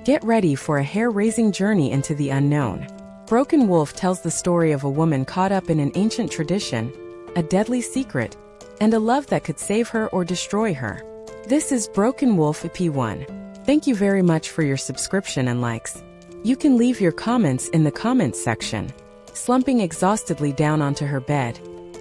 Get ready for a hair-raising journey into the unknown. Broken Wolf tells the story of a woman caught up in an ancient tradition, a deadly secret, and a love that could save her or destroy her. This is Broken Wolf EP1. Thank you very much for your subscription and likes. You can leave your comments in the comments section. Slumping exhaustedly down onto her bed,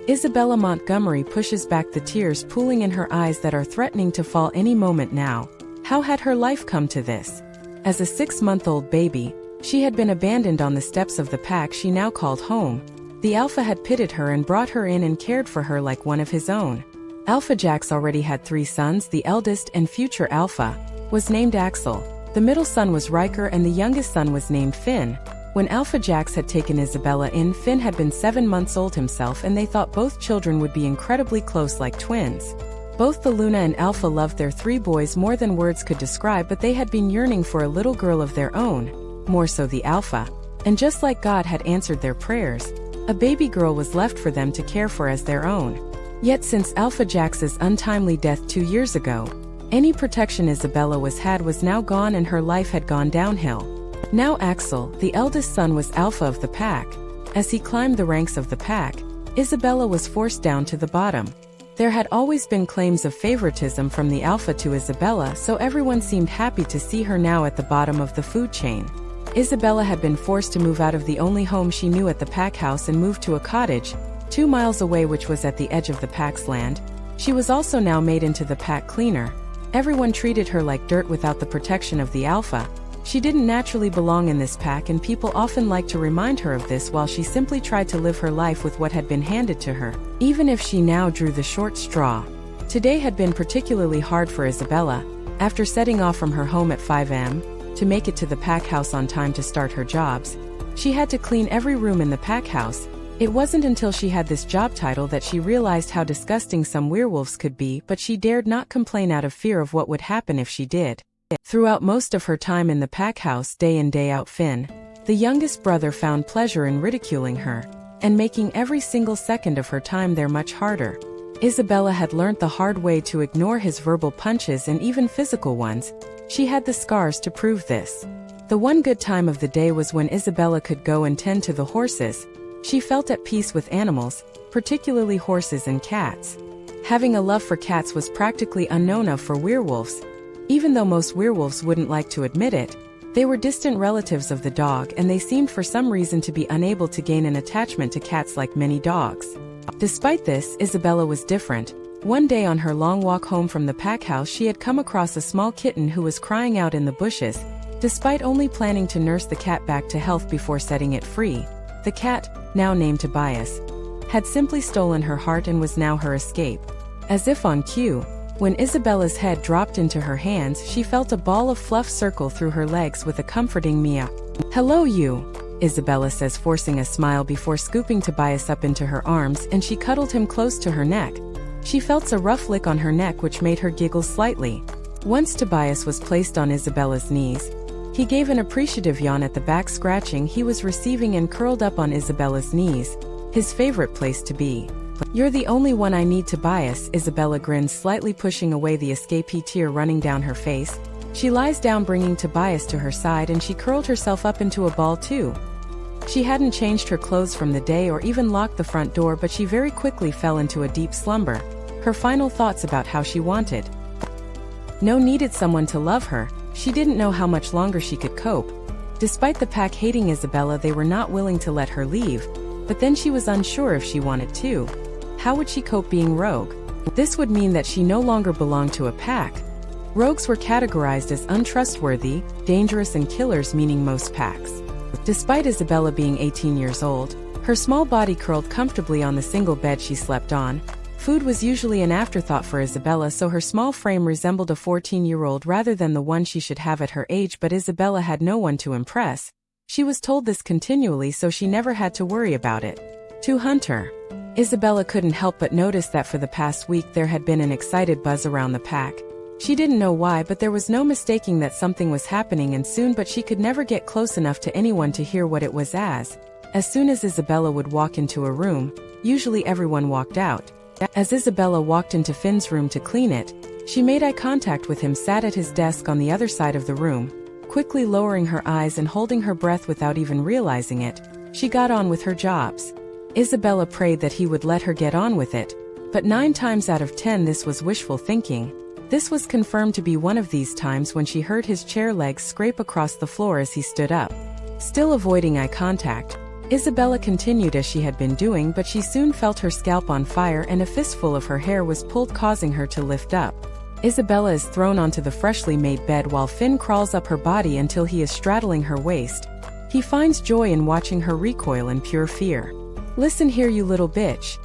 Isabella Montgomery pushes back the tears pooling in her eyes that are threatening to fall any moment now. How had her life come to this? As a 6-month-old baby, she had been abandoned on the steps of the pack she now called home. The Alpha had pitied her and brought her in and cared for her like one of his own. 𝐿𝐷𝐥𝐽 already had 3 sons. The eldest and future Alpha was named Axel. The middle son was Riker and the youngest son was named Finn. When 𝐿𝐷𝐥𝐽 had taken Isabella in, Finn had been 7 months old himself, and they thought both children would be incredibly close like twins. Both the Luna and Alpha loved their 3 boys more than words could describe, but they had been yearning for a little girl of their own, more so the Alpha. And just like God had answered their prayers, a baby girl was left for them to care for as their own. Yet since 𝐿𝐷𝐥𝐽's untimely death 2 years ago, any protection Isabella had was now gone and her life had gone downhill. Now Axel, the eldest son, was Alpha of the pack. As he climbed the ranks of the pack, Isabella was forced down to the bottom. There had always been claims of favoritism from the Alpha to Isabella, so everyone seemed happy to see her now at the bottom of the food chain. Isabella had been forced to move out of the only home she knew at the pack house and move to a cottage 2 miles away, which was at the edge of the pack's land. She was also now made into the pack cleaner. Everyone treated her like dirt without the protection of the Alpha. She didn't naturally belong in this pack, and people often liked to remind her of this while she simply tried to live her life with what had been handed to her, even if she now drew the short straw. Today had been particularly hard for Isabella. After setting off from her home at 5 a.m. to make it to the pack house on time to start her jobs, she had to clean every room in the pack house. It wasn't until she had this job title that she realized how disgusting some werewolves could be, but she dared not complain out of fear of what would happen if she did. Throughout most of her time in the pack house, day in day out, Finn, the youngest brother, found pleasure in ridiculing her and making every single second of her time there much harder. Isabella had learnt the hard way to ignore his verbal punches and even physical ones. She had the scars to prove this. The one good time of the day was when Isabella could go and tend to the horses. She felt at peace with animals, particularly horses and cats. Having a love for cats was practically unknown of for werewolves. Even though most werewolves wouldn't like to admit it, they were distant relatives of the dog, and they seemed for some reason to be unable to gain an attachment to cats like many dogs. Despite this, Isabella was different. One day on her long walk home from the pack house, she had come across a small kitten who was crying out in the bushes. Despite only planning to nurse the cat back to health before setting it free, the cat, now named Tobias, had simply stolen her heart and was now her escape. As if on cue, when Isabella's head dropped into her hands, she felt a ball of fluff circle through her legs with a comforting meow. "Hello, you," Isabella says, forcing a smile before scooping Tobias up into her arms, and she cuddled him close to her neck. She felt a rough lick on her neck which made her giggle slightly. Once Tobias was placed on Isabella's knees, he gave an appreciative yawn at the back scratching he was receiving and curled up on Isabella's knees, his favorite place to be. "You're the only one I need, Tobias," Isabella grins, slightly pushing away the escapee tear running down her face. She lies down, bringing Tobias to her side, and she curled herself up into a ball too. She hadn't changed her clothes from the day or even locked the front door, but she very quickly fell into a deep slumber. Her final thoughts about how she wanted needed someone to love her. She didn't know how much longer she could cope. Despite the pack hating Isabella, they were not willing to let her leave. But then she was unsure if she wanted to. How would she cope being rogue? This would mean that she no longer belonged to a pack. Rogues were categorized as untrustworthy, dangerous, and killers, meaning most packs. Despite Isabella being 18 years old, her small body curled comfortably on the single bed she slept on. Food was usually an afterthought for Isabella, so her small frame resembled a 14-year-old rather than the one she should have at her age, but Isabella had no one to impress. She was told this continually, so she never had to worry about it. To Hunter. Isabella couldn't help but notice that for the past week there had been an excited buzz around the pack. She didn't know why, but there was no mistaking that something was happening, and soon, but she could never get close enough to anyone to hear what it was. As soon as Isabella would walk into a room, usually everyone walked out. As Isabella walked into Finn's room to clean it, she made eye contact with him, sat at his desk on the other side of the room. Quickly lowering her eyes and holding her breath without even realizing it, she got on with her jobs. Isabella prayed that he would let her get on with it, but 9 times out of 10 this was wishful thinking. This was confirmed to be one of these times when she heard his chair legs scrape across the floor as he stood up. Still avoiding eye contact, Isabella continued as she had been doing, but she soon felt her scalp on fire and a fistful of her hair was pulled, causing her to lift up. Isabella is thrown onto the freshly made bed while Finn crawls up her body until he is straddling her waist. He finds joy in watching her recoil in pure fear. "Listen here, you little bitch."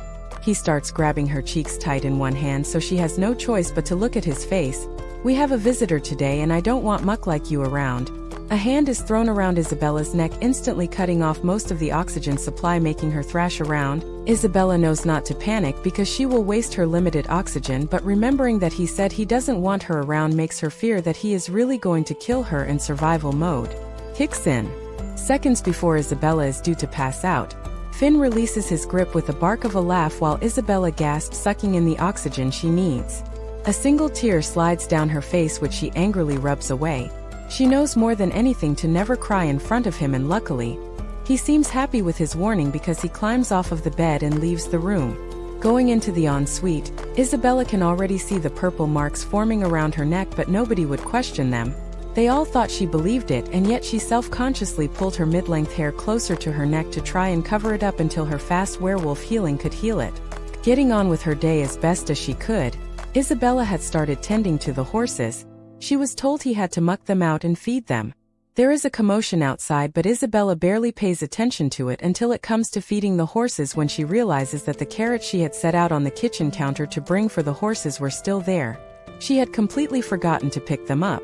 He starts grabbing her cheeks tight in one hand, so she has no choice but to look at his face. "We have a visitor today and I don't want muck like you around." A hand is thrown around Isabella's neck, instantly cutting off most of the oxygen supply, making her thrash around. Isabella knows not to panic because she will waste her limited oxygen, but remembering that he said he doesn't want her around makes her fear that he is really going to kill her in survival mode. Kicks in. Seconds before Isabella is due to pass out, Finn releases his grip with a bark of a laugh while Isabella gasps, sucking in the oxygen she needs. A single tear slides down her face, which she angrily rubs away. She knows more than anything to never cry in front of him, and luckily, he seems happy with his warning because he climbs off of the bed and leaves the room. Going into the ensuite, Isabella can already see the purple marks forming around her neck, but nobody would question them. They all thought she believed it, and yet she self-consciously pulled her mid-length hair closer to her neck to try and cover it up until her fast werewolf healing could heal it. Getting on with her day as best as she could, Isabella had started tending to the horses. She was told he had to muck them out and feed them. There is a commotion outside, but Isabella barely pays attention to it until it comes to feeding the horses, when she realizes that the carrots she had set out on the kitchen counter to bring for the horses were still there. She had completely forgotten to pick them up.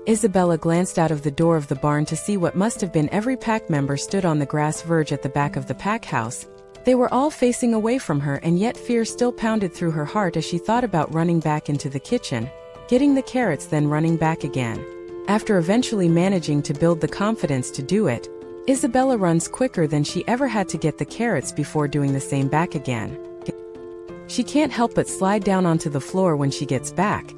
Isabella glanced out of the door of the barn to see what must have been every pack member stood on the grass verge at the back of the pack house. They were all facing away from her, and yet fear still pounded through her heart as she thought about running back into the kitchen, getting the carrots, then running back again. After eventually managing to build the confidence to do it, Isabella runs quicker than she ever had to get the carrots before doing the same back again. She can't help but slide down onto the floor when she gets back.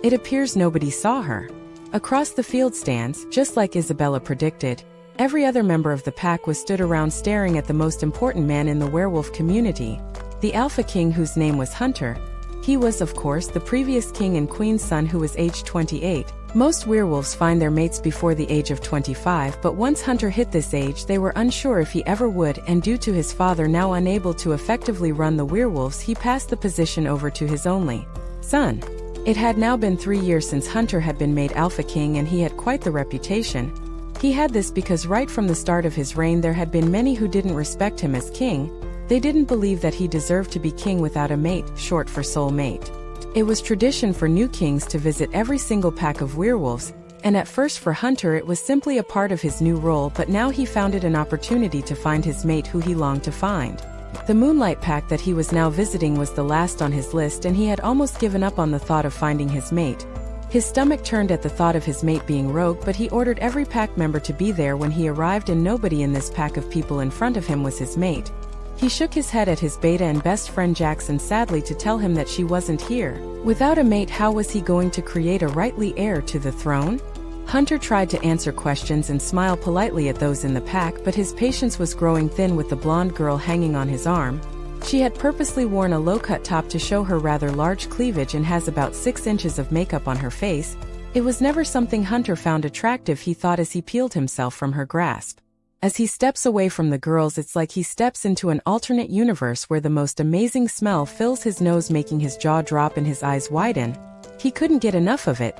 It appears nobody saw her. Across the field stands, just like Isabella predicted, every other member of the pack was stood around staring at the most important man in the werewolf community, the Alpha King, whose name was Hunter. He was, of course, the previous king and queen's son, who was aged 28. Most werewolves find their mates before the age of 25, but once Hunter hit this age they were unsure if he ever would, and due to his father now unable to effectively run the werewolves, he passed the position over to his only son. It had now been 3 years since Hunter had been made Alpha King, and he had quite the reputation. He had this because right from the start of his reign there had been many who didn't respect him as king. They didn't believe that he deserved to be king without a mate, short for soul mate. It was tradition for new kings to visit every single pack of werewolves, and at first for Hunter it was simply a part of his new role, but now he found it an opportunity to find his mate who he longed to find. The Moonlight pack that he was now visiting was the last on his list, and he had almost given up on the thought of finding his mate. His stomach turned at the thought of his mate being rogue, but he ordered every pack member to be there when he arrived, and nobody in this pack of people in front of him was his mate. He shook his head at his beta and best friend Jackson sadly to tell him that she wasn't here. Without a mate, how was he going to create a rightly heir to the throne? Hunter tried to answer questions and smile politely at those in the pack, but his patience was growing thin with the blonde girl hanging on his arm. She had purposely worn a low-cut top to show her rather large cleavage and has about 6 inches of makeup on her face. It was never something Hunter found attractive, he thought as he peeled himself from her grasp. As he steps away from the girls, it's like he steps into an alternate universe where the most amazing smell fills his nose, making his jaw drop and his eyes widen. He couldn't get enough of it.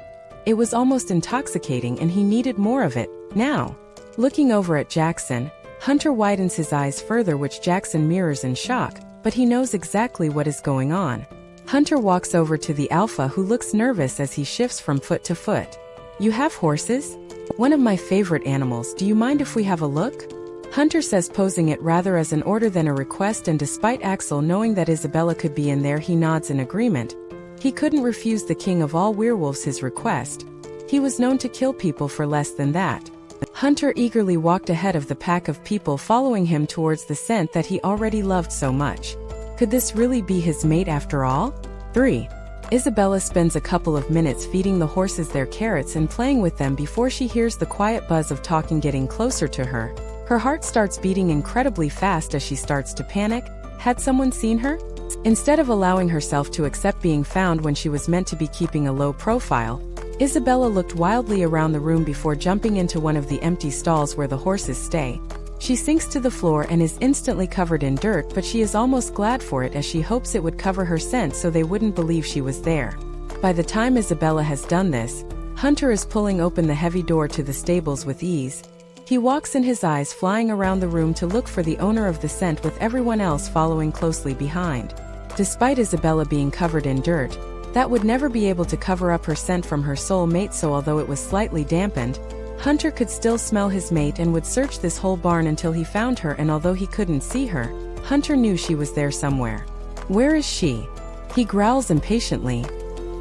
It was almost intoxicating, and he needed more of it, now. Looking over at Jackson, Hunter widens his eyes further, which Jackson mirrors in shock, but he knows exactly what is going on. Hunter walks over to the Alpha, who looks nervous as he shifts from foot to foot. "You have horses? One of my favorite animals. Do you mind if we have a look?" Hunter says, posing it rather as an order than a request, and despite Axel knowing that Isabella could be in there, he nods in agreement. He couldn't refuse the king of all werewolves his request. He was known to kill people for less than that. Hunter eagerly walked ahead of the pack of people, following him towards the scent that he already loved so much. Could this really be his mate after all? 3. Isabella spends a couple of minutes feeding the horses their carrots and playing with them before she hears the quiet buzz of talking getting closer to her. Her heart starts beating incredibly fast as she starts to panic. Had someone seen her? Instead of allowing herself to accept being found when she was meant to be keeping a low profile, Isabella looked wildly around the room before jumping into one of the empty stalls where the horses stay. She sinks to the floor and is instantly covered in dirt, but she is almost glad for it as she hopes it would cover her scent so they wouldn't believe she was there. By the time Isabella has done this, Hunter is pulling open the heavy door to the stables with ease. He walks in, his eyes flying around the room to look for the owner of the scent, with everyone else following closely behind. Despite Isabella being covered in dirt, that would never be able to cover up her scent from her soulmate, so although it was slightly dampened, Hunter could still smell his mate and would search this whole barn until he found her, and although he couldn't see her, Hunter knew she was there somewhere. Where is she? He growls impatiently.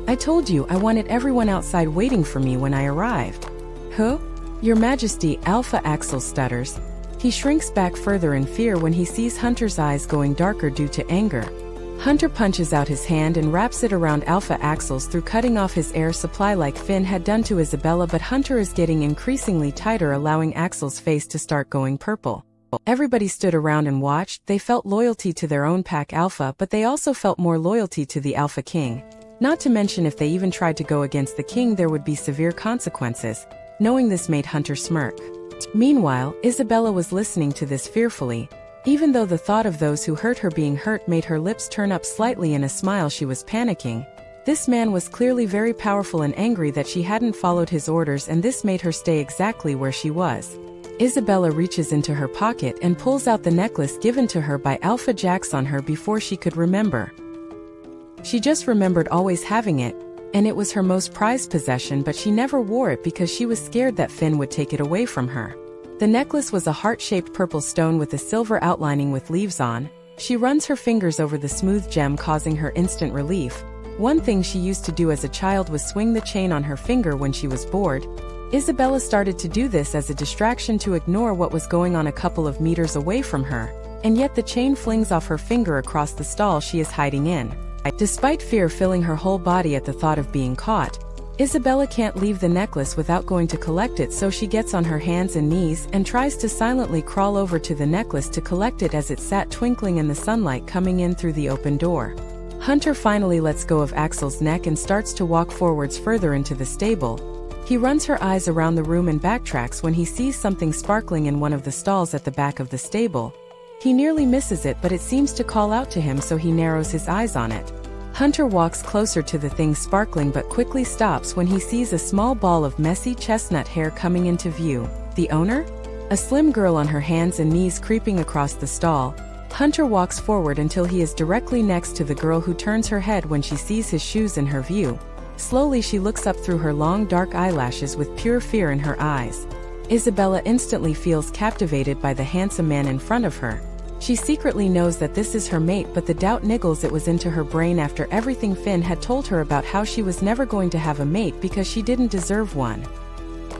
I told you I wanted everyone outside waiting for me when I arrived. Huh? Your Majesty, 𝐊𝐢𝐬𝐲 stutters. He shrinks back further in fear when he sees Hunter's eyes going darker due to anger. Hunter punches out his hand and wraps it around 𝐊𝐢𝐬𝐲 through, cutting off his air supply like Finn had done to Isabella, but Hunter is getting increasingly tighter, allowing 𝐊𝐬𝐲's face to start going purple. Everybody stood around and watched. They felt loyalty to their own pack Alpha, but they also felt more loyalty to the Alpha King. Not to mention, if they even tried to go against the king, there would be severe consequences. Knowing this made Hunter smirk. Meanwhile, Isabella was listening to this fearfully. Even though the thought of those who hurt her being hurt made her lips turn up slightly in a smile, she was panicking. This man was clearly very powerful and angry that she hadn't followed his orders, and this made her stay exactly where she was. Isabella reaches into her pocket and pulls out the necklace given to her by 𝐊𝐴𝐺𝐿 on her before she could remember. She just remembered always having it, and it was her most prized possession, but she never wore it because she was scared that Finn would take it away from her. The necklace was a heart-shaped purple stone with a silver outlining with leaves on. She runs her fingers over the smooth gem, causing her instant relief. One thing she used to do as a child was swing the chain on her finger when she was bored. Isabella started to do this as a distraction to ignore what was going on a couple of meters away from her, and yet the chain flings off her finger across the stall she is hiding in. Despite fear filling her whole body at the thought of being caught, Isabella can't leave the necklace without going to collect it, so she gets on her hands and knees and tries to silently crawl over to the necklace to collect it as it sat twinkling in the sunlight coming in through the open door. Hunter finally lets go of 𝐊𝐴𝐺𝐿's neck and starts to walk forwards further into the stable. He runs her eyes around the room and backtracks when he sees something sparkling in one of the stalls at the back of the stable. He nearly misses it, but it seems to call out to him, so he narrows his eyes on it. Hunter walks closer to the thing sparkling but quickly stops when he sees a small ball of messy chestnut hair coming into view. The owner? A slim girl on her hands and knees creeping across the stall. Hunter walks forward until he is directly next to the girl, who turns her head when she sees his shoes in her view. Slowly she looks up through her long dark eyelashes with pure fear in her eyes. Isabella instantly feels captivated by the handsome man in front of her. She secretly knows that this is her mate, but the doubt niggles it was into her brain after everything Finn had told her about how she was never going to have a mate because she didn't deserve one.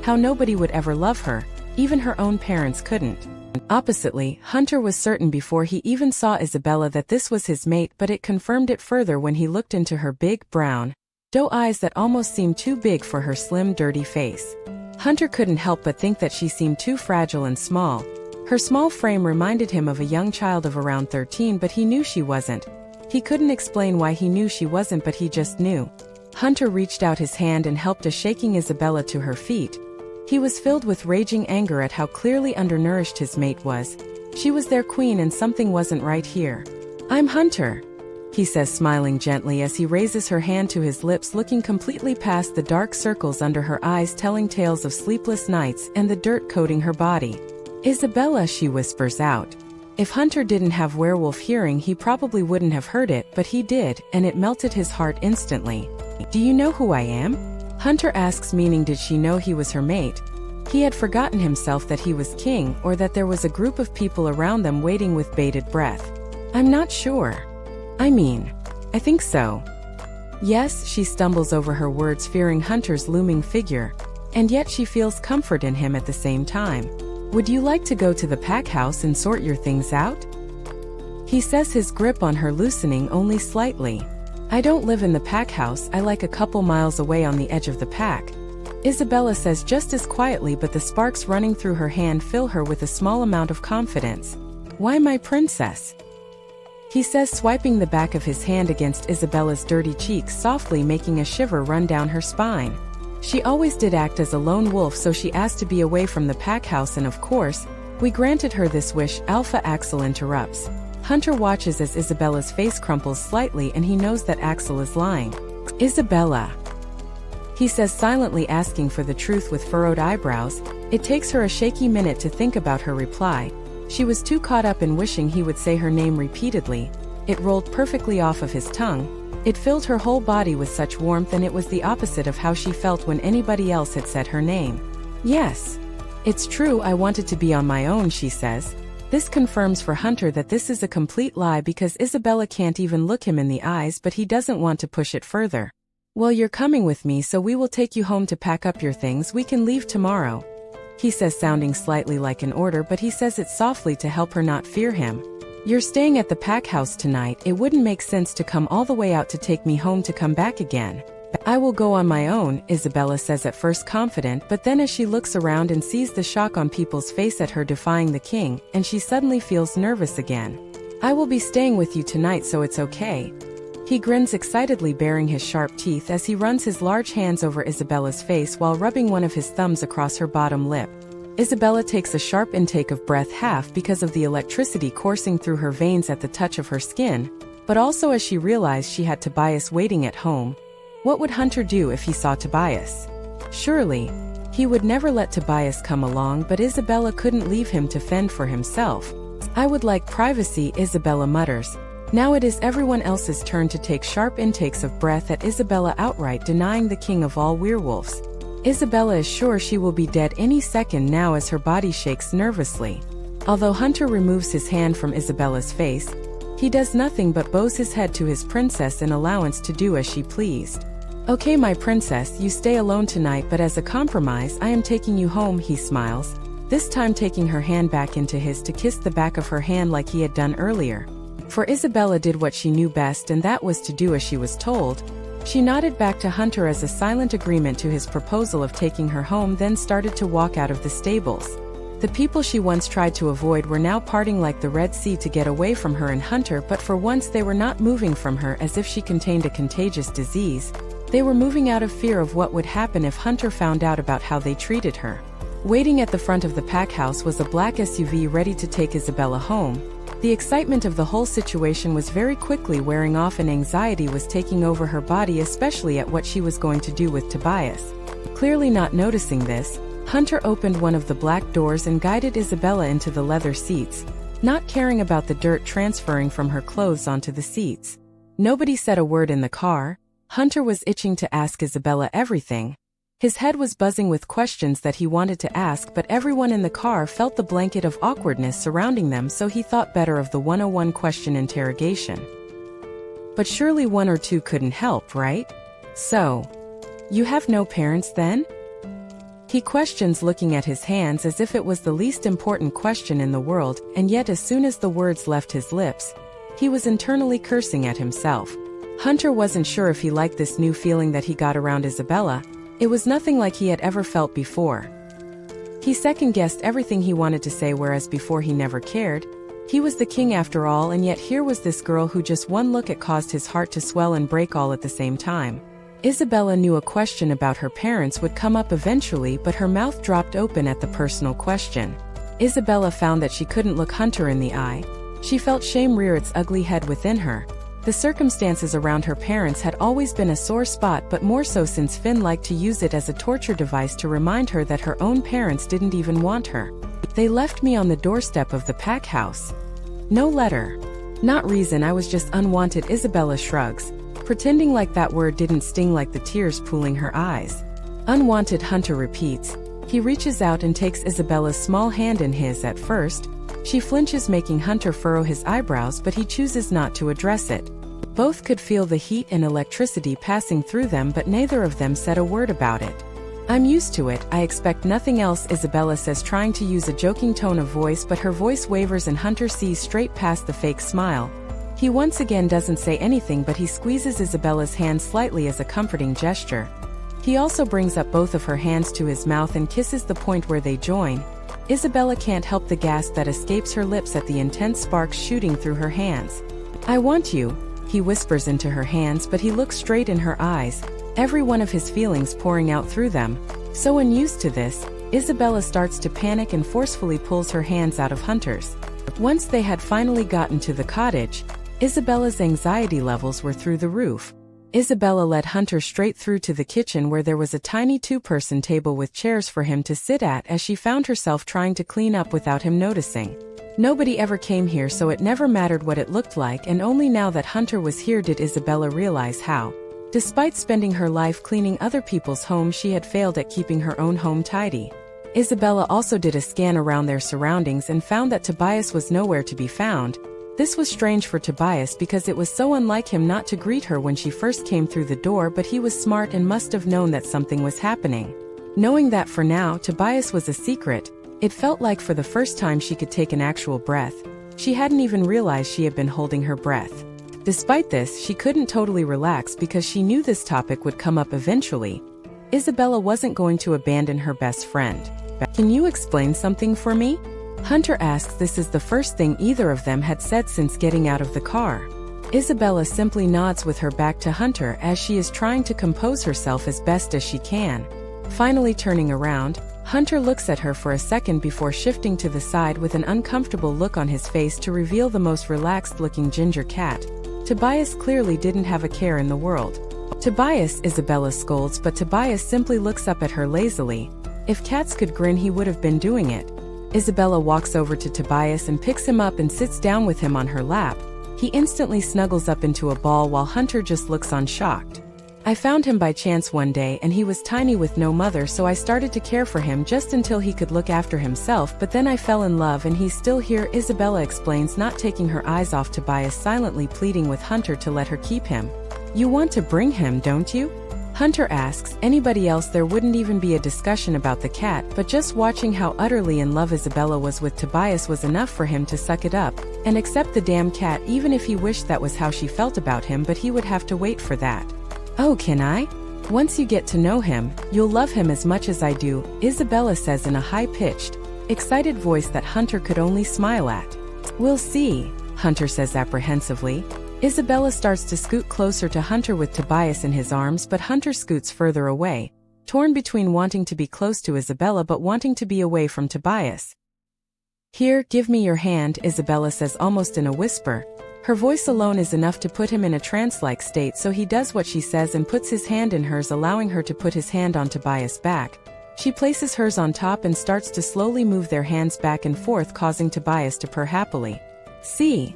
How nobody would ever love her, even her own parents couldn't. Oppositely, Hunter was certain before he even saw Isabella that this was his mate, but it confirmed it further when he looked into her big, brown, doe eyes that almost seemed too big for her slim, dirty face. Hunter couldn't help but think that she seemed too fragile and small. Her small frame reminded him of a young child of around 13, but he knew she wasn't. He couldn't explain why he knew she wasn't, but he just knew. Hunter reached out his hand and helped, shaking Isabella to her feet. He was filled with raging anger at how clearly undernourished his mate was. She was their queen and something wasn't right here. "I'm Hunter," he says, smiling gently as he raises her hand to his lips, looking completely past the dark circles under her eyes, telling tales of sleepless nights and the dirt coating her body. "Isabella," she whispers out. If Hunter didn't have werewolf hearing, he probably wouldn't have heard it, but he did, and it melted his heart instantly. "Do you know who I am?" Hunter asks, meaning did she know he was her mate? He had forgotten himself that he was king, or that there was a group of people around them waiting with bated breath. "I'm not sure. I think so." "Yes," she stumbles over her words, fearing Hunter's looming figure, and yet she feels comfort in him at the same time. "Would you like to go to the pack house and sort your things out?" He says, his grip on her loosening only slightly. I don't live in the pack house, I like a couple miles away on the edge of the pack. Isabella says just as quietly, but the sparks running through her hand fill her with a small amount of confidence. Why, my princess? He says, swiping the back of his hand against Isabella's dirty cheeks, softly making a shiver run down her spine. She always did act as a lone wolf, so she asked to be away from the pack house, and of course, we granted her this wish. 𝐿𝐼𝐴𝐳 interrupts. Hunter watches as Isabella's face crumples slightly, and he knows that Axel is lying. Isabella, he says silently, asking for the truth with furrowed eyebrows. It takes her a shaky minute to think about her reply. She was too caught up in wishing he would say her name repeatedly. It rolled perfectly off of his tongue. It filled her whole body with such warmth, and it was the opposite of how she felt when anybody else had said her name. Yes. It's true, I wanted to be on my own, she says. This confirms for Hunter that this is a complete lie, because Isabella can't even look him in the eyes, but he doesn't want to push it further. Well, you're coming with me, so we will take you home to pack up your things. We can leave tomorrow, he says, sounding slightly like an order, but he says it softly to help her not fear him. You're staying at the pack house tonight. It wouldn't make sense to come all the way out to take me home to come back again. I will go on my own, Isabella says, at first confident, but then as she looks around and sees the shock on people's face at her defying the king, and she suddenly feels nervous again. I will be staying with you tonight, so it's okay. He grins excitedly, baring his sharp teeth as he runs his large hands over Isabella's face while rubbing one of his thumbs across her bottom lip. Isabella takes a sharp intake of breath, half because of the electricity coursing through her veins at the touch of her skin, but also as she realized she had Tobias waiting at home. What would Hunter do if he saw Tobias? Surely, he would never let Tobias come along, but Isabella couldn't leave him to fend for himself. I would like privacy, Isabella mutters. Now it is everyone else's turn to take sharp intakes of breath at Isabella, outright denying the king of all werewolves. Isabella is sure she will be dead any second now as her body shakes nervously. Although Hunter removes his hand from Isabella's face, he does nothing but bows his head to his princess in allowance to do as she pleased. Okay, my princess, you stay alone tonight, but as a compromise I am taking you home, he smiles, this time taking her hand back into his to kiss the back of her hand like he had done earlier. For Isabella did what she knew best, and that was to do as she was told. She nodded back to Hunter as a silent agreement to his proposal of taking her home, then started to walk out of the stables. The people she once tried to avoid were now parting like the Red Sea to get away from her and Hunter, but for once they were not moving from her as if she contained a contagious disease. They were moving out of fear of what would happen if Hunter found out about how they treated her. Waiting at the front of the pack house was a black SUV ready to take Isabella home. The excitement of the whole situation was very quickly wearing off, and anxiety was taking over her body, especially at what she was going to do with Tobias. Clearly not noticing this, Hunter opened one of the black doors and guided Isabella into the leather seats, not caring about the dirt transferring from her clothes onto the seats. Nobody said a word in the car. Hunter was itching to ask Isabella everything. His head was buzzing with questions that he wanted to ask, but everyone in the car felt the blanket of awkwardness surrounding them, so he thought better of the 101 question interrogation. But surely one or two couldn't help, right? So, you have no parents then? He questions, looking at his hands as if it was the least important question in the world, and yet as soon as the words left his lips, he was internally cursing at himself. Hunter wasn't sure if he liked this new feeling that he got around Isabella. It was nothing like he had ever felt before. He second-guessed everything he wanted to say, whereas before he never cared. He was the king after all, and yet here was this girl who just one look at caused his heart to swell and break all at the same time. Isabella knew a question about her parents would come up eventually, but her mouth dropped open at the personal question. Isabella found that she couldn't look Hunter in the eye. She felt shame rear its ugly head within her. The circumstances around her parents had always been a sore spot, but more so since Finn liked to use it as a torture device to remind her that her own parents didn't even want her. They left me on the doorstep of the pack house. No letter. Not reason, I was just unwanted, Isabella shrugs, pretending like that word didn't sting like the tears pooling her eyes. Unwanted, Hunter repeats. He reaches out and takes Isabella's small hand in his. At first, she flinches, making Hunter furrow his eyebrows, but he chooses not to address it. Both could feel the heat and electricity passing through them, but neither of them said a word about it. I'm used to it, I expect nothing else, Isabella says, trying to use a joking tone of voice, but her voice wavers and Hunter sees straight past the fake smile. He once again doesn't say anything, but he squeezes Isabella's hand slightly as a comforting gesture. He also brings up both of her hands to his mouth and kisses the point where they join. Isabella can't help the gasp that escapes her lips at the intense sparks shooting through her hands. "I want you," he whispers into her hands, but he looks straight in her eyes, every one of his feelings pouring out through them. So unused to this, Isabella starts to panic and forcefully pulls her hands out of Hunter's. Once they had finally gotten to the cottage, Isabella's anxiety levels were through the roof. Isabella led Hunter straight through to the kitchen, where there was a tiny two-person table with chairs for him to sit at, as she found herself trying to clean up without him noticing. Nobody ever came here, so it never mattered what it looked like, and only now that Hunter was here did Isabella realize how, despite spending her life cleaning other people's homes, she had failed at keeping her own home tidy. Isabella also did a scan around their surroundings and found that Tobias was nowhere to be found. This was strange for Tobias because it was so unlike him not to greet her when she first came through the door, but he was smart and must have known that something was happening. Knowing that for now Tobias was a secret, it felt like for the first time she could take an actual breath. She hadn't even realized she had been holding her breath. Despite this, she couldn't totally relax because she knew this topic would come up eventually. Isabella wasn't going to abandon her best friend. "Can you explain something for me?" Hunter asks. This is the first thing either of them had said since getting out of the car. Isabella simply nods with her back to Hunter as she is trying to compose herself as best as she can. Finally turning around, Hunter looks at her for a second before shifting to the side with an uncomfortable look on his face to reveal the most relaxed-looking ginger cat. Tobias clearly didn't have a care in the world. "Tobias," Isabella scolds, but Tobias simply looks up at her lazily. If cats could grin, he would have been doing it. Isabella walks over to Tobias and picks him up and sits down with him on her lap. He instantly snuggles up into a ball while Hunter just looks on shocked. "I found him by chance one day and he was tiny with no mother, so I started to care for him just until he could look after himself, but then I fell in love and he's still here," Isabella explains, not taking her eyes off Tobias, silently pleading with Hunter to let her keep him. "You want to bring him, don't you?" Hunter asks. Anybody else there wouldn't even be a discussion about the cat, but just watching how utterly in love Isabella was with Tobias was enough for him to suck it up and accept the damn cat, even if he wished that was how she felt about him, but he would have to wait for that. "Oh, can I? Once you get to know him, you'll love him as much as I do," Isabella says in a high-pitched, excited voice that Hunter could only smile at. "We'll see," Hunter says apprehensively. Isabella starts to scoot closer to Hunter with Tobias in his arms, but Hunter scoots further away, torn between wanting to be close to Isabella but wanting to be away from Tobias. "Here, give me your hand," Isabella says almost in a whisper. Her voice alone is enough to put him in a trance-like state, so he does what she says and puts his hand in hers, allowing her to put his hand on Tobias' back. She places hers on top and starts to slowly move their hands back and forth, causing Tobias to purr happily. "See?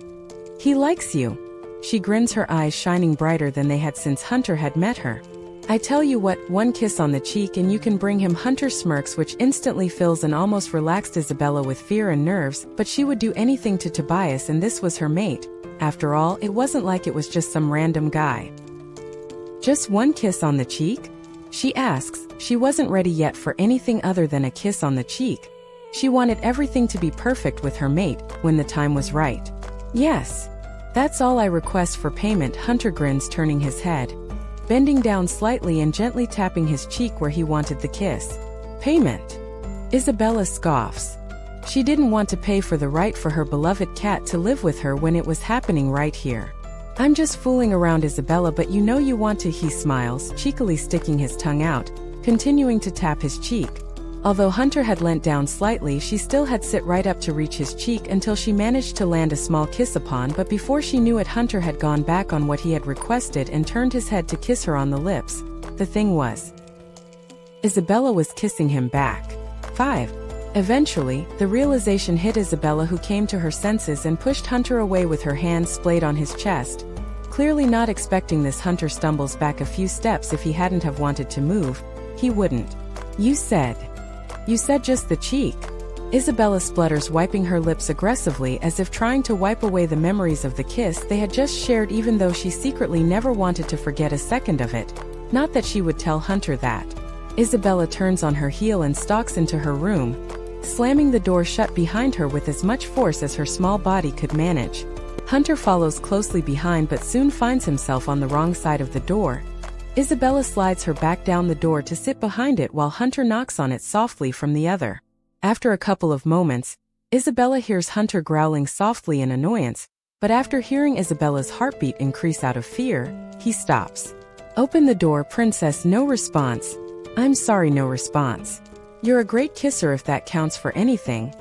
He likes you." She grins, her eyes shining brighter than they had since Hunter had met her. "I tell you what, one kiss on the cheek and you can bring him." Hunter smirks, which instantly fills an almost relaxed Isabella with fear and nerves, but she would do anything to Tobias, and this was her mate. After all, it wasn't like it was just some random guy. "Just one kiss on the cheek?" she asks. She wasn't ready yet for anything other than a kiss on the cheek. She wanted everything to be perfect with her mate when the time was right. "Yes. That's all I request for payment," Hunter grins, turning his head, bending down slightly and gently tapping his cheek where he wanted the kiss. "Payment?" Isabella scoffs. She didn't want to pay for the right for her beloved cat to live with her when it was happening right here. "I'm just fooling around, Isabella, but you know you want to," he smiles, cheekily sticking his tongue out, continuing to tap his cheek. Although Hunter had leant down slightly, she still had sit right up to reach his cheek until she managed to land a small kiss upon, but before she knew it, Hunter had gone back on what he had requested and turned his head to kiss her on the lips. The thing was, Isabella was kissing him back. 5. Eventually, the realization hit Isabella, who came to her senses and pushed Hunter away with her hands splayed on his chest. Clearly not expecting this, Hunter stumbles back a few steps. If he hadn't have wanted to move, he wouldn't. You said just the cheek." Isabella splutters, wiping her lips aggressively as if trying to wipe away the memories of the kiss they had just shared, even though she secretly never wanted to forget a second of it. Not that she would tell Hunter that. Isabella turns on her heel and stalks into her room, slamming the door shut behind her with as much force as her small body could manage. Hunter follows closely behind but soon finds himself on the wrong side of the door. Isabella slides her back down the door to sit behind it while Hunter knocks on it softly from the other. After a couple of moments, Isabella hears Hunter growling softly in annoyance, but after hearing Isabella's heartbeat increase out of fear, he stops. "Open the door, princess." No response. "I'm sorry, no response." "You're a great kisser if that counts for anything,"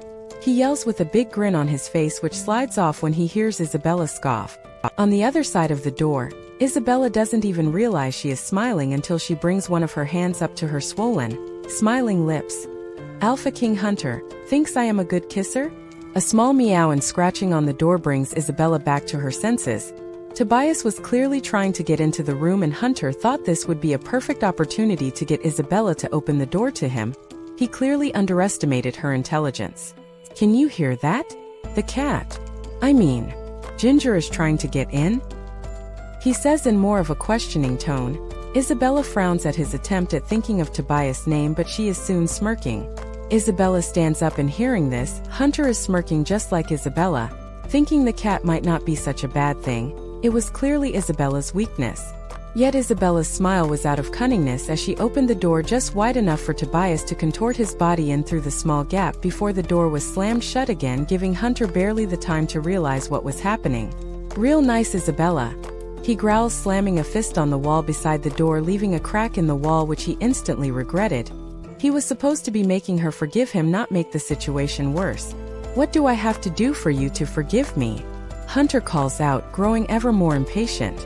he yells with a big grin on his face, which slides off when he hears Isabella scoff. On the other side of the door, Isabella doesn't even realize she is smiling until she brings one of her hands up to her swollen, smiling lips. "Alpha King Hunter, thinks I am a good kisser?" A small meow and scratching on the door brings Isabella back to her senses. Tobias was clearly trying to get into the room and Hunter thought this would be a perfect opportunity to get Isabella to open the door to him. He clearly underestimated her intelligence. "Can you hear that? The cat. I mean, Ginger is trying to get in?" he says in more of a questioning tone. Isabella frowns at his attempt at thinking of Tobias' name, but she is soon smirking. Isabella stands up and hearing this, Hunter is smirking just like Isabella, thinking the cat might not be such a bad thing. It was clearly Isabella's weakness. Yet Isabella's smile was out of cunningness as she opened the door just wide enough for Tobias to contort his body in through the small gap before the door was slammed shut again, giving Hunter barely the time to realize what was happening. "Real nice, Isabella," he growls, slamming a fist on the wall beside the door, leaving a crack in the wall which he instantly regretted. He was supposed to be making her forgive him, not make the situation worse. "What do I have to do for you to forgive me?" Hunter calls out, growing ever more impatient.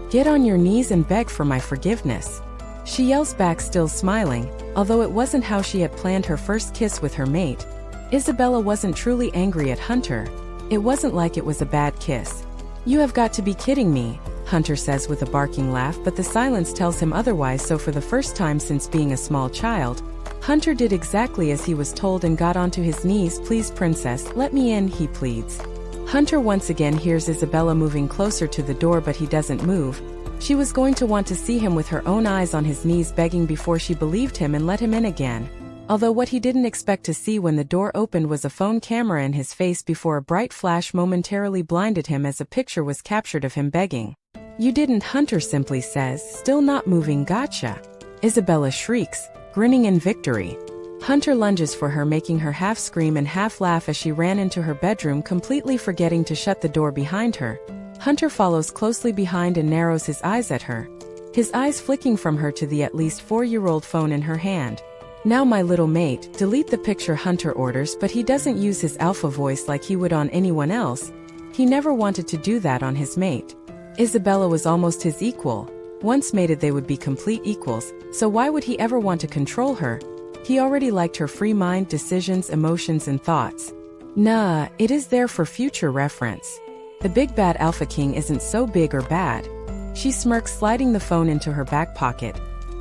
"Get on your knees and beg for my forgiveness." She yells back, still smiling, although it wasn't how she had planned her first kiss with her mate. Isabella wasn't truly angry at Hunter. It wasn't like it was a bad kiss. "You have got to be kidding me," Hunter says with a barking laugh, but the silence tells him otherwise. So for the first time since being a small child, Hunter did exactly as he was told and got onto his knees. "Please, princess, let me in," he pleads. Hunter once again hears Isabella moving closer to the door, but he doesn't move. She was going to want to see him with her own eyes on his knees begging before she believed him and let him in again. Although what he didn't expect to see when the door opened was a phone camera in his face before a bright flash momentarily blinded him as a picture was captured of him begging. "You didn't," Hunter simply says, still not moving. "Gotcha." Isabella shrieks, grinning in victory. Hunter lunges for her, making her half scream and half laugh as she ran into her bedroom, completely forgetting to shut the door behind her. Hunter follows closely behind and narrows his eyes at her, his eyes flicking from her to the at least 4-year-old phone in her hand. "Now, my little mate, delete the picture," Hunter orders, but he doesn't use his alpha voice like he would on anyone else. He never wanted to do that on his mate. Isabella was almost his equal. Once mated, they would be complete equals, so why would he ever want to control her? He already liked her free mind, decisions, emotions, and thoughts. Nah, it is there for future reference. The big bad Alpha King isn't so big or bad. She smirks, sliding the phone into her back pocket.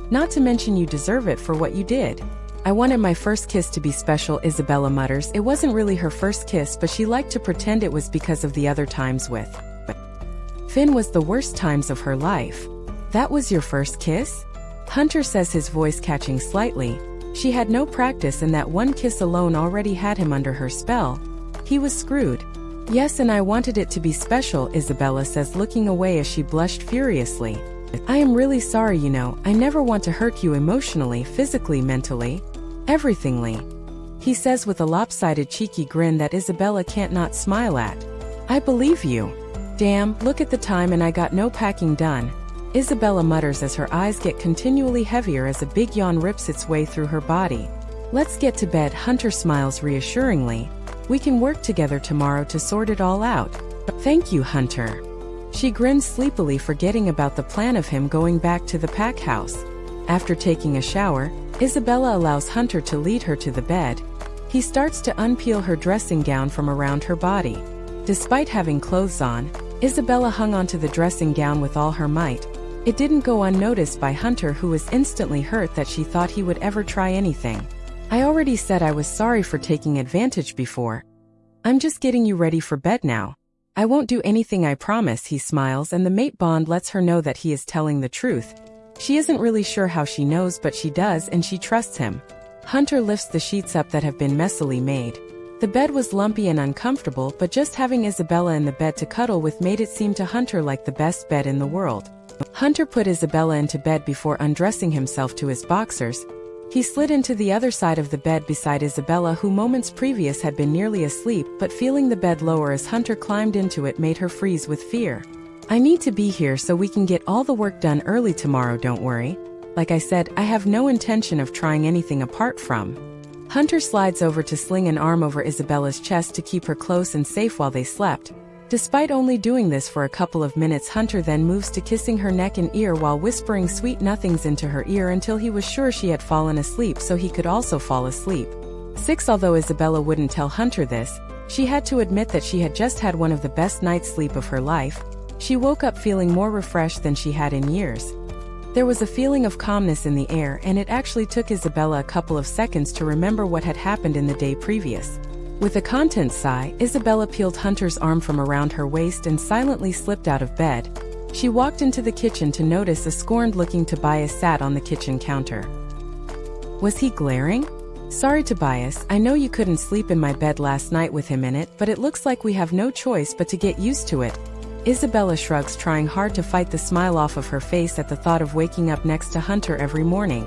"Not to mention you deserve it for what you did." "I wanted my first kiss to be special," Isabella mutters. It wasn't really her first kiss, but she liked to pretend it was because of the other times with Finn was the worst times of her life. "That was your first kiss?" Hunter says, his voice catching slightly. She had no practice and that one kiss alone already had him under her spell. He was screwed. "Yes, and I wanted it to be special," Isabella says, looking away as she blushed furiously. "I am really sorry, you know, I never want to hurt you emotionally, physically, mentally. Everythingly," he says with a lopsided cheeky grin that Isabella can't not smile at. "I believe you." "Damn, look at the time and I got no packing done," Isabella mutters as her eyes get continually heavier as a big yawn rips its way through her body. "Let's get to bed," Hunter smiles reassuringly. "We can work together tomorrow to sort it all out." "Thank you, Hunter." She grins sleepily, forgetting about the plan of him going back to the pack house. After taking a shower, Isabella allows Hunter to lead her to the bed. He starts to unpeel her dressing gown from around her body. Despite having clothes on, Isabella hung onto the dressing gown with all her might. It didn't go unnoticed by Hunter, who was instantly hurt that she thought he would ever try anything. "I already said I was sorry for taking advantage before. I'm just getting you ready for bed now. I won't do anything, I promise," he smiles, and the mate bond lets her know that he is telling the truth. She isn't really sure how she knows, but she does, and she trusts him. Hunter lifts the sheets up that have been messily made. The bed was lumpy and uncomfortable, but just having Isabella in the bed to cuddle with made it seem to Hunter like the best bed in the world. Hunter put Isabella into bed before undressing himself to his boxers. He slid into the other side of the bed beside Isabella, who moments previous had been nearly asleep, but feeling the bed lower as Hunter climbed into it made her freeze with fear. "I need to be here so we can get all the work done early tomorrow, don't worry. Like I said, I have no intention of trying anything apart from." Hunter slides over to sling an arm over Isabella's chest to keep her close and safe while they slept. Despite only doing this for a couple of minutes, Hunter then moves to kissing her neck and ear while whispering sweet nothings into her ear until he was sure she had fallen asleep so he could also fall asleep. 6. Although Isabella wouldn't tell Hunter this, she had to admit that she had just had one of the best night's sleep of her life. She woke up feeling more refreshed than she had in years. There was a feeling of calmness in the air, and it actually took Isabella a couple of seconds to remember what had happened in the day previous. With a content sigh, Isabella peeled Hunter's arm from around her waist and silently slipped out of bed. She walked into the kitchen to notice a scorned-looking Tobias sat on the kitchen counter. Was he glaring? "Sorry, Tobias, I know you couldn't sleep in my bed last night with him in it, but it looks like we have no choice but to get used to it." Isabella shrugs, trying hard to fight the smile off of her face at the thought of waking up next to Hunter every morning.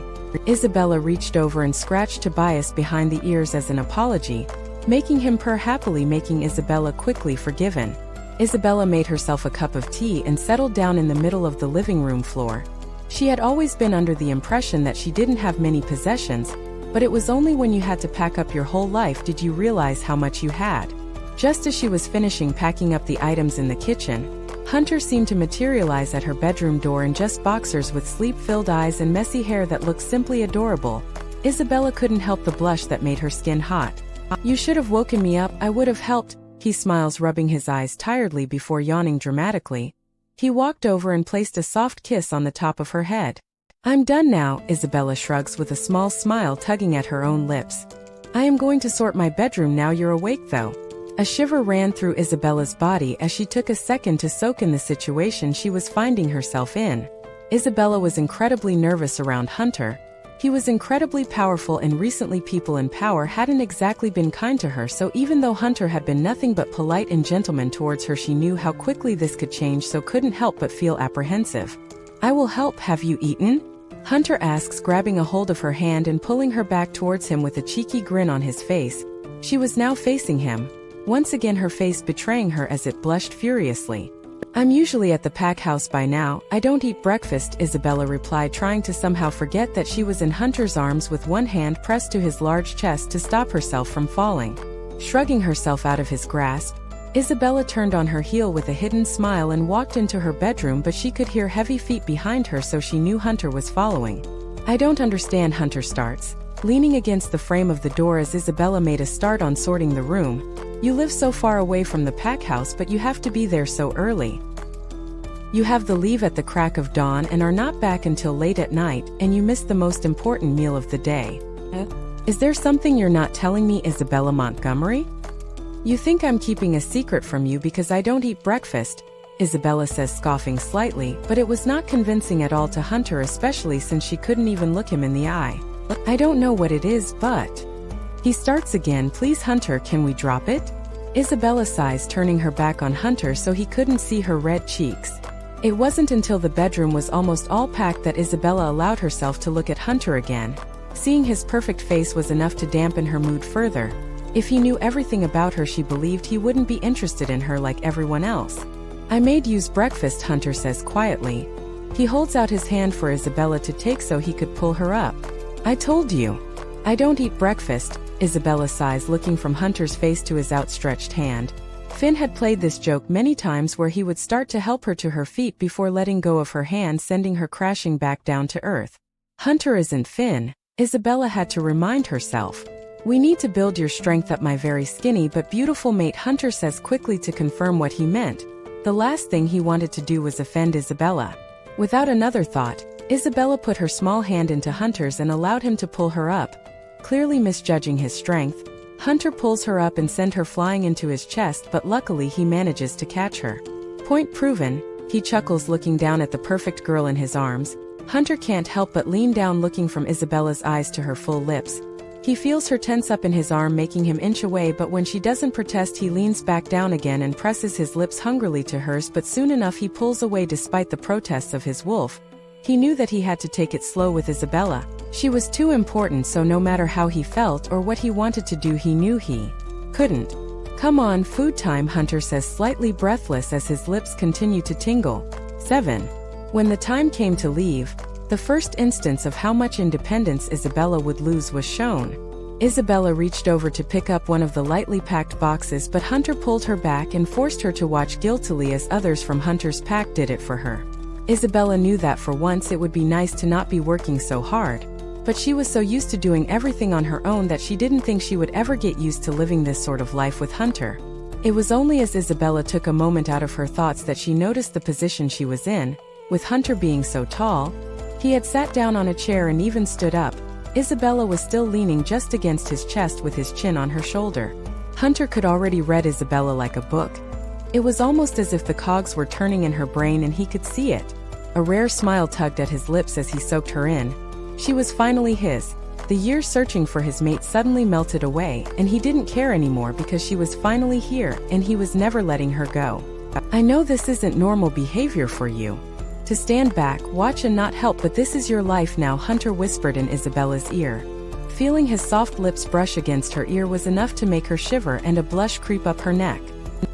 Isabella reached over and scratched Tobias behind the ears as an apology, making him purr happily, making Isabella quickly forgiven. Isabella made herself a cup of tea and settled down in the middle of the living room floor. She had always been under the impression that she didn't have many possessions, but it was only when you had to pack up your whole life did you realize how much you had. Just as she was finishing packing up the items in the kitchen, Hunter seemed to materialize at her bedroom door in just boxers with sleep-filled eyes and messy hair that looked simply adorable. Isabella couldn't help the blush that made her skin hot. "You should have woken me up, I would have helped," he smiles, rubbing his eyes tiredly before yawning dramatically. He walked over and placed a soft kiss on the top of her head. "I'm done now," Isabella shrugs with a small smile tugging at her own lips. "I am going to sort my bedroom now you're awake though." A shiver ran through Isabella's body as she took a second to soak in the situation she was finding herself in. Isabella was incredibly nervous around Hunter. He was incredibly powerful, and recently people in power hadn't exactly been kind to her, so even though Hunter had been nothing but polite and gentleman towards her, she knew how quickly this could change, so couldn't help but feel apprehensive. "I will help. Have you eaten?" Hunter asks, grabbing a hold of her hand and pulling her back towards him with a cheeky grin on his face. She was now facing him, once again her face betraying her as it blushed furiously. "I'm usually at the pack house by now. I don't eat breakfast," Isabella replied, trying to somehow forget that she was in Hunter's arms with one hand pressed to his large chest to stop herself from falling. Shrugging herself out of his grasp, Isabella turned on her heel with a hidden smile and walked into her bedroom, but she could hear heavy feet behind her, so she knew Hunter was following. "I don't understand," Hunter starts, leaning against the frame of the door as Isabella made a start on sorting the room. "You live so far away from the pack house, but you have to be there so early. You have the leave at the crack of dawn and are not back until late at night, and you miss the most important meal of the day. Is there something you're not telling me, Isabella Montgomery? You think I'm keeping a secret from you because I don't eat breakfast," Isabella says, scoffing slightly, but it was not convincing at all to Hunter, especially since she couldn't even look him in the eye. "I don't know what it is, but..." He starts again. "Please, Hunter, can we drop it?" Isabella sighs, turning her back on Hunter so he couldn't see her red cheeks. It wasn't until the bedroom was almost all packed that Isabella allowed herself to look at Hunter again. Seeing his perfect face was enough to dampen her mood further. If he knew everything about her, she believed he wouldn't be interested in her like everyone else. "I made you's breakfast," Hunter says quietly. He holds out his hand for Isabella to take so he could pull her up. "I told you. I don't eat breakfast," Isabella sighs, looking from Hunter's face to his outstretched hand. Finn had played this joke many times, where he would start to help her to her feet before letting go of her hand, sending her crashing back down to earth. Hunter isn't Finn, Isabella had to remind herself. "We need to build your strength up, my very skinny but beautiful mate," Hunter says quickly to confirm what he meant. The last thing he wanted to do was offend Isabella. Without another thought, Isabella put her small hand into Hunter's and allowed him to pull her up. Clearly misjudging his strength, Hunter pulls her up and sends her flying into his chest, but luckily he manages to catch her. "Point proven," he chuckles, looking down at the perfect girl in his arms. Hunter can't help but lean down, looking from Isabella's eyes to her full lips. He feels her tense up in his arm, making him inch away, but when she doesn't protest, he leans back down again and presses his lips hungrily to hers, but soon enough he pulls away despite the protests of his wolf. He knew that he had to take it slow with Isabella. She was too important, so no matter how he felt or what he wanted to do, he knew he couldn't. "Come on, food time," Hunter says, slightly breathless as his lips continue to tingle. 7. When the time came to leave, the first instance of how much independence Isabella would lose was shown. Isabella reached over to pick up one of the lightly packed boxes, but Hunter pulled her back and forced her to watch guiltily as others from Hunter's pack did it for her. Isabella knew that for once it would be nice to not be working so hard, but she was so used to doing everything on her own that she didn't think she would ever get used to living this sort of life with Hunter. It was only as Isabella took a moment out of her thoughts that she noticed the position she was in, with Hunter being so tall. He had sat down on a chair and even stood up. Isabella was still leaning just against his chest with his chin on her shoulder. Hunter could already read Isabella like a book. It was almost as if the cogs were turning in her brain and he could see it. A rare smile tugged at his lips as he soaked her in. She was finally his. The years searching for his mate suddenly melted away, and he didn't care anymore because she was finally here, and he was never letting her go. "I know this isn't normal behavior for you to stand back, watch and not help, but this is your life now," Hunter whispered in Isabella's ear. Feeling his soft lips brush against her ear was enough to make her shiver and a blush creep up her neck.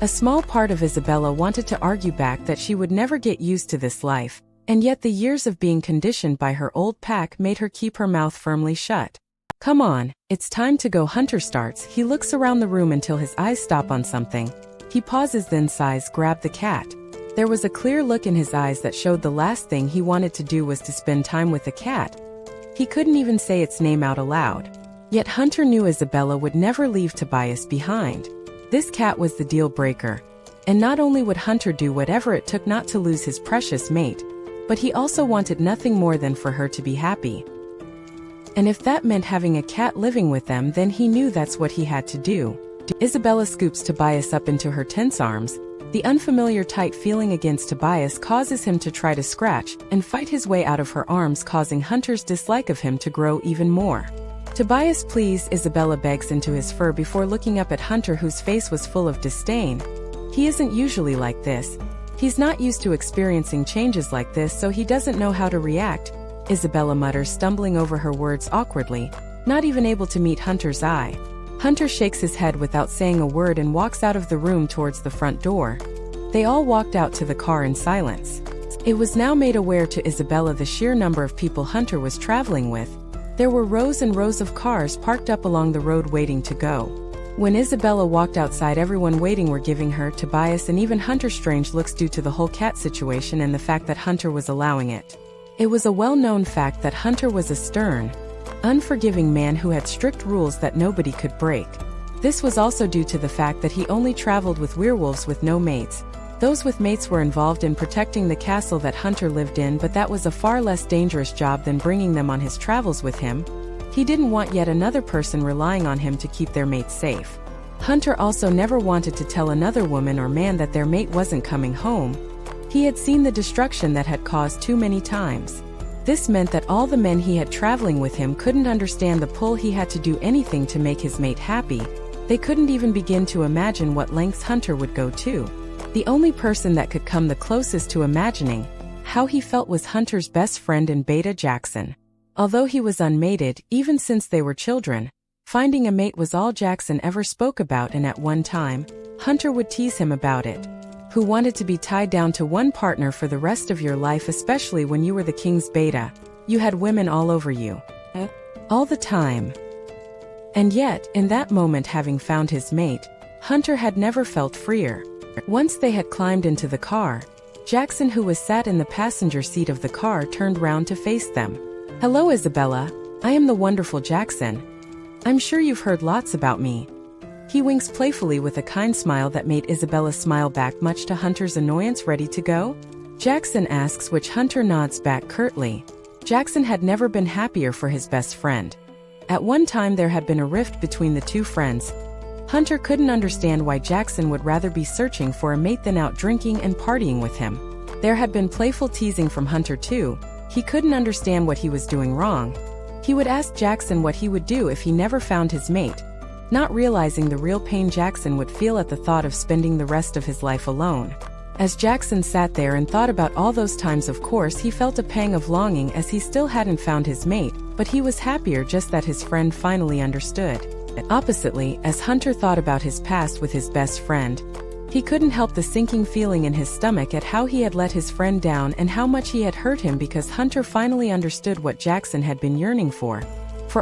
A small part of Isabella wanted to argue back that she would never get used to this life, and yet the years of being conditioned by her old pack made her keep her mouth firmly shut. "Come on, it's time to go," Hunter starts. He looks around the room until his eyes stop on something. He pauses, then sighs, "Grab the cat." There was a clear look in his eyes that showed the last thing he wanted to do was to spend time with the cat. He couldn't even say its name out aloud. Yet Hunter knew Isabella would never leave Tobias behind. This cat was the deal breaker. And not only would Hunter do whatever it took not to lose his precious mate, but he also wanted nothing more than for her to be happy. And if that meant having a cat living with them, then he knew that's what he had to do. Isabella scoops Tobias up into her tense arms. The unfamiliar tight feeling against Tobias causes him to try to scratch and fight his way out of her arms, causing Hunter's dislike of him to grow even more. "Tobias, please," Isabella begs into his fur before looking up at Hunter, whose face was full of disdain. He isn't usually like this. He's not used to experiencing changes like this, so he doesn't know how to react, Isabella mutters, stumbling over her words awkwardly, not even able to meet Hunter's eye. Hunter shakes his head without saying a word and walks out of the room towards the front door. They all walked out to the car in silence. It was now made aware to Isabella the sheer number of people Hunter was traveling with. There were rows and rows of cars parked up along the road waiting to go. When Isabella walked outside, everyone waiting were giving her, Tobias and even Hunter, strange looks due to the whole cat situation and the fact that Hunter was allowing it. It was a well-known fact that Hunter was a stern, unforgiving man who had strict rules that nobody could break. This was also due to the fact that he only traveled with werewolves with no mates. Those with mates were involved in protecting the castle that Hunter lived in, but that was a far less dangerous job than bringing them on his travels with him. He didn't want yet another person relying on him to keep their mates safe. Hunter also never wanted to tell another woman or man that their mate wasn't coming home. He had seen the destruction that had caused too many times. This meant that all the men he had traveling with him couldn't understand the pull he had to do anything to make his mate happy. They couldn't even begin to imagine what lengths Hunter would go to. The only person that could come the closest to imagining how he felt was Hunter's best friend and beta, Jackson. Although he was unmated, even since they were children, finding a mate was all Jackson ever spoke about, and at one time, Hunter would tease him about it. Who wanted to be tied down to one partner for the rest of your life, especially when you were the king's beta? You had women all over you. All the time. And yet, in that moment, having found his mate, Hunter had never felt freer. Once they had climbed into the car, Jackson, who was sat in the passenger seat of the car, turned round to face them. "Hello, Isabella. I am the wonderful Jackson. I'm sure you've heard lots about me." He winks playfully with a kind smile that made Isabella smile back, much to Hunter's annoyance. "Ready to go?" Jackson asks, which Hunter nods back curtly. Jackson had never been happier for his best friend. At one time there had been a rift between the two friends. Hunter couldn't understand why Jackson would rather be searching for a mate than out drinking and partying with him. There had been playful teasing from Hunter too. He couldn't understand what he was doing wrong. He would ask Jackson what he would do if he never found his mate, not realizing the real pain Jackson would feel at the thought of spending the rest of his life alone. As Jackson sat there and thought about all those times, of course he felt a pang of longing as he still hadn't found his mate, but he was happier just that his friend finally understood. Oppositely, as Hunter thought about his past with his best friend, he couldn't help the sinking feeling in his stomach at how he had let his friend down and how much he had hurt him, because Hunter finally understood what Jackson had been yearning for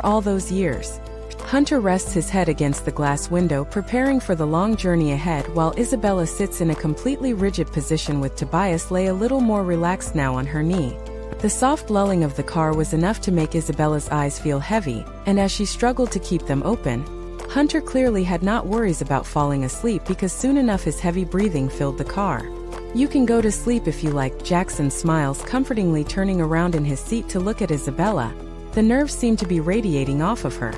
all those years. Hunter rests his head against the glass window, preparing for the long journey ahead, while Isabella sits in a completely rigid position with Tobias lay a little more relaxed now on her knee. The soft lulling of the car was enough to make Isabella's eyes feel heavy, and as she struggled to keep them open, Hunter clearly had not worries about falling asleep, because soon enough his heavy breathing filled the car. "You can go to sleep if you like," Jackson smiles comfortingly, turning around in his seat to look at Isabella. The nerves seemed to be radiating off of her.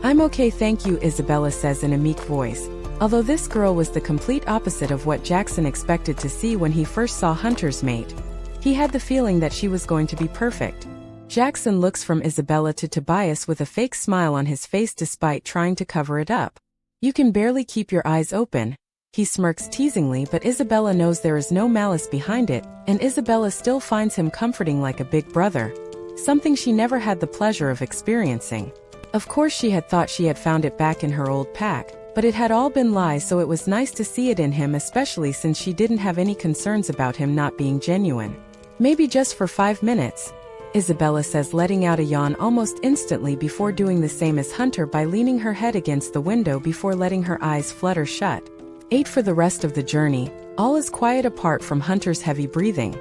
"I'm okay, thank you," Isabella says in a meek voice. Although this girl was the complete opposite of what Jackson expected to see when he first saw Hunter's mate, he had the feeling that she was going to be perfect. Jackson looks from Isabella to Tobias with a fake smile on his face despite trying to cover it up. "You can barely keep your eyes open," he smirks teasingly, but Isabella knows there is no malice behind it, and Isabella still finds him comforting like a big brother, something she never had the pleasure of experiencing. Of course she had thought she had found it back in her old pack, but it had all been lies, so it was nice to see it in him, especially since she didn't have any concerns about him not being genuine. "Maybe just for 5 minutes," Isabella says, letting out a yawn almost instantly before doing the same as Hunter by leaning her head against the window before letting her eyes flutter shut. 8 For the rest of the journey, all is quiet apart from Hunter's heavy breathing.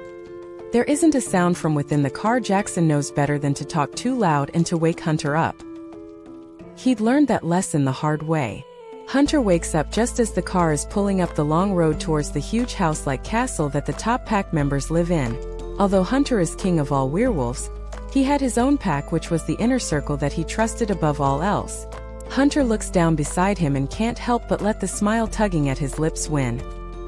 There isn't a sound from within the car. Jackson knows better than to talk too loud and to wake Hunter up. He'd learned that lesson the hard way. Hunter wakes up just as the car is pulling up the long road towards the huge house-like castle that the top pack members live in. Although Hunter is king of all werewolves, he had his own pack, which was the inner circle that he trusted above all else. Hunter looks down beside him and can't help but let the smile tugging at his lips win.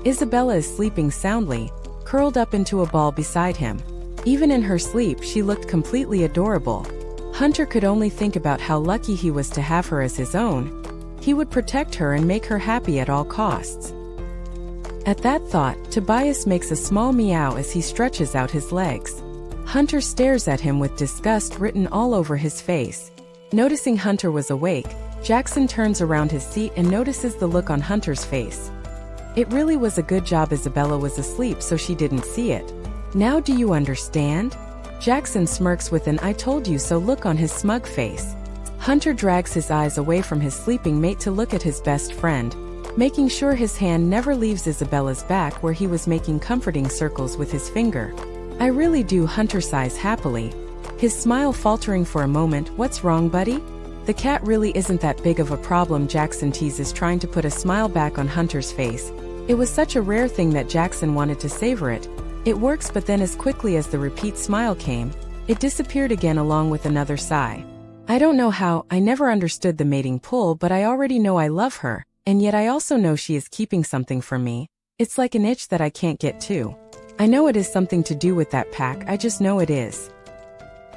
Isabella is sleeping soundly, curled up into a ball beside him. Even in her sleep she looked completely adorable. Hunter could only think about how lucky he was to have her as his own. He would protect her and make her happy at all costs. At that thought, Tobias makes a small meow as he stretches out his legs. Hunter stares at him with disgust written all over his face. Noticing Hunter was awake, Jackson turns around his seat and notices the look on Hunter's face. It really was a good job Isabella was asleep so she didn't see it. "Now do you understand?" Jackson smirks with an "I told you so" look on his smug face. Hunter drags his eyes away from his sleeping mate to look at his best friend, making sure his hand never leaves Isabella's back where he was making comforting circles with his finger. "I really do," Hunter sighs happily, his smile faltering for a moment. "What's wrong, buddy?" "The cat really isn't that big of a problem," Jackson teases, trying to put a smile back on Hunter's face. It was such a rare thing that Jackson wanted to savor it. It works, but then as quickly as the repeat smile came, it disappeared again along with another sigh. "I don't know how, I never understood the mating pull, but I already know I love her, and yet I also know she is keeping something from me. It's like an itch that I can't get to. I know it is something to do with that pack, I just know it is.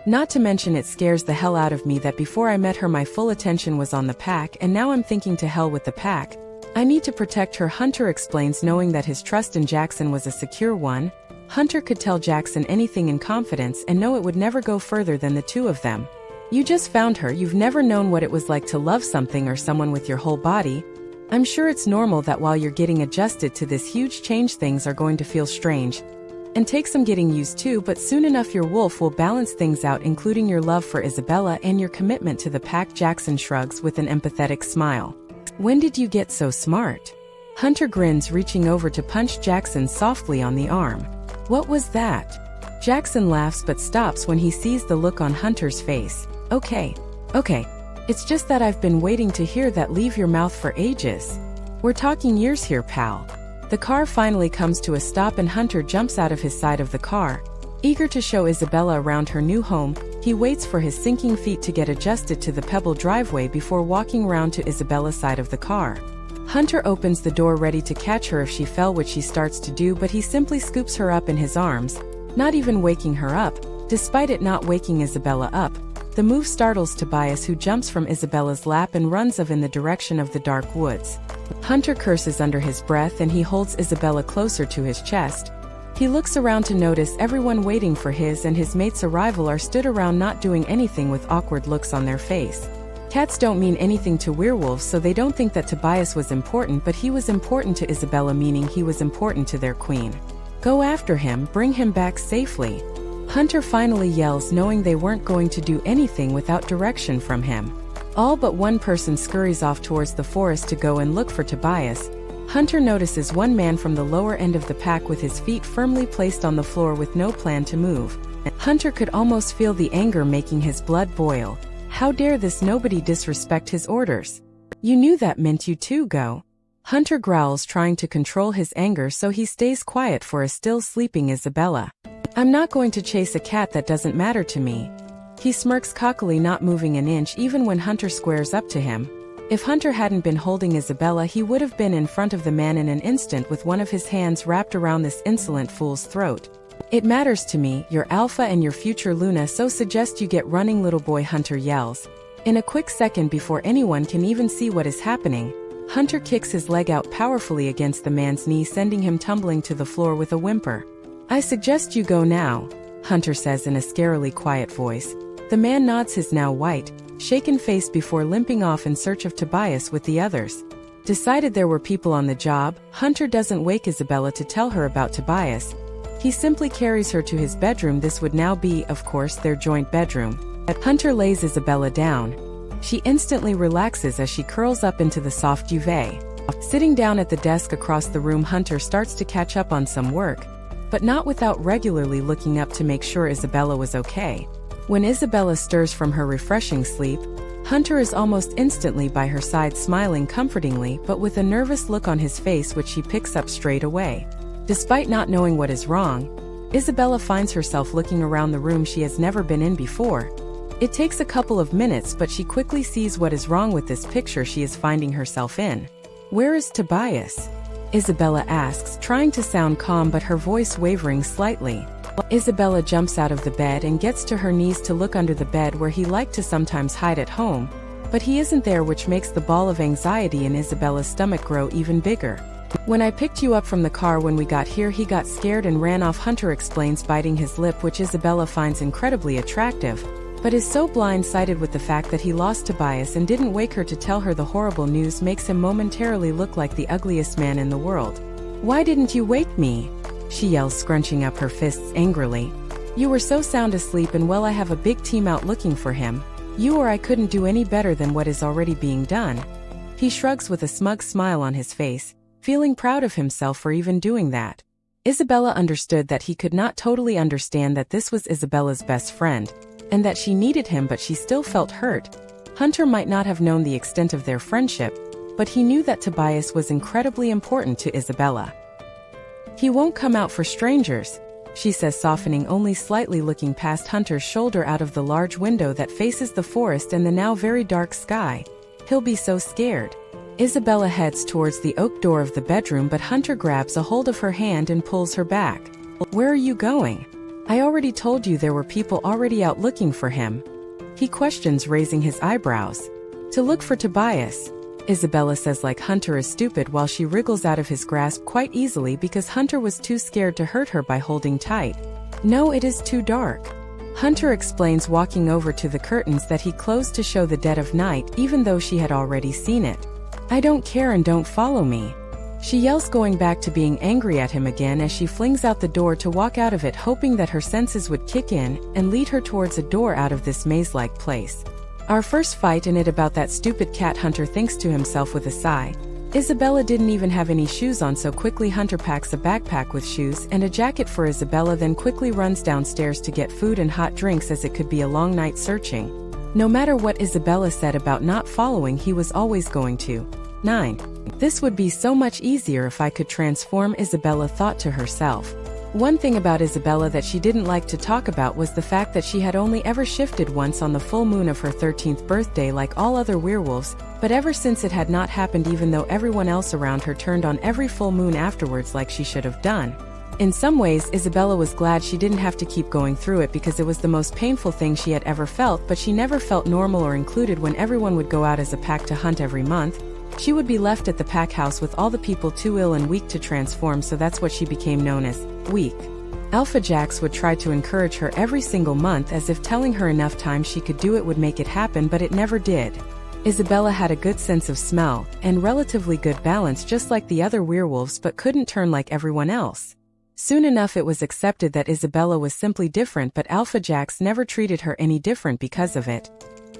Not to mention it scares the hell out of me that before I met her my full attention was on the pack, and now I'm thinking to hell with the pack. I need to protect her," Hunter explains, knowing that his trust in Jackson was a secure one. Hunter could tell Jackson anything in confidence and know it would never go further than the two of them. "You just found her, you've never known what it was like to love something or someone with your whole body. I'm sure it's normal that while you're getting adjusted to this huge change things are going to feel strange and take some getting used to, but soon enough your wolf will balance things out, including your love for Isabella and your commitment to the pack." Jackson shrugs with an empathetic smile. "When did you get so smart?" Hunter grins, reaching over to punch Jackson softly on the arm. "What was that?" Jackson laughs but stops when he sees the look on Hunter's face. Okay. It's just that I've been waiting to hear that leave your mouth for ages. We're talking years here, pal." The car finally comes to a stop and Hunter jumps out of his side of the car. Eager to show Isabella around her new home, he waits for his sinking feet to get adjusted to the pebble driveway before walking round to Isabella's side of the car. Hunter opens the door ready to catch her if she fell, which he starts to do, but he simply scoops her up in his arms, not even waking her up, despite it not waking Isabella up. The move startles Tobias, who jumps from Isabella's lap and runs off in the direction of the dark woods. Hunter curses under his breath and he holds Isabella closer to his chest. He looks around to notice everyone waiting for his and his mate's arrival are stood around not doing anything with awkward looks on their face. Cats don't mean anything to werewolves, so they don't think that Tobias was important, but he was important to Isabella, meaning he was important to their queen. Go after him, bring him back safely. Hunter finally yells, knowing they weren't going to do anything without direction from him. All but one person scurries off towards the forest to go and look for Tobias. Hunter notices one man from the lower end of the pack with his feet firmly placed on the floor with no plan to move. Hunter could almost feel the anger making his blood boil. How dare this nobody disrespect his orders? You knew that meant you too go. Hunter growls, trying to control his anger so he stays quiet for a still sleeping Isabella. I'm not going to chase a cat that doesn't matter to me. He smirks cockily, not moving an inch even when Hunter squares up to him. If Hunter hadn't been holding Isabella, he would have been in front of the man in an instant with one of his hands wrapped around this insolent fool's throat. It matters to me, your alpha and your future Luna, so suggest you get running, little boy, Hunter yells. In a quick second, before anyone can even see what is happening, Hunter kicks his leg out powerfully against the man's knee, sending him tumbling to the floor with a whimper. I suggest you go now, Hunter says in a scarily quiet voice. The man nods his now white, shaken face before limping off in search of Tobias with the others. Decided there were people on the job, Hunter doesn't wake Isabella to tell her about Tobias. He simply carries her to his bedroom. This would now be, of course, their joint bedroom. Hunter lays Isabella down. She instantly relaxes as she curls up into the soft duvet. Sitting down at the desk across the room, Hunter starts to catch up on some work, but not without regularly looking up to make sure Isabella was okay. When Isabella stirs from her refreshing sleep, Hunter is almost instantly by her side, smiling comfortingly but with a nervous look on his face, which she picks up straight away. Despite not knowing what is wrong, Isabella finds herself looking around the room she has never been in before. It takes a couple of minutes, but she quickly sees what is wrong with this picture she is finding herself in. Where is Tobias? Isabella asks, trying to sound calm but her voice wavering slightly. Isabella jumps out of the bed and gets to her knees to look under the bed where he liked to sometimes hide at home, but he isn't there, which makes the ball of anxiety in Isabella's stomach grow even bigger. When I picked you up from the car when we got here, he got scared and ran off, Hunter explains, biting his lip, which Isabella finds incredibly attractive, but is so blindsided with the fact that he lost Tobias and didn't wake her to tell her the horrible news makes him momentarily look like the ugliest man in the world. Why didn't you wake me? She yells, scrunching up her fists angrily. You were so sound asleep, and well, I have a big team out looking for him. You or I couldn't do any better than what is already being done. He shrugs with a smug smile on his face, feeling proud of himself for even doing that. Isabella understood that he could not totally understand that this was Isabella's best friend, and that she needed him, but she still felt hurt. Hunter might not have known the extent of their friendship, but he knew that Tobias was incredibly important to Isabella. He won't come out for strangers, she says, softening only slightly, looking past Hunter's shoulder out of the large window that faces the forest and the now very dark sky. He'll be so scared. Isabella heads towards the oak door of the bedroom, but Hunter grabs a hold of her hand and pulls her back. Where are you going? I already told you there were people already out looking for him. He questions, raising his eyebrows. To look for Tobias, Isabella says, like Hunter is stupid, while she wriggles out of his grasp quite easily because Hunter was too scared to hurt her by holding tight. No, it is too dark. Hunter explains, walking over to the curtains that he closed to show the dead of night, even though she had already seen it. I don't care and don't follow me. She yells, going back to being angry at him again as she flings out the door to walk out of it, hoping that her senses would kick in and lead her towards a door out of this maze-like place. Our first fight in it about that stupid cat, Hunter thinks to himself with a sigh. Isabella didn't even have any shoes on, so quickly Hunter packs a backpack with shoes and a jacket for Isabella, then quickly runs downstairs to get food and hot drinks, as it could be a long night searching. No matter what Isabella said about not following, he was always going to. 9. This would be so much easier if I could transform, Isabella thought to herself. One thing about Isabella that she didn't like to talk about was the fact that she had only ever shifted once on the full moon of her 13th birthday like all other werewolves, but ever since it had not happened, even though everyone else around her turned on every full moon afterwards like she should have done. In some ways, Isabella was glad she didn't have to keep going through it because it was the most painful thing she had ever felt, but she never felt normal or included when everyone would go out as a pack to hunt every month. She would be left at the pack house with all the people too ill and weak to transform, so that's what she became known as, weak. 𝐿𝐴𝐺𝐵 would try to encourage her every single month as if telling her enough times she could do it would make it happen, but it never did. Isabella had a good sense of smell, and relatively good balance just like the other werewolves, but couldn't turn like everyone else. Soon enough it was accepted that Isabella was simply different, but 𝐿𝐴𝐺𝐵 never treated her any different because of it.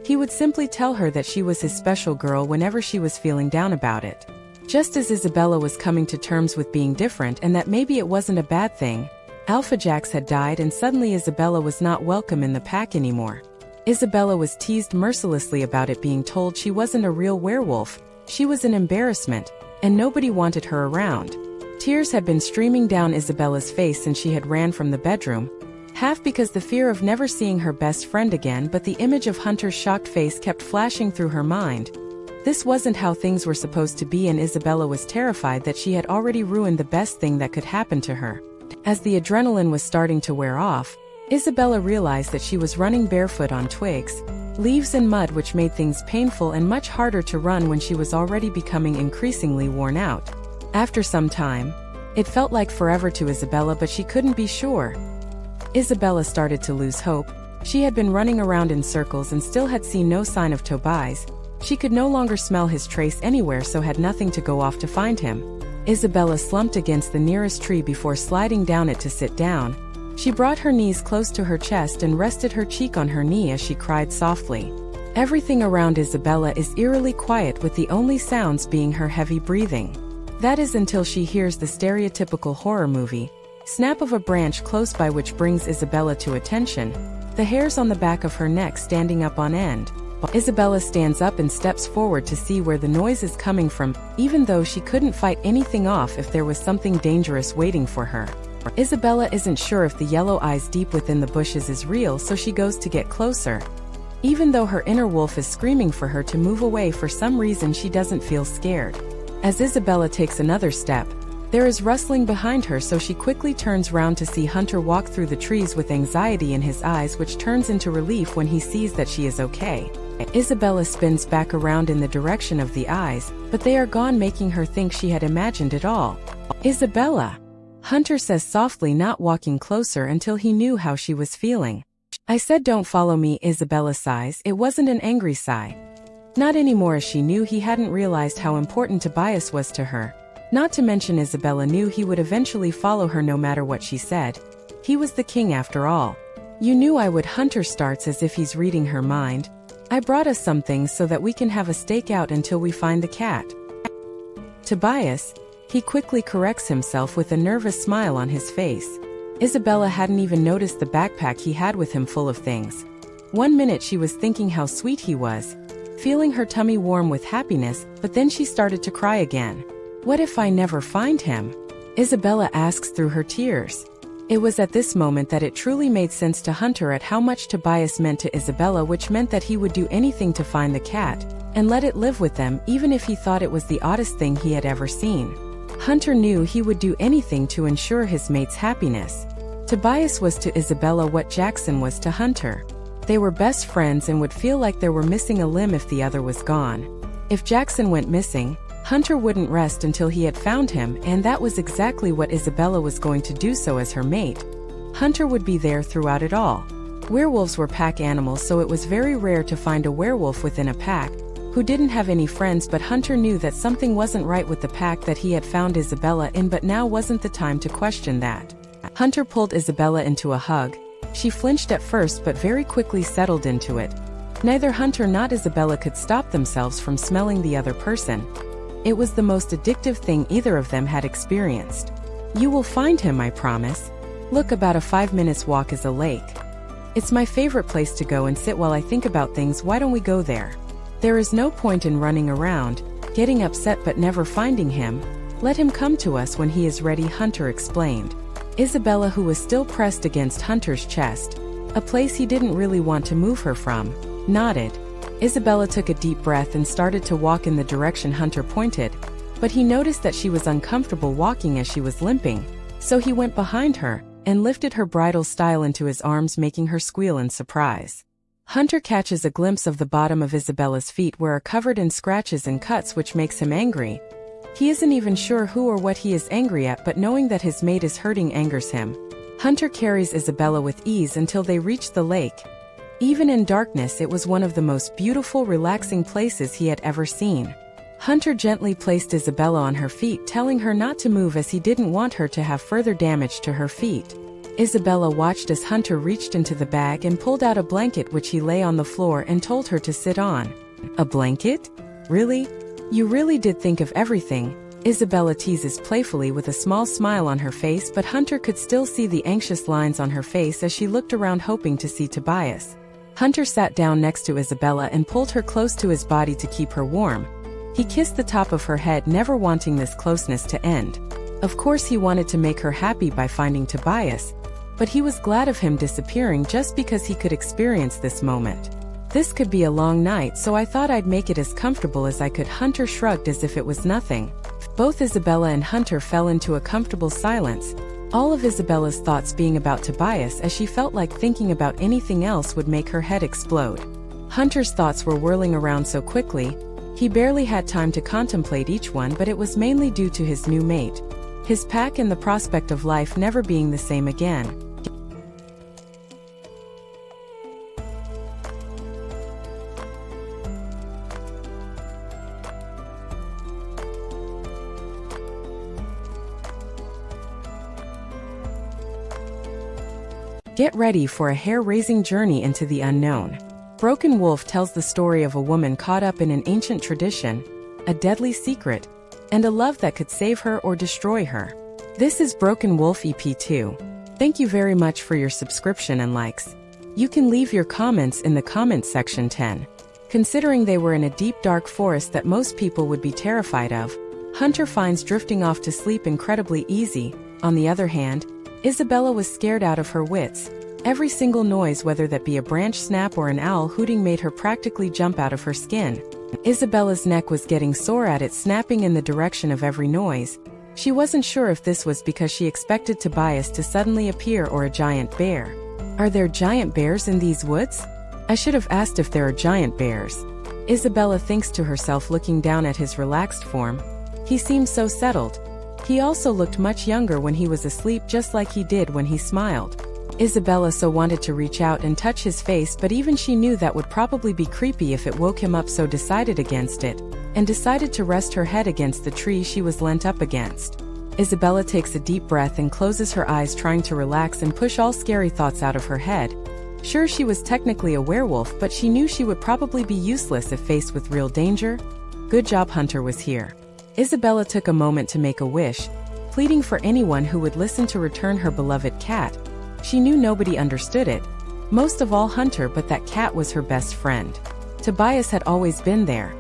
He would simply tell her that she was his special girl whenever she was feeling down about it. Just as Isabella was coming to terms with being different and that maybe it wasn't a bad thing, 𝐿𝐴𝐺𝐵 had died and suddenly Isabella was not welcome in the pack anymore. Isabella was teased mercilessly about it, being told she wasn't a real werewolf, she was an embarrassment, and nobody wanted her around. Tears had been streaming down Isabella's face and she had ran from the bedroom, half because the fear of never seeing her best friend again, but the image of Hunter's shocked face kept flashing through her mind. This wasn't how things were supposed to be, and Isabella was terrified that she had already ruined the best thing that could happen to her. As the adrenaline was starting to wear off, Isabella realized that she was running barefoot on twigs, leaves and mud, which made things painful and much harder to run when she was already becoming increasingly worn out. After some time, it felt like forever to Isabella, but she couldn't be sure. Isabella started to lose hope. She had been running around in circles and still had seen no sign of Tobias. She could no longer smell his trace anywhere, so had nothing to go off to find him. Isabella slumped against the nearest tree before sliding down it to sit down. She brought her knees close to her chest and rested her cheek on her knee as she cried softly. Everything around Isabella is eerily quiet, with the only sounds being her heavy breathing. That is until she hears the stereotypical horror movie snap of a branch close by, which brings Isabella to attention, the hairs on the back of her neck standing up on end. Isabella stands up and steps forward to see where the noise is coming from, even though she couldn't fight anything off if there was something dangerous waiting for her. Isabella isn't sure if the yellow eyes deep within the bushes is real, so she goes to get closer. Even though her inner wolf is screaming for her to move away, for some reason she doesn't feel scared. As Isabella takes another step, there is rustling behind her, so she quickly turns round to see Hunter walk through the trees with anxiety in his eyes, which turns into relief when he sees that she is okay. Isabella spins back around in the direction of the eyes, but they are gone, making her think she had imagined it all. "Isabella," Hunter says softly, not walking closer until he knew how she was feeling. "I said don't follow me," Isabella sighs. It wasn't an angry sigh. Not anymore, as she knew he hadn't realized how important Tobias was to her. Not to mention Isabella knew he would eventually follow her no matter what she said. He was the king after all. "You knew I would," Hunter starts as if he's reading her mind. "I brought us some things so that we can have a stakeout until we find the cat." Tobias, he quickly corrects himself with a nervous smile on his face. Isabella hadn't even noticed the backpack he had with him full of things. One minute she was thinking how sweet he was, feeling her tummy warm with happiness, but then she started to cry again. "What if I never find him?" Isabella asks through her tears. It was at this moment that it truly made sense to Hunter at how much Tobias meant to Isabella, which meant that he would do anything to find the cat and let it live with them, even if he thought it was the oddest thing he had ever seen. Hunter knew he would do anything to ensure his mate's happiness. Tobias was to Isabella what Jackson was to Hunter. They were best friends and would feel like there were missing a limb if the other was gone. If Jackson went missing, Hunter wouldn't rest until he had found him, and that was exactly what Isabella was going to do. So as her mate, Hunter would be there throughout it all. Werewolves were pack animals, so it was very rare to find a werewolf within a pack who didn't have any friends, but Hunter knew that something wasn't right with the pack that he had found Isabella in, but now wasn't the time to question that. Hunter pulled Isabella into a hug. She flinched at first but very quickly settled into it. Neither Hunter nor Isabella could stop themselves from smelling the other person. It was the most addictive thing either of them had experienced. "You will find him, I promise. Look, about a 5 minutes walk is a lake. It's my favorite place to go and sit while I think about things. Why don't we go there? There is no point in running around, getting upset but never finding him. Let him come to us when he is ready," Hunter explained. Isabella, who was still pressed against Hunter's chest, a place he didn't really want to move her from, nodded. Isabella took a deep breath and started to walk in the direction Hunter pointed, but he noticed that she was uncomfortable walking as she was limping. So he went behind her and lifted her bridal style into his arms, making her squeal in surprise. Hunter catches a glimpse of the bottom of Isabella's feet, where are covered in scratches and cuts, which makes him angry. He isn't even sure who or what he is angry at, but knowing that his mate is hurting angers him. Hunter carries Isabella with ease until they reach the lake. Even in darkness, it was one of the most beautiful, relaxing places he had ever seen. Hunter gently placed Isabella on her feet, telling her not to move as he didn't want her to have further damage to her feet. Isabella watched as Hunter reached into the bag and pulled out a blanket, which he lay on the floor and told her to sit on. A blanket? Really? You really did think of everything, Isabella teases playfully with a small smile on her face, but Hunter could still see the anxious lines on her face as she looked around, hoping to see Tobias. Hunter sat down next to Isabella and pulled her close to his body to keep her warm. He kissed the top of her head, never wanting this closeness to end. Of course, he wanted to make her happy by finding Tobias, but he was glad of him disappearing just because he could experience this moment. This could be a long night, so I thought I'd make it as comfortable as I could. Hunter shrugged as if it was nothing. Both Isabella and Hunter fell into a comfortable silence, all of Isabella's thoughts being about Tobias, as she felt like thinking about anything else would make her head explode. Hunter's thoughts were whirling around so quickly, he barely had time to contemplate each one, but it was mainly due to his new mate, his pack, and the prospect of life never being the same again. Get ready for a hair-raising journey into the unknown. Broken Wolf tells the story of a woman caught up in an ancient tradition, a deadly secret, and a love that could save her or destroy her. This is Broken Wolf EP 2. Thank you very much for your subscription and likes. You can leave your comments in the comments section. 10. Considering they were in a deep, dark forest that most people would be terrified of, Hunter finds drifting off to sleep incredibly easy. On the other hand, Isabella was scared out of her wits. Every single noise, whether that be a branch snap or an owl hooting, made her practically jump out of her skin. Isabella's neck was getting sore at it, snapping in the direction of every noise. She wasn't sure if this was because she expected Tobias to suddenly appear or a giant bear. Are there giant bears in these woods? I should have asked if there are giant bears. Isabella thinks to herself, looking down at his relaxed form. He seemed so settled. He also looked much younger when he was asleep, just like he did when he smiled. Isabella so wanted to reach out and touch his face, but even she knew that would probably be creepy if it woke him up, so decided against it, and decided to rest her head against the tree she was leant up against. Isabella takes a deep breath and closes her eyes, trying to relax and push all scary thoughts out of her head. Sure, she was technically a werewolf, but she knew she would probably be useless if faced with real danger. Good job, Hunter was here. Isabella took a moment to make a wish, pleading for anyone who would listen to return her beloved cat. She knew nobody understood it, most of all Hunter, but that cat was her best friend. Tobias had always been there,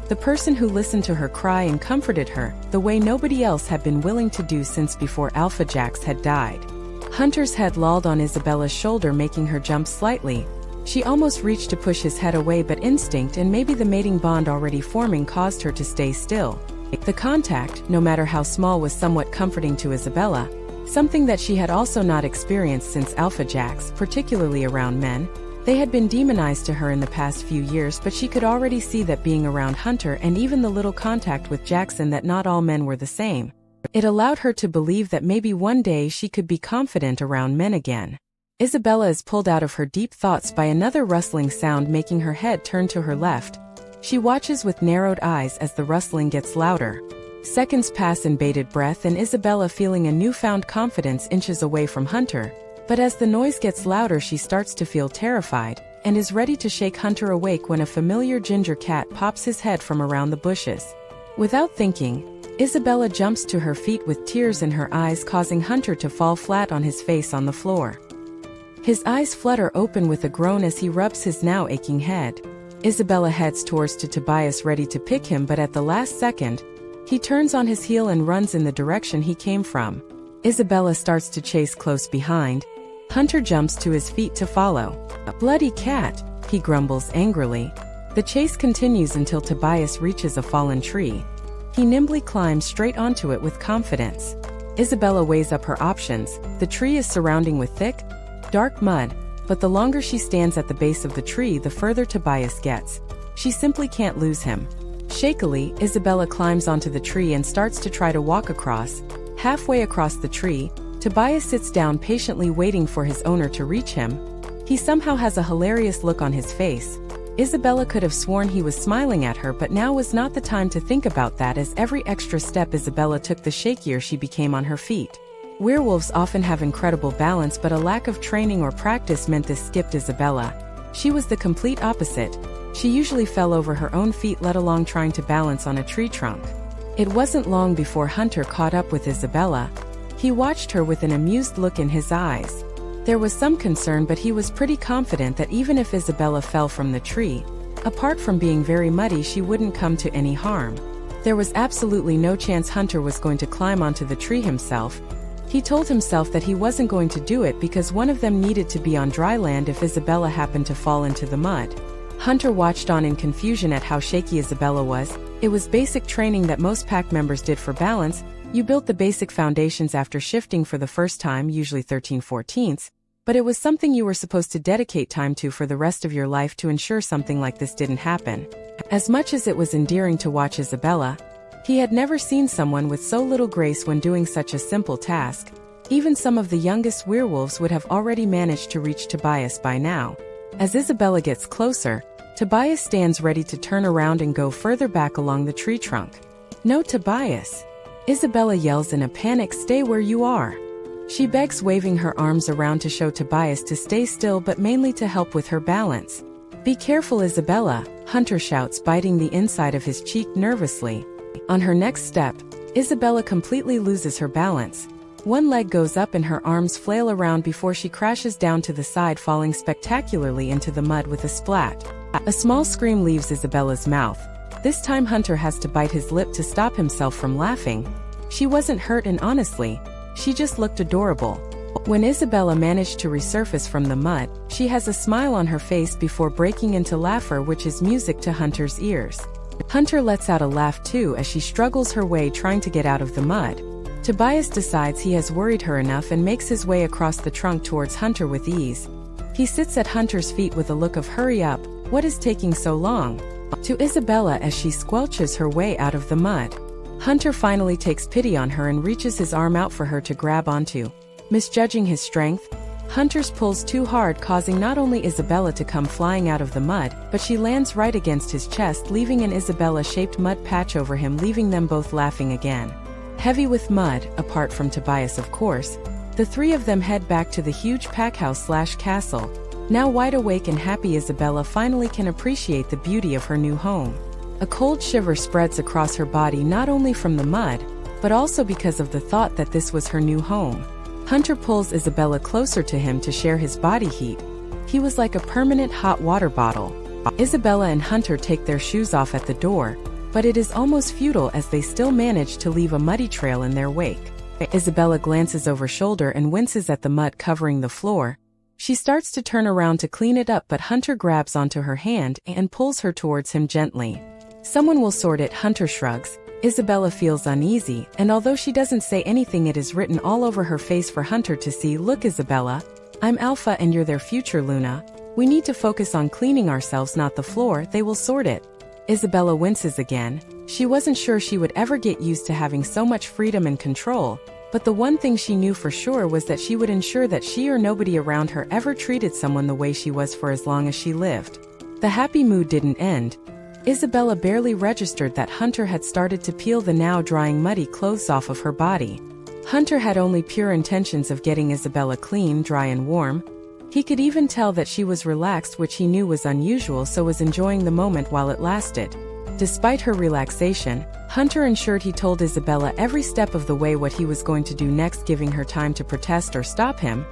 the person who listened to her cry and comforted her, the way nobody else had been willing to do since before 𝐊𝐿𝐼𝐺𝐻 had died. Hunter's head lolled on Isabella's shoulder, making her jump slightly. She almost reached to push his head away, but instinct and maybe the mating bond already forming caused her to stay still. The contact, no matter how small, was somewhat comforting to Isabella, something that she had also not experienced since 𝐊𝐿𝐼𝐺𝐻, particularly around men. They had been demonized to her in the past few years, but she could already see that being around Hunter and even the little contact with Jackson, that not all men were the same. It allowed her to believe that maybe one day she could be confident around men again. Isabella is pulled out of her deep thoughts by another rustling sound, making her head turn to her left. She watches with narrowed eyes as the rustling gets louder. Seconds pass in bated breath, and Isabella, feeling a newfound confidence, inches away from Hunter. But as the noise gets louder, she starts to feel terrified, and is ready to shake Hunter awake when a familiar ginger cat pops his head from around the bushes. Without thinking, Isabella jumps to her feet with tears in her eyes, causing Hunter to fall flat on his face on the floor. His eyes flutter open with a groan as he rubs his now aching head. Isabella heads towards to Tobias, ready to pick him, but at the last second, he turns on his heel and runs in the direction he came from. Isabella starts to chase close behind. Hunter jumps to his feet to follow. "A bloody cat," he grumbles angrily. The chase continues until Tobias reaches a fallen tree. He nimbly climbs straight onto it with confidence. Isabella weighs up her options. The tree is surrounding with thick, dark mud, but the longer she stands at the base of the tree, the further Tobias gets. She simply can't lose him. Shakily, Isabella climbs onto the tree and starts to try to walk across. Halfway across the tree, Tobias sits down patiently waiting for his owner to reach him. He somehow has a hilarious look on his face. Isabella could have sworn he was smiling at her, but now was not the time to think about that, as every extra step Isabella took, the shakier she became on her feet. Werewolves often have incredible balance, but a lack of training or practice meant this skipped Isabella. She was the complete opposite. She usually fell over her own feet, let alone trying to balance on a tree trunk. It wasn't long before Hunter caught up with Isabella. He watched her with an amused look in his eyes. There was some concern, but he was pretty confident that even if Isabella fell from the tree, apart from being very muddy, she wouldn't come to any harm. There was absolutely no chance Hunter was going to climb onto the tree himself. He told himself that he wasn't going to do it because one of them needed to be on dry land if Isabella happened to fall into the mud. Hunter watched on in confusion at how shaky Isabella was. It was basic training that most pack members did for balance. You built the basic foundations after shifting for the first time, usually 13/14, but it was something you were supposed to dedicate time to for the rest of your life to ensure something like this didn't happen. As much as it was endearing to watch Isabella, he had never seen someone with so little grace when doing such a simple task. Even some of the youngest werewolves would have already managed to reach Tobias by now. As Isabella gets closer, Tobias stands ready to turn around and go further back along the tree trunk. "No, Tobias!" Isabella yells in a panic, "Stay where you are." She begs, waving her arms around to show Tobias to stay still, but mainly to help with her balance. "Be careful, Isabella," Hunter shouts, biting the inside of his cheek nervously. On her next step, Isabella completely loses her balance. One leg goes up and her arms flail around before she crashes down to the side, falling spectacularly into the mud with a splat. A small scream leaves Isabella's mouth. This time Hunter has to bite his lip to stop himself from laughing. She wasn't hurt, and honestly, she just looked adorable. When Isabella managed to resurface from the mud, she has a smile on her face before breaking into laughter, which is music to Hunter's ears. Hunter lets out a laugh too as she struggles her way trying to get out of the mud. Tobias decides he has worried her enough and makes his way across the trunk towards Hunter with ease. He sits at Hunter's feet with a look of "Hurry up, what is taking so long?" to Isabella as she squelches her way out of the mud. Hunter finally takes pity on her and reaches his arm out for her to grab onto. Misjudging his strength, Hunter pulls too hard, causing not only Isabella to come flying out of the mud, but she lands right against his chest, leaving an Isabella-shaped mud patch over him, leaving them both laughing again. Heavy with mud, apart from Tobias of course, the three of them head back to the huge pack house/castle. Now wide awake and happy, Isabella finally can appreciate the beauty of her new home. A cold shiver spreads across her body, not only from the mud, but also because of the thought that this was her new home. Hunter pulls Isabella closer to him to share his body heat. He was like a permanent hot water bottle. Isabella and Hunter take their shoes off at the door, but it is almost futile as they still manage to leave a muddy trail in their wake. Isabella glances over shoulder and winces at the mud covering the floor. She starts to turn around to clean it up, but Hunter grabs onto her hand and pulls her towards him gently. "Someone will sort it," Hunter shrugs. Isabella feels uneasy, and although she doesn't say anything, it is written all over her face for Hunter to see. "Look, Isabella, I'm Alpha and you're their future, Luna. We need to focus on cleaning ourselves, not the floor. They will sort it." Isabella winces again. She wasn't sure she would ever get used to having so much freedom and control, but the one thing she knew for sure was that she would ensure that she or nobody around her ever treated someone the way she was for as long as she lived. The happy mood didn't end. Isabella barely registered that Hunter had started to peel the now drying muddy clothes off of her body. Hunter had only pure intentions of getting Isabella clean, dry and warm. He could even tell that she was relaxed, which he knew was unusual, so was enjoying the moment while it lasted. Despite her relaxation, Hunter ensured he told Isabella every step of the way what he was going to do next, giving her time to protest or stop him.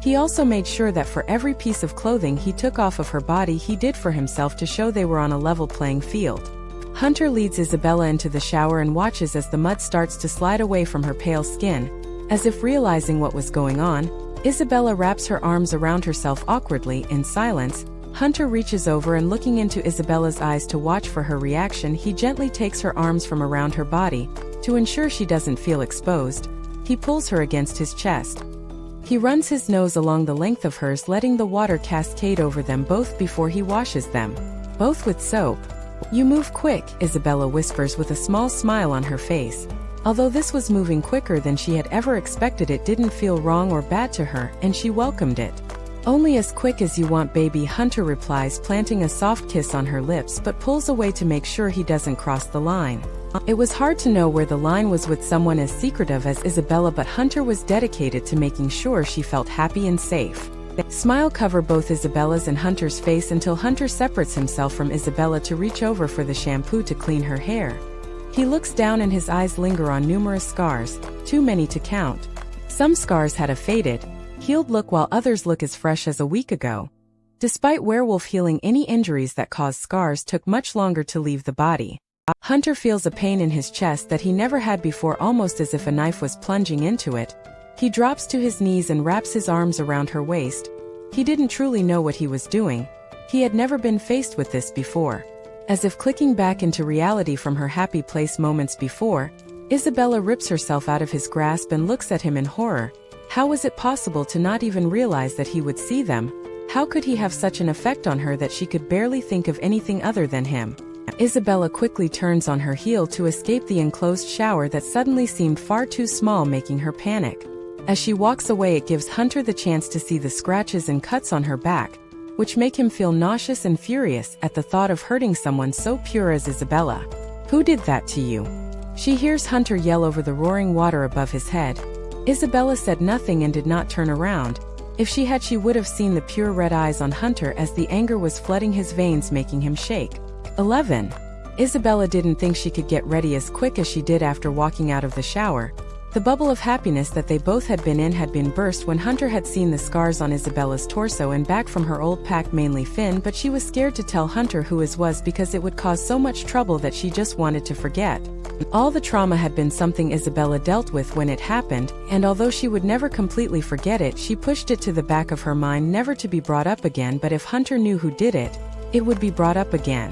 He also made sure that for every piece of clothing he took off of her body, he did for himself to show they were on a level playing field. Hunter leads Isabella into the shower and watches as the mud starts to slide away from her pale skin. As if realizing what was going on, Isabella wraps her arms around herself awkwardly. In silence, Hunter reaches over and, looking into Isabella's eyes to watch for her reaction, he gently takes her arms from around her body to ensure she doesn't feel exposed. He pulls her against his chest. He runs his nose along the length of hers, letting the water cascade over them both before he washes them, both with soap. "You move quick," Isabella whispers with a small smile on her face. Although this was moving quicker than she had ever expected, it didn't feel wrong or bad to her, and she welcomed it. "Only as quick as you want, baby," Hunter replies, planting a soft kiss on her lips but pulls away to make sure he doesn't cross the line. It was hard to know where the line was with someone as secretive as Isabella, but Hunter was dedicated to making sure she felt happy and safe. Smile cover both Isabella's and Hunter's face until Hunter separates himself from Isabella to reach over for the shampoo to clean her hair. He looks down and his eyes linger on numerous scars, too many to count. Some scars had a faded, healed look while others look as fresh as a week ago. Despite Werewolf healing, any injuries that caused scars took much longer to leave the body. Hunter feels a pain in his chest that he never had before, almost as if a knife was plunging into it. He drops to his knees and wraps his arms around her waist. He didn't truly know what he was doing. He had never been faced with this before. As if clicking back into reality from her happy place moments before, Isabella rips herself out of his grasp and looks at him in horror. How was it possible to not even realize that he would see them? How could he have such an effect on her that she could barely think of anything other than him? Isabella quickly turns on her heel to escape the enclosed shower that suddenly seemed far too small, making her panic. As she walks away, it gives Hunter the chance to see the scratches and cuts on her back, which make him feel nauseous and furious at the thought of hurting someone so pure as Isabella. "Who did that to you?" she hears Hunter yell over the roaring water above his head. Isabella said nothing and did not turn around. If she had, she would have seen the pure red eyes on Hunter as the anger was flooding his veins, making him shake. 11. Isabella didn't think she could get ready as quick as she did after walking out of the shower. The bubble of happiness that they both had been in had been burst when Hunter had seen the scars on Isabella's torso and back from her old pack, mainly Finn, but she was scared to tell Hunter who his was because it would cause so much trouble that she just wanted to forget. All the trauma had been something Isabella dealt with when it happened, and although she would never completely forget it, she pushed it to the back of her mind, never to be brought up again. But if Hunter knew who did it, it would be brought up again.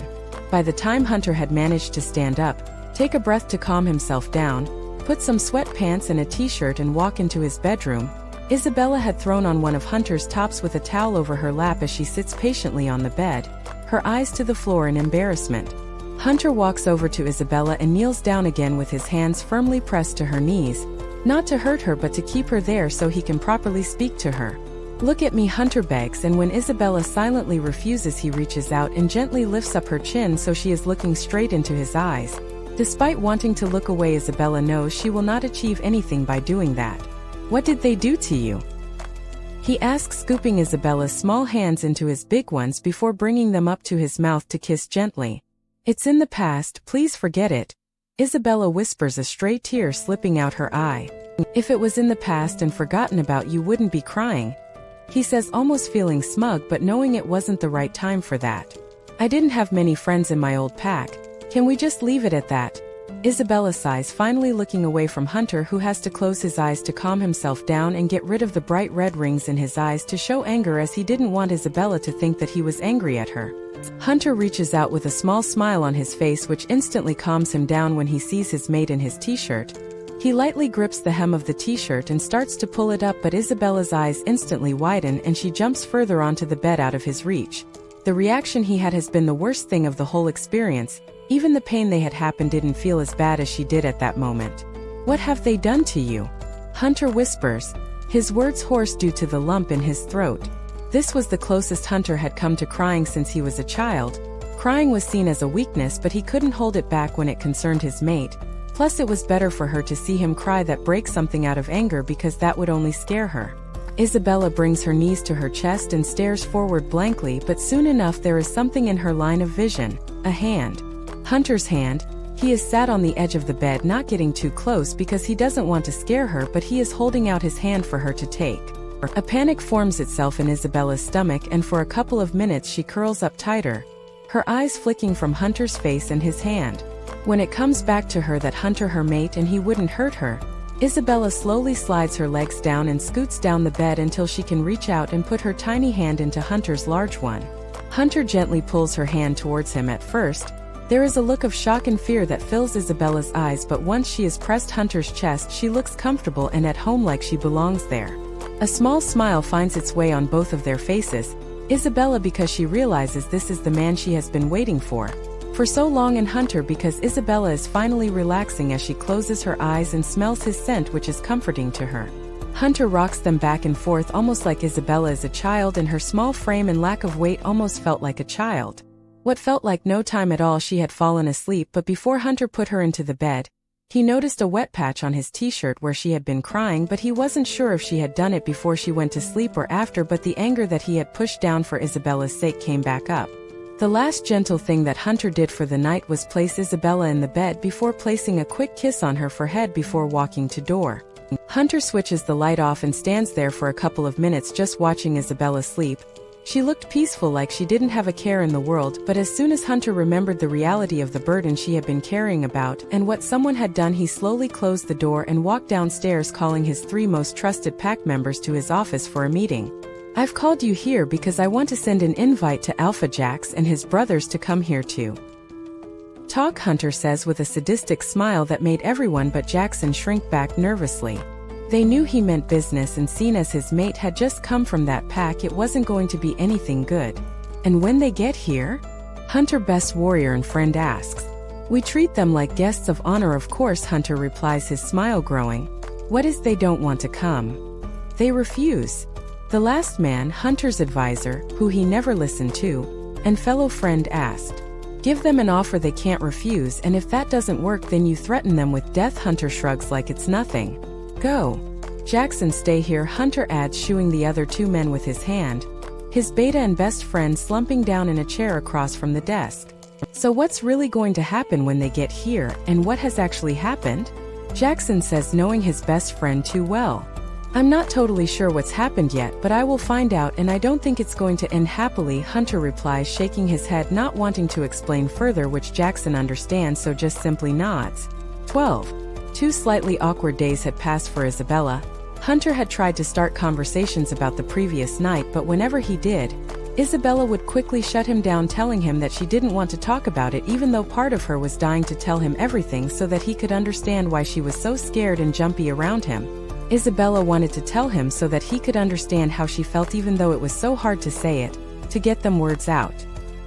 By the time Hunter had managed to stand up, take a breath to calm himself down, put some sweatpants and a t-shirt and walk into his bedroom, Isabella had thrown on one of Hunter's tops with a towel over her lap as she sits patiently on the bed, her eyes to the floor in embarrassment. Hunter walks over to Isabella and kneels down again with his hands firmly pressed to her knees, not to hurt her but to keep her there so he can properly speak to her. "Look at me," Hunter begs, and when Isabella silently refuses, he reaches out and gently lifts up her chin so she is looking straight into his eyes. Despite wanting to look away, Isabella knows she will not achieve anything by doing that. "What did they do to you?" he asks, scooping Isabella's small hands into his big ones before bringing them up to his mouth to kiss gently. "It's in the past, please forget it," Isabella whispers, a stray tear slipping out her eye. "If it was in the past and forgotten about, you wouldn't be crying," he says, almost feeling smug but knowing it wasn't the right time for that. "I didn't have many friends in my old pack. Can we just leave it at that?" Isabella sighs, finally looking away from Hunter, who has to close his eyes to calm himself down and get rid of the bright red rings in his eyes to show anger, as he didn't want Isabella to think that he was angry at her. Hunter reaches out with a small smile on his face, which instantly calms him down when he sees his mate in his t-shirt. He lightly grips the hem of the t-shirt and starts to pull it up, but Isabella's eyes instantly widen and she jumps further onto the bed out of his reach. The reaction he had has been the worst thing of the whole experience. Even the pain they had happened didn't feel as bad as she did at that moment. "What have they done to you?" Hunter whispers, his words hoarse due to the lump in his throat. This was the closest Hunter had come to crying since he was a child. Crying was seen as a weakness, but he couldn't hold it back when it concerned his mate. Plus, it was better for her to see him cry than break something out of anger, because that would only scare her. Isabella brings her knees to her chest and stares forward blankly, but soon enough there is something in her line of vision, a hand. Hunter's hand. He is sat on the edge of the bed, not getting too close because he doesn't want to scare her, but he is holding out his hand for her to take. A panic forms itself in Isabella's stomach, and for a couple of minutes she curls up tighter, her eyes flicking from Hunter's face and his hand. When it comes back to her that Hunter her mate and he wouldn't hurt her, Isabella slowly slides her legs down and scoots down the bed until she can reach out and put her tiny hand into Hunter's large one. Hunter gently pulls her hand towards him at first, There is a look of shock and fear that fills Isabella's eyes, but once she is pressed Hunter's chest, she looks comfortable and at home, like she belongs there. A small smile finds its way on both of their faces, Isabella because she realizes this is the man she has been waiting for so long, and Hunter because Isabella is finally relaxing as she closes her eyes and smells his scent, which is comforting to her. Hunter rocks them back and forth almost like Isabella is a child, and her small frame and lack of weight almost felt like a child. What felt like no time at all, she had fallen asleep, but before Hunter put her into the bed, he noticed a wet patch on his t-shirt where she had been crying, but he wasn't sure if she had done it before she went to sleep or after, but the anger that he had pushed down for Isabella's sake came back up. The last gentle thing that Hunter did for the night was place Isabella in the bed before placing a quick kiss on her forehead before walking to door. Hunter switches the light off and stands there for a couple of minutes just watching Isabella sleep. She looked peaceful, like she didn't have a care in the world, but as soon as Hunter remembered the reality of the burden she had been carrying about and what someone had done, he slowly closed the door and walked downstairs, calling his 3 most trusted pack members to his office for a meeting. "I've called you here because I want to send an invite to 𝐿𝐴𝐺𝐥𝐿 and his brothers to come here too." "Talk," Hunter says with a sadistic smile that made everyone but Jackson shrink back nervously. They knew he meant business, and seen as his mate had just come from that pack, it wasn't going to be anything good. "And when they get here?" Hunter, best warrior and friend, asks. "We treat them like guests of honor, of course," Hunter replies, his smile growing. "What is they don't want to come?" "They refuse." The last man, Hunter's advisor, who he never listened to, and fellow friend, asked. "Give them an offer they can't refuse, and if that doesn't work, then you threaten them with death." Hunter shrugs like it's nothing. "Go." "Jackson, stay here," Hunter adds, shooing the other 2 men with his hand, his beta and best friend slumping down in a chair across from the desk. "So what's really going to happen when they get here, and what has actually happened?" Jackson says, knowing his best friend too well. "I'm not totally sure what's happened yet, but I will find out, and I don't think it's going to end happily," Hunter replies, shaking his head, not wanting to explain further, which Jackson understands, so just simply nods. 12. 2 slightly awkward days had passed for Isabella. Hunter had tried to start conversations about the previous night, but whenever he did, Isabella would quickly shut him down, telling him that she didn't want to talk about it, even though part of her was dying to tell him everything so that he could understand why she was so scared and jumpy around him. Isabella wanted to tell him so that he could understand how she felt, even though it was so hard to say it, to get them words out.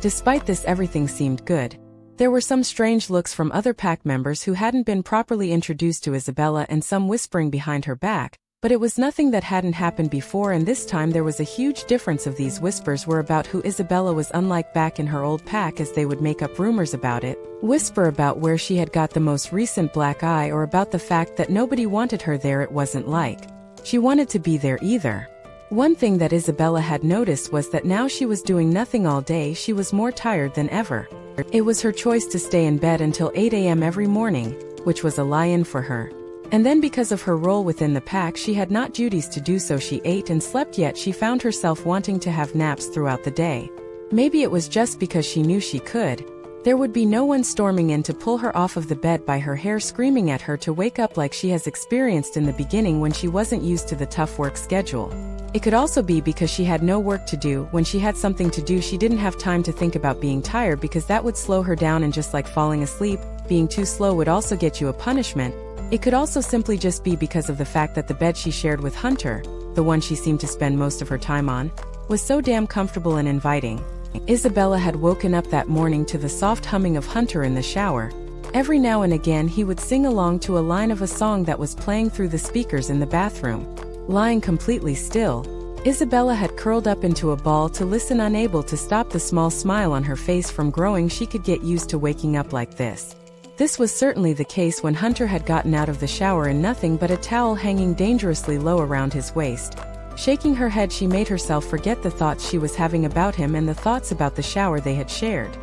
Despite this, everything seemed good. There were some strange looks from other pack members who hadn't been properly introduced to Isabella, and some whispering behind her back, but it was nothing that hadn't happened before, and this time there was a huge difference. Of these whispers were about who Isabella was unlike back in her old pack, as they would make up rumors about it, whisper about where she had got the most recent black eye, or about the fact that nobody wanted her there. It wasn't like she wanted to be there either. One thing that Isabella had noticed was that now she was doing nothing all day. She was more tired than ever. It was her choice to stay in bed until 8 a.m. every morning, which was a lie-in for her. And then, because of her role within the pack, she had not duties to do so. She ate and slept, yet she found herself wanting to have naps throughout the day. Maybe it was just because she knew she could. There would be no one storming in to pull her off of the bed by her hair, screaming at her to wake up, like she has experienced in the beginning when she wasn't used to the tough work schedule. It could also be because she had no work to do. When she had something to do, she didn't have time to think about being tired, because that would slow her down, and just like falling asleep, being too slow would also get you a punishment. It could also simply just be because of the fact that the bed she shared with Hunter, the one she seemed to spend most of her time on, was so damn comfortable and inviting. Isabella had woken up that morning to the soft humming of Hunter in the shower. Every now and again he would sing along to a line of a song that was playing through the speakers in the bathroom. Lying completely still, Isabella had curled up into a ball to listen, unable to stop the small smile on her face from growing. She could get used to waking up like this. This was certainly the case when Hunter had gotten out of the shower in nothing but a towel hanging dangerously low around his waist. Shaking her head, she made herself forget the thoughts she was having about him and the thoughts about the shower they had shared.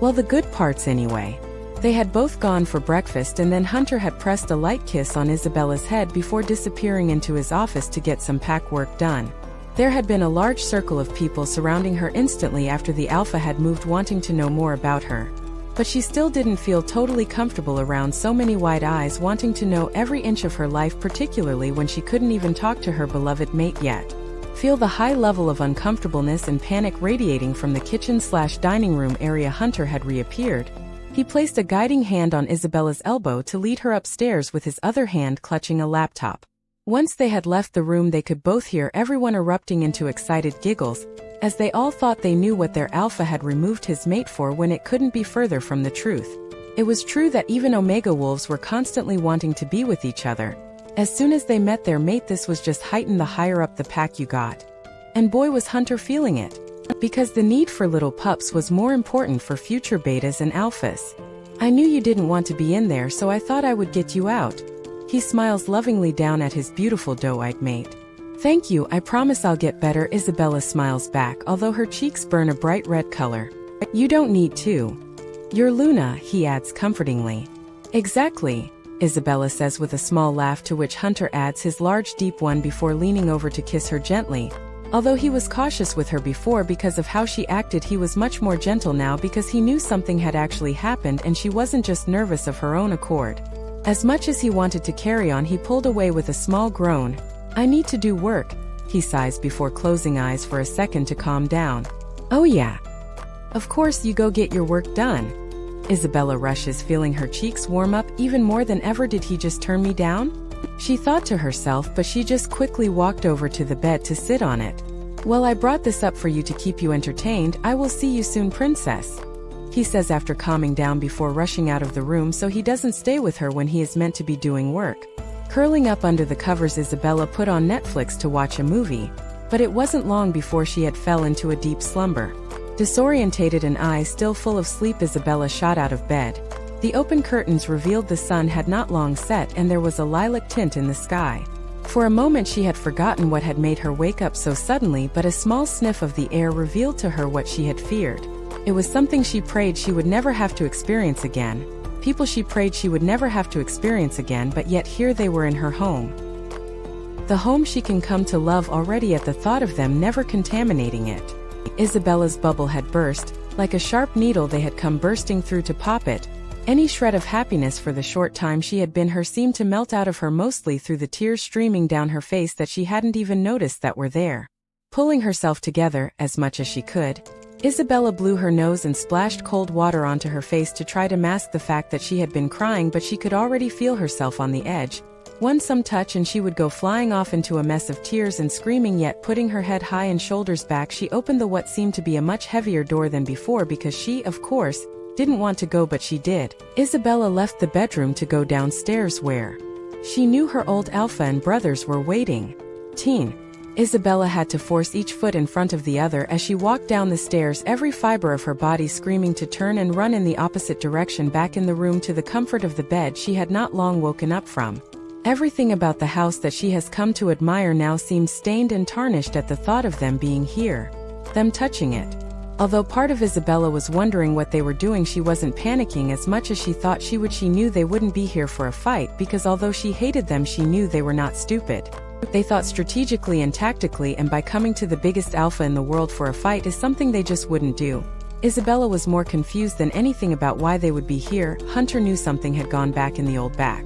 Well, the good parts anyway. They had both gone for breakfast, and then Hunter had pressed a light kiss on Isabella's head before disappearing into his office to get some pack work done. There had been a large circle of people surrounding her instantly after the alpha had moved, wanting to know more about her. But she still didn't feel totally comfortable around so many wide eyes wanting to know every inch of her life, particularly when she couldn't even talk to her beloved mate yet. Feel the high level of uncomfortableness and panic radiating from the kitchen/dining room area. Hunter had reappeared. He placed a guiding hand on Isabella's elbow to lead her upstairs, with his other hand clutching a laptop. Once they had left the room, they could both hear everyone erupting into excited giggles, as they all thought they knew what their alpha had removed his mate for, when it couldn't be further from the truth. It was true that even omega wolves were constantly wanting to be with each other. As soon as they met their mate, this was just heightened the higher up the pack you got. And boy, was Hunter feeling it. Because the need for little pups was more important for future betas and alphas. I knew you didn't want to be in there, so I thought I would get you out. He smiles lovingly down at his beautiful doe-eyed mate. Thank you, I promise I'll get better. Isabella smiles back, although her cheeks burn a bright red color. You don't need to. You're Luna, he adds comfortingly. Exactly, Isabella says with a small laugh, to which Hunter adds his large deep one before leaning over to kiss her gently. Although he was cautious with her before because of how she acted, he was much more gentle now because he knew something had actually happened and she wasn't just nervous of her own accord. As much as he wanted to carry on, he pulled away with a small groan. I need to do work, he sighs before closing eyes for a second to calm down. Oh yeah. Of course, you go get your work done. Isabella rushes, feeling her cheeks warm up even more than ever. Did he just turn me down? She thought to herself, but she just quickly walked over to the bed to sit on it. Well, I brought this up for you to keep you entertained. I will see you soon, princess, he says after calming down before rushing out of the room so he doesn't stay with her when he is meant to be doing work. Curling up under the covers, Isabella put on Netflix to watch a movie, but it wasn't long before she had fell into a deep slumber. Disorientated and eyes still full of sleep, Isabella shot out of bed. The open curtains revealed the sun had not long set and there was a lilac tint in the sky. For a moment she had forgotten what had made her wake up so suddenly, but a small sniff of the air revealed to her what she had feared. It was something she prayed she would never have to experience again. People she prayed she would never have to experience again, but yet here they were in her home. The home she can come to love already at the thought of them never contaminating it. Isabella's bubble had burst. Like a sharp needle they had come bursting through to pop it. Any shred of happiness for the short time she had been her seemed to melt out of her, mostly through the tears streaming down her face that she hadn't even noticed that were there. Pulling herself together, as much as she could, Isabella blew her nose and splashed cold water onto her face to try to mask the fact that she had been crying, but she could already feel herself on the edge. Some touch and she would go flying off into a mess of tears and screaming, yet putting her head high and shoulders back she opened the what seemed to be a much heavier door than before, because she, of course, didn't want to go, but she did. Isabella left the bedroom to go downstairs where she knew her old alpha and brothers were waiting. Isabella had to force each foot in front of the other as she walked down the stairs, every fiber of her body screaming to turn and run in the opposite direction, back in the room to the comfort of the bed she had not long woken up from. Everything about the house that she has come to admire now seemed stained and tarnished at the thought of them being here, them touching it. Although part of Isabella was wondering what they were doing, she wasn't panicking as much as she thought she would. She knew they wouldn't be here for a fight, because although she hated them, she knew they were not stupid. They thought strategically and tactically, and by coming to the biggest alpha in the world for a fight is something they just wouldn't do. Isabella was more confused than anything about why they would be here. Hunter knew something had gone back in the old back.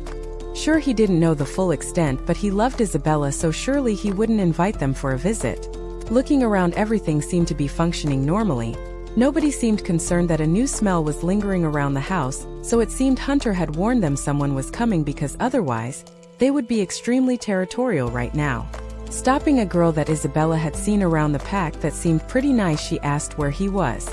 Sure, he didn't know the full extent, but he loved Isabella, so surely he wouldn't invite them for a visit. Looking around, everything seemed to be functioning normally. Nobody seemed concerned that a new smell was lingering around the house, so it seemed Hunter had warned them someone was coming, because otherwise, they would be extremely territorial right now. Stopping a girl that Isabella had seen around the pack that seemed pretty nice, she asked where he was.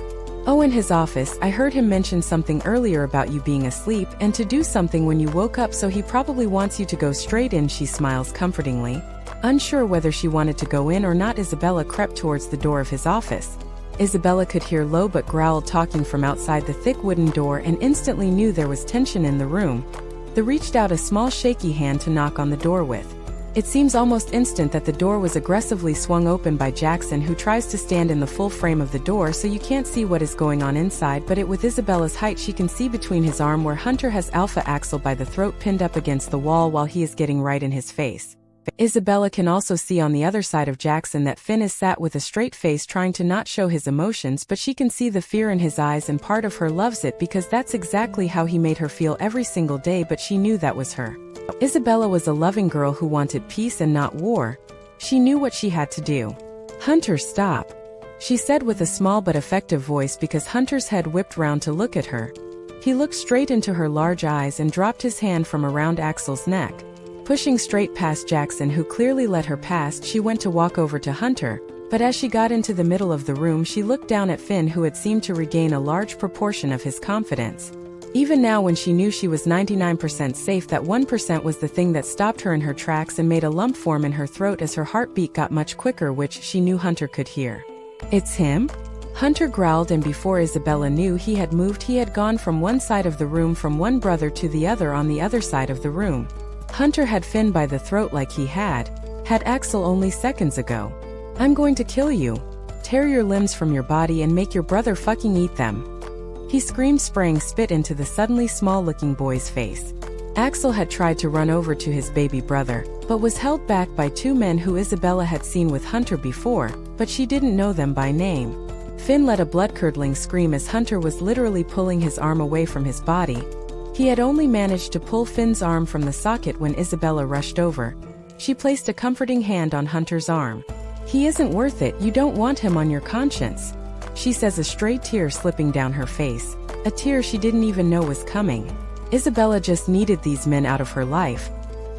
Oh, in his office. I heard him mention something earlier about you being asleep and to do something when you woke up, so he probably wants you to go straight in. She smiles comfortingly. Unsure whether she wanted to go in or not, Isabella crept towards the door of his office. Isabella could hear low but growled talking from outside the thick wooden door and instantly knew there was tension in the room. They reached out a small shaky hand to knock on the door with. It seems almost instant that the door was aggressively swung open by Jackson, who tries to stand in the full frame of the door so you can't see what is going on inside, but with Isabella's height she can see between his arm where Hunter has Alpha Axel by the throat pinned up against the wall while he is getting right in his face. Isabella can also see on the other side of Jackson that Finn is sat with a straight face trying to not show his emotions, but she can see the fear in his eyes, and part of her loves it because that's exactly how he made her feel every single day, but she knew that was her. Isabella was a loving girl who wanted peace and not war. She knew what she had to do. "Hunter, stop," she said with a small but effective voice because Hunter's head whipped round to look at her. He looked straight into her large eyes and dropped his hand from around Axel's neck. Pushing straight past Jackson, who clearly let her past, she went to walk over to Hunter, but as she got into the middle of the room she looked down at Finn, who had seemed to regain a large proportion of his confidence. Even now, when she knew she was 99% safe, that 1% was the thing that stopped her in her tracks and made a lump form in her throat as her heartbeat got much quicker, which she knew Hunter could hear. "It's him?" Hunter growled, and before Isabella knew he had moved, he had gone from one side of the room, from one brother to the other on the other side of the room. Hunter had Finn by the throat like he had Axel only seconds ago. "I'm going to kill you. Tear your limbs from your body and make your brother fucking eat them," he screamed, spraying spit into the suddenly small-looking boy's face. Axel had tried to run over to his baby brother, but was held back by two men who Isabella had seen with Hunter before, but she didn't know them by name. Finn let a blood-curdling scream as Hunter was literally pulling his arm away from his body. He had only managed to pull Finn's arm from the socket when Isabella rushed over. She placed a comforting hand on Hunter's arm. "He isn't worth it, you don't want him on your conscience," she says, a stray tear slipping down her face, a tear she didn't even know was coming. Isabella just needed these men out of her life.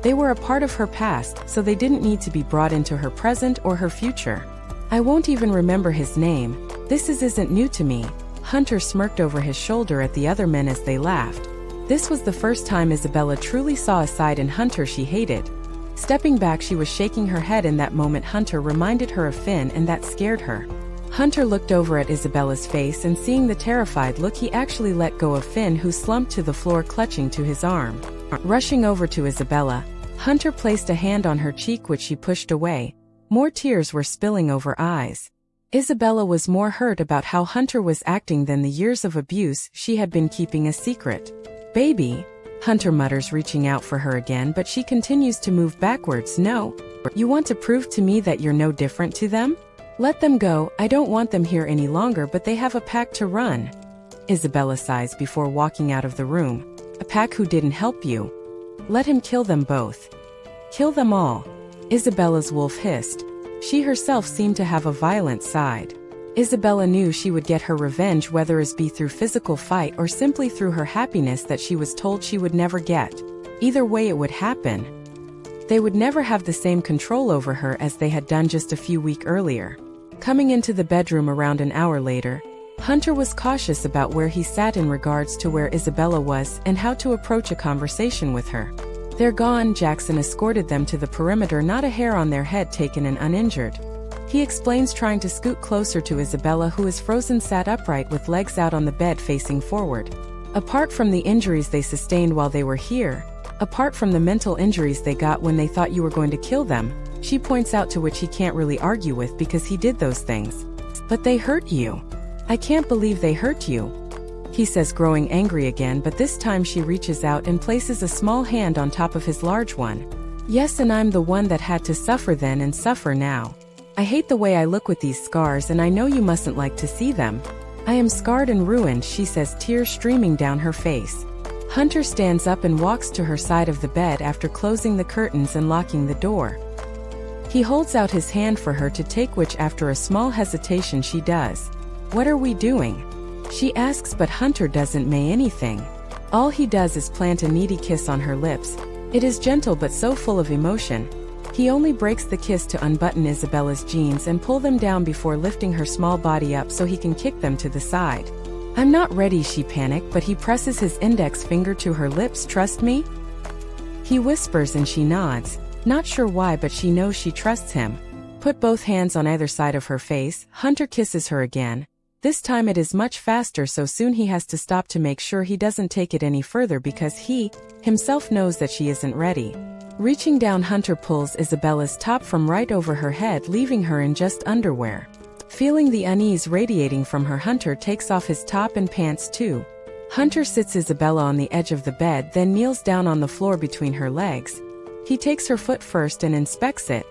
They were a part of her past, so they didn't need to be brought into her present or her future. "I won't even remember his name. This isn't new to me." Hunter smirked over his shoulder at the other men as they laughed. This was the first time Isabella truly saw a side in Hunter she hated. Stepping back, she was shaking her head. In that moment, Hunter reminded her of Finn, and that scared her. Hunter looked over at Isabella's face, and seeing the terrified look, he actually let go of Finn, who slumped to the floor clutching to his arm. Rushing over to Isabella, Hunter placed a hand on her cheek, which she pushed away. More tears were spilling over eyes. Isabella was more hurt about how Hunter was acting than the years of abuse she had been keeping a secret. "Baby," Hunter mutters, reaching out for her again, but she continues to move backwards. "No. You want to prove to me that you're no different to them? Let them go. I don't want them here any longer, but they have a pack to run." Isabella sighs before walking out of the room. "A pack who didn't help you? Let him kill them both. Kill them all," Isabella's wolf hissed. She herself seemed to have a violent side. Isabella knew she would get her revenge, whether it be through physical fight or simply through her happiness that she was told she would never get. Either way it would happen. They would never have the same control over her as they had done just a few weeks earlier. Coming into the bedroom around an hour later, Hunter was cautious about where he sat in regards to where Isabella was and how to approach a conversation with her. "They're gone." Jackson escorted them to the perimeter, not a hair on their head taken and uninjured. He explains, trying to scoot closer to Isabella, who is frozen, sat upright with legs out on the bed facing forward. Apart from the injuries they sustained while they were here, apart from the mental injuries they got when they thought you were going to kill them, she points out, to which he can't really argue with because he did those things. "But they hurt you. I can't believe they hurt you," he says, growing angry again, but this time she reaches out and places a small hand on top of his large one. "Yes, and I'm the one that had to suffer then and suffer now. I hate the way I look with these scars, and I know you mustn't like to see them. I am scarred and ruined," she says, tears streaming down her face. Hunter stands up and walks to her side of the bed after closing the curtains and locking the door. He holds out his hand for her to take, which after a small hesitation she does. "What are we doing?" she asks, but Hunter doesn't say anything. All he does is plant a needy kiss on her lips. It is gentle but so full of emotion. He only breaks the kiss to unbutton Isabella's jeans and pull them down before lifting her small body up so he can kick them to the side. "I'm not ready," she panicked, but he presses his index finger to her lips. "Trust me?" he whispers, and she nods. Not sure why, but she knows she trusts him. Put both hands on either side of her face, Hunter kisses her again. This time it is much faster, so soon he has to stop to make sure he doesn't take it any further because he himself knows that she isn't ready. Reaching down, Hunter pulls Isabella's top from right over her head, leaving her in just underwear. Feeling the unease radiating from her, Hunter takes off his top and pants too. Hunter sits Isabella on the edge of the bed, then kneels down on the floor between her legs. He takes her foot first and inspects it.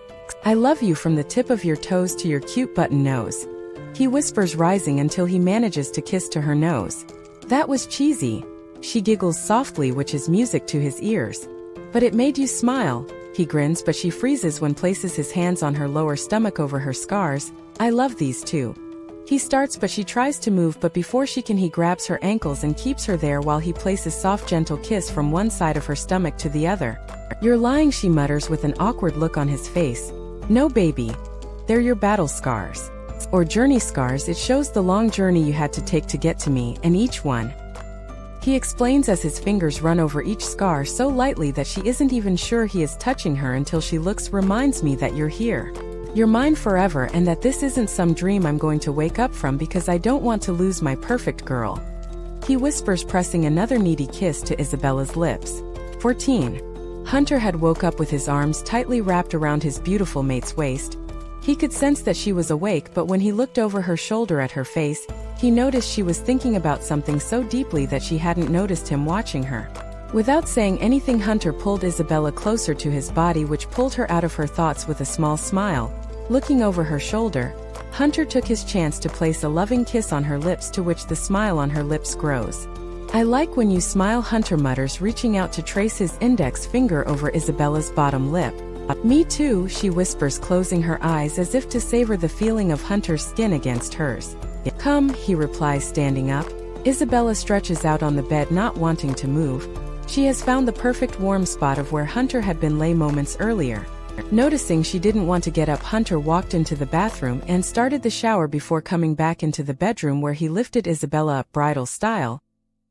"I love you from the tip of your toes to your cute button nose," he whispers, rising until he manages to kiss to her nose. "That was cheesy," she giggles softly, which is music to his ears. "But it made you smile," He grins, but she freezes when places his hands on her lower stomach over her scars. "I love these too." He starts, but she tries to move, but before she can, he grabs her ankles and keeps her there while he places soft, gentle kiss from one side of her stomach to the other. "You're lying," she mutters with an awkward look on his face. "No, baby. They're your battle scars. Or journey scars. It shows the long journey you had to take to get to me, and each one." He explains as his fingers run over each scar so lightly that she isn't even sure he is touching her until she looks. "Reminds me that you're here. You're mine forever, and that this isn't some dream I'm going to wake up from, because I don't want to lose my perfect girl," he whispers, pressing another needy kiss to Isabella's lips. 14. Hunter had woke up with his arms tightly wrapped around his beautiful mate's waist. He could sense that she was awake, but when he looked over her shoulder at her face, he noticed she was thinking about something so deeply that she hadn't noticed him watching her. Without saying anything, Hunter pulled Isabella closer to his body, which pulled her out of her thoughts with a small smile. Looking over her shoulder, Hunter took his chance to place a loving kiss on her lips, to which the smile on her lips grows. "I like when you smile," Hunter mutters, reaching out to trace his index finger over Isabella's bottom lip. "Me too," she whispers, closing her eyes as if to savor the feeling of Hunter's skin against hers. "Come," he replies, standing up. Isabella stretches out on the bed, not wanting to move. She has found the perfect warm spot of where Hunter had been lay moments earlier. Noticing she didn't want to get up, Hunter walked into the bathroom and started the shower before coming back into the bedroom, where he lifted Isabella up bridal style.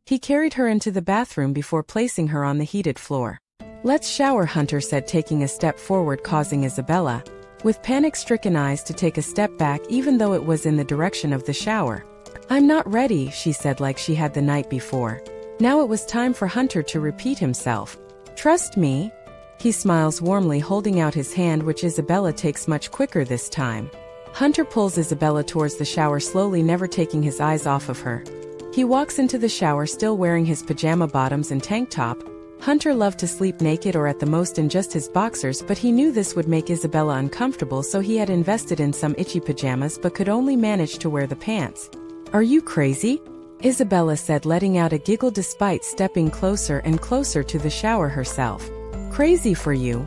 He carried her into the bathroom before placing her on the heated floor. "Let's shower," Hunter said, taking a step forward, causing Isabella, with panic-stricken eyes, to take a step back, even though it was in the direction of the shower. "I'm not ready," she said, like she had the night before. Now it was time for Hunter to repeat himself. "Trust me." He smiles warmly, holding out his hand, which Isabella takes much quicker this time. Hunter pulls Isabella towards the shower slowly, never taking his eyes off of her. He walks into the shower still wearing his pajama bottoms and tank top. Hunter loved to sleep naked, or at the most in just his boxers, but he knew this would make Isabella uncomfortable, so he had invested in some itchy pajamas but could only manage to wear the pants. "Are you crazy?" Isabella said, letting out a giggle despite stepping closer and closer to the shower herself. "Crazy for you?"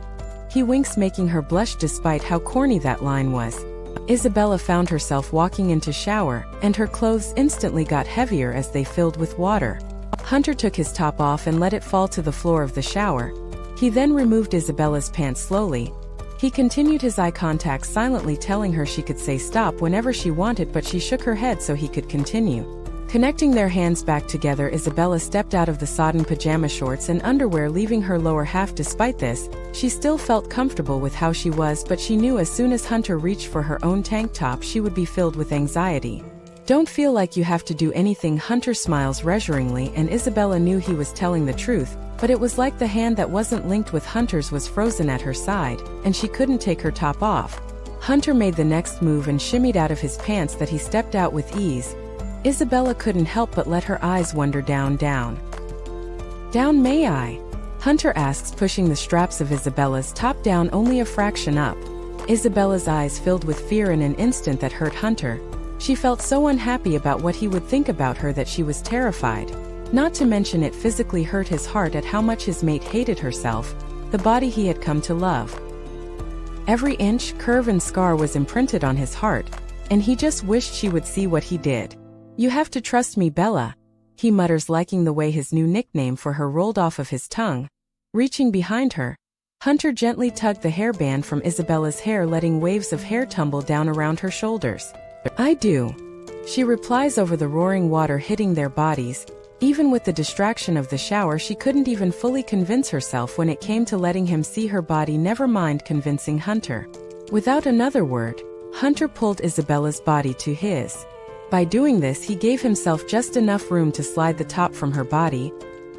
He winks, making her blush despite how corny that line was. Isabella found herself walking into shower, and her clothes instantly got heavier as they filled with water. Hunter took his top off and let it fall to the floor of the shower. He then removed Isabella's pants slowly. He continued his eye contact, silently telling her she could say stop whenever she wanted, but she shook her head so he could continue. Connecting their hands back together, Isabella stepped out of the sodden pajama shorts and underwear, leaving her lower half. Despite this, she still felt comfortable with how she was, but she knew as soon as Hunter reached for her own tank top, she would be filled with anxiety. "Don't feel like you have to do anything," Hunter smiles reassuringly, and Isabella knew he was telling the truth, but it was like the hand that wasn't linked with Hunter's was frozen at her side, and she couldn't take her top off. Hunter made the next move and shimmied out of his pants that he stepped out with ease. Isabella couldn't help but let her eyes wander down. "Down, may I?" Hunter asks, pushing the straps of Isabella's top down only a fraction up. Isabella's eyes filled with fear in an instant that hurt Hunter. She felt so unhappy about what he would think about her that she was terrified. Not to mention it physically hurt his heart at how much his mate hated herself, the body he had come to love. Every inch, curve and scar was imprinted on his heart, and he just wished she would see what he did. "You have to trust me, Bella," he mutters, liking the way his new nickname for her rolled off of his tongue. Reaching behind her, Hunter gently tugged the hairband from Isabella's hair, letting waves of hair tumble down around her shoulders. "I do," she replies over the roaring water hitting their bodies. Even with the distraction of the shower, she couldn't even fully convince herself when it came to letting him see her body, never mind convincing Hunter. Without another word, Hunter pulled Isabella's body to his. By doing this, he gave himself just enough room to slide the top from her body,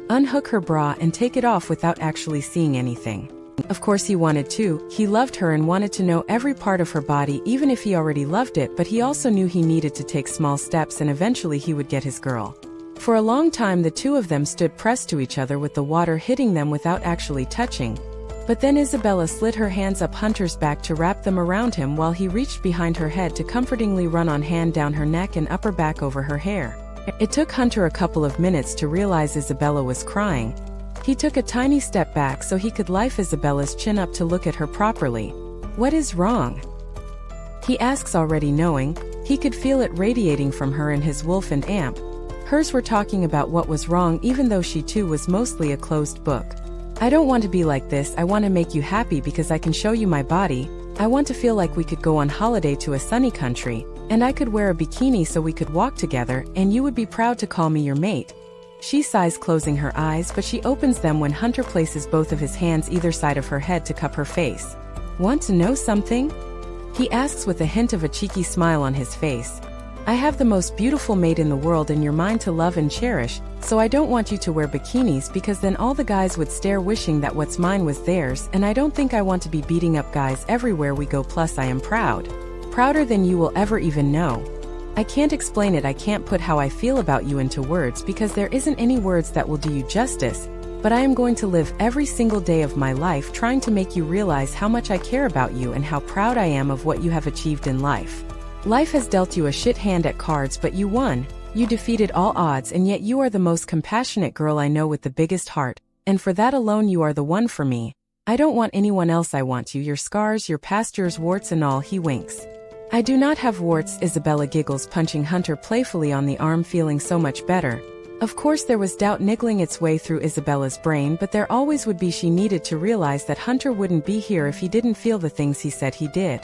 unhook her bra and take it off without actually seeing anything. Of course he wanted to. He loved her and wanted to know every part of her body, even if he already loved it, but he also knew he needed to take small steps and eventually he would get his girl. For a long time the two of them stood pressed to each other with the water hitting them without actually touching. But then Isabella slid her hands up Hunter's back to wrap them around him while he reached behind her head to comfortingly run on hand down her neck and upper back over her hair. It took Hunter a couple of minutes to realize Isabella was crying. He took a tiny step back so he could lift Isabella's chin up to look at her properly. "What is wrong?" he asks, already knowing. He could feel it radiating from her and his wolf and amp. Hers were talking about what was wrong, even though she too was mostly a closed book. "I don't want to be like this. I want to make you happy because I can show you my body. I want to feel like we could go on holiday to a sunny country, and I could wear a bikini so we could walk together, and you would be proud to call me your mate." She sighs, closing her eyes, but she opens them when Hunter places both of his hands either side of her head to cup her face. "Want to know something?" he asks with a hint of a cheeky smile on his face. "I have the most beautiful mate in the world and you're mine to love and cherish, so I don't want you to wear bikinis because then all the guys would stare wishing that what's mine was theirs, and I don't think I want to be beating up guys everywhere we go, plus I am proud. Prouder than you will ever even know. I can't explain it, I can't put how I feel about you into words because there isn't any words that will do you justice, but I am going to live every single day of my life trying to make you realize how much I care about you and how proud I am of what you have achieved in life. Life has dealt you a shit hand at cards, but you won. You defeated all odds, and yet you are the most compassionate girl I know with the biggest heart, and for that alone you are the one for me. I don't want anyone else, I want you, your scars, your past, yours, warts and all." He winks. "I do not have warts," Isabella giggles, punching Hunter playfully on the arm, feeling so much better. Of course there was doubt niggling its way through Isabella's brain, but there always would be. She needed to realize that Hunter wouldn't be here if he didn't feel the things he said he did.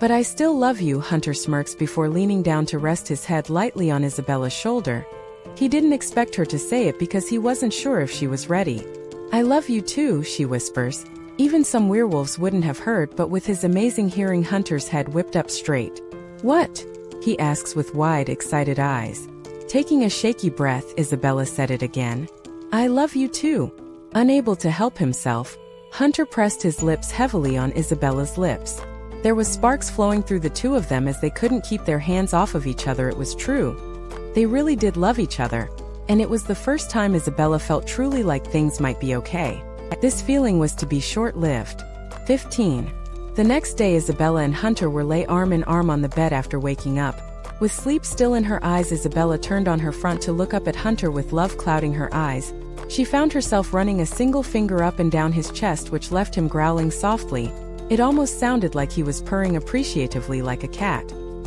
"But I still love you," Hunter smirks before leaning down to rest his head lightly on Isabella's shoulder. He didn't expect her to say it because he wasn't sure if she was ready. "I love you too," she whispers. Even some werewolves wouldn't have heard, but with his amazing hearing, Hunter's head whipped up straight. "What?" he asks with wide, excited eyes. Taking a shaky breath, Isabella said it again. "I love you too." Unable to help himself, Hunter pressed his lips heavily on Isabella's lips. There was sparks flowing through the two of them as they couldn't keep their hands off of each other. It was true. They really did love each other, and it was the first time Isabella felt truly like things might be okay. This feeling was to be short-lived. 15. The next day, Isabella and Hunter were lay arm in arm on the bed after waking up. With sleep still in her eyes, Isabella turned on her front to look up at Hunter with love clouding her eyes. She found herself running a single finger up and down his chest, which left him growling softly. It almost sounded like he was purring appreciatively like a cat.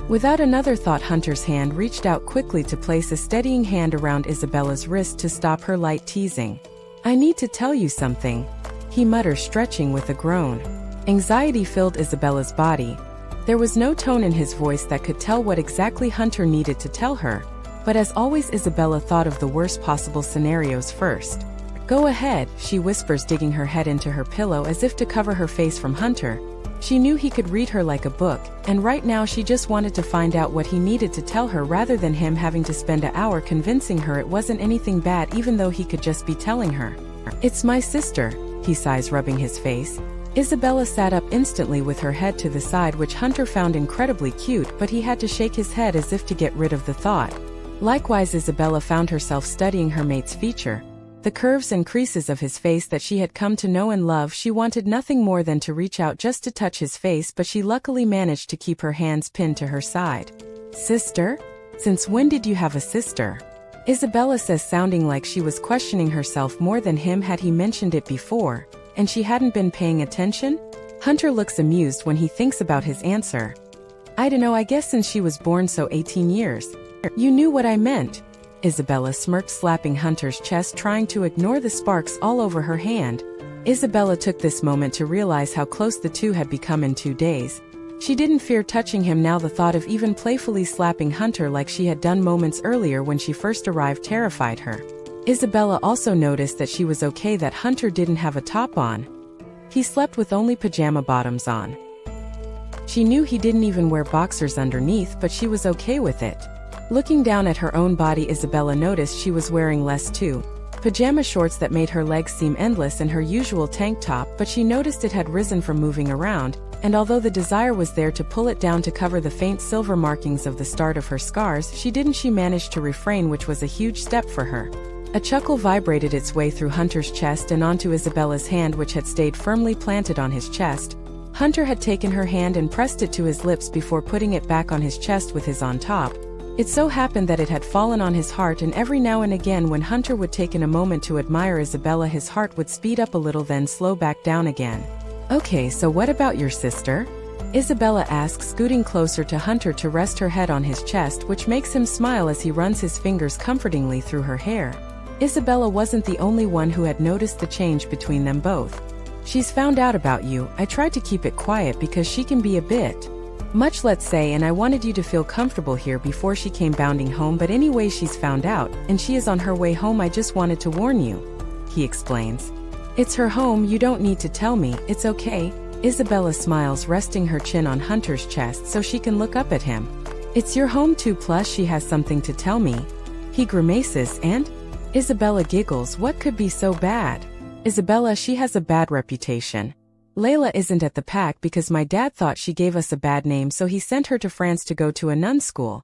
Without another thought, Hunter's hand reached out quickly to place a steadying hand around Isabella's wrist to stop her light teasing. "I need to tell you something," he mutters, stretching with a groan. Anxiety filled Isabella's body. There was no tone in his voice that could tell what exactly Hunter needed to tell her, but as always, Isabella thought of the worst possible scenarios first. "Go ahead," she whispers, digging her head into her pillow as if to cover her face from Hunter. She knew he could read her like a book, and right now she just wanted to find out what he needed to tell her rather than him having to spend an hour convincing her it wasn't anything bad, even though he could just be telling her. "It's my sister," he sighs, rubbing his face. Isabella sat up instantly with her head to the side, which Hunter found incredibly cute, but he had to shake his head as if to get rid of the thought. Likewise, Isabella found herself studying her mate's feature. The curves and creases of his face that she had come to know and love. She wanted nothing more than to reach out just to touch his face, but she luckily managed to keep her hands pinned to her side. "Sister? Since when did you have a sister?" Isabella says, sounding like she was questioning herself more than him. Had he mentioned it before, and she hadn't been paying attention? Hunter looks amused when he thinks about his answer. "I dunno, I guess since she was born, so 18 years. You knew what I meant." Isabella smirked, slapping Hunter's chest, trying to ignore the sparks all over her hand. Isabella took this moment to realize how close the two had become in 2 days. She didn't fear touching him now. The thought of even playfully slapping Hunter like she had done moments earlier when she first arrived terrified her. Isabella also noticed that she was okay that Hunter didn't have a top on. He slept with only pajama bottoms on. She knew he didn't even wear boxers underneath, but she was okay with it. Looking down at her own body, Isabella noticed she was wearing less too. Pajama shorts that made her legs seem endless and her usual tank top, but she noticed it had risen from moving around, and although the desire was there to pull it down to cover the faint silver markings of the start of her scars, she managed to refrain, which was a huge step for her. A chuckle vibrated its way through Hunter's chest and onto Isabella's hand, which had stayed firmly planted on his chest. Hunter had taken her hand and pressed it to his lips before putting it back on his chest with his on top. It so happened that it had fallen on his heart, and every now and again when Hunter would take in a moment to admire Isabella, his heart would speed up a little then slow back down again. "Okay, so what about your sister?" Isabella asks, scooting closer to Hunter to rest her head on his chest, which makes him smile as he runs his fingers comfortingly through her hair. Isabella wasn't the only one who had noticed the change between them both. "She's found out about you. I tried to keep it quiet because she can be a bit much, let's say, and I wanted you to feel comfortable here before she came bounding home, but anyway she's found out, and she is on her way home. I just wanted to warn you," he explains. "It's her home, you don't need to tell me, it's okay." Isabella smiles, resting her chin on Hunter's chest so she can look up at him. "It's your home too, plus she has something to tell me." He grimaces, and Isabella giggles. "What could be so bad?" "Isabella, she has a bad reputation. Layla isn't at the pack because my dad thought she gave us a bad name, so he sent her to France to go to a nun school."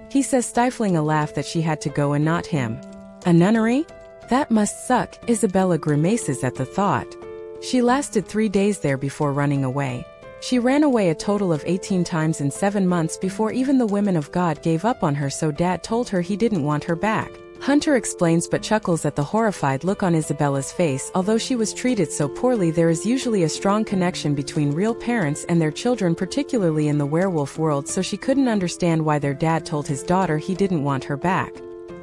He says, stifling a laugh, that she had to go and not him. "A nunnery? That must suck." Isabella grimaces at the thought. She lasted 3 days there before running away. She ran away a total of 18 times in 7 months before even the women of God gave up on her, so Dad told her he didn't want her back. Hunter explains but chuckles at the horrified look on Isabella's face. Although she was treated so poorly, there is usually a strong connection between real parents and their children, particularly in the werewolf world, so she couldn't understand why their dad told his daughter he didn't want her back.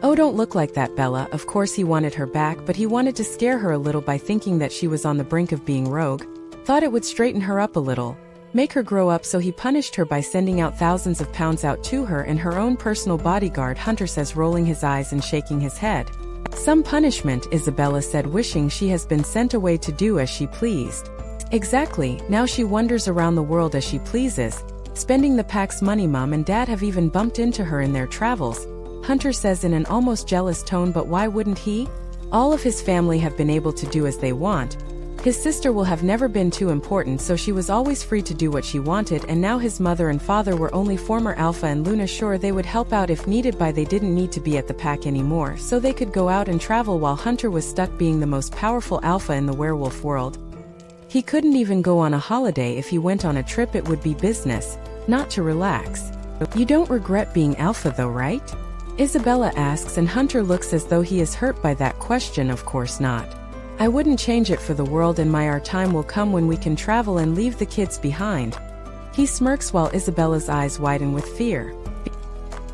"Oh, don't look like that, Bella." Of course he wanted her back, but he wanted to scare her a little by thinking that she was on the brink of being rogue. Thought it would straighten her up a little, make her grow up, so he punished her by sending out thousands of pounds out to her and her own personal bodyguard, Hunter says, rolling his eyes and shaking his head. "Some punishment," Isabella said, wishing she has been sent away to do as she pleased. "Exactly, now she wanders around the world as she pleases, spending the pack's money. Mom and Dad have even bumped into her in their travels," Hunter says in an almost jealous tone. "But why wouldn't he? All of his family have been able to do as they want. His sister will have never been too important, so she was always free to do what she wanted, and now his mother and father were only former Alpha and Luna. Sure, they would help out if needed, but they didn't need to be at the pack anymore, so they could go out and travel while Hunter was stuck being the most powerful Alpha in the werewolf world. He couldn't even go on a holiday. If he went on a trip, it would be business, not to relax." "You don't regret being Alpha though, right?" Isabella asks, and Hunter looks as though he is hurt by that question. "Of course not. I wouldn't change it for the world, and our time will come when we can travel and leave the kids behind." He smirks while Isabella's eyes widen with fear.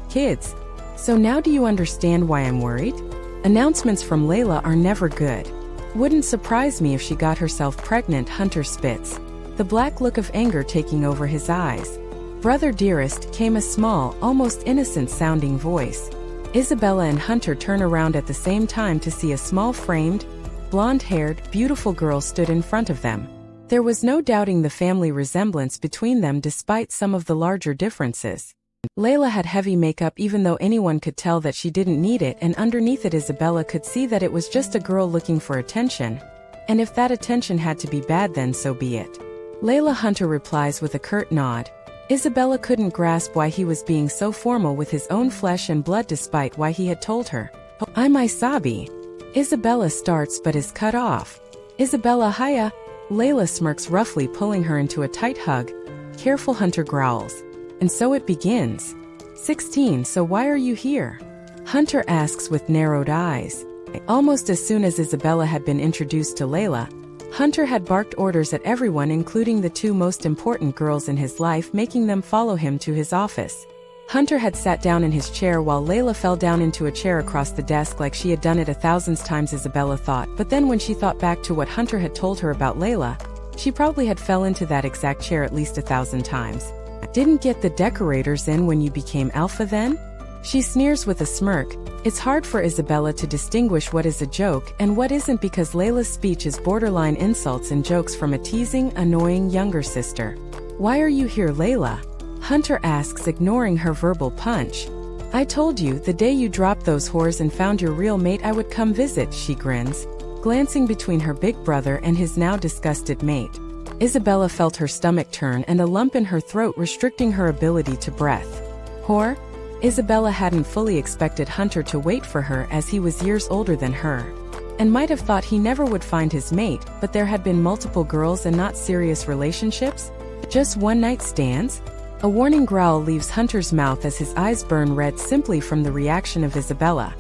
"Kids? So now do you understand why I'm worried? Announcements from Layla are never good. Wouldn't surprise me if she got herself pregnant." Hunter spits, the black look of anger taking over his eyes. "Brother dearest," came a small, almost innocent-sounding voice. Isabella and Hunter turn around at the same time to see a small, framed, blonde-haired, beautiful girl stood in front of them. There was no doubting the family resemblance between them despite some of the larger differences. Layla had heavy makeup, even though anyone could tell that she didn't need it, and underneath it Isabella could see that it was just a girl looking for attention. And if that attention had to be bad, then so be it. "Layla," Hunter replies with a curt nod. Isabella couldn't grasp why he was being so formal with his own flesh and blood despite why he had told her, "I'm 𝐖𝐸𝐵." Isabella starts but is cut off. "Isabella, hiya." Layla smirks roughly, pulling her into a tight hug. "Careful," Hunter growls. And so it begins. 16. "So why are you here?" Hunter asks with narrowed eyes. Almost as soon as Isabella had been introduced to Layla, Hunter had barked orders at everyone, including the 2 most important girls in his life, making them follow him to his office. Hunter had sat down in his chair while Layla fell down into a chair across the desk like she had done it 1,000 times, Isabella thought, but then when she thought back to what Hunter had told her about Layla, she probably had fell into that exact chair at least 1,000 times. "Didn't get the decorators in when you became Alpha then?" She sneers with a smirk. It's hard for Isabella to distinguish what is a joke and what isn't because Layla's speech is borderline insults and jokes from a teasing, annoying younger sister. "Why are you here, Layla?" Hunter asks, ignoring her verbal punch. "I told you, the day you dropped those whores and found your real mate, I would come visit," she grins, glancing between her big brother and his now disgusted mate. Isabella felt her stomach turn and a lump in her throat restricting her ability to breath. "Whore?" Isabella hadn't fully expected Hunter to wait for her, as he was years older than her, and might have thought he never would find his mate, but there had been multiple girls and not serious relationships? Just one-night stands? A warning growl leaves Hunter's mouth as his eyes burn red simply from the reaction of Isabella.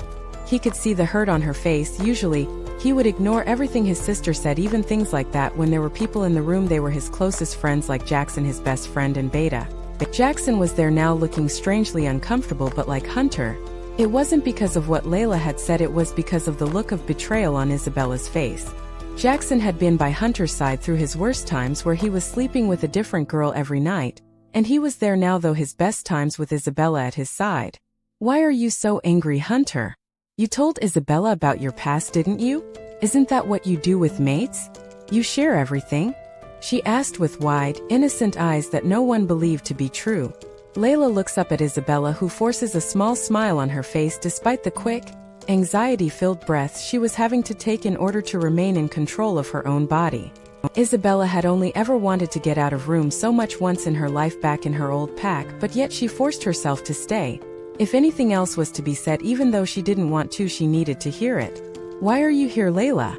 He could see the hurt on her face. Usually, he would ignore everything his sister said, even things like that when there were people in the room. They were his closest friends, like Jackson, his best friend, and Beta. Jackson was there now, looking strangely uncomfortable, but like Hunter, it wasn't because of what 𝐊𝐤𝐻 had said, it was because of the look of betrayal on Isabella's face. Jackson had been by Hunter's side through his worst times, where he was sleeping with a different girl every night, and he was there now, though, his best times with Isabella at his side. "Why are you so angry, Hunter? You told Isabella about your past, didn't you? Isn't that what you do with mates? You share everything?" she asked with wide, innocent eyes that no one believed to be true. 𝐊𝐤𝐻 looks up at Isabella, who forces a small smile on her face despite the quick, anxiety-filled breaths she was having to take in order to remain in control of her own body. Isabella had only ever wanted to get out of room so much once in her life back in her old pack, but yet she forced herself to stay. If anything else was to be said, even though she didn't want to, she needed to hear it. "Why are you here, 𝐊𝐤𝐻?"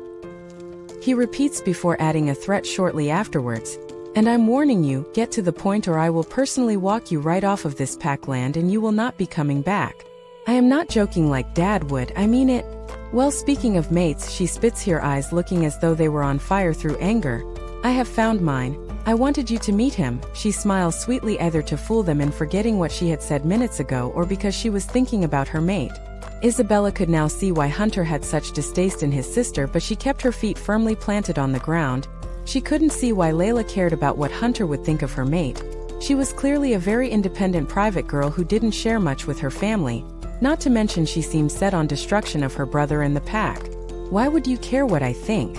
he repeats before adding a threat shortly afterwards. "And I'm warning you, get to the point or I will personally walk you right off of this pack land and you will not be coming back. I am not joking like Dad would, I mean it." "Well, speaking of mates," she spits, her eyes looking as though they were on fire through anger, "I have found mine. I wanted you to meet him." She smiles sweetly, either to fool them in forgetting what she had said minutes ago or because she was thinking about her mate. Isabella could now see why Hunter had such distaste in his sister, but she kept her feet firmly planted on the ground. She couldn't see why 𝐊𝐤𝐻 cared about what Hunter would think of her mate. She was clearly a very independent private girl who didn't share much with her family, not to mention she seemed set on destruction of her brother and the pack. "Why would you care what I think?"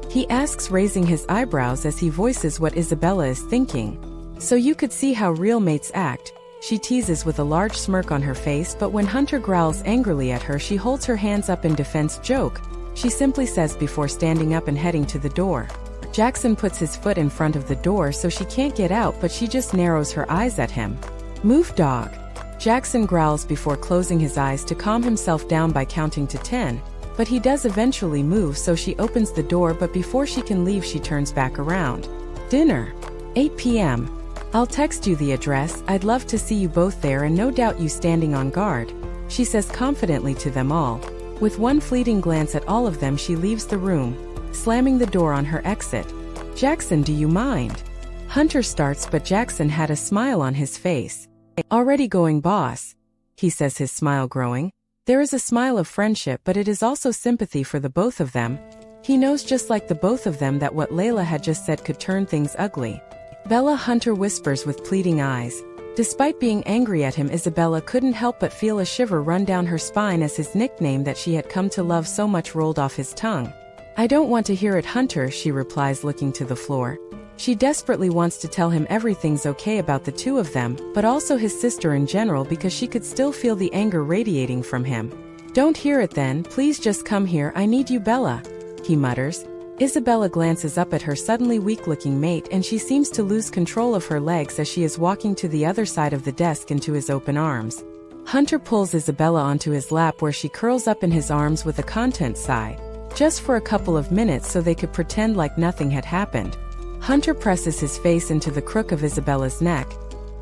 he asks, raising his eyebrows as he voices what Isabella is thinking. "So you could see how real mates act," she teases with a large smirk on her face, but when Hunter growls angrily at her, she holds her hands up in defense. "Joke," she simply says before standing up and heading to the door. Jackson puts his foot in front of the door so she can't get out, but she just narrows her eyes at him. "Move, dog," Jackson growls before closing his eyes to calm himself down by counting to 10, but he does eventually move, so she opens the door, but before she can leave she turns back around. "Dinner. 8 p.m. I'll text you the address. I'd love to see you both there and no doubt you standing on guard," she says confidently to them all. With one fleeting glance at all of them, she leaves the room, slamming the door on her exit. "Jackson, do you mind?" Hunter starts, but Jackson had a smile on his face. "Already going, boss," he says, his smile growing. There is a smile of friendship, but it is also sympathy for the both of them. He knows, just like the both of them, that what 𝐊𝐤𝐻 had just said could turn things ugly. "Bella," Hunter whispers with pleading eyes. Despite being angry at him, Isabella couldn't help but feel a shiver run down her spine as his nickname that she had come to love so much rolled off his tongue. "I don't want to hear it, Hunter," she replies, looking to the floor. She desperately wants to tell him everything's okay about the two of them, but also his sister in general, because she could still feel the anger radiating from him. "Don't hear it then, please just come here, I need you, Bella," he mutters. Isabella glances up at her suddenly weak-looking mate, and she seems to lose control of her legs as she is walking to the other side of the desk into his open arms. Hunter pulls Isabella onto his lap, where she curls up in his arms with a content sigh. Just for a couple of minutes, so they could pretend like nothing had happened. Hunter presses his face into the crook of Isabella's neck.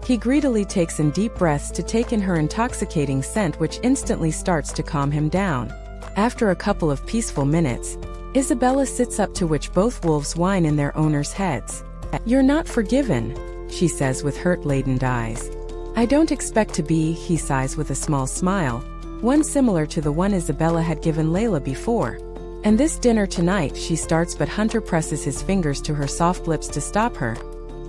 He greedily takes in deep breaths to take in her intoxicating scent, which instantly starts to calm him down. After a couple of peaceful minutes, Isabella sits up, to which both wolves whine in their owners' heads. "You're not forgiven," she says with hurt-laden eyes. "I don't expect to be," he sighs with a small smile, one similar to the one Isabella had given 𝐊𝐤𝐻 before. "And this dinner tonight," she starts, but Hunter presses his fingers to her soft lips to stop her.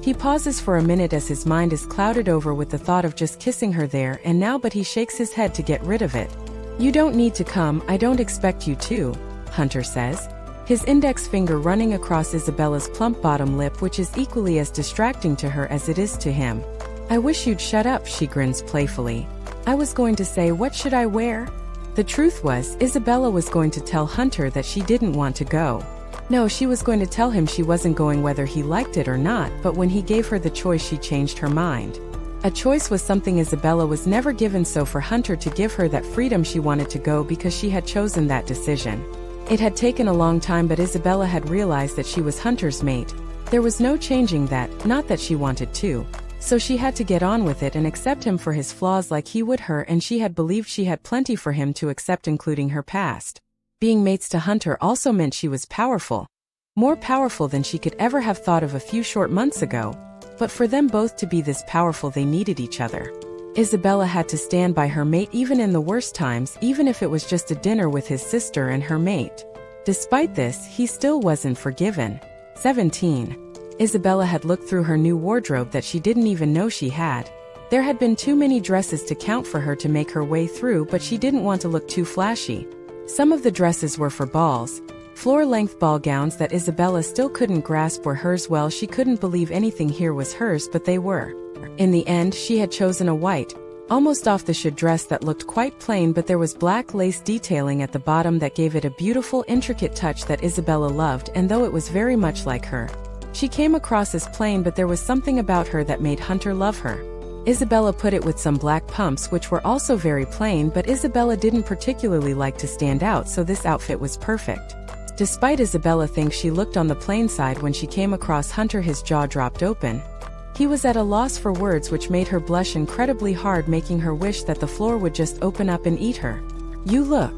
He pauses for a minute as his mind is clouded over with the thought of just kissing her there and now, but he shakes his head to get rid of it. "You don't need to come, I don't expect you to," Hunter says, his index finger running across Isabella's plump bottom lip, which is equally as distracting to her as it is to him. "I wish you'd shut up," she grins playfully. "I was going to say, what should I wear?" The truth was, Isabella was going to tell Hunter that she didn't want to go. No, she was going to tell him she wasn't going whether he liked it or not, but when he gave her the choice, she changed her mind. A choice was something Isabella was never given, so for Hunter to give her that freedom, she wanted to go because she had chosen that decision. It had taken a long time, but Isabella had realized that she was Hunter's mate. There was no changing that, not that she wanted to. So she had to get on with it and accept him for his flaws like he would her, and she had believed she had plenty for him to accept, including her past. Being mates to Hunter also meant she was powerful. More powerful than she could ever have thought of a few short months ago. But for them both to be this powerful, they needed each other. Isabella had to stand by her mate even in the worst times, even if it was just a dinner with his sister and her mate. Despite this, he still wasn't forgiven. 17. Isabella had looked through her new wardrobe that she didn't even know she had. There had been too many dresses to count for her to make her way through, but she didn't want to look too flashy. Some of the dresses were for balls. Floor-length ball gowns that Isabella still couldn't grasp were hers. Well, she couldn't believe anything here was hers, but they were. In the end, she had chosen a white, almost off-the-shoe dress that looked quite plain, but there was black lace detailing at the bottom that gave it a beautiful, intricate touch that Isabella loved, and though it was very much like her, she came across as plain, but there was something about her that made Hunter love her. Isabella put it with some black pumps which were also very plain, but Isabella didn't particularly like to stand out, so this outfit was perfect. Despite Isabella thinks she looked on the plain side when she came across Hunter, his jaw dropped open. He was at a loss for words, which made her blush incredibly hard, making her wish that the floor would just open up and eat her. "You look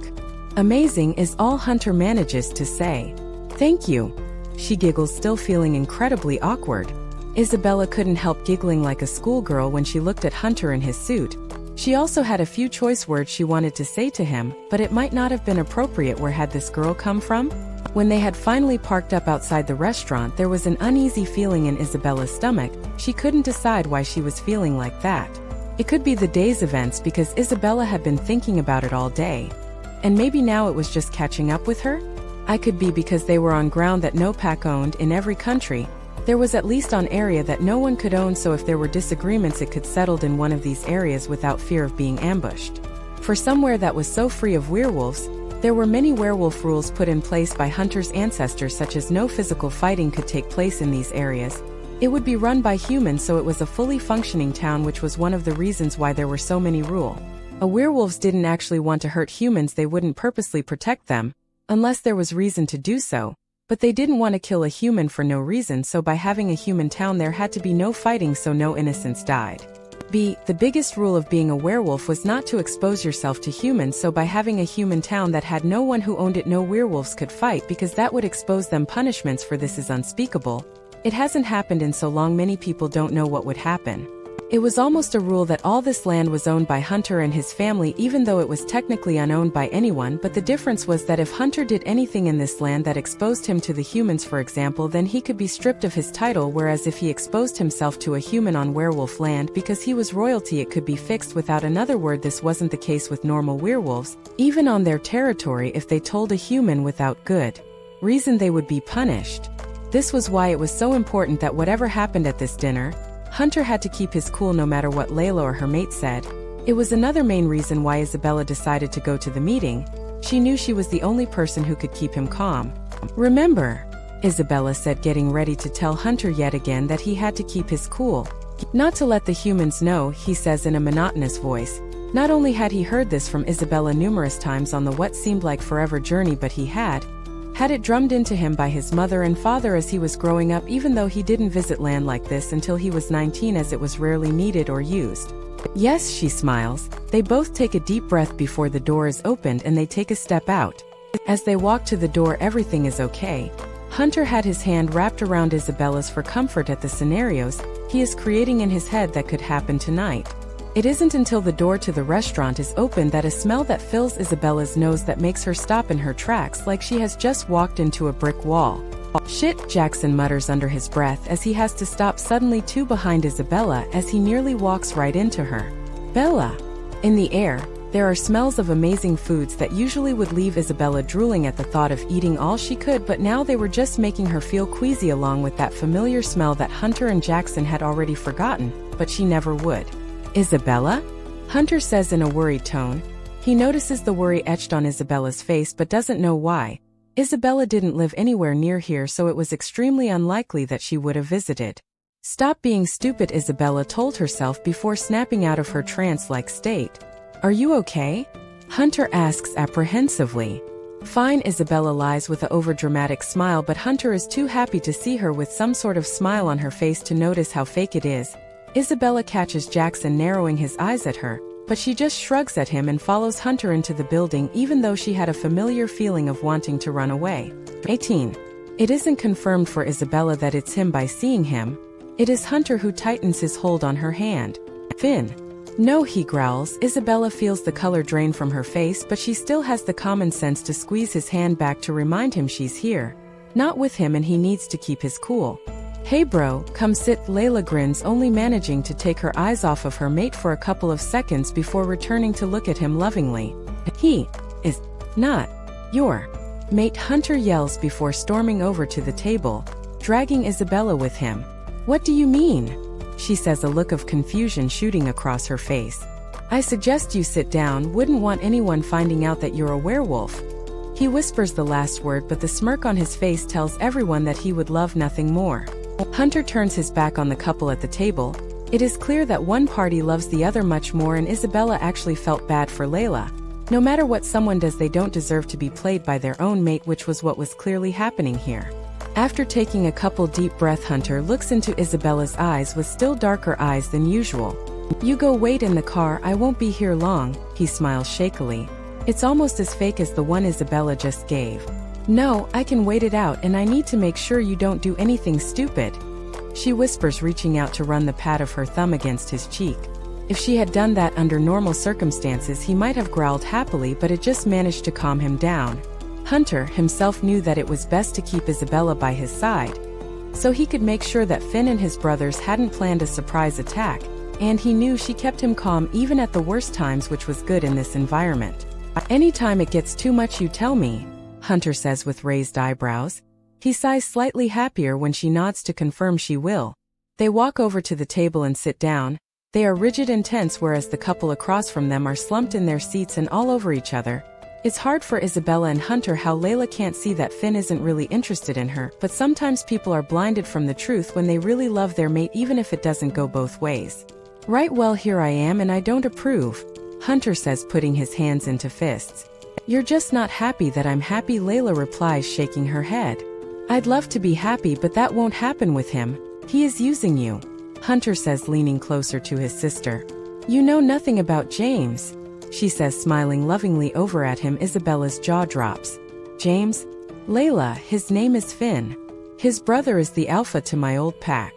amazing," is all Hunter manages to say. "Thank you," she giggles, still feeling incredibly awkward. Isabella couldn't help giggling like a schoolgirl when she looked at Hunter in his suit. She also had a few choice words she wanted to say to him, but it might not have been appropriate. Where had this girl come from? When they had finally parked up outside the restaurant, there was an uneasy feeling in Isabella's stomach. She couldn't decide why she was feeling like that. It could be the day's events, because Isabella had been thinking about it all day. And maybe now it was just catching up with her? I could be because they were on ground that no pack owned. In every country, there was at least an area that no one could own, so if there were disagreements, it could settled in one of these areas without fear of being ambushed. For somewhere that was so free of werewolves, there were many werewolf rules put in place by Hunter's ancestors, such as no physical fighting could take place in these areas. It would be run by humans, so it was a fully functioning town, which was one of the reasons why there were so many rules. Werewolves didn't actually want to hurt humans, they wouldn't purposely protect them, unless there was reason to do so. But they didn't want to kill a human for no reason, so by having a human town there had to be no fighting, so no innocents died. The biggest rule of being a werewolf was not to expose yourself to humans, so by having a human town that had no one who owned it, no werewolves could fight, because that would expose them. Punishments for this is unspeakable. It hasn't happened in so long, many people don't know what would happen. It was almost a rule that all this land was owned by Hunter and his family, even though it was technically unowned by anyone, but the difference was that if Hunter did anything in this land that exposed him to the humans, for example, then he could be stripped of his title, whereas if he exposed himself to a human on werewolf land because he was royalty, it could be fixed without another word. This wasn't the case with normal werewolves. Even on their territory, if they told a human without good reason, they would be punished. This was why it was so important that whatever happened at this dinner, Hunter had to keep his cool no matter what 𝐊𝐢 or her mate said. It was another main reason why Isabella decided to go to the meeting. She knew she was the only person who could keep him calm. "Remember," Isabella said, getting ready to tell Hunter yet again that he had to keep his cool. "Not to let the humans know," he says in a monotonous voice. Not only had he heard this from Isabella numerous times on the what seemed like forever journey, but he had it drummed into him by his mother and father as he was growing up, even though he didn't visit land like this until he was 19, as it was rarely needed or used. "Yes," she smiles. They both take a deep breath before the door is opened, and they take a step out. As they walk to the door, everything is okay. Hunter had his hand wrapped around Isabella's for comfort at the scenarios he is creating in his head that could happen tonight. It isn't until the door to the restaurant is opened that a smell that fills Isabella's nose that makes her stop in her tracks, like she has just walked into a brick wall. "Shit," Jackson mutters under his breath as he has to stop suddenly too behind Isabella as he nearly walks right into her. "Bella!" In the air, there are smells of amazing foods that usually would leave Isabella drooling at the thought of eating all she could, but now they were just making her feel queasy, along with that familiar smell that Hunter and Jackson had already forgotten, but she never would. "Isabella?" Hunter says in a worried tone. He notices the worry etched on Isabella's face but doesn't know why. Isabella didn't live anywhere near here, so it was extremely unlikely that she would have visited. "Stop being stupid," Isabella told herself before snapping out of her trance-like state. "Are you okay?" Hunter asks apprehensively. "Fine," Isabella lies with an overdramatic smile, but Hunter is too happy to see her with some sort of smile on her face to notice how fake it is. Isabella catches Jackson narrowing his eyes at her, but she just shrugs at him and follows Hunter into the building even though she had a familiar feeling of wanting to run away. 18. It isn't confirmed for Isabella that it's him by seeing him. It is Hunter who tightens his hold on her hand. Finn. No, he growls. Isabella feels the color drain from her face, but she still has the common sense to squeeze his hand back to remind him she's here. Not with him and he needs to keep his cool. Hey bro, come sit. Layla grins, only managing to take her eyes off of her mate for a couple of seconds before returning to look at him lovingly. He is not your mate, Hunter yells before storming over to the table, dragging Isabella with him. What do you mean? She says, a look of confusion shooting across her face. I suggest you sit down, wouldn't want anyone finding out that you're a werewolf. He whispers the last word, but the smirk on his face tells everyone that he would love nothing more. Hunter turns his back on the couple at the table. It is clear that one party loves the other much more, and Isabella actually felt bad for Layla. No matter what someone does, they don't deserve to be played by their own mate, which was what was clearly happening here. After taking a couple deep breaths, Hunter looks into Isabella's eyes with still darker eyes than usual. You go wait in the car, I won't be here long, he smiles shakily. It's almost as fake as the one Isabella just gave. No, I can wait it out, and I need to make sure you don't do anything stupid, she whispers, reaching out to run the pad of her thumb against his cheek. If she had done that under normal circumstances, he might have growled happily, but it just managed to calm him down. Hunter himself knew that it was best to keep Isabella by his side, so he could make sure that Finn and his brothers hadn't planned a surprise attack, and he knew she kept him calm even at the worst times, which was good in this environment. Anytime it gets too much, you tell me, Hunter says with raised eyebrows. He sighs, slightly happier when she nods to confirm she will. They walk over to the table and sit down. They are rigid and tense, whereas the couple across from them are slumped in their seats and all over each other. It's hard for Isabella and Hunter how Layla can't see that Finn isn't really interested in her, but sometimes people are blinded from the truth when they really love their mate, even if it doesn't go both ways. Right, well, here I am and I don't approve, Hunter says, putting his hands into fists. You're just not happy that I'm happy, Layla replies, shaking her head. I'd love to be happy, but that won't happen with him. He is using you, Hunter says, leaning closer to his sister. You know nothing about James, she says, smiling lovingly over at him. Isabella's jaw drops. James? Layla, his name is Finn. His brother is the alpha to my old pack.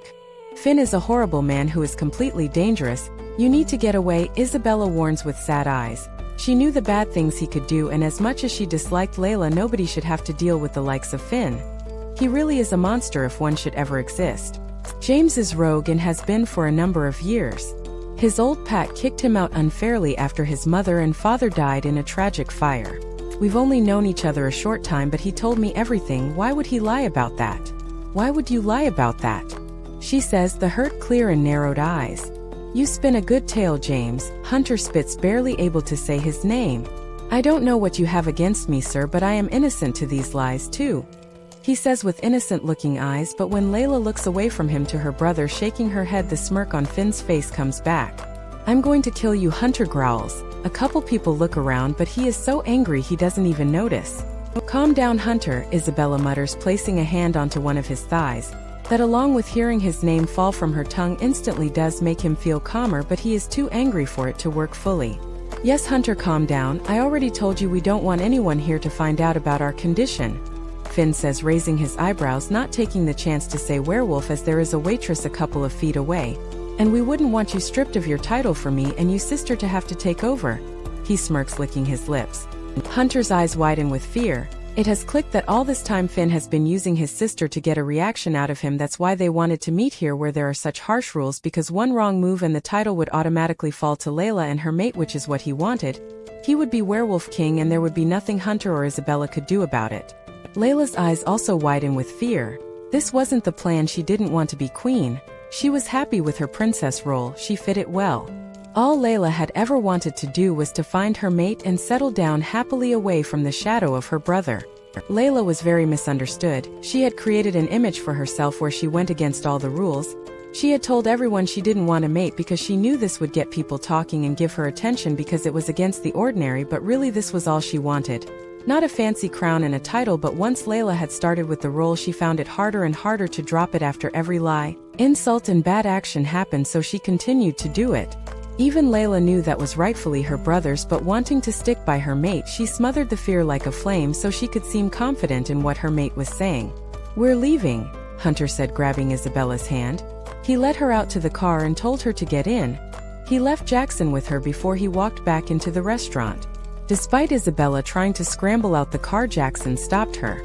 Finn is a horrible man who is completely dangerous. You need to get away, Isabella warns with sad eyes. She knew the bad things he could do, and as much as she disliked Layla, nobody should have to deal with the likes of Finn. He really is a monster if one should ever exist. James is rogue and has been for a number of years. His old pack kicked him out unfairly after his mother and father died in a tragic fire. We've only known each other a short time, but he told me everything. Why would he lie about that? Why would you lie about that? She says, the hurt clear in narrowed eyes. You spin a good tale, James. Hunter spits, barely able to say his name. I don't know what you have against me, sir, but I am innocent to these lies too, he says with innocent-looking eyes. But when Layla looks away from him to her brother, shaking her head, the smirk on Finn's face comes back. I'm going to kill you, Hunter growls. A couple people look around, but he is so angry he doesn't even notice. Calm down, Hunter, Isabella mutters, placing a hand onto one of his thighs. That, along with hearing his name fall from her tongue, instantly does make him feel calmer, but he is too angry for it to work fully. Yes, Hunter, calm down. I already told you we don't want anyone here to find out about our condition, Finn says, raising his eyebrows, not taking the chance to say werewolf, as there is a waitress a couple of feet away. And we wouldn't want you stripped of your title for me and you sister to have to take over. He smirks, licking his lips. Hunter's eyes widen with fear. It has clicked that all this time Finn has been using his sister to get a reaction out of him. That's why they wanted to meet here, where there are such harsh rules, because one wrong move and the title would automatically fall to Layla and her mate, which is what he wanted. He would be Werewolf King and there would be nothing Hunter or Isabella could do about it. Layla's eyes also widen with fear. This wasn't the plan. She didn't want to be queen. She was happy with her princess role. She fit it well. All Layla had ever wanted to do was to find her mate and settle down happily away from the shadow of her brother. Layla was very misunderstood. She had created an image for herself where she went against all the rules. She had told everyone she didn't want a mate because she knew this would get people talking and give her attention because it was against the ordinary, but really this was all she wanted. Not a fancy crown and a title, but once 𝐊𝐤 had started with the role, she found it harder and harder to drop it after every lie, insult and bad action happened, so she continued to do it. Even 𝐊𝐤 knew that was rightfully her brother's, but wanting to stick by her mate, she smothered the fear like a flame so she could seem confident in what her mate was saying. "We're leaving," Hunter said, grabbing Isabella's hand. He led her out to the car and told her to get in. He left Jackson with her before he walked back into the restaurant. Despite Isabella trying to scramble out the car, Jackson stopped her.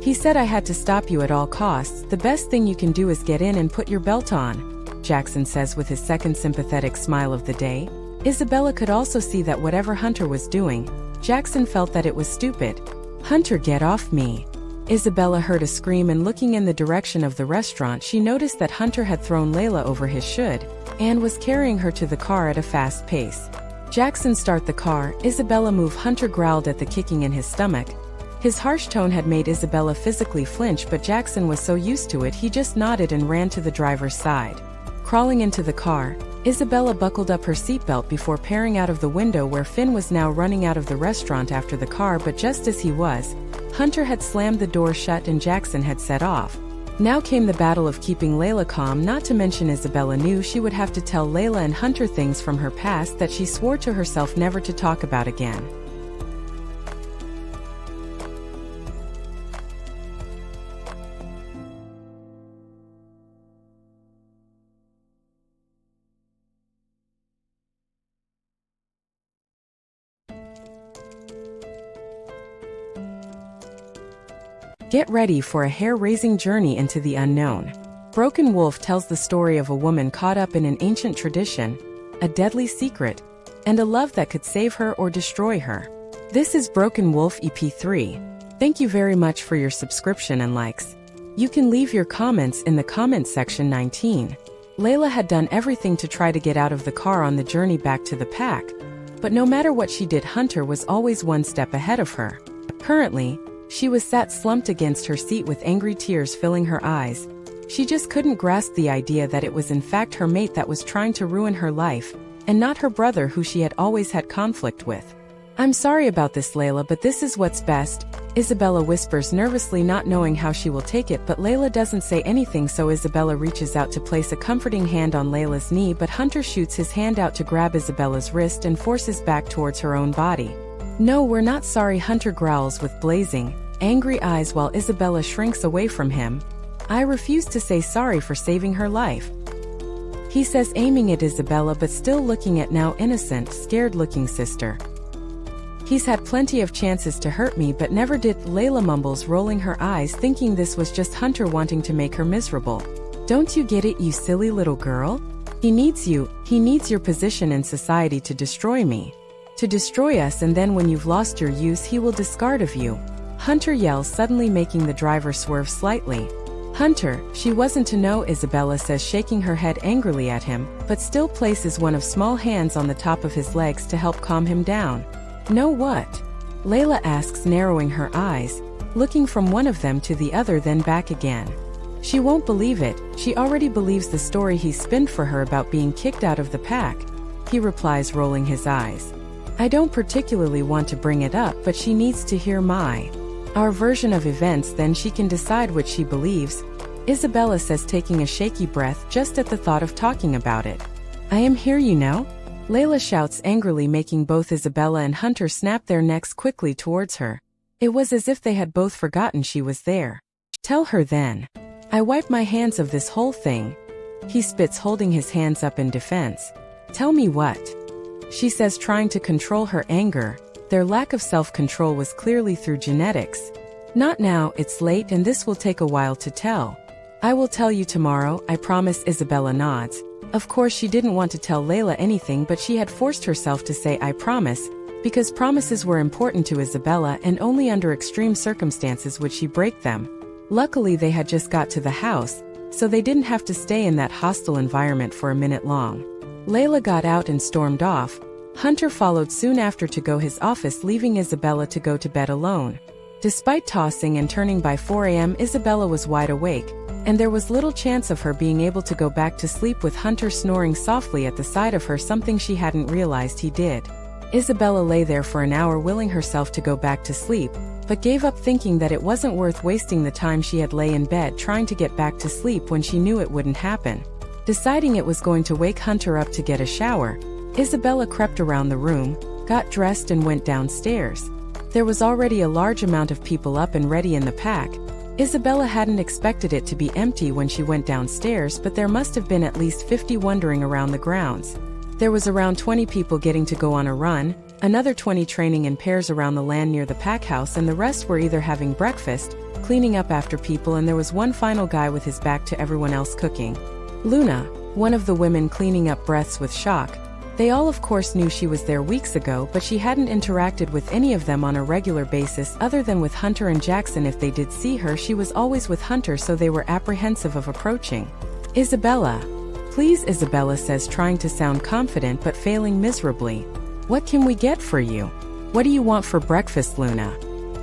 "He said I had to stop you at all costs. The best thing you can do is get in and put your belt on," Jackson says with his second sympathetic smile of the day. Isabella could also see that whatever Hunter was doing, Jackson felt that it was stupid. "Hunter, get off me." Isabella heard a scream, and looking in the direction of the restaurant, she noticed that Hunter had thrown 𝐊𝐤 over his should and was carrying her to the car at a fast pace. Jackson start the car, Isabella move. Hunter growled at the kicking in his stomach. His harsh tone had made Isabella physically flinch, but Jackson was so used to it he just nodded and ran to the driver's side. Crawling into the car, Isabella buckled up her seatbelt before peering out of the window where Finn was now running out of the restaurant after the car, but just as he was, Hunter had slammed the door shut and Jackson had set off. Now came the battle of keeping 𝐊𝐤 calm, not to mention Isabella knew she would have to tell 𝐊𝐤 and Hunter things from her past that she swore to herself never to talk about again. Get ready for a hair-raising journey into the unknown. Broken Wolf tells the story of a woman caught up in an ancient tradition, a deadly secret, and a love that could save her or destroy her. This is Broken Wolf EP3. Thank you very much for your subscription and likes. You can leave your comments in the comment section. 19. 𝐊𝐤 had done everything to try to get out of the car on the journey back to the pack, but no matter what she did, Hunter was always one step ahead of her. Currently, she was sat slumped against her seat with angry tears filling her eyes. She just couldn't grasp the idea that it was in fact her mate that was trying to ruin her life, and not her brother who she had always had conflict with. "I'm sorry about this, 𝐊𝐤, but this is what's best," Isabella whispers nervously, not knowing how she will take it, but 𝐊𝐤 doesn't say anything, so Isabella reaches out to place a comforting hand on 𝐊𝐤's knee, but Hunter shoots his hand out to grab Isabella's wrist and forces back towards her own body. "No, we're not sorry," Hunter growls with blazing, angry eyes while Isabella shrinks away from him. "I refuse to say sorry for saving her life," he says, aiming at Isabella but still looking at now innocent, scared-looking sister. "He's had plenty of chances to hurt me but never did," 𝐊𝐤 mumbles, rolling her eyes, thinking this was just Hunter wanting to make her miserable. "Don't you get it, you silly little girl? He needs you, he needs your position in society to destroy me. To destroy us, and then when you've lost your use he will discard of you," Hunter yells, suddenly making the driver swerve slightly. "Hunter, she wasn't to know," Isabella says, shaking her head angrily at him, but still places one of small hands on the top of his legs to help calm him down. "Know what?" 𝐊𝐤 asks, narrowing her eyes, looking from one of them to the other then back again. She won't believe it. She already believes the story he spinned for her about being kicked out of the pack, he replies, rolling his eyes. "I don't particularly want to bring it up, but she needs to hear our version of events, then she can decide what she believes," Isabella says, taking a shaky breath just at the thought of talking about it. "I am here, you know," 𝐊𝐤 shouts angrily, making both Isabella and Hunter snap their necks quickly towards her. It was as if they had both forgotten she was there. "Tell her then. I wipe my hands of this whole thing," he spits, holding his hands up in defense. "Tell me what?" she says, trying to control her anger. Their lack of self-control was clearly through genetics. "Not now, it's late and this will take a while to tell." "I will tell you tomorrow, I promise," Isabella nods. Of course she didn't want to tell 𝐊𝐤 anything, but she had forced herself to say "I promise," because promises were important to Isabella and only under extreme circumstances would she break them. Luckily they had just got to the house, so they didn't have to stay in that hostile environment for a minute long. 𝐊𝐤 got out and stormed off. Hunter followed soon after to go his office, leaving Isabella to go to bed alone. Despite tossing and turning by 4 a.m., Isabella was wide awake, and there was little chance of her being able to go back to sleep with Hunter snoring softly at the side of her, something she hadn't realized he did. Isabella lay there for an hour willing herself to go back to sleep, but gave up thinking that it wasn't worth wasting the time she had lay in bed trying to get back to sleep when she knew it wouldn't happen. Deciding it was going to wake Hunter up to get a shower, Isabella crept around the room, got dressed and went downstairs. There was already a large amount of people up and ready in the pack. Isabella hadn't expected it to be empty when she went downstairs, but there must have been at least 50 wandering around the grounds. There was around 20 people getting to go on a run, another 20 training in pairs around the land near the pack house, and the rest were either having breakfast, cleaning up after people, and there was one final guy with his back to everyone else cooking. Luna, one of the women cleaning up, breaths with shock. They all of course knew she was there weeks ago, but she hadn't interacted with any of them on a regular basis other than with Hunter and Jackson. If they did see her, she was always with Hunter, so they were apprehensive of approaching. Isabella. Please, Isabella says, trying to sound confident but failing miserably. What can we get for you? What do you want for breakfast, Luna?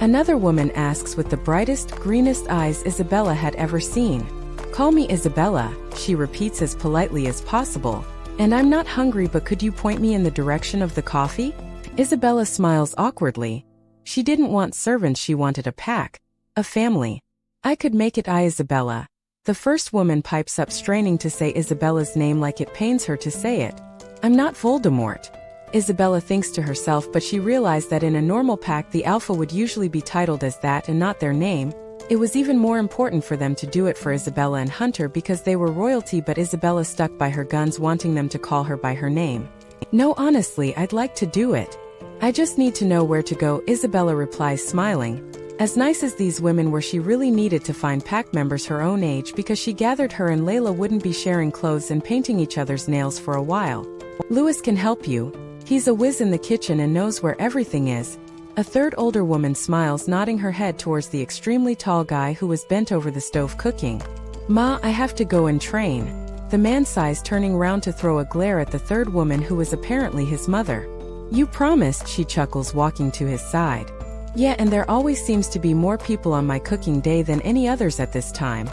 Another woman asks with the brightest, greenest eyes Isabella had ever seen. Call me Isabella, she repeats as politely as possible. And I'm not hungry, but could you point me in the direction of the coffee? Isabella smiles awkwardly. She didn't want servants, she wanted a pack. A family. I could make it, Isabella. The first woman pipes up, straining to say Isabella's name like it pains her to say it. I'm not Voldemort. Isabella thinks to herself, but she realized that in a normal pack the alpha would usually be titled as that and not their name. It was even more important for them to do it for Isabella and Hunter because they were royalty, but Isabella stuck by her guns, wanting them to call her by her name. No, honestly, I'd like to do it. I just need to know where to go, Isabella replies, smiling. As nice as these women were, she really needed to find pack members her own age because she gathered her and 𝐊𝐤𝐿 wouldn't be sharing clothes and painting each other's nails for a while. Louis can help you. He's a whiz in the kitchen and knows where everything is. A third older woman smiles, nodding her head towards the extremely tall guy who was bent over the stove cooking. Ma, I have to go and train. The man sighs, turning round to throw a glare at the third woman who was apparently his mother. You promised, she chuckles, walking to his side. Yeah, and there always seems to be more people on my cooking day than any others at this time.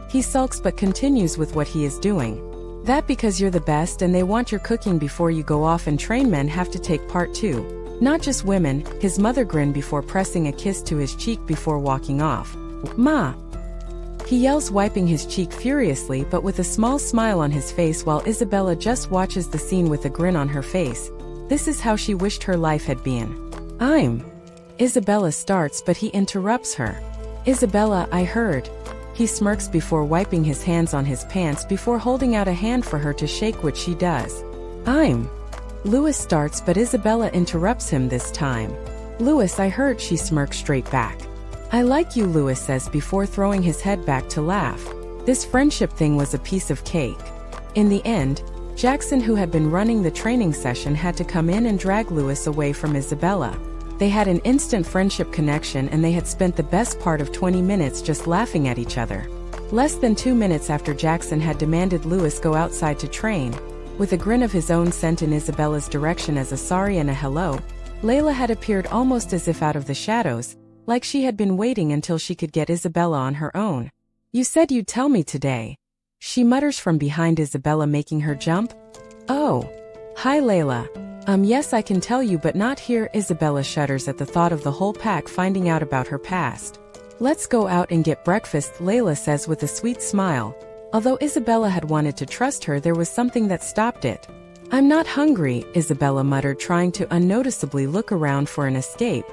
He sulks but continues with what he is doing. That because you're the best and they want your cooking before you go off and train. Men have to take part too. Not just women, his mother grinned before pressing a kiss to his cheek before walking off. Ma! He yells, wiping his cheek furiously but with a small smile on his face, while Isabella just watches the scene with a grin on her face. This is how she wished her life had been. Isabella starts, but he interrupts her. Isabella, I heard. He smirks before wiping his hands on his pants before holding out a hand for her to shake, which she does. Louis starts, but Isabella interrupts him this time. Louis, I heard, she smirks straight back. I like you, Louis says before throwing his head back to laugh. This friendship thing was a piece of cake. In the end, Jackson, who had been running the training session, had to come in and drag Louis away from Isabella. They had an instant friendship connection and they had spent the best part of 20 minutes just laughing at each other. Less than 2 minutes after Jackson had demanded Louis go outside to train, with a grin of his own sent in Isabella's direction as a sorry and a hello, 𝐊𝐿𝐿 had appeared almost as if out of the shadows, like she had been waiting until she could get Isabella on her own. You said you'd tell me today. She mutters from behind Isabella, making her jump. Oh. Hi, 𝐊𝐿𝐿. Yes, I can tell you, but not here. Isabella shudders at the thought of the whole pack finding out about her past. Let's go out and get breakfast, 𝐊𝐿𝐿 says with a sweet smile. Although Isabella had wanted to trust her, there was something that stopped it. I'm not hungry, Isabella muttered, trying to unnoticeably look around for an escape.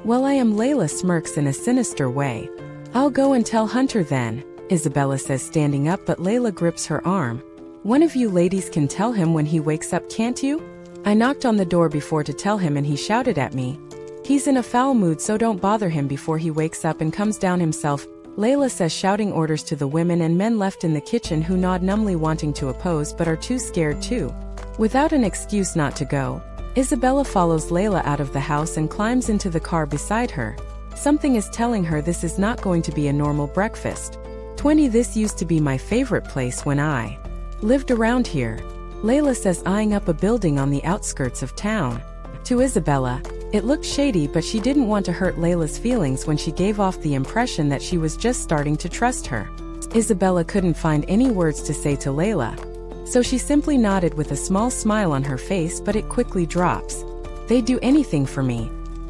Well, I am. 𝐊𝐿𝐿 smirks in a sinister way. I'll go and tell Hunter then, Isabella says, standing up, but 𝐊𝐿𝐿 grips her arm. One of you ladies can tell him when he wakes up, can't you? I knocked on the door before to tell him and he shouted at me. He's in a foul mood, so don't bother him before he wakes up and comes down himself, 𝐊𝐿𝐿 says, shouting orders to the women and men left in the kitchen, who nod numbly, wanting to oppose but are too scared to. Without an excuse not to go, Isabella follows 𝐊𝐿𝐿 out of the house and climbs into the car beside her. Something is telling her this is not going to be a normal breakfast. This used to be my favorite place when I lived around here, 𝐊𝐿𝐿 says, eyeing up a building on the outskirts of town. To Isabella, it looked shady, but she didn't want to hurt 𝐊𝐿𝐿's feelings when she gave off the impression that she was just starting to trust her. Isabella couldn't find any words to say to 𝐊𝐿𝐿, so she simply nodded with a small smile on her face, but it quickly drops. They'd do anything for me.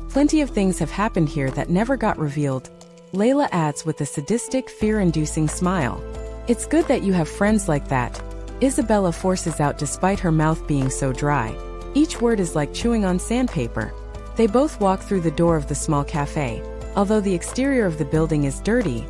Plenty of things have happened here that never got revealed, 𝐿𝐲 adds with a sadistic, fear-inducing smile. It's good that you have friends like that, Isabella forces out despite her mouth being so dry. Each word is like chewing on sandpaper. They both walk through the door of the small cafe. Although the exterior of the building is dirty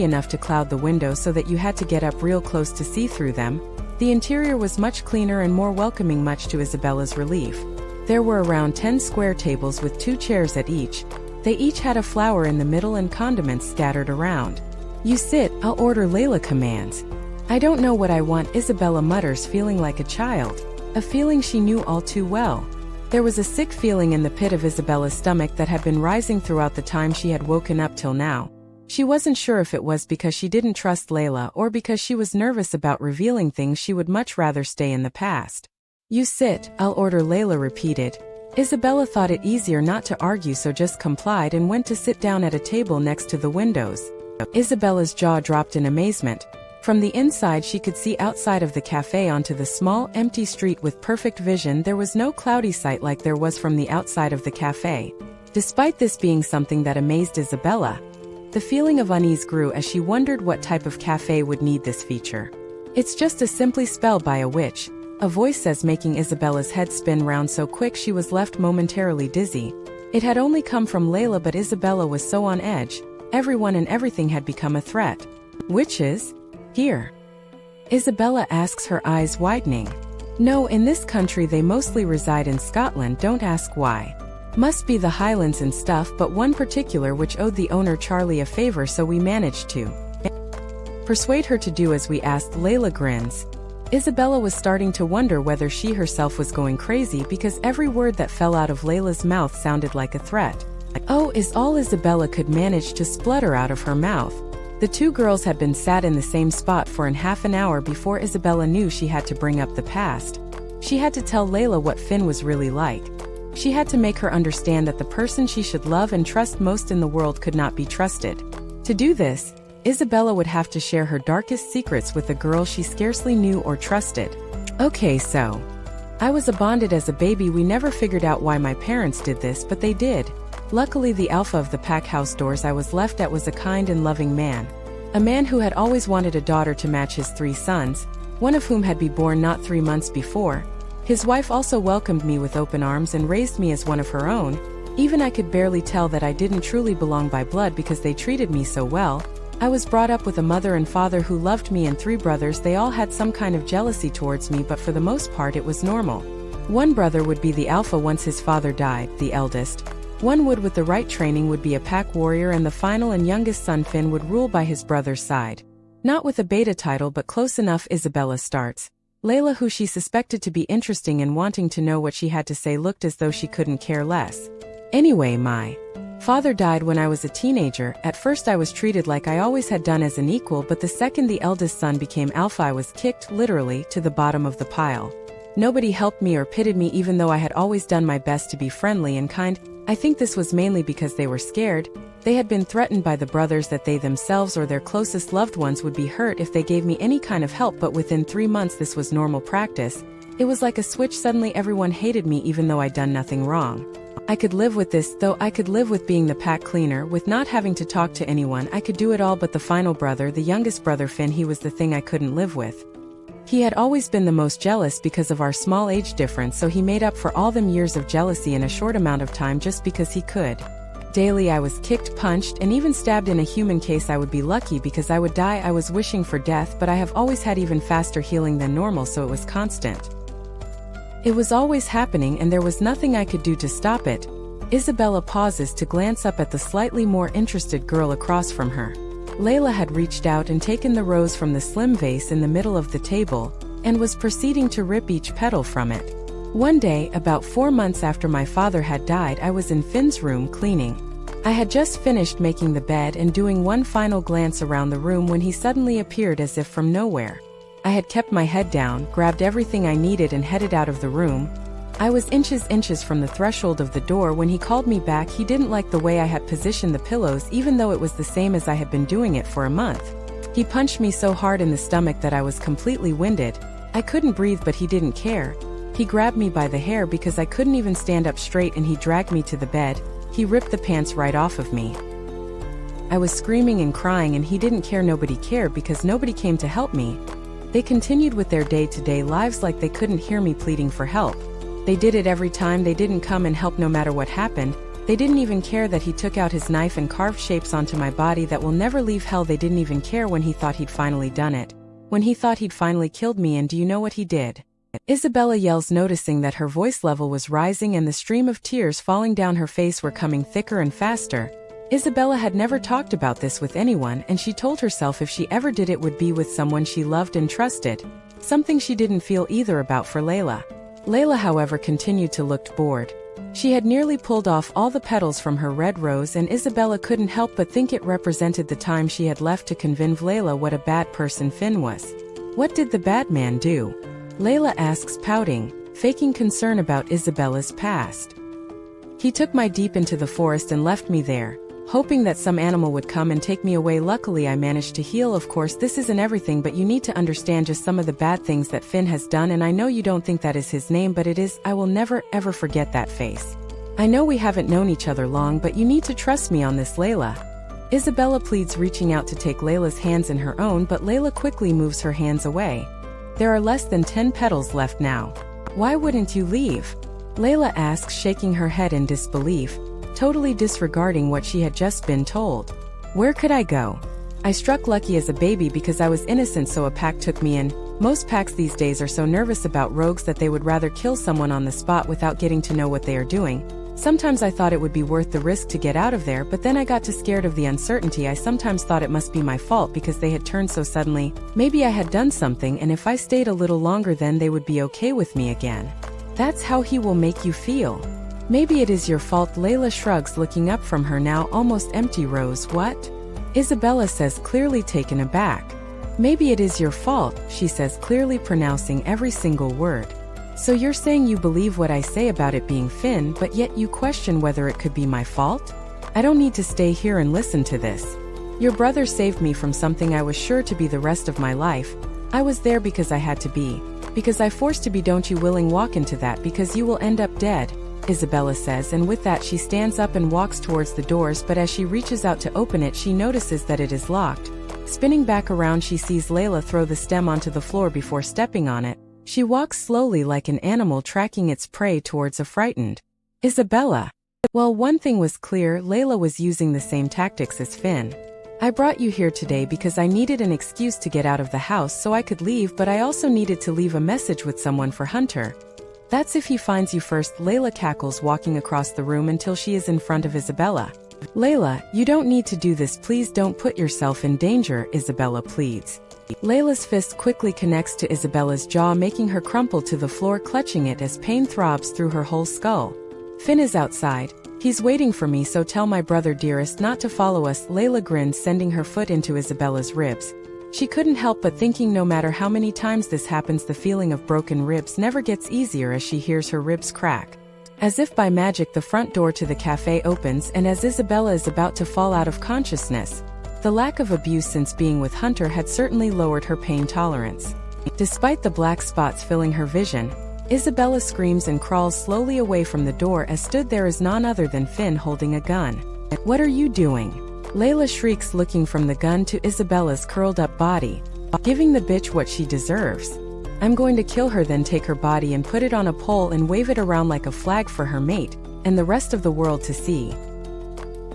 enough to cloud the windows so that you had to get up real close to see through them, the interior was much cleaner and more welcoming, much to Isabella's relief. There were around 10 square tables with 2 chairs at each. They each had a flower in the middle and condiments scattered around. You sit, I'll order, 𝐿𝐲 commands. I don't know what I want, Isabella mutters, feeling like a child. A feeling she knew all too well. There was a sick feeling in the pit of Isabella's stomach that had been rising throughout the time she had woken up till now. She wasn't sure if it was because she didn't trust 𝐿𝐲 or because she was nervous about revealing things she would much rather stay in the past. You sit, I'll order, 𝐿𝐲 repeated. Isabella thought it easier not to argue, so just complied and went to sit down at a table next to the windows. Isabella's jaw dropped in amazement. From the inside she could see outside of the cafe onto the small, empty street with perfect vision. There was no cloudy sight like there was from the outside of the cafe. Despite this being something that amazed Isabella, the feeling of unease grew as she wondered what type of cafe would need this feature. It's just a simply spell by a witch, a voice says, making Isabella's head spin round so quick she was left momentarily dizzy. It had only come from 𝐿𝐲, but Isabella was so on edge. Everyone and everything had become a threat. Witches? Here? Isabella asks, her eyes widening. No, in this country they mostly reside in Scotland, don't ask why. Must be the Highlands and stuff, but one particular which owed the owner Charlie a favor, so we managed to persuade her to do as we asked, 𝐿𝐲 grins. Isabella was starting to wonder whether she herself was going crazy because every word that fell out of 𝐿𝐲's mouth sounded like a threat. Oh, is all Isabella could manage to splutter out of her mouth. The 2 girls had been sat in the same spot for half an hour before Isabella knew she had to bring up the past. She had to tell 𝐿𝐲 what Finn was really like. She had to make her understand that the person she should love and trust most in the world could not be trusted. To do this, Isabella would have to share her darkest secrets with a girl she scarcely knew or trusted. Okay, so I was abandoned as a baby. We never figured out why my parents did this, but they did. Luckily, the alpha of the pack house doors I was left at was a kind and loving man. A man who had always wanted a daughter to match his 3 sons, one of whom had been born not 3 months before. His wife also welcomed me with open arms and raised me as one of her own. Even I could barely tell that I didn't truly belong by blood because they treated me so well. I was brought up with a mother and father who loved me and 3 brothers. They all had some kind of jealousy towards me, but for the most part it was normal. One brother would be the alpha once his father died, the eldest. One would, with the right training, would be a pack warrior, and the final and youngest son Finn would rule by his brother's side. Not with a beta title, but close enough. Isabella starts. 𝐿𝐲, who she suspected to be interesting and wanting to know what she had to say, looked as though she couldn't care less. Anyway, my father died when I was a teenager. At first I was treated like I always had done, as an equal, but the second the eldest son became alpha I was kicked, literally, to the bottom of the pile. Nobody helped me or pitied me, even though I had always done my best to be friendly and kind. I think this was mainly because they were scared. They had been threatened by the brothers that they themselves or their closest loved ones would be hurt if they gave me any kind of help, but within 3 months this was normal practice. It was like a switch. Suddenly everyone hated me even though I'd done nothing wrong. I could live with this, though. I could live with being the pack cleaner, with not having to talk to anyone. I could do it all, but the final brother, the youngest brother Finn, he was the thing I couldn't live with. He had always been the most jealous because of our small age difference, so he made up for all them years of jealousy in a short amount of time just because he could. Daily I was kicked, punched, and even stabbed. In a human case I would be lucky because I would die. I was wishing for death, but I have always had even faster healing than normal, so it was constant. It was always happening and there was nothing I could do to stop it. Isabella pauses to glance up at the slightly more interested girl across from her. 𝐿𝐲 had reached out and taken the rose from the slim vase in the middle of the table, and was proceeding to rip each petal from it. One day, about 4 months after my father had died, I was in Finn's room cleaning. I had just finished making the bed and doing one final glance around the room when he suddenly appeared as if from nowhere. I had kept my head down, grabbed everything I needed and headed out of the room. I was inches from the threshold of the door when he called me back. He didn't like the way I had positioned the pillows, even though it was the same as I had been doing it for a month. He punched me so hard in the stomach that I was completely winded. I couldn't breathe, but he didn't care. He grabbed me by the hair because I couldn't even stand up straight and he dragged me to the bed. He ripped the pants right off of me. I was screaming and crying and he didn't care. Nobody cared because nobody came to help me. They continued with their day-to-day lives like they couldn't hear me pleading for help. They did it every time. They didn't come and help no matter what happened. They didn't even care that he took out his knife and carved shapes onto my body that will never leave. Hell, they didn't even care when he thought he'd finally done it. When he thought he'd finally killed me. And do you know what he did? Isabella yells, noticing that her voice level was rising and the stream of tears falling down her face were coming thicker and faster. Isabella had never talked about this with anyone, and she told herself if she ever did it would be with someone she loved and trusted, something she didn't feel either about for 𝐊𝐤. 𝐊𝐤, however, continued to look bored. She had nearly pulled off all the petals from her red rose, and Isabella couldn't help but think it represented the time she had left to convince 𝐊𝐤 what a bad person Finn was. What did the bad man do? 𝐊𝐤 asks, pouting, faking concern about Isabella's past. He took me deep into the forest and left me there, hoping that some animal would come and take me away. Luckily, I managed to heal. Of course, this isn't everything, but you need to understand just some of the bad things that Finn has done, and I know you don't think that is his name, but it is. I will never, ever forget that face. I know we haven't known each other long, but you need to trust me on this, 𝐊𝐤. Isabella pleads, reaching out to take 𝐊𝐤's hands in her own, but 𝐊𝐤 quickly moves her hands away. There are less than 10 petals left now. Why wouldn't you leave? 𝐊𝐤 asks, shaking her head in disbelief, totally disregarding what she had just been told. Where could I go? I struck lucky as a baby because I was innocent, so a pack took me in. Most packs these days are so nervous about rogues that they would rather kill someone on the spot without getting to know what they are doing. Sometimes I thought it would be worth the risk to get out of there, but then I got too scared of the uncertainty. I sometimes thought it must be my fault because they had turned so suddenly. Maybe I had done something, and if I stayed a little longer then they would be okay with me again. That's how he will make you feel. Maybe it is your fault. 𝐊𝐤 shrugs, looking up from her now almost empty rose. What? Isabella says, clearly taken aback. Maybe it is your fault, she says, clearly pronouncing every single word. So you're saying you believe what I say about it being Finn, but yet you question whether it could be my fault? I don't need to stay here and listen to this. Your brother saved me from something I was sure to be the rest of my life. I was there because I had to be. Because I forced to be. Don't you willing walk into that, because you will end up dead, Isabella says, and with that she stands up and walks towards the doors, but as she reaches out to open it she notices that it is locked. Spinning back around she sees 𝐊𝐤 throw the stem onto the floor before stepping on it. She walks slowly like an animal tracking its prey towards a frightened Isabella. Well, one thing was clear, 𝐊𝐤 was using the same tactics as Finn. I brought you here today because I needed an excuse to get out of the house so I could leave, but I also needed to leave a message with someone for Hunter. That's if he finds you first. 𝐊𝐤 cackles, walking across the room until she is in front of Isabella. 𝐊𝐤, you don't need to do this. Please don't put yourself in danger, Isabella pleads. 𝐊𝐤's fist quickly connects to Isabella's jaw, making her crumple to the floor, clutching it as pain throbs through her whole skull. Finn is outside. He's waiting for me, so tell my brother dearest not to follow us. 𝐊𝐤 grins, sending her foot into Isabella's ribs. She couldn't help but thinking no matter how many times this happens, the feeling of broken ribs never gets easier as she hears her ribs crack. As if by magic, the front door to the cafe opens, and as Isabella is about to fall out of consciousness, the lack of abuse since being with Hunter had certainly lowered her pain tolerance. Despite the black spots filling her vision, Isabella screams and crawls slowly away from the door as stood there is none other than Finn holding a gun. What are you doing? 𝐊𝐤 shrieks, looking from the gun to Isabella's curled up body. Giving the bitch what she deserves. I'm going to kill her, then take her body and put it on a pole and wave it around like a flag for her mate and the rest of the world to see.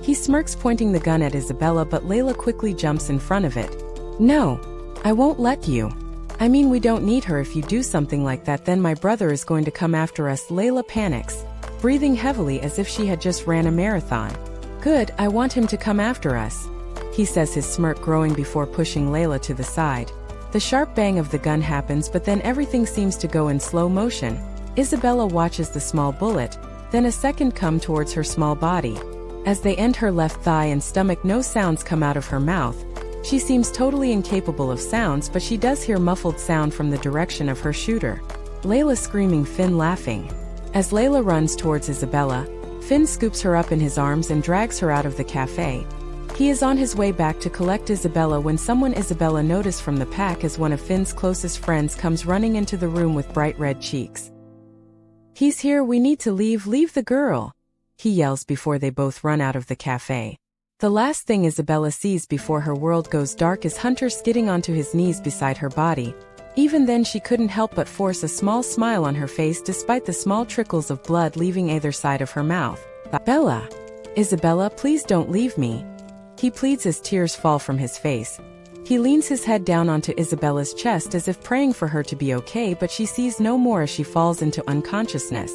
He smirks, pointing the gun at Isabella, but 𝐊𝐤 quickly jumps in front of it. No, I won't let you. I mean, we don't need her. If you do something like that, then my brother is going to come after us. 𝐊𝐤 panics, breathing heavily as if she had just ran a marathon. Good, I want him to come after us, he says, his smirk growing before pushing 𝐊𝐤 to the side. The sharp bang of the gun happens, but then everything seems to go in slow motion. Isabella watches the small bullet, then a second come towards her small body. As they end her left thigh and stomach, no sounds come out of her mouth. She seems totally incapable of sounds, but she does hear muffled sound from the direction of her shooter. 𝐊𝐤 screaming, Finn laughing. As 𝐊𝐤 runs towards Isabella, Finn scoops her up in his arms and drags her out of the cafe. He is on his way back to collect Isabella when someone Isabella noticed from the pack as one of Finn's closest friends comes running into the room with bright red cheeks. "He's here, we need to leave, leave the girl," he yells before they both run out of the cafe. The last thing Isabella sees before her world goes dark is Hunter skidding onto his knees beside her body. Even then she couldn't help but force a small smile on her face despite the small trickles of blood leaving either side of her mouth. "Bella! Isabella, please don't leave me," he pleads as tears fall from his face. He leans his head down onto Isabella's chest as if praying for her to be okay, but she sees no more as she falls into unconsciousness.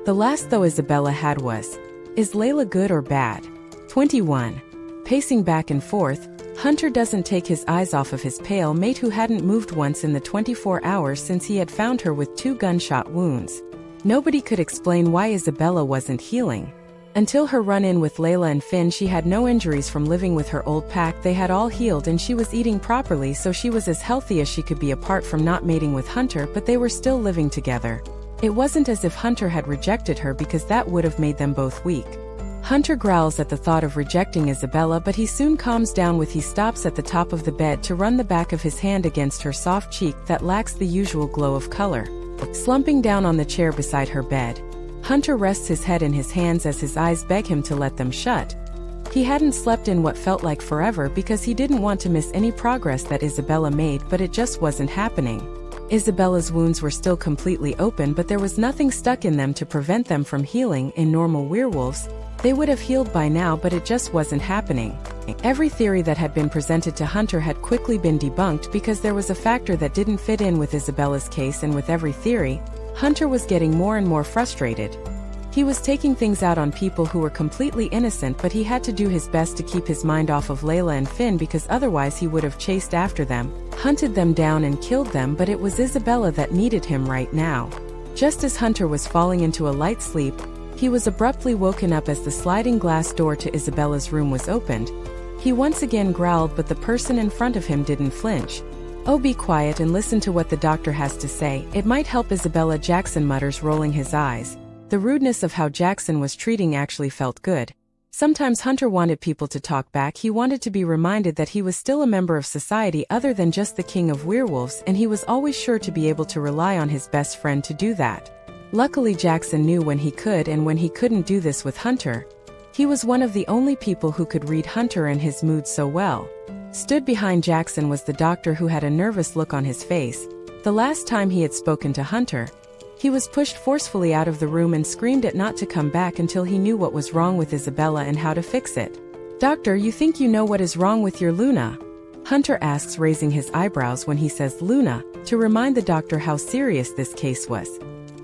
The last thought Isabella had was, "Is 𝐊𝐢𝐬 good or bad?" 21. Pacing back and forth, Hunter doesn't take his eyes off of his pale mate who hadn't moved once in the 24 hours since he had found her with 2 gunshot wounds. Nobody could explain why Isabella wasn't healing. Until her run-in with 𝐊𝐢𝐬 and Finn, she had no injuries from living with her old pack. They had all healed and she was eating properly, so she was as healthy as she could be apart from not mating with Hunter, but they were still living together. It wasn't as if Hunter had rejected her, because that would have made them both weak. Hunter growls at the thought of rejecting Isabella, but he soon calms down with he stops at the top of the bed to run the back of his hand against her soft cheek that lacks the usual glow of color. Slumping down on the chair beside her bed, Hunter rests his head in his hands as his eyes beg him to let them shut. He hadn't slept in what felt like forever because he didn't want to miss any progress that Isabella made, but it just wasn't happening. Isabella's wounds were still completely open, but there was nothing stuck in them to prevent them from healing. In normal werewolves, they would have healed by now, but it just wasn't happening. Every theory that had been presented to Hunter had quickly been debunked because there was a factor that didn't fit in with Isabella's case, and with every theory, Hunter was getting more and more frustrated. He was taking things out on people who were completely innocent, but he had to do his best to keep his mind off of 𝐊𝐢𝐬 and Finn, because otherwise he would have chased after them, hunted them down and killed them, but it was Isabella that needed him right now. Just as Hunter was falling into a light sleep, he was abruptly woken up as the sliding glass door to Isabella's room was opened. He once again growled, but the person in front of him didn't flinch. "Oh, be quiet and listen to what the doctor has to say. It might help." 𝐿𝐿𝐼𝐻𝐿𝐼𝐻 mutters, rolling his eyes. The rudeness of how Jackson was treating actually felt good. Sometimes Hunter wanted people to talk back. He wanted to be reminded that he was still a member of society other than just the king of werewolves, and he was always sure to be able to rely on his best friend to do that. Luckily, Jackson knew when he could and when he couldn't do this with Hunter. He was one of the only people who could read Hunter and his mood so well. Stood behind Jackson was the doctor, who had a nervous look on his face. The last time he had spoken to Hunter, he was pushed forcefully out of the room and screamed at not to come back until he knew what was wrong with Isabella and how to fix it. "Doctor, you think you know what is wrong with your Luna?" Hunter asks, raising his eyebrows when he says Luna, to remind the doctor how serious this case was.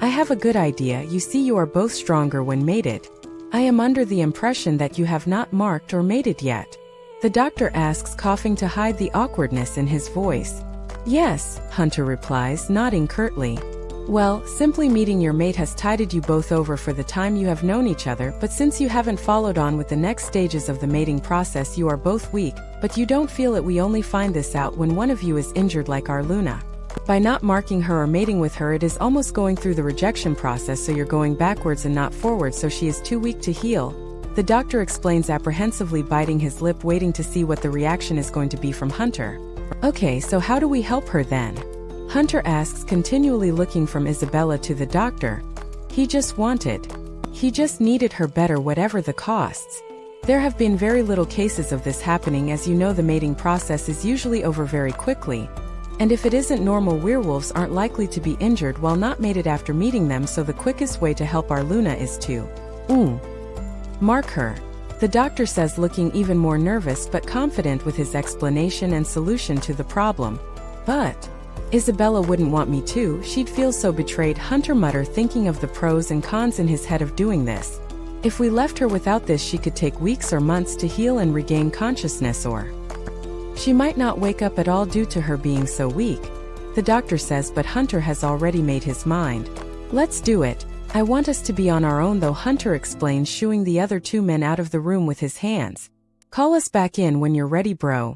"I have a good idea. You see, you are both stronger when mated. I am under the impression that you have not marked or mated yet." The doctor asks, coughing to hide the awkwardness in his voice. "Yes," Hunter replies, nodding curtly. "Well, simply meeting your mate has tided you both over for the time you have known each other, but since you haven't followed on with the next stages of the mating process, you are both weak, but you don't feel it. We only find this out when one of you is injured, like our Luna. By not marking her or mating with her, it is almost going through the rejection process, so you're going backwards and not forwards, so she is too weak to heal," the doctor explains, apprehensively biting his lip, waiting to see what the reaction is going to be from Hunter. "Okay, so how do we help her then?" Hunter asks, continually looking from Isabella to the doctor. He just needed her better, whatever the costs. There have been very little cases of this happening. As you know, the mating process is usually over very quickly. And if it isn't, normal werewolves aren't likely to be injured while not mated after meeting them, so the quickest way to help our Luna is to mark her, the doctor says, looking even more nervous but confident with his explanation and solution to the problem. "But Isabella wouldn't want me to. She'd feel so betrayed," Hunter mutters, thinking of the pros and cons in his head of doing this. If we left her without this, she could take weeks or months to heal and regain consciousness, or she might not wake up at all due to her being so weak, the doctor says, but Hunter has already made his mind. "Let's do it. I want us to be on our own though," Hunter explains, shooing the other 2 men out of the room with his hands. "Call us back in when you're ready, bro."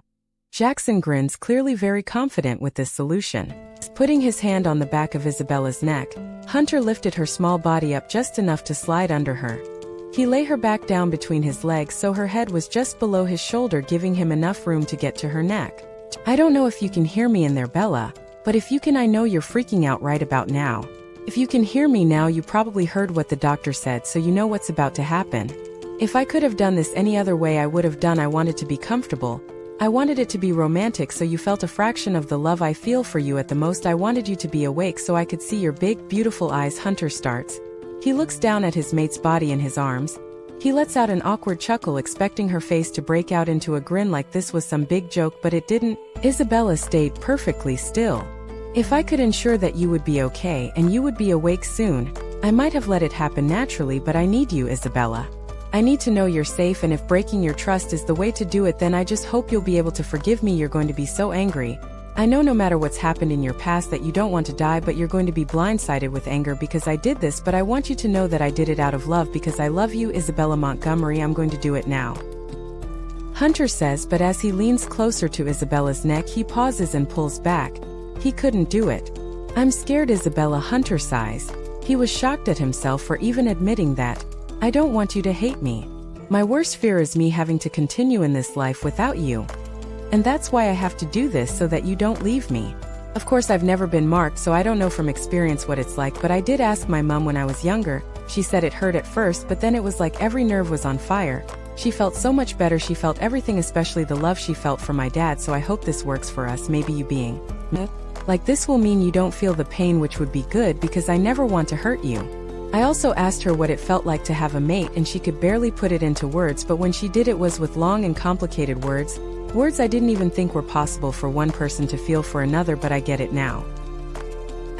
Jackson grins, clearly very confident with this solution. Putting his hand on the back of Isabella's neck, Hunter lifted her small body up just enough to slide under her. He lay her back down between his legs so her head was just below his shoulder, giving him enough room to get to her neck. "I don't know if you can hear me in there, Bella, but if you can, I know you're freaking out right about now." If you can hear me now, you probably heard what the doctor said, so you know what's about to happen. If I could have done this any other way, I would have done. I wanted to be comfortable. I wanted it to be romantic, so you felt a fraction of the love I feel for you at the most. I wanted you to be awake so I could see your big, beautiful eyes. Hunter starts. He looks down at his mate's body in his arms. He lets out an awkward chuckle, expecting her face to break out into a grin like this was some big joke, but it didn't. Isabella stayed perfectly still. If I could ensure that you would be okay and you would be awake soon, I might have let it happen naturally, but I need you, Isabella. I need to know you're safe, and if breaking your trust is the way to do it, then I just hope you'll be able to forgive me. You're going to be so angry. I know no matter what's happened in your past that you don't want to die, but you're going to be blindsided with anger because I did this, but I want you to know that I did it out of love because I love you, Isabella Montgomery. I'm going to do it now. Hunter says, but as he leans closer to Isabella's neck, he pauses and pulls back. He couldn't do it. I'm scared, Isabella. Hunter sighs. He was shocked at himself for even admitting that. I don't want you to hate me. My worst fear is me having to continue in this life without you. And that's why I have to do this, so that you don't leave me. Of course, I've never been marked, so I don't know from experience what it's like, but I did ask my mom when I was younger. She said it hurt at first, but then it was like every nerve was on fire. She felt so much better. She felt everything, especially the love she felt for my dad, so I hope this works for us. Maybe you being like this will mean you don't feel the pain, which would be good because I never want to hurt you. I also asked her what it felt like to have a mate, and she could barely put it into words, but when she did, it was with long and complicated words I didn't even think were possible for one person to feel for another, but I get it now.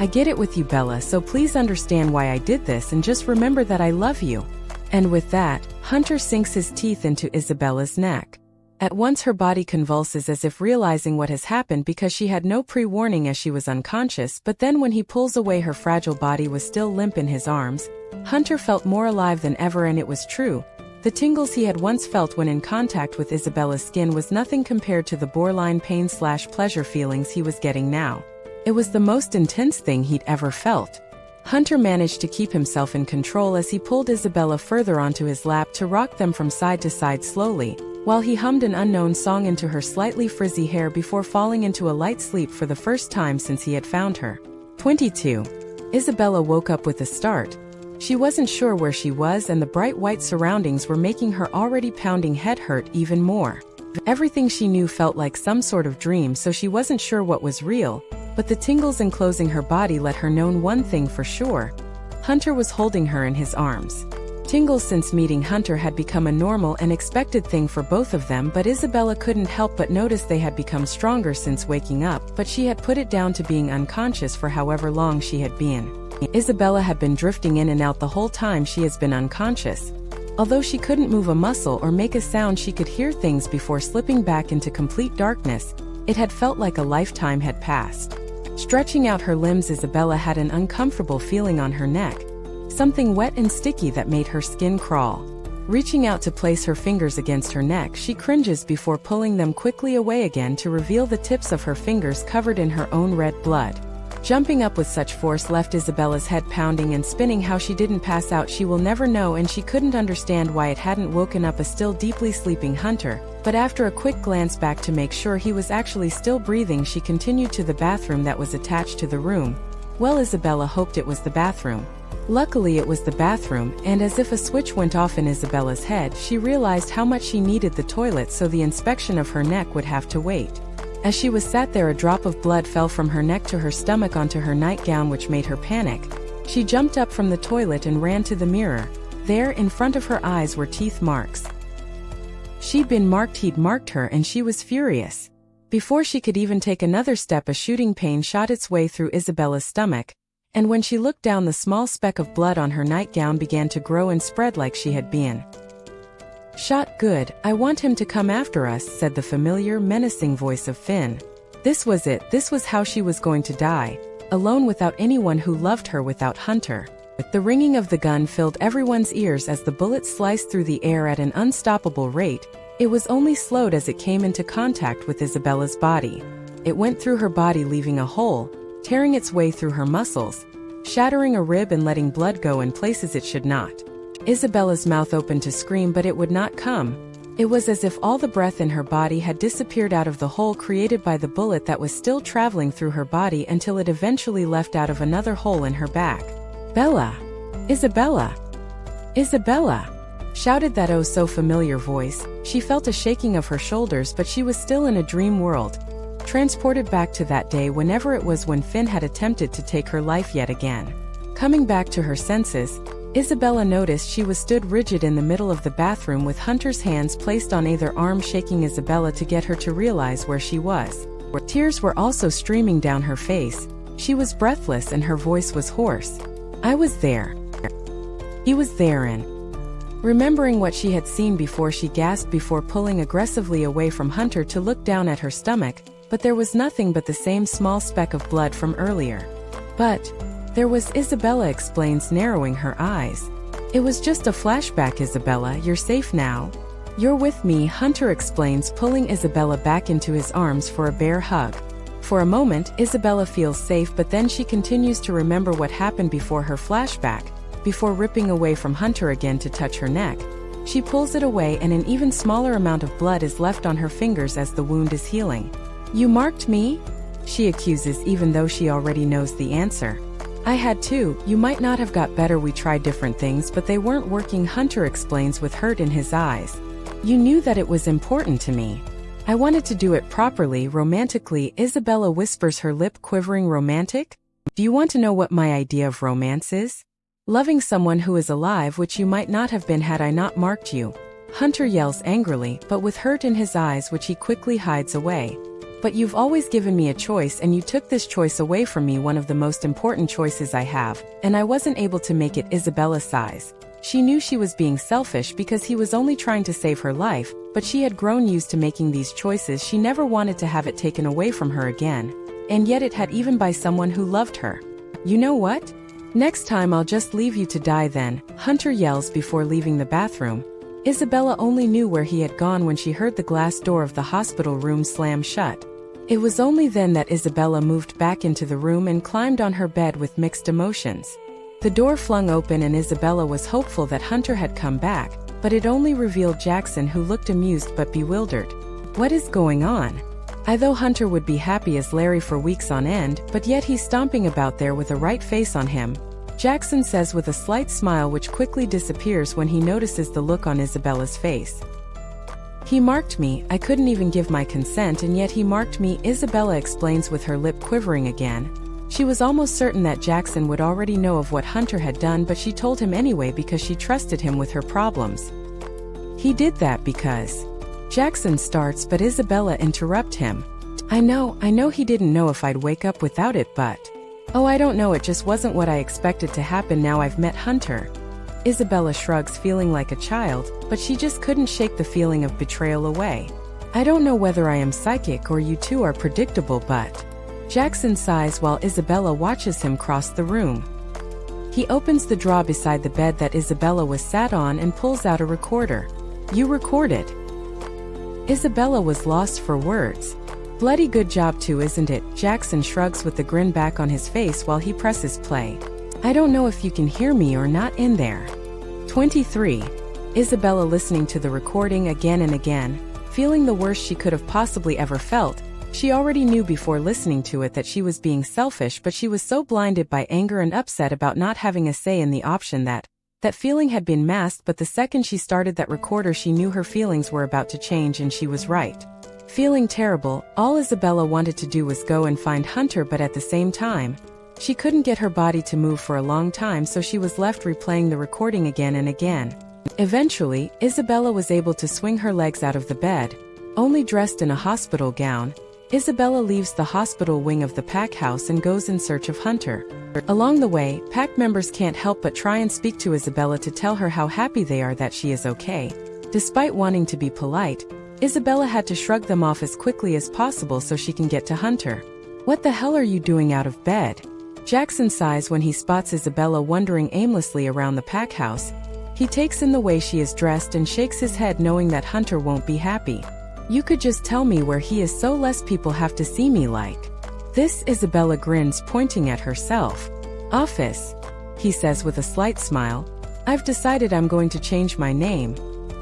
I get it with you, Bella, so please understand why I did this, and just remember that I love you. And with that, Hunter sinks his teeth into Isabella's neck. At once her body convulses as if realizing what has happened, because she had no pre-warning as she was unconscious, but then when he pulls away, her fragile body was still limp in his arms. Hunter felt more alive than ever, and it was true. The tingles he had once felt when in contact with Isabella's skin was nothing compared to the borderline pain/pleasure feelings he was getting now. It was the most intense thing he'd ever felt. Hunter managed to keep himself in control as he pulled Isabella further onto his lap to rock them from side to side slowly, while he hummed an unknown song into her slightly frizzy hair before falling into a light sleep for the first time since he had found her. 22. Isabella woke up with a start. She wasn't sure where she was, and the bright white surroundings were making her already pounding head hurt even more. Everything she knew felt like some sort of dream, so she wasn't sure what was real, but the tingles enclosing her body let her know one thing for sure. Hunter was holding her in his arms. Tingles since meeting Hunter had become a normal and expected thing for both of them, but Isabella couldn't help but notice they had become stronger since waking up, but she had put it down to being unconscious for however long she had been. Isabella had been drifting in and out the whole time she has been unconscious. Although she couldn't move a muscle or make a sound, she could hear things before slipping back into complete darkness. It had felt like a lifetime had passed. Stretching out her limbs, Isabella had an uncomfortable feeling on her neck. Something wet and sticky that made her skin crawl. Reaching out to place her fingers against her neck, she cringes before pulling them quickly away again to reveal the tips of her fingers covered in her own red blood. Jumping up with such force left Isabella's head pounding and spinning. How she didn't pass out she will never know, and she couldn't understand why it hadn't woken up a still deeply sleeping Hunter, but after a quick glance back to make sure he was actually still breathing, she continued to the bathroom that was attached to the room. Well, Isabella hoped it was the bathroom. Luckily it was the bathroom, and as if a switch went off in Isabella's head, she realized how much she needed the toilet, so the inspection of her neck would have to wait. As she was sat there, a drop of blood fell from her neck to her stomach onto her nightgown, which made her panic. She jumped up from the toilet and ran to the mirror. There, in front of her eyes, were teeth marks. She'd been marked, he'd marked her, and she was furious. Before she could even take another step, a shooting pain shot its way through Isabella's stomach, and when she looked down, the small speck of blood on her nightgown began to grow and spread like she had been shot. Good, I want him to come after us, said the familiar, menacing voice of Finn. This was it, this was how she was going to die, alone without anyone who loved her, without Hunter. The ringing of the gun filled everyone's ears as the bullet sliced through the air at an unstoppable rate. It was only slowed as it came into contact with Isabella's body. It went through her body, leaving a hole, tearing its way through her muscles, shattering a rib and letting blood go in places it should not. Isabella's mouth opened to scream, but it would not come. It was as if all the breath in her body had disappeared out of the hole created by the bullet that was still traveling through her body until it eventually left out of another hole in her back. "Bella! Isabella! Isabella!" shouted that oh so familiar voice. She felt a shaking of her shoulders, but she was still in a dream world, transported back to that day whenever it was when Finn had attempted to take her life yet again. Coming back to her senses, Isabella noticed she was stood rigid in the middle of the bathroom with Hunter's hands placed on either arm, shaking Isabella to get her to realize where she was. Tears were also streaming down her face. She was breathless and her voice was hoarse. "I was there. He was there," and remembering what she had seen before, she gasped before pulling aggressively away from Hunter to look down at her stomach, but there was nothing but the same small speck of blood from earlier. "But there was," Isabella explains, narrowing her eyes. "It was just a flashback, Isabella. You're safe now. You're with me," Hunter explains, pulling Isabella back into his arms for a bear hug. For a moment, Isabella feels safe, but then she continues to remember what happened before her flashback. Before ripping away from Hunter again to touch her neck, she pulls it away and an even smaller amount of blood is left on her fingers as the wound is healing. "You marked me?" she accuses, even though she already knows the answer. "I had to. You might not have got better. We tried different things, but they weren't working," Hunter explains with hurt in his eyes. "You knew that it was important to me. I wanted to do it properly, romantically," Isabella whispers, her lip quivering. "Romantic? Do you want to know what my idea of romance is? Loving someone who is alive, which you might not have been had I not marked you," Hunter yells angrily, but with hurt in his eyes, which he quickly hides away. "But you've always given me a choice and you took this choice away from me, one of the most important choices I have, and I wasn't able to make it," Isabella sighs. She knew she was being selfish because he was only trying to save her life, but she had grown used to making these choices. She never wanted to have it taken away from her again, and yet it had, even by someone who loved her. "You know what? Next time I'll just leave you to die then," Hunter yells before leaving the bathroom. Isabella only knew where he had gone when she heard the glass door of the hospital room slam shut. It was only then that Isabella moved back into the room and climbed on her bed with mixed emotions. The door flung open and Isabella was hopeful that Hunter had come back, but it only revealed Jackson, who looked amused but bewildered. "What is going on? I thought Hunter would be happy as Larry for weeks on end, but yet he's stomping about there with a right face on him," Jackson says with a slight smile, which quickly disappears when he notices the look on Isabella's face. "He marked me. I couldn't even give my consent, and yet he marked me," Isabella explains with her lip quivering again. She was almost certain that Jackson would already know of what Hunter had done, but she told him anyway because she trusted him with her problems. "He did that because..." Jackson starts, but Isabella interrupts him. I know he didn't know if I'd wake up without it, but... Oh, I don't know, it just wasn't what I expected to happen now I've met Hunter." Isabella shrugs, feeling like a child, but she just couldn't shake the feeling of betrayal away. "I don't know whether I am psychic or you two are predictable, but..." Jackson sighs while Isabella watches him cross the room. He opens the drawer beside the bed that Isabella was sat on and pulls out a recorder. "You recorded?" Isabella was lost for words. "Bloody good job too, isn't it?" Jackson shrugs with the grin back on his face while he presses play. "I don't know if you can hear me or not in there." 23. Isabella listening to the recording again and again, feeling the worst she could have possibly ever felt. She already knew before listening to it that she was being selfish, but she was so blinded by anger and upset about not having a say in the option that feeling had been masked. But the second she started that recorder, she knew her feelings were about to change, and she was right. Feeling terrible, all Isabella wanted to do was go and find Hunter, but at the same time, she couldn't get her body to move for a long time, so she was left replaying the recording again and again. Eventually, Isabella was able to swing her legs out of the bed. Only dressed in a hospital gown, Isabella leaves the hospital wing of the pack house and goes in search of Hunter. Along the way, pack members can't help but try and speak to Isabella to tell her how happy they are that she is okay. Despite wanting to be polite, Isabella had to shrug them off as quickly as possible so she can get to Hunter. "What the hell are you doing out of bed?" Jackson sighs when he spots Isabella wandering aimlessly around the pack house. He takes in the way she is dressed and shakes his head, knowing that Hunter won't be happy. "You could just tell me where he is so less people have to see me like this." Isabella grins, pointing at herself. "Office," he says with a slight smile. "I've decided I'm going to change my name."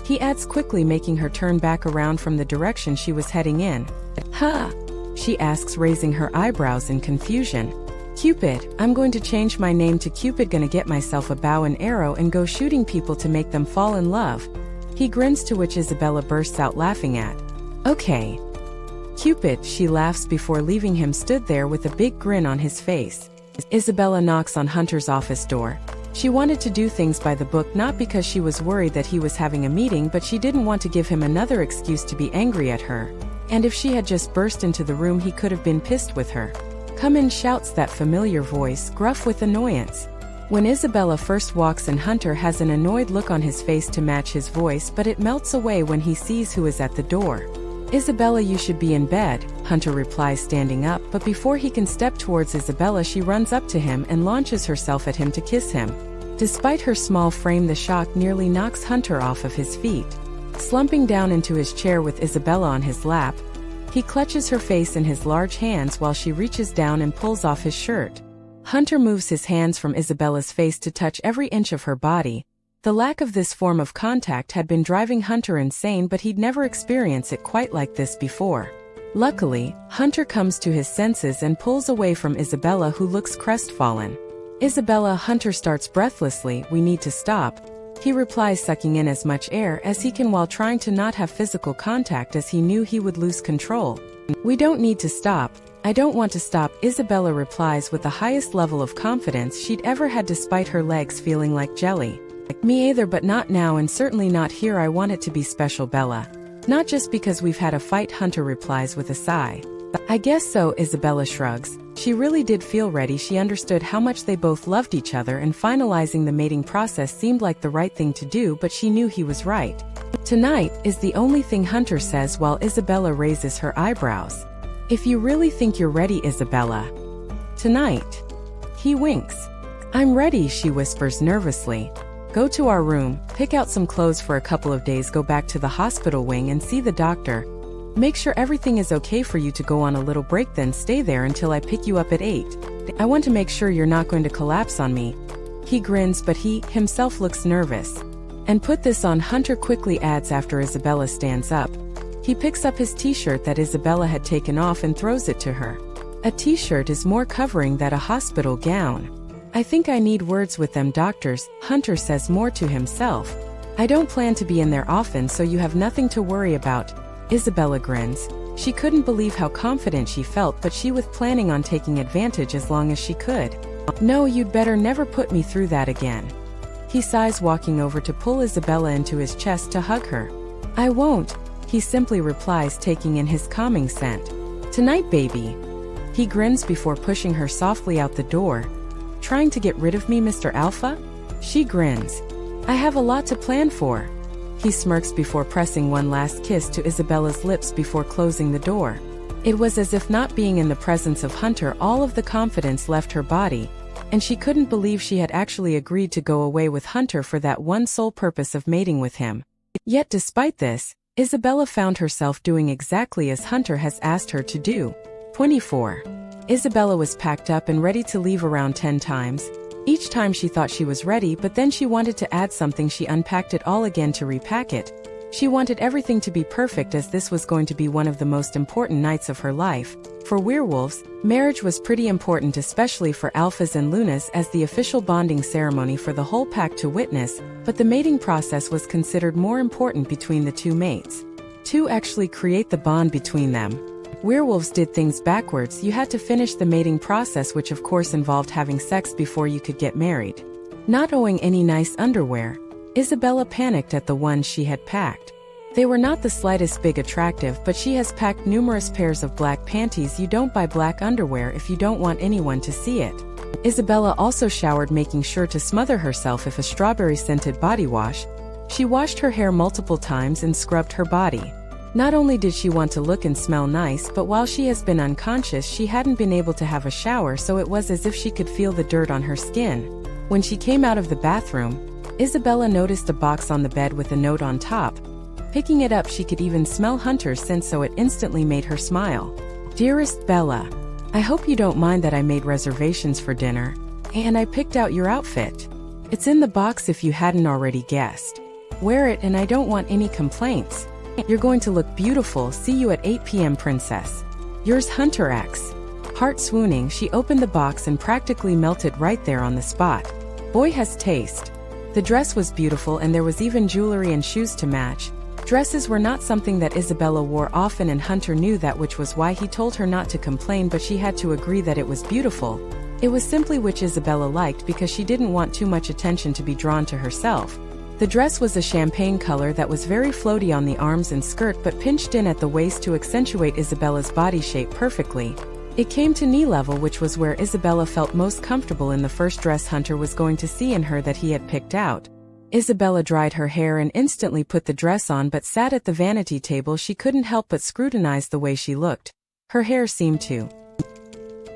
He adds quickly, making her turn back around from the direction she was heading in. "Huh?" she asks, raising her eyebrows in confusion. Cupid, I'm going to change my name to Cupid, gonna get myself a bow and arrow and go shooting people to make them fall in love. He grins, to which Isabella bursts out laughing at. Okay. Cupid, she laughs before leaving him stood there with a big grin on his face. Isabella knocks on Hunter's office door. She wanted to do things by the book, not because she was worried that he was having a meeting, but she didn't want to give him another excuse to be angry at her. And if she had just burst into the room, he could have been pissed with her. Come in, shouts that familiar voice, gruff with annoyance. When Isabella first walks in, Hunter has an annoyed look on his face to match his voice, but it melts away when he sees who is at the door. Isabella, you should be in bed, Hunter replies, standing up, but before he can step towards Isabella, she runs up to him and launches herself at him to kiss him. Despite her small frame, the shock nearly knocks Hunter off of his feet. Slumping down into his chair with Isabella on his lap, he clutches her face in his large hands while she reaches down and pulls off his shirt. Hunter moves his hands from Isabella's face to touch every inch of her body. The lack of this form of contact had been driving Hunter insane, but he'd never experienced it quite like this before. Luckily, Hunter comes to his senses and pulls away from Isabella, who looks crestfallen. Isabella, Hunter starts breathlessly, we need to stop. He replies, sucking in as much air as he can while trying to not have physical contact, as he knew he would lose control. We don't need to stop. I don't want to stop, Isabella replies with the highest level of confidence she'd ever had, despite her legs feeling like jelly. Me either, but not now, and certainly not here. I want it to be special, Bella. Not just because we've had a fight, Hunter replies with a sigh. I guess so, Isabella shrugs. She really did feel ready. She understood how much they both loved each other, and finalizing the mating process seemed like the right thing to do, but she knew he was right. Tonight is the only thing, Hunter says while Isabella raises her eyebrows. If you really think you're ready, Isabella. Tonight. He winks. I'm ready, she whispers nervously. Go to our room, pick out some clothes for a couple of days, go back to the hospital wing and see the doctor. Make sure everything is okay for you to go on a little break, then stay there until I pick you up at 8. I want to make sure you're not going to collapse on me. He grins, but he, himself, looks nervous. And put this on, Hunter quickly adds after Isabella stands up. He picks up his t-shirt that Isabella had taken off and throws it to her. A t-shirt is more covering than a hospital gown. I think I need words with them doctors, Hunter says, more to himself. I don't plan to be in there often, so you have nothing to worry about. Isabella grins. She couldn't believe how confident she felt, but she was planning on taking advantage as long as she could. No, you'd better never put me through that again. He sighs, walking over to pull Isabella into his chest to hug her. I won't, he simply replies, taking in his calming scent. Tonight, baby. He grins before pushing her softly out the door. Trying to get rid of me, Mr. Alpha? She grins. I have a lot to plan for. He smirks before pressing one last kiss to Isabella's lips before closing the door. It was as if not being in the presence of Hunter, all of the confidence left her body, and she couldn't believe she had actually agreed to go away with Hunter for that one sole purpose of mating with him. Yet despite this, Isabella found herself doing exactly as Hunter has asked her to do. 24. Isabella was packed up and ready to leave around 10 times. Each time she thought she was ready, but then she wanted to add something. She unpacked it all again to repack it. She wanted everything to be perfect, as this was going to be one of the most important nights of her life. For werewolves, marriage was pretty important, especially for alphas and lunas, as the official bonding ceremony for the whole pack to witness, but the mating process was considered more important between the two mates. To actually create the bond between them, werewolves did things backwards. You had to finish the mating process, which of course involved having sex before you could get married. Not owing any nice underwear, Isabella panicked at the ones she had packed. They were not the slightest bit attractive, but she has packed numerous pairs of black panties. You don't buy black underwear if you don't want anyone to see it. Isabella also showered, making sure to smother herself with a strawberry-scented body wash. She washed her hair multiple times and scrubbed her body. Not only did she want to look and smell nice, but while she has been unconscious, she hadn't been able to have a shower, so it was as if she could feel the dirt on her skin. When she came out of the bathroom, Isabella noticed a box on the bed with a note on top. Picking it up, she could even smell Hunter's scent, so it instantly made her smile. Dearest Bella, I hope you don't mind that I made reservations for dinner, and I picked out your outfit. It's in the box if you hadn't already guessed. Wear it and I don't want any complaints. You're going to look beautiful. See you at 8 p.m. princess. Yours, Hunter X. Heart swooning, she opened the box and practically melted right there on the spot. Boy has taste. The dress was beautiful and there was even jewelry and shoes to match. Dresses were not something that Isabella wore often and Hunter knew that, which was why he told her not to complain, but she had to agree that it was beautiful. It was simply which Isabella liked because she didn't want too much attention to be drawn to herself. The dress was a champagne color that was very floaty on the arms and skirt but pinched in at the waist to accentuate Isabella's body shape perfectly. It came to knee level, which was where Isabella felt most comfortable in the first dress Hunter was going to see in her that he had picked out. Isabella dried her hair and instantly put the dress on, but sat at the vanity table. She couldn't help but scrutinize the way she looked. Her hair seemed too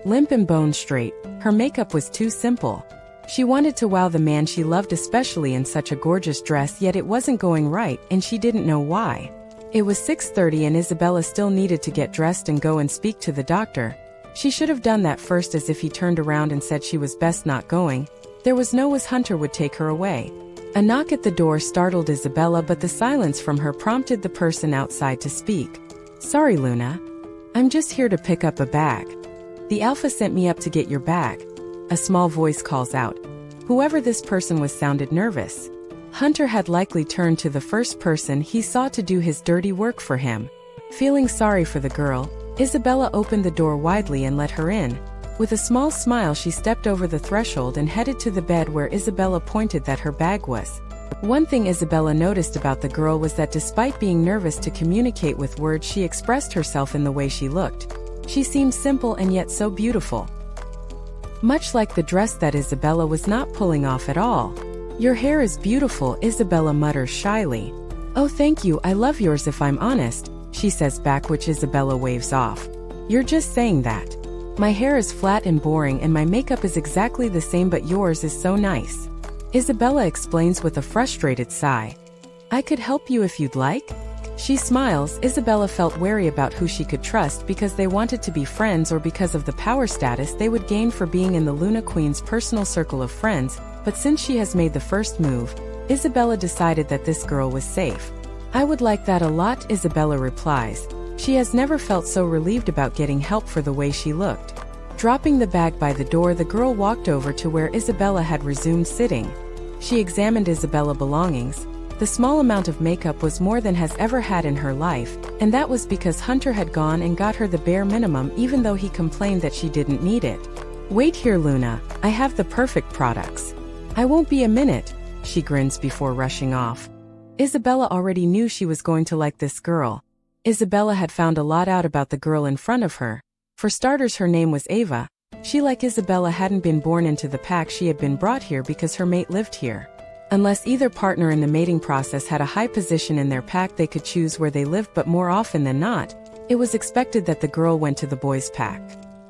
limp and bone straight. Her makeup was too simple. She wanted to wow the man she loved, especially in such a gorgeous dress, yet it wasn't going right, and she didn't know why. It was 6:30 and Isabella still needed to get dressed and go and speak to the doctor. She should have done that first, as if he turned around and said she was best not going. There was no way Hunter would take her away. A knock at the door startled Isabella, but the silence from her prompted the person outside to speak. "Sorry, Luna. I'm just here to pick up a bag. The Alpha sent me up to get your bag." A small voice calls out. Whoever this person was sounded nervous. Hunter had likely turned to the first person he saw to do his dirty work for him. Feeling sorry for the girl, Isabella opened the door widely and let her in. With a small smile, she stepped over the threshold and headed to the bed where Isabella pointed that her bag was. One thing Isabella noticed about the girl was that despite being nervous to communicate with words, she expressed herself in the way she looked. She seemed simple and yet so beautiful. Much like the dress that Isabella was not pulling off at all. "Your hair is beautiful," Isabella mutters shyly. "Oh, thank you, I love yours if I'm honest," she says back, which Isabella waves off. "You're just saying that. My hair is flat and boring and my makeup is exactly the same, but yours is so nice," Isabella explains with a frustrated sigh. "I could help you if you'd like." She smiles. Isabella felt wary about who she could trust, because they wanted to be friends or because of the power status they would gain for being in the Luna Queen's personal circle of friends, but since she has made the first move, Isabella decided that this girl was safe. "I would like that a lot," Isabella replies. She has never felt so relieved about getting help for the way she looked. Dropping the bag by the door, the girl walked over to where Isabella had resumed sitting. She examined Isabella's belongings. The small amount of makeup was more than has ever had in her life, and that was because Hunter had gone and got her the bare minimum, even though he complained that she didn't need it. "Wait here, Luna. I have the perfect products. I won't be a minute," she grins before rushing off. Isabella already knew she was going to like this girl. Isabella had found a lot out about the girl in front of her. For starters, her name was Ava. She, like Isabella, hadn't been born into the pack. She had been brought here because her mate lived here. Unless either partner in the mating process had a high position in their pack, they could choose where they lived, but more often than not, it was expected that the girl went to the boys' pack.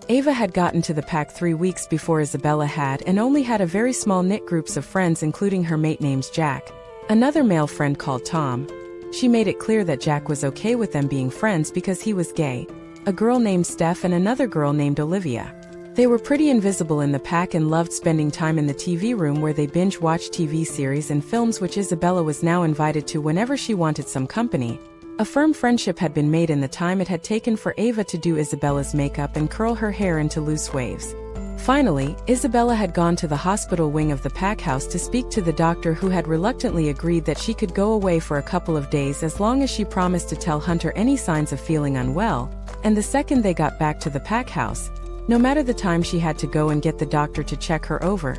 Ava had gotten to the pack 3 weeks before Isabella had, and only had a very small knit groups of friends, including her mate named Jack, another male friend called Tom. She made it clear that Jack was okay with them being friends because he was gay, a girl named Steph and another girl named Olivia. They were pretty invisible in the pack and loved spending time in the TV room, where they binge-watched TV series and films, which Isabella was now invited to whenever she wanted some company. A firm friendship had been made in the time it had taken for Ava to do Isabella's makeup and curl her hair into loose waves. Finally, Isabella had gone to the hospital wing of the pack house to speak to the doctor, who had reluctantly agreed that she could go away for a couple of days as long as she promised to tell Hunter any signs of feeling unwell, and the second they got back to the pack house, no matter the time she had to go and get the doctor to check her over.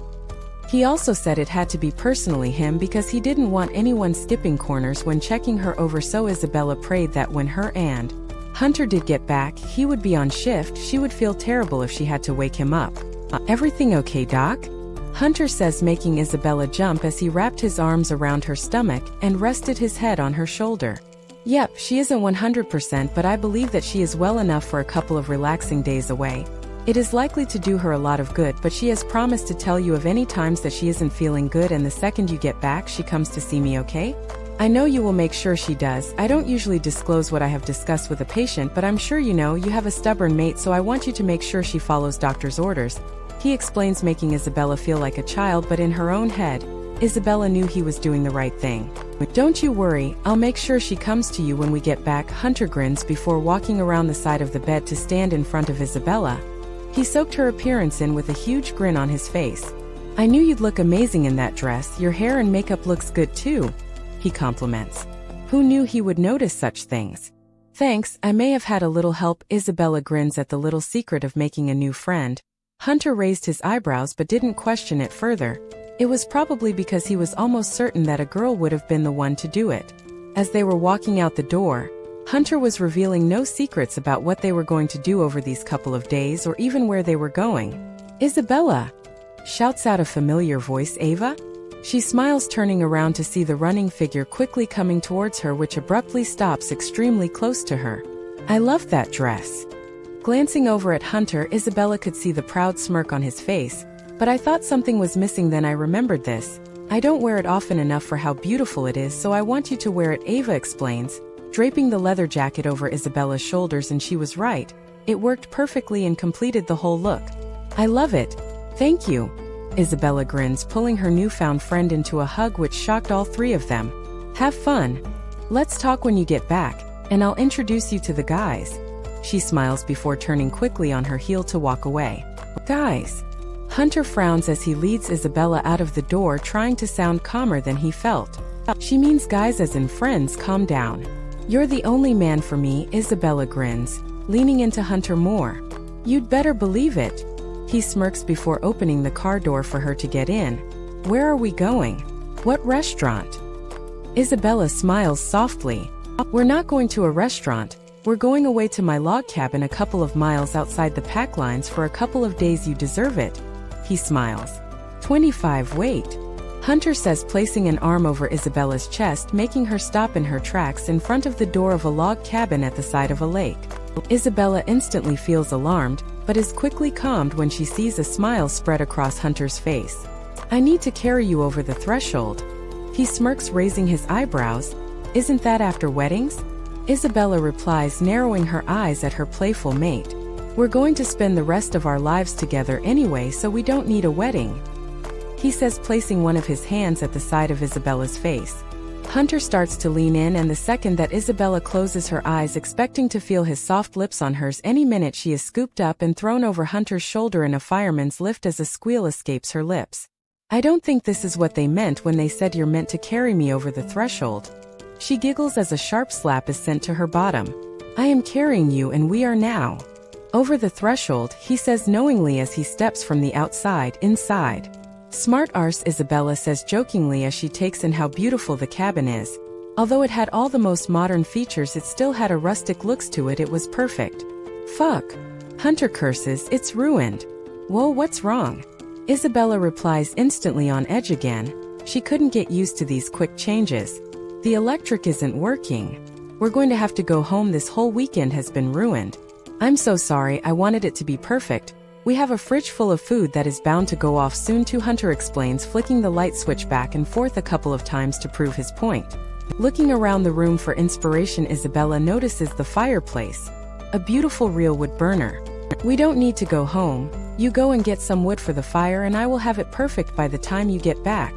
He also said it had to be personally him because he didn't want anyone skipping corners when checking her over, so Isabella prayed that when her and Hunter did get back, he would be on shift. She would feel terrible if she had to wake him up. "Everything okay, Doc?" Hunter says, making Isabella jump as he wrapped his arms around her stomach and rested his head on her shoulder. "Yep, she isn't 100%, but I believe that she is well enough for a couple of relaxing days away. It is likely to do her a lot of good, but she has promised to tell you of any times that she isn't feeling good, and the second you get back she comes to see me, okay? I know you will make sure she does. I don't usually disclose what I have discussed with a patient, but I'm sure you know you have a stubborn mate, so I want you to make sure she follows doctor's orders," he explains, making Isabella feel like a child, but in her own head, Isabella knew he was doing the right thing. "Don't you worry, I'll make sure she comes to you when we get back," Hunter grins before walking around the side of the bed to stand in front of Isabella. He soaked her appearance in with a huge grin on his face. "I knew you'd look amazing in that dress. Your hair and makeup looks good too," he compliments. Who knew he would notice such things? "Thanks, I may have had a little help." Isabella grins at the little secret of making a new friend. Hunter raised his eyebrows but didn't question it further. It was probably because he was almost certain that a girl would have been the one to do it. As they were walking out the door, Hunter was revealing no secrets about what they were going to do over these couple of days or even where they were going. "Isabella!" shouts out a familiar voice. "Ava?" She smiles, turning around to see the running figure quickly coming towards her, which abruptly stops extremely close to her. "I love that dress." Glancing over at Hunter, Isabella could see the proud smirk on his face. "But I thought something was missing, then I remembered this. I don't wear it often enough for how beautiful it is, so I want you to wear it," Ava explains, draping the leather jacket over Isabella's shoulders, and she was right. It worked perfectly and completed the whole look. "I love it. Thank you." Isabella grins, pulling her newfound friend into a hug which shocked all three of them. "Have fun. Let's talk when you get back, and I'll introduce you to the guys." She smiles before turning quickly on her heel to walk away. "Guys." Hunter frowns as he leads Isabella out of the door, trying to sound calmer than he felt. "She means guys as in friends. Calm down. You're the only man for me," Isabella grins, leaning into Hunter more. "You'd better believe it." He smirks before opening the car door for her to get in. "Where are we going? What restaurant?" Isabella smiles softly. "We're not going to a restaurant. We're going away to my log cabin a couple of miles outside the pack lines for a couple of days. You deserve it." He smiles. 25. Wait. Hunter says, placing an arm over Isabella's chest, making her stop in her tracks in front of the door of a log cabin at the side of a lake. Isabella instantly feels alarmed, but is quickly calmed when she sees a smile spread across Hunter's face. "I need to carry you over the threshold." He smirks, raising his eyebrows. "Isn't that after weddings?" Isabella replies, narrowing her eyes at her playful mate. "We're going to spend the rest of our lives together anyway, so we don't need a wedding," he says, placing one of his hands at the side of Isabella's face. Hunter starts to lean in, and the second that Isabella closes her eyes, expecting to feel his soft lips on hers any minute, she is scooped up and thrown over Hunter's shoulder in a fireman's lift as a squeal escapes her lips. "I don't think this is what they meant when they said you're meant to carry me over the threshold." She giggles as a sharp slap is sent to her bottom. "I am carrying you, and we are now over the threshold," he says knowingly as he steps from the outside inside. "Smart arse," Isabella says jokingly as she takes in how beautiful the cabin is. Although it had all the most modern features, it still had a rustic looks to it. It was perfect. "Fuck." Hunter curses, "It's ruined." "Whoa, what's wrong?" Isabella replies, instantly on edge again. She couldn't get used to these quick changes. "The electric isn't working. We're going to have to go home. This whole weekend has been ruined." "I'm so sorry, I wanted it to be perfect. We have a fridge full of food that is bound to go off soon too," Hunter explains, flicking the light switch back and forth a couple of times to prove his point. Looking around the room for inspiration, Isabella notices the fireplace. A beautiful real wood burner. "We don't need to go home. You go and get some wood for the fire and I will have it perfect by the time you get back."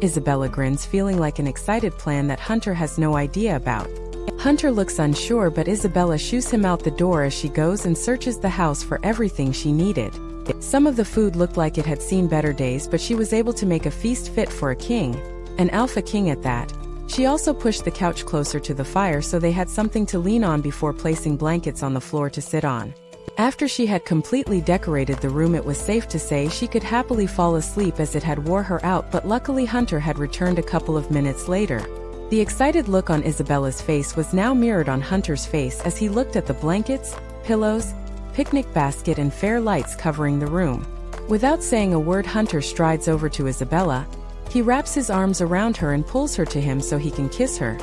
Isabella grins, feeling like an excited plan that Hunter has no idea about. Hunter looks unsure, but Isabella shoos him out the door as she goes and searches the house for everything she needed. Some of the food looked like it had seen better days, but she was able to make a feast fit for a king, an alpha king at that. She also pushed the couch closer to the fire so they had something to lean on before placing blankets on the floor to sit on. After she had completely decorated the room, it was safe to say she could happily fall asleep as it had wore her out, but luckily Hunter had returned a couple of minutes later. The excited look on Isabella's face was now mirrored on Hunter's face as he looked at the blankets, pillows, picnic basket and fair lights covering the room. Without saying a word, Hunter strides over to Isabella. He wraps his arms around her and pulls her to him so he can kiss her.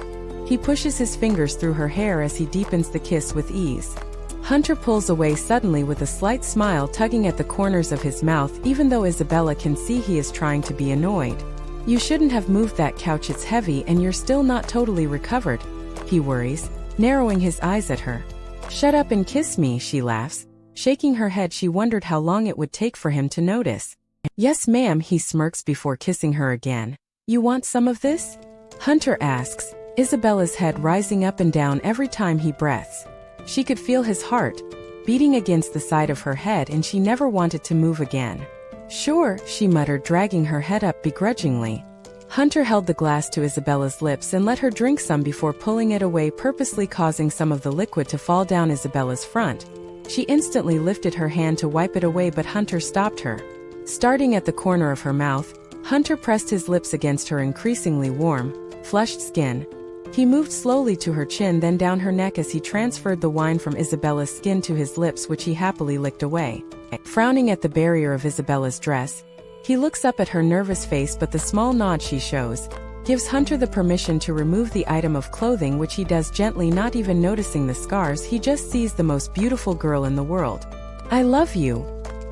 He pushes his fingers through her hair as he deepens the kiss with ease. Hunter pulls away suddenly with a slight smile tugging at the corners of his mouth, even though Isabella can see he is trying to be annoyed. "You shouldn't have moved that couch, it's heavy and you're still not totally recovered," he worries, narrowing his eyes at her. "Shut up and kiss me," she laughs. Shaking her head, she wondered how long it would take for him to notice. "Yes ma'am," he smirks before kissing her again. "You want some of this?" Hunter asks, Isabella's head rising up and down every time he breathes. She could feel his heart beating against the side of her head, and she never wanted to move again. "Sure," she muttered, dragging her head up begrudgingly. Hunter held the glass to Isabella's lips and let her drink some before pulling it away, purposely causing some of the liquid to fall down Isabella's front. She instantly lifted her hand to wipe it away, but Hunter stopped her. Starting at the corner of her mouth, Hunter pressed his lips against her increasingly warm, flushed skin. He moved slowly to her chin, then down her neck as he transferred the wine from Isabella's skin to his lips, which he happily licked away. Frowning at the barrier of Isabella's dress, he looks up at her nervous face, but the small nod she shows gives Hunter the permission to remove the item of clothing, which he does gently, not even noticing the scars. He just sees the most beautiful girl in the world. "I love you,"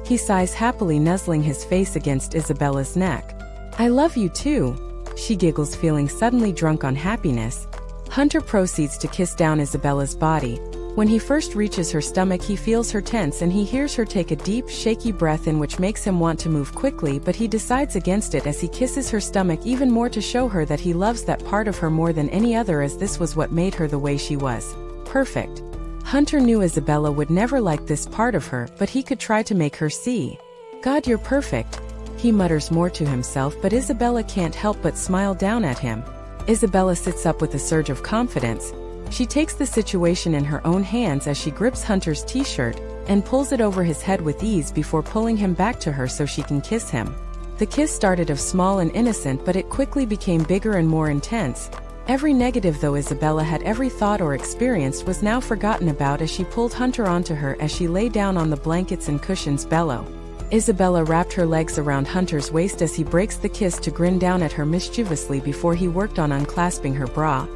he sighs happily, nuzzling his face against Isabella's neck. "I love you too," she giggles, feeling suddenly drunk on happiness. Hunter proceeds to kiss down Isabella's body. When he first reaches her stomach, he feels her tense and he hears her take a deep, shaky breath in, which makes him want to move quickly, but he decides against it as he kisses her stomach even more to show her that he loves that part of her more than any other, as this was what made her the way she was. Perfect. Hunter knew Isabella would never like this part of her, but he could try to make her see. "God, you're perfect," he mutters more to himself, but Isabella can't help but smile down at him. Isabella sits up with a surge of confidence. She takes the situation in her own hands as she grips Hunter's t-shirt and pulls it over his head with ease before pulling him back to her so she can kiss him. The kiss started off small and innocent, but it quickly became bigger and more intense. Every negative though Isabella had every thought or experienced was now forgotten about as she pulled Hunter onto her as she lay down on the blankets and cushions below. Isabella wrapped her legs around Hunter's waist as he breaks the kiss to grin down at her mischievously before he worked on unclasping her bra.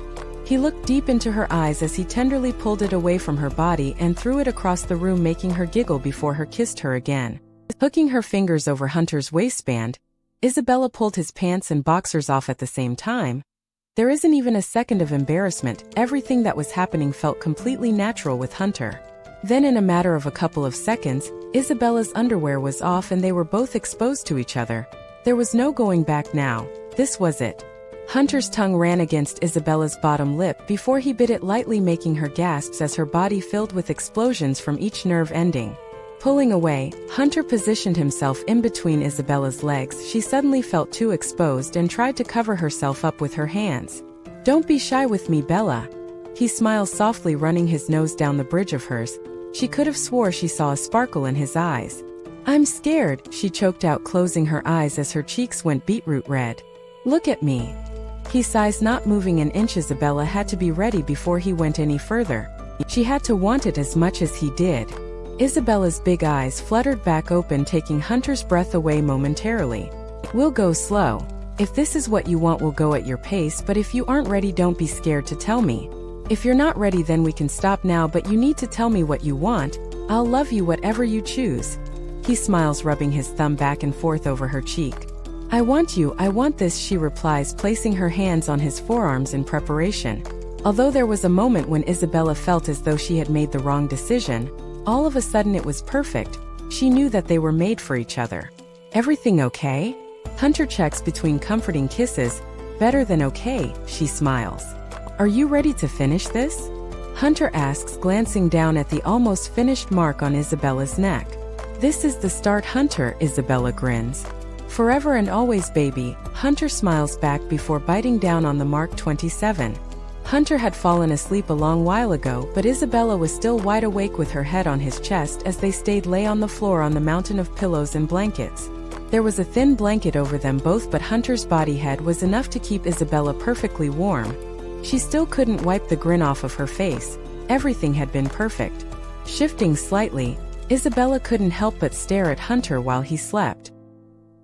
He looked deep into her eyes as he tenderly pulled it away from her body and threw it across the room, making her giggle before he kissed her again. Hooking her fingers over Hunter's waistband, Isabella pulled his pants and boxers off at the same time. There isn't even a second of embarrassment. Everything that was happening felt completely natural with Hunter. Then in a matter of a couple of seconds, Isabella's underwear was off and they were both exposed to each other. There was no going back now. This was it. Hunter's tongue ran against Isabella's bottom lip before he bit it lightly, making her gasp as her body filled with explosions from each nerve ending. Pulling away, Hunter positioned himself in between Isabella's legs. She suddenly felt too exposed and tried to cover herself up with her hands. "Don't be shy with me, Bella." He smiles softly, running his nose down the bridge of hers. She could have swore she saw a sparkle in his eyes. "I'm scared," she choked out, closing her eyes as her cheeks went beetroot red. "Look at me." He sighs, not moving an inch. Isabella had to be ready before he went any further. She had to want it as much as he did. Isabella's big eyes fluttered back open, taking Hunter's breath away momentarily. "We'll go slow. If this is what you want, we'll go at your pace, but if you aren't ready, don't be scared to tell me. If you're not ready, then we can stop now, but you need to tell me what you want. I'll love you whatever you choose." He smiles, rubbing his thumb back and forth over her cheek. "I want you, I want this," she replies, placing her hands on his forearms in preparation. Although there was a moment when Isabella felt as though she had made the wrong decision, all of a sudden it was perfect. She knew that they were made for each other. "Everything okay?" Hunter checks between comforting kisses. "Better than okay," she smiles. "Are you ready to finish this?" Hunter asks, glancing down at the almost finished mark on Isabella's neck. "This is the start, Hunter," Isabella grins. "Forever and always, baby," Hunter smiles back before biting down on the mark 27. Hunter had fallen asleep a long while ago, but Isabella was still wide awake with her head on his chest as they lay on the floor on the mountain of pillows and blankets. There was a thin blanket over them both, but Hunter's body head was enough to keep Isabella perfectly warm. She still couldn't wipe the grin off of her face. Everything had been perfect. Shifting slightly, Isabella couldn't help but stare at Hunter while he slept.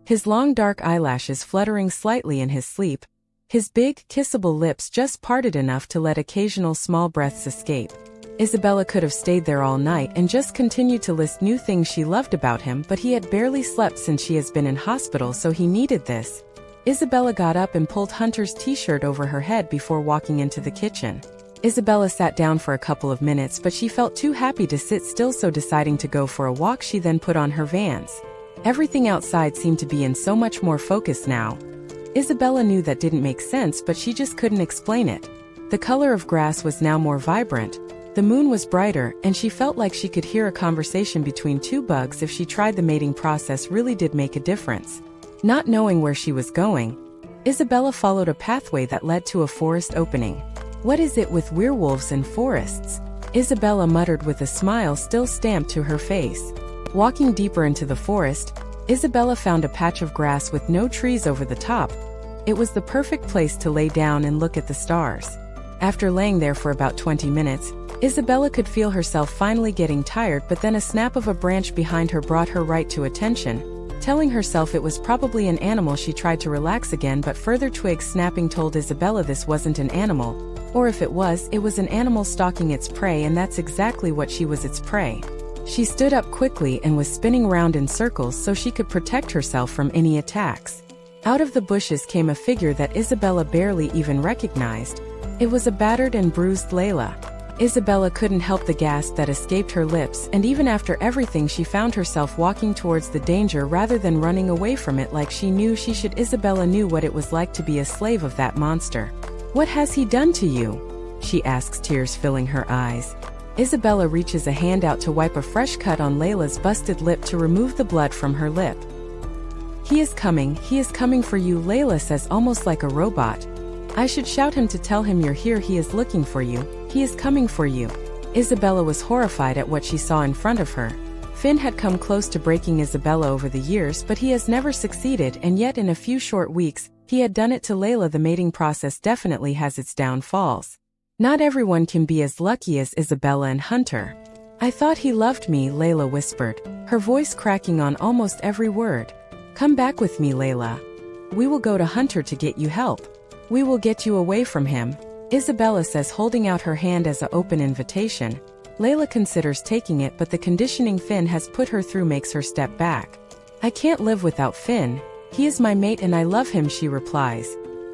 His long dark eyelashes fluttering slightly in his sleep, his big, kissable lips just parted enough to let occasional small breaths escape. Isabella could have stayed there all night and just continued to list new things she loved about him, but he had barely slept since she has been in hospital, so he needed this. Isabella got up and pulled Hunter's t-shirt over her head before walking into the kitchen. Isabella sat down for a couple of minutes, but she felt too happy to sit still, so deciding to go for a walk, she then put on her Vans. Everything outside seemed to be in so much more focus now. Isabella knew that didn't make sense, but she just couldn't explain it. The color of grass was now more vibrant. The moon was brighter, and she felt like she could hear a conversation between two bugs if she tried. The mating process really did make a difference. Not knowing where she was going, Isabella followed a pathway that led to a forest opening. "What is it with werewolves and forests?" Isabella muttered with a smile still stamped to her face. Walking deeper into the forest, Isabella found a patch of grass with no trees over the top. It was the perfect place to lay down and look at the stars. After laying there for about 20 minutes, Isabella could feel herself finally getting tired, but then a snap of a branch behind her brought her right to attention. Telling herself it was probably an animal, she tried to relax again, but further twig snapping told Isabella this wasn't an animal, or if it was an animal stalking its prey, and that's exactly what she was, its prey. She stood up quickly and was spinning round in circles so she could protect herself from any attacks. Out of the bushes came a figure that Isabella barely even recognized. It was a battered and bruised 𝐊𝐤. Isabella couldn't help the gasp that escaped her lips, and even after everything she found herself walking towards the danger rather than running away from it like she knew she should. Isabella knew what it was like to be a slave of that monster. "What has he done to you?" she asks, tears filling her eyes. Isabella reaches a hand out to wipe a fresh cut on 𝐊𝐤's busted lip to remove the blood from her lip. He is coming for you," 𝐊𝐤 says almost like a robot. "I should shout him to tell him you're here. He is looking for you. He is coming for you." Isabella was horrified at what she saw in front of her. Finn had come close to breaking Isabella over the years, but he has never succeeded, and yet in a few short weeks, he had done it to 𝐊𝐤. The mating process definitely has its downfalls. Not everyone can be as lucky as Isabella and Hunter. "I thought he loved me," 𝐊𝐤 whispered, her voice cracking on almost every word. "Come back with me, 𝐊𝐤. We will go to Hunter to get you help. We will get you away from him," Isabella says, holding out her hand as an open invitation. 𝐊𝐤 considers taking it, but the conditioning Finn has put her through makes her step back. "I can't live without Finn. He is my mate and I love him," she replies.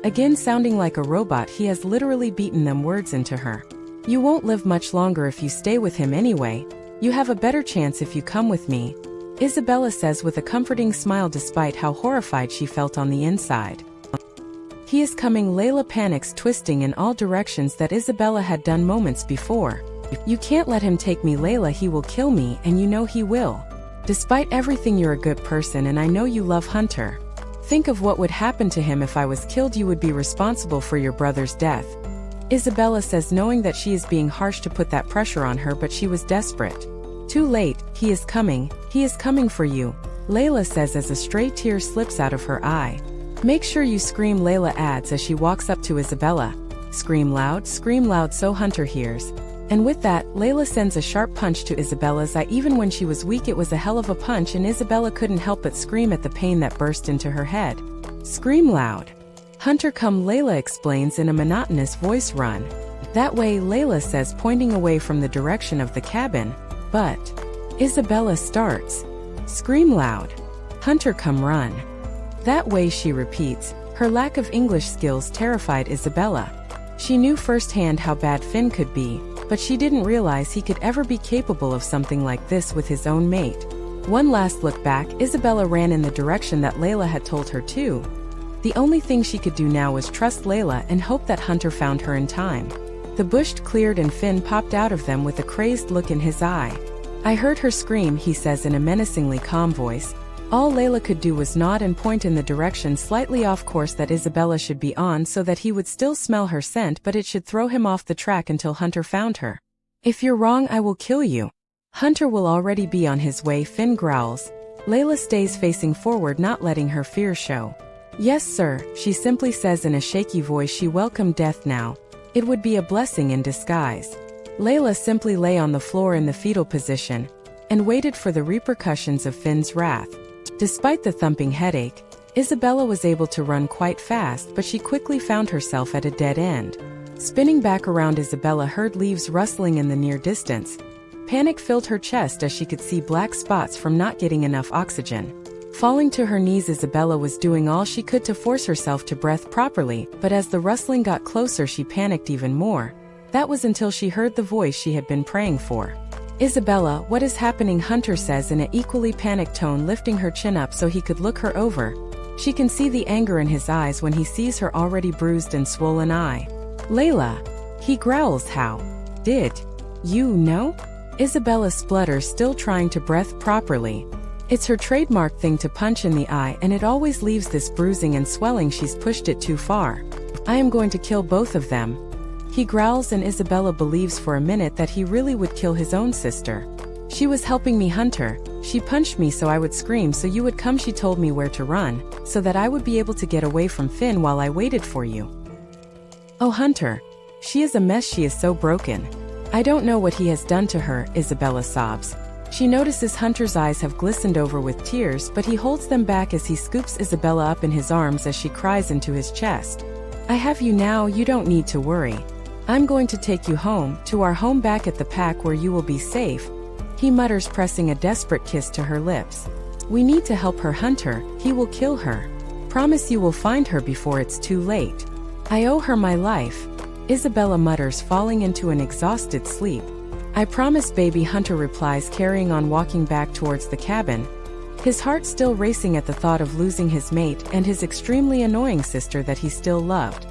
Again sounding like a robot, he has literally beaten them words into her. "You won't live much longer if you stay with him anyway. You have a better chance if you come with me," Isabella says with a comforting smile despite how horrified she felt on the inside. "He is coming," 𝐊𝐤 panics, twisting in all directions that Isabella had done moments before. "You can't let him take me, 𝐊𝐤. He will kill me, and you know he will. Despite everything, you're a good person and I know you love Hunter. Think of what would happen to him if I was killed. You would be responsible for your brother's death," Isabella says, knowing that she is being harsh to put that pressure on her, but she was desperate. "Too late. He is coming for you," 𝐊𝐤 says as a stray tear slips out of her eye. "Make sure you scream," 𝐊𝐤 adds as she walks up to Isabella. Scream loud so Hunter hears." And with that, 𝐊𝐤 sends a sharp punch to Isabella's eye. Even when she was weak, it was a hell of a punch, and Isabella couldn't help but scream at the pain that burst into her head. "Scream loud. Hunter come," 𝐊𝐤 explains in a monotonous voice. "Run. That way," 𝐊𝐤 says, pointing away from the direction of the cabin. But Isabella starts. "Scream loud. Hunter come, run. That way," she repeats. Her lack of English skills terrified Isabella. She knew firsthand how bad Finn could be, but she didn't realize he could ever be capable of something like this with his own mate. One last look back, Isabella ran in the direction that 𝐊𝐤 had told her to. The only thing she could do now was trust 𝐊𝐤 and hope that Hunter found her in time. The bush cleared and Finn popped out of them with a crazed look in his eye. "I heard her scream," he says in a menacingly calm voice. All 𝐊𝐤 could do was nod and point in the direction slightly off course that Isabella should be on so that he would still smell her scent, but it should throw him off the track until Hunter found her. "If you're wrong, I will kill you. Hunter will already be on his way," Finn growls. 𝐊𝐤 stays facing forward, not letting her fear show. "Yes, sir," she simply says in a shaky voice. She welcomed death now. It would be a blessing in disguise. 𝐊𝐤 simply lay on the floor in the fetal position and waited for the repercussions of Finn's wrath. Despite the thumping headache, Isabella was able to run quite fast, but she quickly found herself at a dead end. Spinning back around, Isabella heard leaves rustling in the near distance. Panic filled her chest as she could see black spots from not getting enough oxygen. Falling to her knees, Isabella was doing all she could to force herself to breathe properly, but as the rustling got closer, she panicked even more. That was until she heard the voice she had been praying for. "Isabella, what is happening?" Hunter says in an equally panicked tone, lifting her chin up so he could look her over. She can see the anger in his eyes when he sees her already bruised and swollen eye. "𝐊𝐤," he growls. "How did You know? Isabella splutters, still trying to breath properly. It's her trademark thing to punch in the eye, and it always leaves this bruising and swelling. She's pushed it too far. I am going to kill both of them. He growls, and Isabella believes for a minute that he really would kill his own sister. She was helping me hunt her. She punched me so I would scream so you would come. She told me where to run, so that I would be able to get away from Finn while I waited for you. Oh, Hunter. She is a mess. She is so broken. I don't know what he has done to her, Isabella sobs. She notices Hunter's eyes have glistened over with tears, but he holds them back as he scoops Isabella up in his arms as she cries into his chest. I have you now, you don't need to worry. I'm going to take you home, to our home back at the pack where you will be safe, he mutters, pressing a desperate kiss to her lips. We need to help her, Hunter. He will kill her. Promise you will find her before it's too late. I owe her my life, Isabella mutters, falling into an exhausted sleep. I promise, baby, Hunter replies, carrying on walking back towards the cabin, his heart still racing at the thought of losing his mate and his extremely annoying sister that he still loved.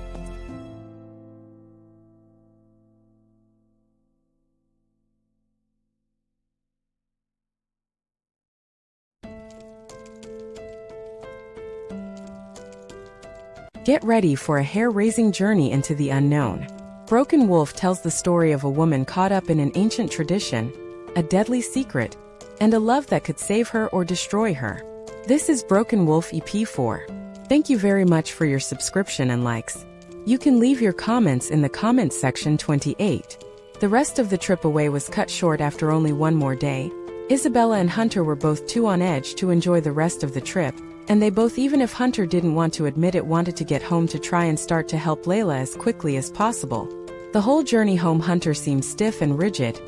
Get ready for a hair-raising journey into the unknown. Broken Wolf tells the story of a woman caught up in an ancient tradition, a deadly secret, and a love that could save her or destroy her. This is Broken Wolf EP 4. Thank you very much for your subscription and likes. You can leave your comments in the comments section. 28. The rest of the trip away was cut short after only one more day. Isabella and Hunter were both too on edge to enjoy the rest of the trip, and they both, even if Hunter didn't want to admit it, wanted to get home to try and start to help 𝐊𝐤 as quickly as possible. The whole journey home, Hunter seemed stiff and rigid.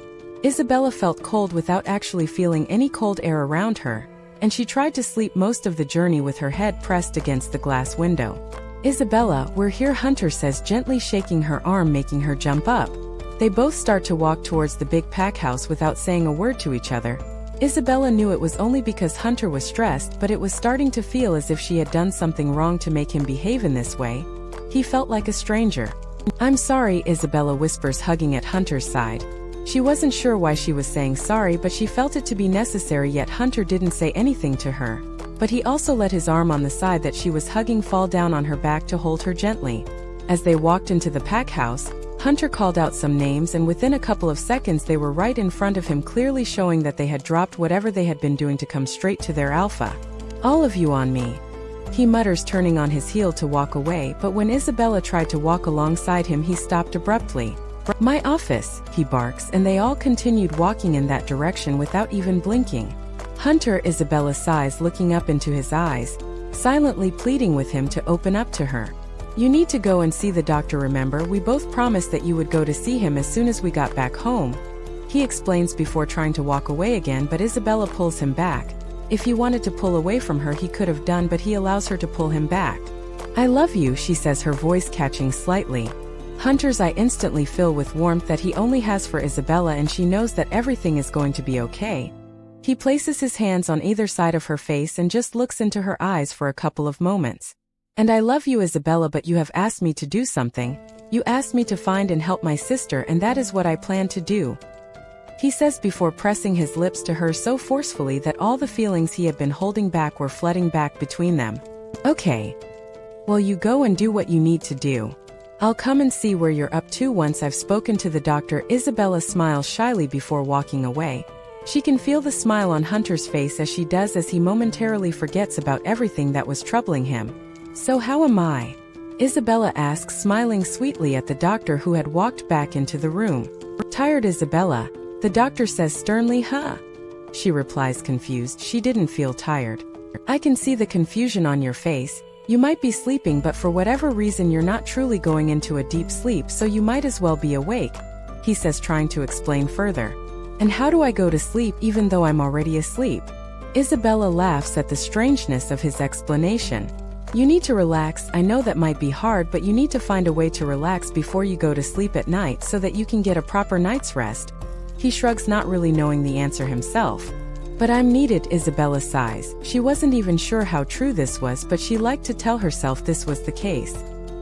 Isabella felt cold without actually feeling any cold air around her, and she tried to sleep most of the journey with her head pressed against the glass window. Isabella, we're here, Hunter says, gently shaking her arm, making her jump up. They both start to walk towards the big pack house without saying a word to each other. Isabella knew it was only because Hunter was stressed, but it was starting to feel as if she had done something wrong to make him behave in this way. He felt like a stranger. I'm sorry, Isabella whispers, hugging at Hunter's side. She wasn't sure why she was saying sorry, but she felt it to be necessary, yet Hunter didn't say anything to her. But he also let his arm on the side that she was hugging fall down on her back to hold her gently. As they walked into the pack house, Hunter called out some names, and within a couple of seconds they were right in front of him, clearly showing that they had dropped whatever they had been doing to come straight to their alpha. All of you on me, he mutters, turning on his heel to walk away, but when Isabella tried to walk alongside him, he stopped abruptly. My office, he barks, and they all continued walking in that direction without even blinking. Hunter, Isabella sighs, looking up into his eyes, silently pleading with him to open up to her. You need to go and see the doctor, remember? We both promised that you would go to see him as soon as we got back home, he explains before trying to walk away again, but Isabella pulls him back. If he wanted to pull away from her, he could have done, but he allows her to pull him back. I love you, she says, her voice catching slightly. Hunter's eye instantly fill with warmth that he only has for Isabella, and she knows that everything is going to be okay. He places his hands on either side of her face and just looks into her eyes for a couple of moments. And I love you, Isabella, but you have asked me to do something. You asked me to find and help my sister, and that is what I plan to do, he says before pressing his lips to her so forcefully that all the feelings he had been holding back were flooding back between them. Okay. Well, you go and do what you need to do. I'll come and see where you're up to once I've spoken to the doctor. Isabella smiles shyly before walking away. She can feel the smile on Hunter's face as she does, as he momentarily forgets about everything that was troubling him. So how am I? Isabella asks, smiling sweetly at the doctor who had walked back into the room. Tired, Isabella? The doctor says sternly. She replies, confused. She didn't feel tired. I can see the confusion on your face. You might be sleeping, but for whatever reason you're not truly going into a deep sleep, so you might as well be awake, he says, trying to explain further. And how do I go to sleep even though I'm already asleep? Isabella laughs at the strangeness of his explanation. You need to relax. I know that might be hard, but you need to find a way to relax before you go to sleep at night so that you can get a proper night's rest. He shrugs, not really knowing the answer himself. But I'm needed, Isabella sighs. She wasn't even sure how true this was, but she liked to tell herself this was the case.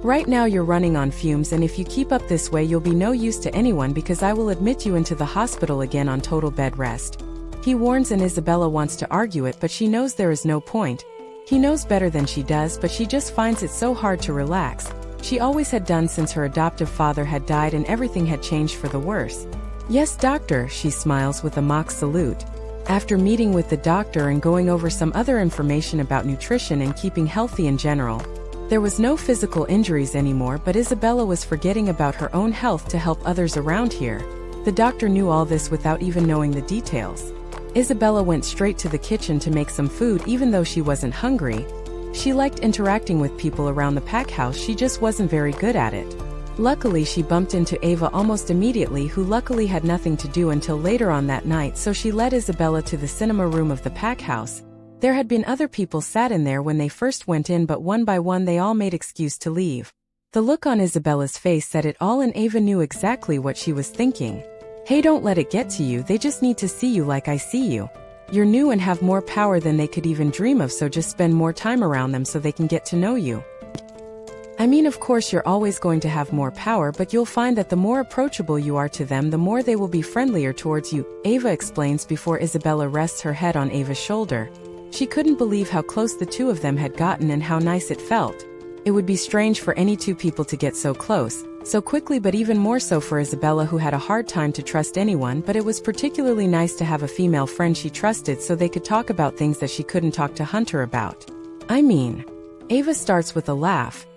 Right now you're running on fumes, and if you keep up this way you'll be no use to anyone because I will admit you into the hospital again on total bed rest. He warns, and Isabella wants to argue it, but she knows there is no point. He knows better than she does, but she just finds it so hard to relax. She always had done since her adoptive father had died and everything had changed for the worse. Yes, doctor, she smiles with a mock salute. After meeting with the doctor and going over some other information about nutrition and keeping healthy in general, there was no physical injuries anymore, but Isabella was forgetting about her own health to help others around here. The doctor knew all this without even knowing the details. Isabella went straight to the kitchen to make some food even though she wasn't hungry. She liked interacting with people around the pack house, she just wasn't very good at it. Luckily she bumped into 𝐊𝐻𝐤 almost immediately, who luckily had nothing to do until later on that night, so she led Isabella to the cinema room of the pack house. There had been other people sat in there when they first went in, but one by one they all made excuse to leave. The look on Isabella's face said it all, and 𝐊𝐻𝐤 knew exactly what she was thinking. Hey, don't let it get to you, they just need to see you like I see you. You're new and have more power than they could even dream of, so just spend more time around them so they can get to know you. I mean, of course you're always going to have more power, but you'll find that the more approachable you are to them, the more they will be friendlier towards you, 𝐊𝐻𝐤 explains before Isabella rests her head on 𝐊𝐻𝐤's shoulder. She couldn't believe how close the two of them had gotten and how nice it felt. It would be strange for any two people to get so close, so quickly, but even more so for Isabella, who had a hard time to trust anyone, but it was particularly nice to have a female friend she trusted so they could talk about things that she couldn't talk to Hunter about. I mean, 𝐊𝐻𝐤 starts with a laugh.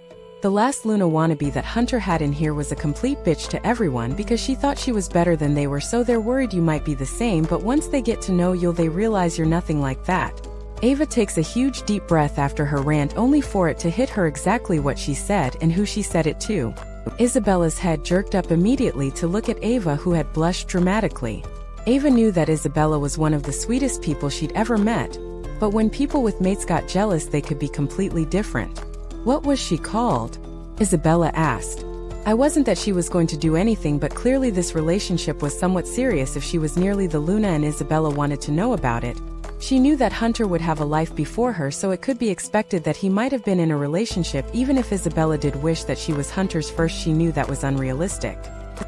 The last Luna wannabe that Hunter had in here was a complete bitch to everyone because she thought she was better than they were, so they're worried you might be the same, but once they get to know you they realize you're nothing like that. 𝐊𝐻𝐤 takes a huge deep breath after her rant, only for it to hit her exactly what she said and who she said it to. Isabella's head jerked up immediately to look at 𝐊𝐻𝐤, who had blushed dramatically. 𝐊𝐻𝐤 knew that Isabella was one of the sweetest people she'd ever met, but when people with mates got jealous they could be completely different. What was she called? Isabella asked. I wasn't that she was going to do anything, but clearly this relationship was somewhat serious if she was nearly the Luna and Isabella wanted to know about it. She knew that Hunter would have a life before her, so it could be expected that he might have been in a relationship, even if Isabella did wish that she was Hunter's first. She knew that was unrealistic.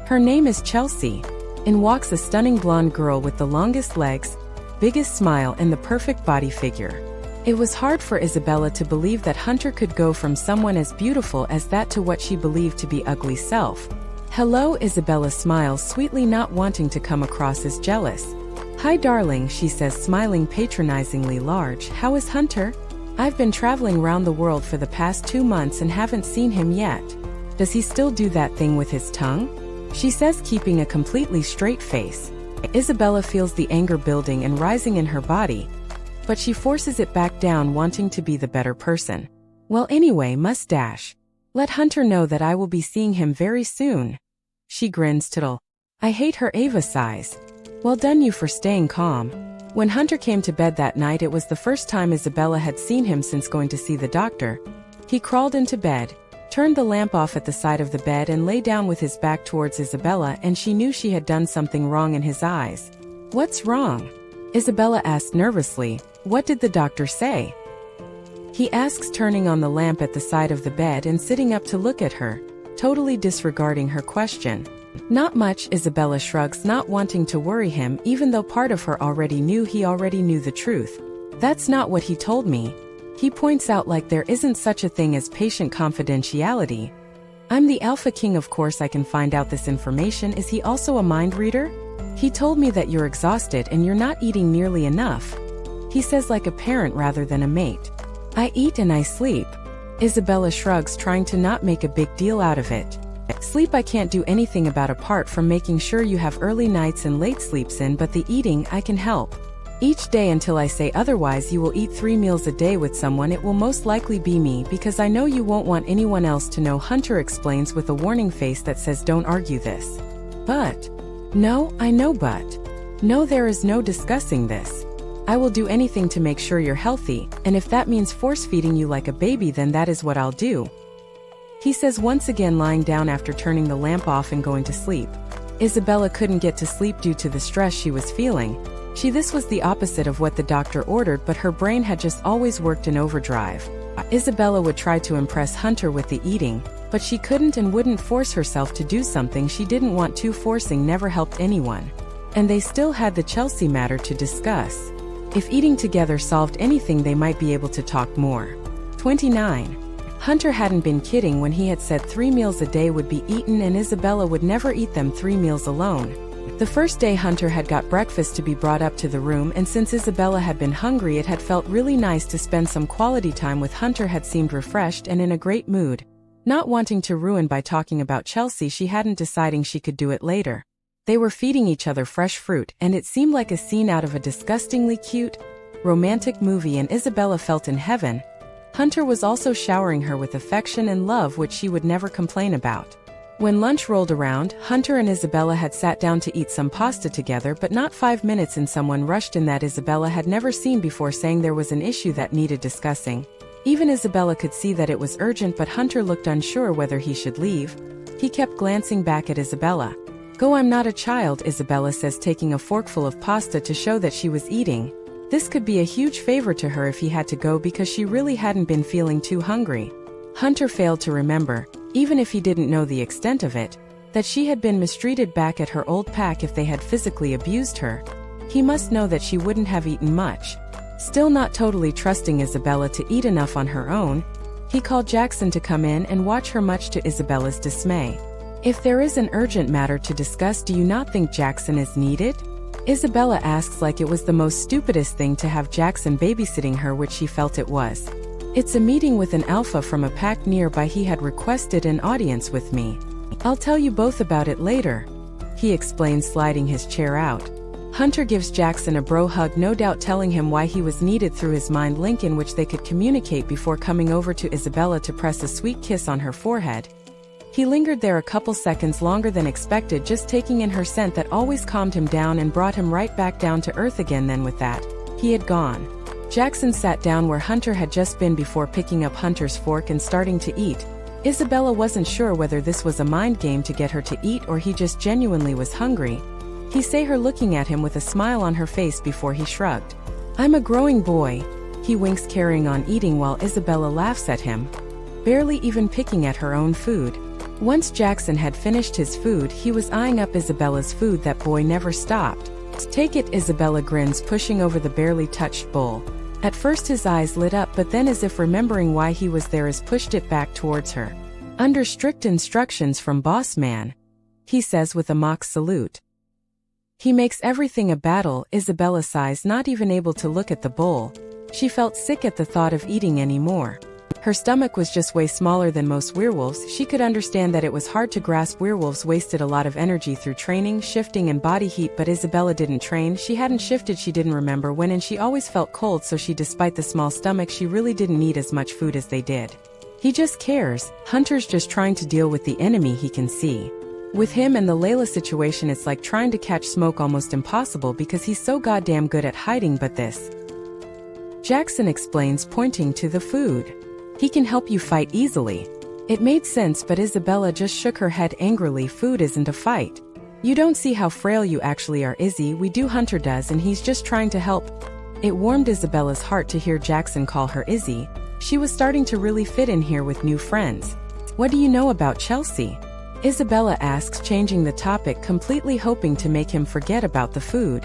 Her name is Chelsea. In walks a stunning blonde girl with the longest legs, biggest smile, and the perfect body figure. It was hard for Isabella to believe that Hunter could go from someone as beautiful as that to what she believed to be ugly self. Hello, Isabella smiles sweetly, not wanting to come across as jealous. Hi darling, she says, smiling patronizingly large. How is Hunter? I've been traveling around the world for the past 2 months and haven't seen him yet. Does he still do that thing with his tongue? She says, keeping a completely straight face. Isabella feels the anger building and rising in her body, but she forces it back down, wanting to be the better person. Well, anyway, mustache. Let Hunter know that I will be seeing him very soon. She grins tittle. I hate her, 𝐊𝐻𝐤 sighs. Well done you for staying calm. When Hunter came to bed that night, it was the first time Isabella had seen him since going to see the doctor. He crawled into bed, turned the lamp off at the side of the bed, and lay down with his back towards Isabella, and she knew she had done something wrong in his eyes. What's wrong? Isabella asked nervously. What did the doctor say? He asks, turning on the lamp at the side of the bed and sitting up to look at her, totally disregarding her question. Not much, Isabella shrugs, not wanting to worry him, even though part of her already knew he already knew the truth. That's not what he told me. He points out like there isn't such a thing as patient confidentiality. I'm the Alpha King, of course I can find out this information. Is he also a mind reader? He told me that you're exhausted and you're not eating nearly enough. He says like a parent rather than a mate. I eat and I sleep. Isabella shrugs, trying to not make a big deal out of it. Sleep I can't do anything about apart from making sure you have early nights and late sleeps in, but the eating I can help. Each day until I say otherwise you will eat 3 meals a day with someone. It will most likely be me because I know you won't want anyone else to know, Hunter explains with a warning face that says don't argue this. But. No, I know, but. No, there is no discussing this. I will do anything to make sure you're healthy, and if that means force-feeding you like a baby, then that is what I'll do. He says, once again lying down after turning the lamp off and going to sleep. Isabella couldn't get to sleep due to the stress she was feeling. This was the opposite of what the doctor ordered, but her brain had just always worked in overdrive. Isabella would try to impress Hunter with the eating, but she couldn't and wouldn't force herself to do something she didn't want to. Forcing never helped anyone. And they still had the 𝐻𝐿𝐲 matter to discuss. If eating together solved anything, they might be able to talk more. 29. Hunter hadn't been kidding when he had said 3 meals a day would be eaten and Isabella would never eat them 3 meals alone. The first day Hunter had got breakfast to be brought up to the room, and since Isabella had been hungry, it had felt really nice to spend some quality time with Hunter. Had seemed refreshed and in a great mood. Not wanting to ruin by talking about 𝐻𝐿𝐲, she hadn't deciding she could do it later. They were feeding each other fresh fruit, and it seemed like a scene out of a disgustingly cute, romantic movie, and Isabella felt in heaven. Hunter was also showering her with affection and love, which she would never complain about. When lunch rolled around, Hunter and Isabella had sat down to eat some pasta together, but not 5 minutes in, someone rushed in that Isabella had never seen before, saying there was an issue that needed discussing. Even Isabella could see that it was urgent, but Hunter looked unsure whether he should leave. He kept glancing back at Isabella. "Go, I'm not a child," Isabella says, taking a forkful of pasta to show that she was eating. This could be a huge favor to her if he had to go, because she really hadn't been feeling too hungry. Hunter failed to remember, even if he didn't know the extent of it, that she had been mistreated back at her old pack if they had physically abused her. He must know that she wouldn't have eaten much. Still not totally trusting Isabella to eat enough on her own, he called Jackson to come in and watch her, much to Isabella's dismay. "If there is an urgent matter to discuss, do you not think Jackson is needed?" Isabella asks, like it was the most stupidest thing to have Jackson babysitting her, which she felt it was. "It's a meeting with an alpha from a pack nearby. He had requested an audience with me. I'll tell you both about it later," he explains, sliding his chair out. Hunter gives Jackson a bro hug, no doubt telling him why he was needed through his mind link in which they could communicate, before coming over to Isabella to press a sweet kiss on her forehead. He lingered there a couple seconds longer than expected, just taking in her scent that always calmed him down and brought him right back down to earth again. Then with that, he had gone. Jackson sat down where Hunter had just been before picking up Hunter's fork and starting to eat. Isabella wasn't sure whether this was a mind game to get her to eat or he just genuinely was hungry. He saw her looking at him with a smile on her face before he shrugged. "I'm a growing boy," he winks, carrying on eating while Isabella laughs at him, barely even picking at her own food. Once Jackson had finished his food, he was eyeing up Isabella's food. That boy never stopped. "Take it," Isabella grins, pushing over the barely touched bowl. At first his eyes lit up, but then, as if remembering why he was there, pushed it back towards her. "Under strict instructions from boss man," he says with a mock salute. "He makes everything a battle," Isabella sighs, not even able to look at the bowl. She felt sick at the thought of eating anymore. Her stomach was just way smaller than most werewolves. She could understand that it was hard to grasp. Werewolves wasted a lot of energy through training, shifting, and body heat, but Isabella didn't train. She hadn't shifted. She didn't remember when, and she always felt cold, so despite the small stomach, she really didn't need as much food as they did. He just cares. Hunter's just trying to deal with the enemy he can see. With him and the 𝐊𝐤𝐬 situation, it's like trying to catch smoke, almost impossible because he's so goddamn good at hiding. But this, Jackson explains, pointing to the food. "He can help you fight easily." It made sense, but Isabella just shook her head angrily. "Food isn't a fight. You don't see how frail you actually are, Izzy. We do. Hunter does, and he's just trying to help." It warmed Isabella's heart to hear Jackson call her Izzy. She was starting to really fit in here with new friends. "What do you know about 𝐻𝐿𝐲?" Isabella asks, changing the topic, completely hoping to make him forget about the food.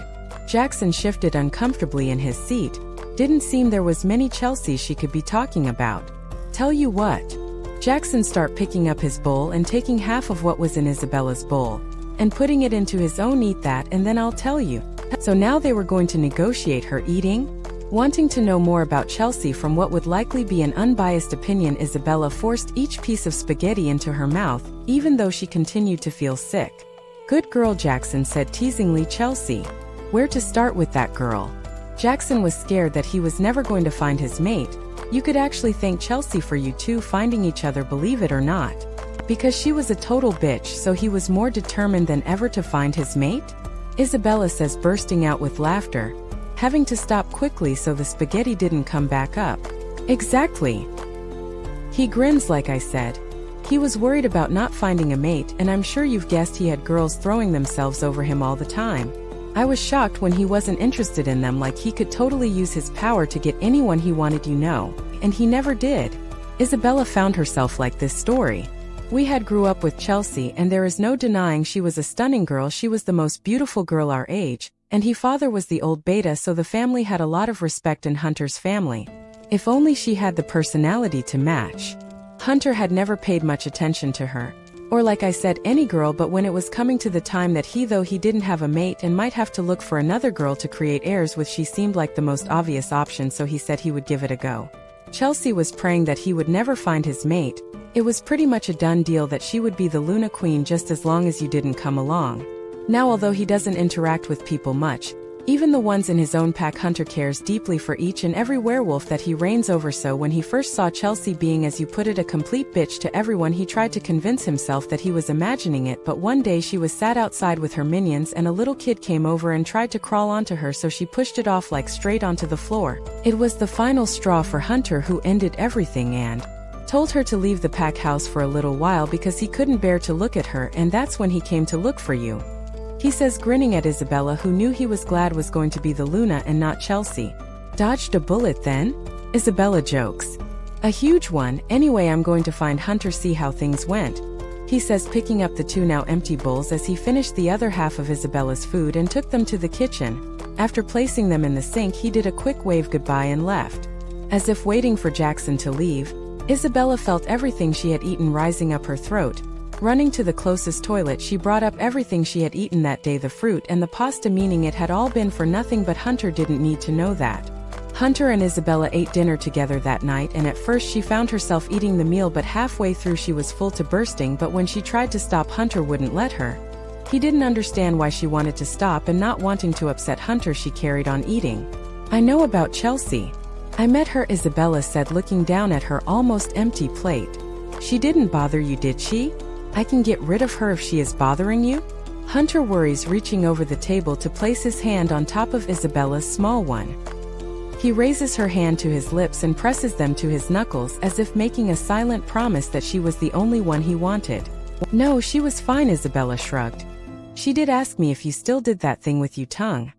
Jackson shifted uncomfortably in his seat. Didn't seem there was many 𝐻𝐿𝐲 she could be talking about. "Tell you what." Jackson started picking up his bowl and taking half of what was in Isabella's bowl and putting it into his own. "Eat that and then I'll tell you." So now they were going to negotiate her eating? Wanting to know more about 𝐻𝐿𝐲 from what would likely be an unbiased opinion, Isabella forced each piece of spaghetti into her mouth, even though she continued to feel sick. "Good girl," Jackson said teasingly. "𝐻𝐿𝐲. Where to start with that girl?" Jackson was scared that he was never going to find his mate. You could actually thank 𝐻𝐿𝐲 for you two finding each other, believe it or not. Because she was a total bitch, so he was more determined than ever to find his mate? Isabella says, bursting out with laughter, having to stop quickly so the spaghetti didn't come back up. "Exactly." He grins, like I said. He was worried about not finding a mate, and I'm sure you've guessed he had girls throwing themselves over him all the time. I was shocked when he wasn't interested in them, like he could totally use his power to get anyone he wanted, and he never did. Isabella found herself like this story. We had grew up with 𝐿𝐤, and there is no denying she was a stunning girl. She was the most beautiful girl our age, and he father was the old beta, so the family had a lot of respect in Hunter's family. If only she had the personality to match. Hunter had never paid much attention to her, or like I said, any girl, but when it was coming to the time that though he didn't have a mate and might have to look for another girl to create heirs with, she seemed like the most obvious option, so he said he would give it a go. 𝐿𝐤 was praying that he would never find his mate. It was pretty much a done deal that she would be the Luna Queen just as long as you didn't come along. Now, although he doesn't interact with people much, even the ones in his own pack, Hunter cares deeply for each and every werewolf that he reigns over. So when he first saw 𝐿𝐤 being, as you put it, a complete bitch to everyone, he tried to convince himself that he was imagining it, but one day she was sat outside with her minions and a little kid came over and tried to crawl onto her, so she pushed it off like straight onto the floor. It was the final straw for Hunter, who ended everything and told her to leave the pack house for a little while because he couldn't bear to look at her, and that's when he came to look for you. He says, grinning at Isabella, who knew he was glad was going to be the Luna and not 𝐿𝐤. Dodged a bullet then? Isabella jokes. A huge one. Anyway, I'm going to find Hunter, see how things went. He says, picking up the two now empty bowls as he finished the other half of Isabella's food and took them to the kitchen. After placing them in the sink, he did a quick wave goodbye and left. As if waiting for Jackson to leave, Isabella felt everything she had eaten rising up her throat. Running to the closest toilet, she brought up everything she had eaten that day, the fruit and the pasta, meaning it had all been for nothing, but Hunter didn't need to know that. Hunter and Isabella ate dinner together that night, and at first she found herself eating the meal, but halfway through she was full to bursting, but when she tried to stop, Hunter wouldn't let her. He didn't understand why she wanted to stop, and not wanting to upset Hunter, she carried on eating. I know about 𝐿𝐤. I met her, Isabella said, looking down at her almost empty plate. She didn't bother you, did she? I can get rid of her if she is bothering you? Hunter worries, reaching over the table to place his hand on top of Isabella's small one. He raises her hand to his lips and presses them to his knuckles, as if making a silent promise that she was the only one he wanted. No, she was fine, Isabella shrugged. She did ask me if you still did that thing with your tongue.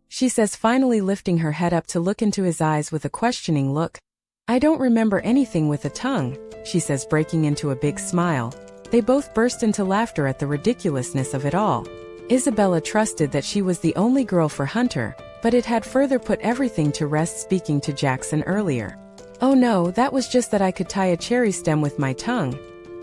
She says, finally lifting her head up to look into his eyes with a questioning look. I don't remember anything with a tongue, she says, breaking into a big smile. They both burst into laughter at the ridiculousness of it all. Isabella trusted that she was the only girl for Hunter, but it had further put everything to rest, speaking to Jackson earlier. Oh no, that was just that I could tie a cherry stem with my tongue.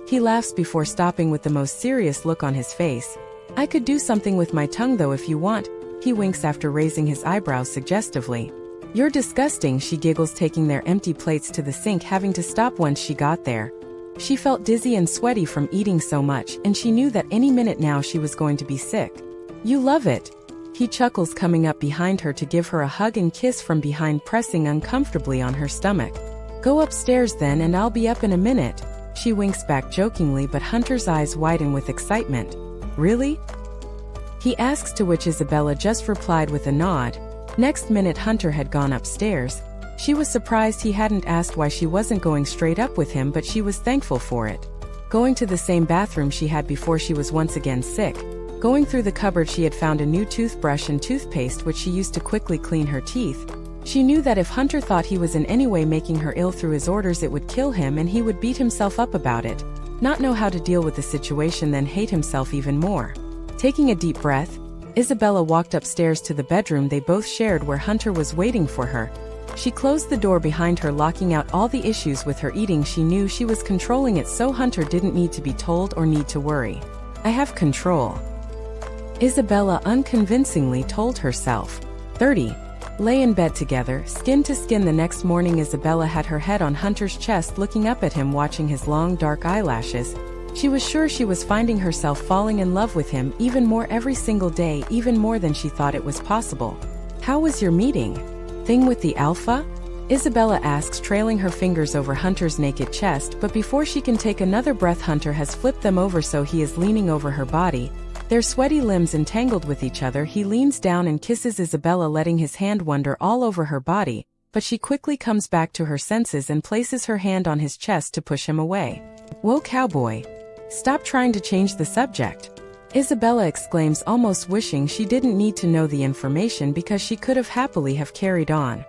He laughs before stopping with the most serious look on his face. I could do something with my tongue though if you want. He winks after raising his eyebrows suggestively. You're disgusting, she giggles, taking their empty plates to the sink, having to stop once she got there. She felt dizzy and sweaty from eating so much, and she knew that any minute now she was going to be sick. You love it. He chuckles, coming up behind her to give her a hug and kiss from behind, pressing uncomfortably on her stomach. Go upstairs then and I'll be up in a minute. She winks back jokingly, but Hunter's eyes widen with excitement. Really? He asks, to which Isabella just replied with a nod. Next minute Hunter had gone upstairs. She was surprised he hadn't asked why she wasn't going straight up with him, but she was thankful for it. Going to the same bathroom she had before she was once again sick. Going through the cupboard, she had found a new toothbrush and toothpaste which she used to quickly clean her teeth. She knew that if Hunter thought he was in any way making her ill through his orders, it would kill him, and he would beat himself up about it, not know how to deal with the situation, then hate himself even more. Taking a deep breath, Isabella walked upstairs to the bedroom they both shared, where Hunter was waiting for her. She closed the door behind her, locking out all the issues with her eating. She knew she was controlling it, so Hunter didn't need to be told or need to worry. I have control, Isabella unconvincingly told herself. 30. Lay in bed together, skin to skin. The next morning, Isabella had her head on Hunter's chest, looking up at him, watching his long dark eyelashes. She was sure she was finding herself falling in love with him even more every single day, even more than she thought it was possible. How was your meeting? Thing with the alpha? Isabella asks, trailing her fingers over Hunter's naked chest, but before she can take another breath, Hunter has flipped them over so he is leaning over her body. Their sweaty limbs entangled with each other. He leans down and kisses Isabella, letting his hand wander all over her body, but she quickly comes back to her senses and places her hand on his chest to push him away. Whoa, cowboy. Stop trying to change the subject, Isabella exclaims, almost wishing she didn't need to know the information because she could have happily have carried on.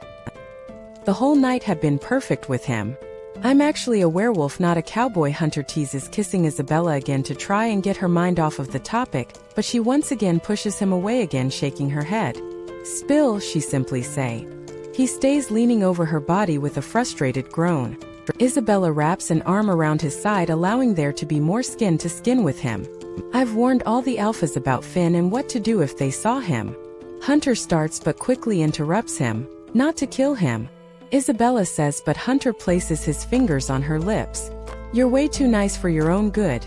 The whole night had been perfect with him. I'm actually a werewolf, not a cowboy. Hunter teases, kissing Isabella again to try and get her mind off of the topic, but she once again pushes him away again, shaking her head. Spill, she simply say. He stays, leaning over her body with a frustrated groan. Isabella wraps an arm around his side, allowing there to be more skin to skin with him. I've warned all the alphas about Finn and what to do if they saw him. Hunter starts but quickly interrupts him. Not to kill him, Isabella says, but Hunter places his fingers on her lips. You're way too nice for your own good,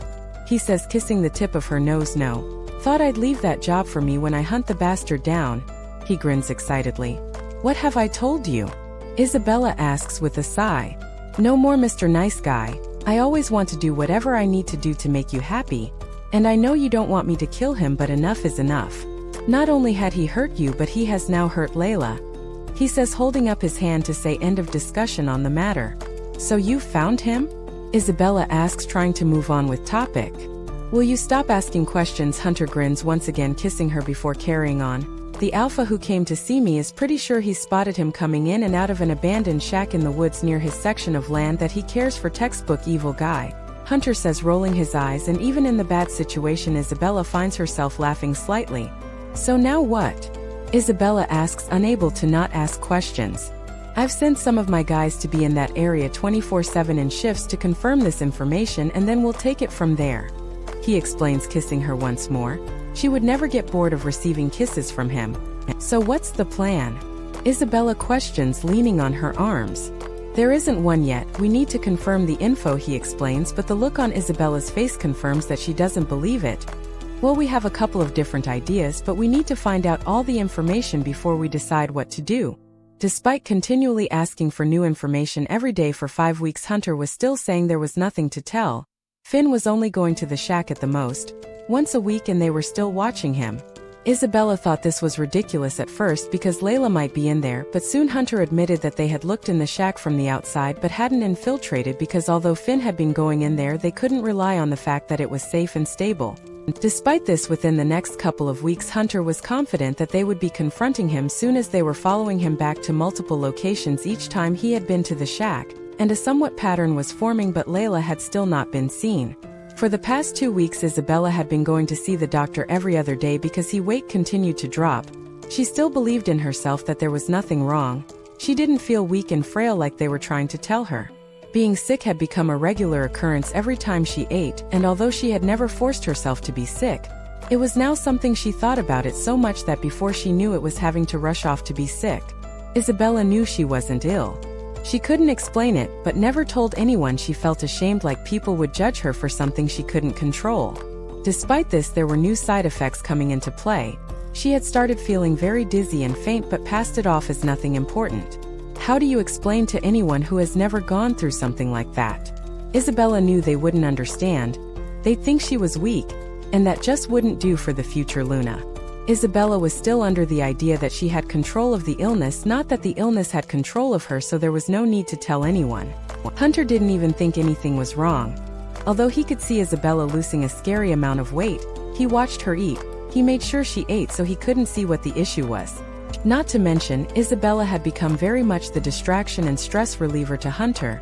he says, kissing the tip of her nose. No. Thought I'd leave that job for me when I hunt the bastard down. He grins excitedly. What have I told you? Isabella asks with a sigh. No more, Mr. Nice Guy. I always want to do whatever I need to do to make you happy. And I know you don't want me to kill him, but enough is enough. Not only had he hurt you, but he has now hurt 𝐿𝐲, he says, holding up his hand to say end of discussion on the matter. So you found him? Isabella asks, trying to move on with topic. Will you stop asking questions? Hunter grins, once again kissing her before carrying on. The alpha who came to see me is pretty sure he spotted him coming in and out of an abandoned shack in the woods near his section of land that he cares for. Textbook evil guy, Hunter says, rolling his eyes, and even in the bad situation Isabella finds herself laughing slightly. So now what? Isabella asks, unable to not ask questions. I've sent some of my guys to be in that area 24/7 in shifts to confirm this information, and then we'll take it from there, he explains, kissing her once more. She would never get bored of receiving kisses from him. So what's the plan? Isabella questions, leaning on her arms. There isn't one yet, we need to confirm the info, he explains, but the look on Isabella's face confirms that she doesn't believe it. Well, we have a couple of different ideas, but we need to find out all the information before we decide what to do. Despite continually asking for new information every day for 5 weeks, Hunter was still saying there was nothing to tell. Finn was only going to the shack at the most once a week, and they were still watching him. Isabella thought this was ridiculous at first because 𝐿𝐲 might be in there, but soon Hunter admitted that they had looked in the shack from the outside but hadn't infiltrated because although Finn had been going in there, they couldn't rely on the fact that it was safe and stable. Despite this, within the next couple of weeks, Hunter was confident that they would be confronting him soon, as they were following him back to multiple locations each time he had been to the shack, and a somewhat pattern was forming, but 𝐿𝐲 had still not been seen. For the past 2 weeks, Isabella had been going to see the doctor every other day because his weight continued to drop. She still believed in herself that there was nothing wrong. She didn't feel weak and frail like they were trying to tell her. Being sick had become a regular occurrence every time she ate, and although she had never forced herself to be sick, it was now something she thought about it so much that before she knew it was having to rush off to be sick. Isabella knew she wasn't ill. She couldn't explain it, but never told anyone. She felt ashamed, like people would judge her for something she couldn't control. Despite this, there were new side effects coming into play. She had started feeling very dizzy and faint but passed it off as nothing important. How do you explain to anyone who has never gone through something like that? Isabella knew they wouldn't understand. They'd think she was weak, and that just wouldn't do for the future Luna. Isabella was still under the idea that she had control of the illness, not that the illness had control of her, so there was no need to tell anyone. Hunter didn't even think anything was wrong. Although he could see Isabella losing a scary amount of weight, he watched her eat. He made sure she ate so he couldn't see what the issue was. Not to mention, Isabella had become very much the distraction and stress reliever to Hunter.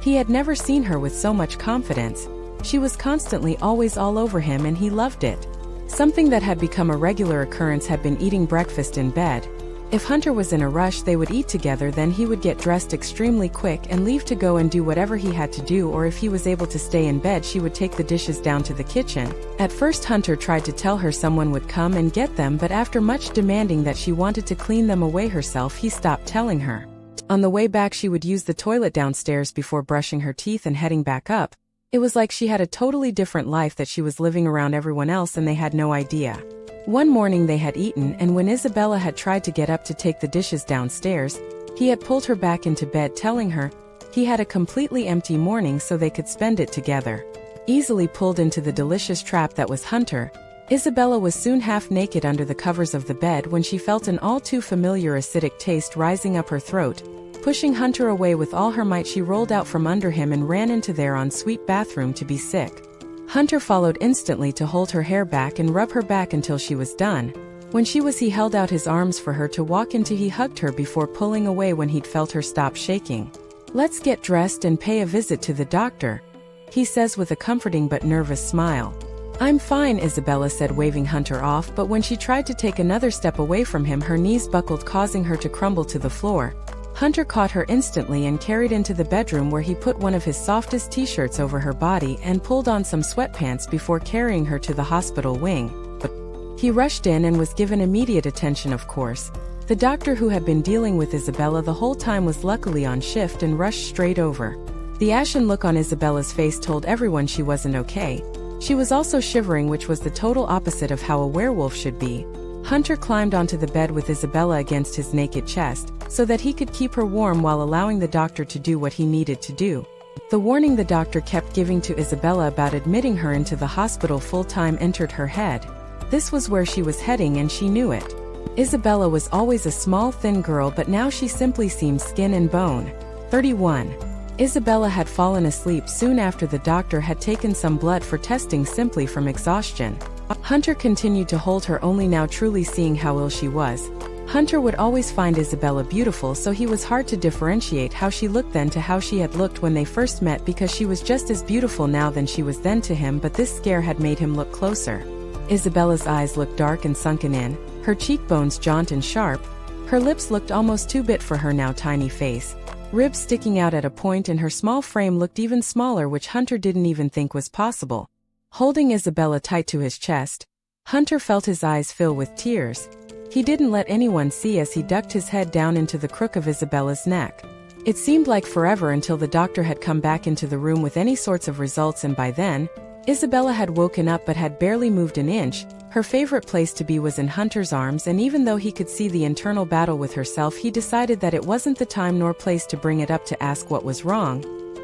He had never seen her with so much confidence. She was constantly always all over him, and he loved it. Something that had become a regular occurrence had been eating breakfast in bed. If Hunter was in a rush, they would eat together, then he would get dressed extremely quick and leave to go and do whatever he had to do, or if he was able to stay in bed, she would take the dishes down to the kitchen. At first, Hunter tried to tell her someone would come and get them, but after much demanding that she wanted to clean them away herself, he stopped telling her. On the way back, she would use the toilet downstairs before brushing her teeth and heading back up. It was like she had a totally different life that she was living around everyone else, and they had no idea. One morning they had eaten, and when Isabella had tried to get up to take the dishes downstairs, he had pulled her back into bed, telling her he had a completely empty morning so they could spend it together. Easily pulled into the delicious trap that was Hunter, Isabella was soon half naked under the covers of the bed when she felt an all too familiar acidic taste rising up her throat. Pushing Hunter away with all her might, she rolled out from under him and ran into their ensuite bathroom to be sick. Hunter followed instantly to hold her hair back and rub her back until she was done. When she was, he held out his arms for her to walk into. He hugged her before pulling away when he'd felt her stop shaking. "Let's get dressed and pay a visit to the doctor," he says with a comforting but nervous smile. "I'm fine," Isabella said, waving Hunter off, but when she tried to take another step away from him, her knees buckled, causing her to crumble to the floor. Hunter caught her instantly and carried into the bedroom, where he put one of his softest t-shirts over her body and pulled on some sweatpants before carrying her to the hospital wing. He rushed in and was given immediate attention, of course. The doctor, who had been dealing with Isabella the whole time, was luckily on shift and rushed straight over. The ashen look on Isabella's face told everyone she wasn't okay. She was also shivering, which was the total opposite of how a werewolf should be. Hunter climbed onto the bed with Isabella against his naked chest, so that he could keep her warm while allowing the doctor to do what he needed to do. The warning the doctor kept giving to Isabella about admitting her into the hospital full-time entered her head. This was where she was heading, and she knew it. Isabella was always a small, thin girl, but now she simply seemed skin and bone. 31. Isabella had fallen asleep soon after the doctor had taken some blood for testing, simply from exhaustion. Hunter continued to hold her, only now truly seeing how ill she was. Hunter would always find Isabella beautiful, so he was hard to differentiate how she looked then to how she had looked when they first met, because she was just as beautiful now than she was then to him, but this scare had made him look closer. Isabella's eyes looked dark and sunken in, her cheekbones jaunt and sharp. Her lips looked almost too big for her now tiny face. Ribs sticking out at a point, and her small frame looked even smaller, which Hunter didn't even think was possible. Holding Isabella tight to his chest, Hunter felt his eyes fill with tears. He didn't let anyone see as he ducked his head down into the crook of Isabella's neck. It seemed like forever until the doctor had come back into the room with any sorts of results, and by then, Isabella had woken up but had barely moved an inch. Her favorite place to be was in Hunter's arms, and even though he could see the internal battle with herself, he decided that it wasn't the time nor place to bring it up to ask what was wrong.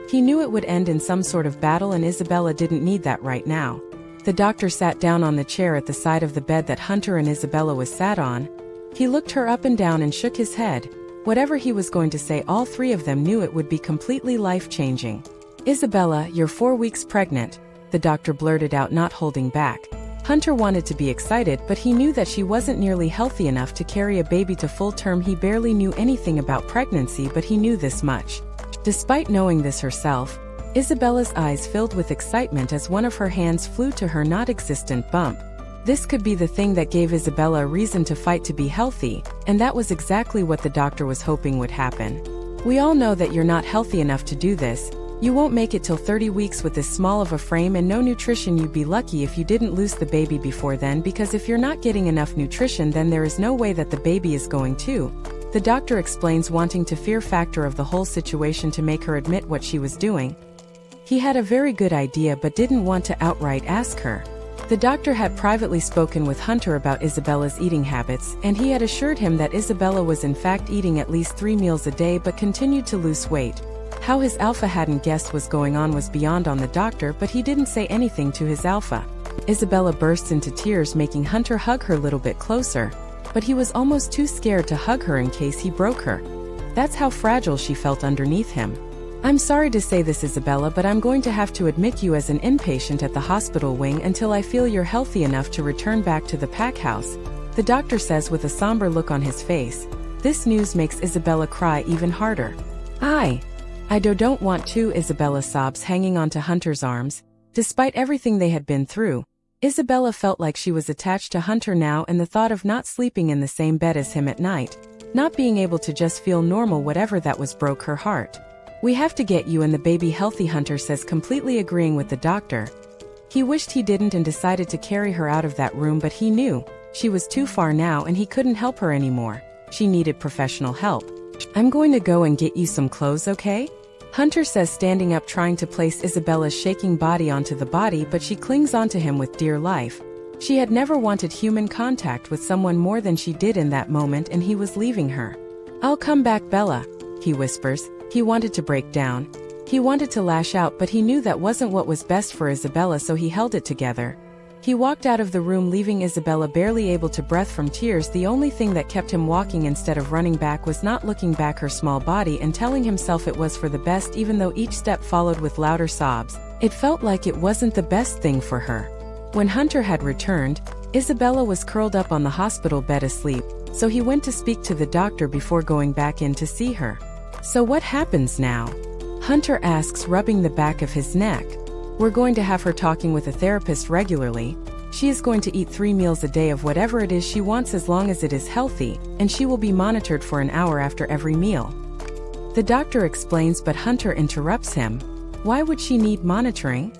He knew it would end in some sort of battle, and Isabella didn't need that right now. The doctor sat down on the chair at the side of the bed that Hunter and Isabella was sat on. He looked her up and down and shook his head. Whatever he was going to say, all three of them knew it would be completely life-changing. "Isabella, you're 4 weeks pregnant," the doctor blurted out, not holding back. Hunter wanted to be excited, but he knew that she wasn't nearly healthy enough to carry a baby to full term. He barely knew anything about pregnancy, but he knew this much. Despite knowing this herself, Isabella's eyes filled with excitement as one of her hands flew to her not-existent bump. This could be the thing that gave Isabella a reason to fight to be healthy, and that was exactly what the doctor was hoping would happen. "We all know that you're not healthy enough to do this. You won't make it till 30 weeks with this small of a frame and no nutrition. You'd be lucky if you didn't lose the baby before then, because if you're not getting enough nutrition, then there is no way that the baby is going to," the doctor explains, wanting to fear factor of the whole situation to make her admit what she was doing. He had a very good idea but didn't want to outright ask her. The doctor had privately spoken with Hunter about Isabella's eating habits, and he had assured him that Isabella was in fact eating at least 3 meals a day but continued to lose weight. How his alpha hadn't guessed was going on was beyond on the doctor, but he didn't say anything to his alpha. Isabella burst into tears, making Hunter hug her a little bit closer, but he was almost too scared to hug her in case he broke her. That's how fragile she felt underneath him. "I'm sorry to say this, Isabella, but I'm going to have to admit you as an inpatient at the hospital wing until I feel you're healthy enough to return back to the pack house," the doctor says with a somber look on his face. This news makes Isabella cry even harder. I don't want to," Isabella sobs, hanging onto Hunter's arms. Despite everything they had been through, Isabella felt like she was attached to Hunter now, and the thought of not sleeping in the same bed as him at night, not being able to just feel normal, whatever that was, broke her heart. "We have to get you and the baby healthy," Hunter says, completely agreeing with the doctor. He wished he didn't and decided to carry her out of that room, but he knew she was too far now and he couldn't help her anymore. She needed professional help. "I'm going to go and get you some clothes, okay?" Hunter says, standing up, trying to place Isabella's shaking body onto the body, but she clings onto him with dear life. She had never wanted human contact with someone more than she did in that moment, and he was leaving her. "I'll come back, Bella," he whispers. He wanted to break down. He wanted to lash out, but he knew that wasn't what was best for Isabella, so he held it together. He walked out of the room, leaving Isabella barely able to breathe from tears. The only thing that kept him walking instead of running back was not looking back, her small body, and telling himself it was for the best, even though each step followed with louder sobs. It felt like it wasn't the best thing for her. When Hunter had returned, Isabella was curled up on the hospital bed asleep, so he went to speak to the doctor before going back in to see her. So what happens now? Hunter asks, rubbing the back of his neck. We're going to have her talking with a therapist regularly. She is going to eat 3 meals a day of whatever it is she wants as long as it is healthy, and she will be monitored for an hour after every meal. The doctor explains, but Hunter interrupts him. Why would she need monitoring?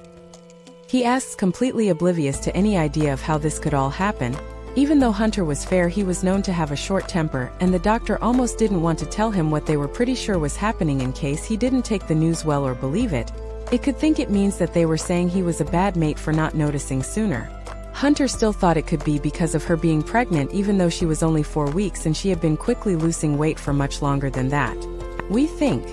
He asks, completely oblivious to any idea of how this could all happen. Even though Hunter was fair, he was known to have a short temper, and the doctor almost didn't want to tell him what they were pretty sure was happening in case he didn't take the news well or believe it. It could think it means that they were saying he was a bad mate for not noticing sooner. Hunter still thought it could be because of her being pregnant, even though she was only 4 weeks and she had been quickly losing weight for much longer than that. We think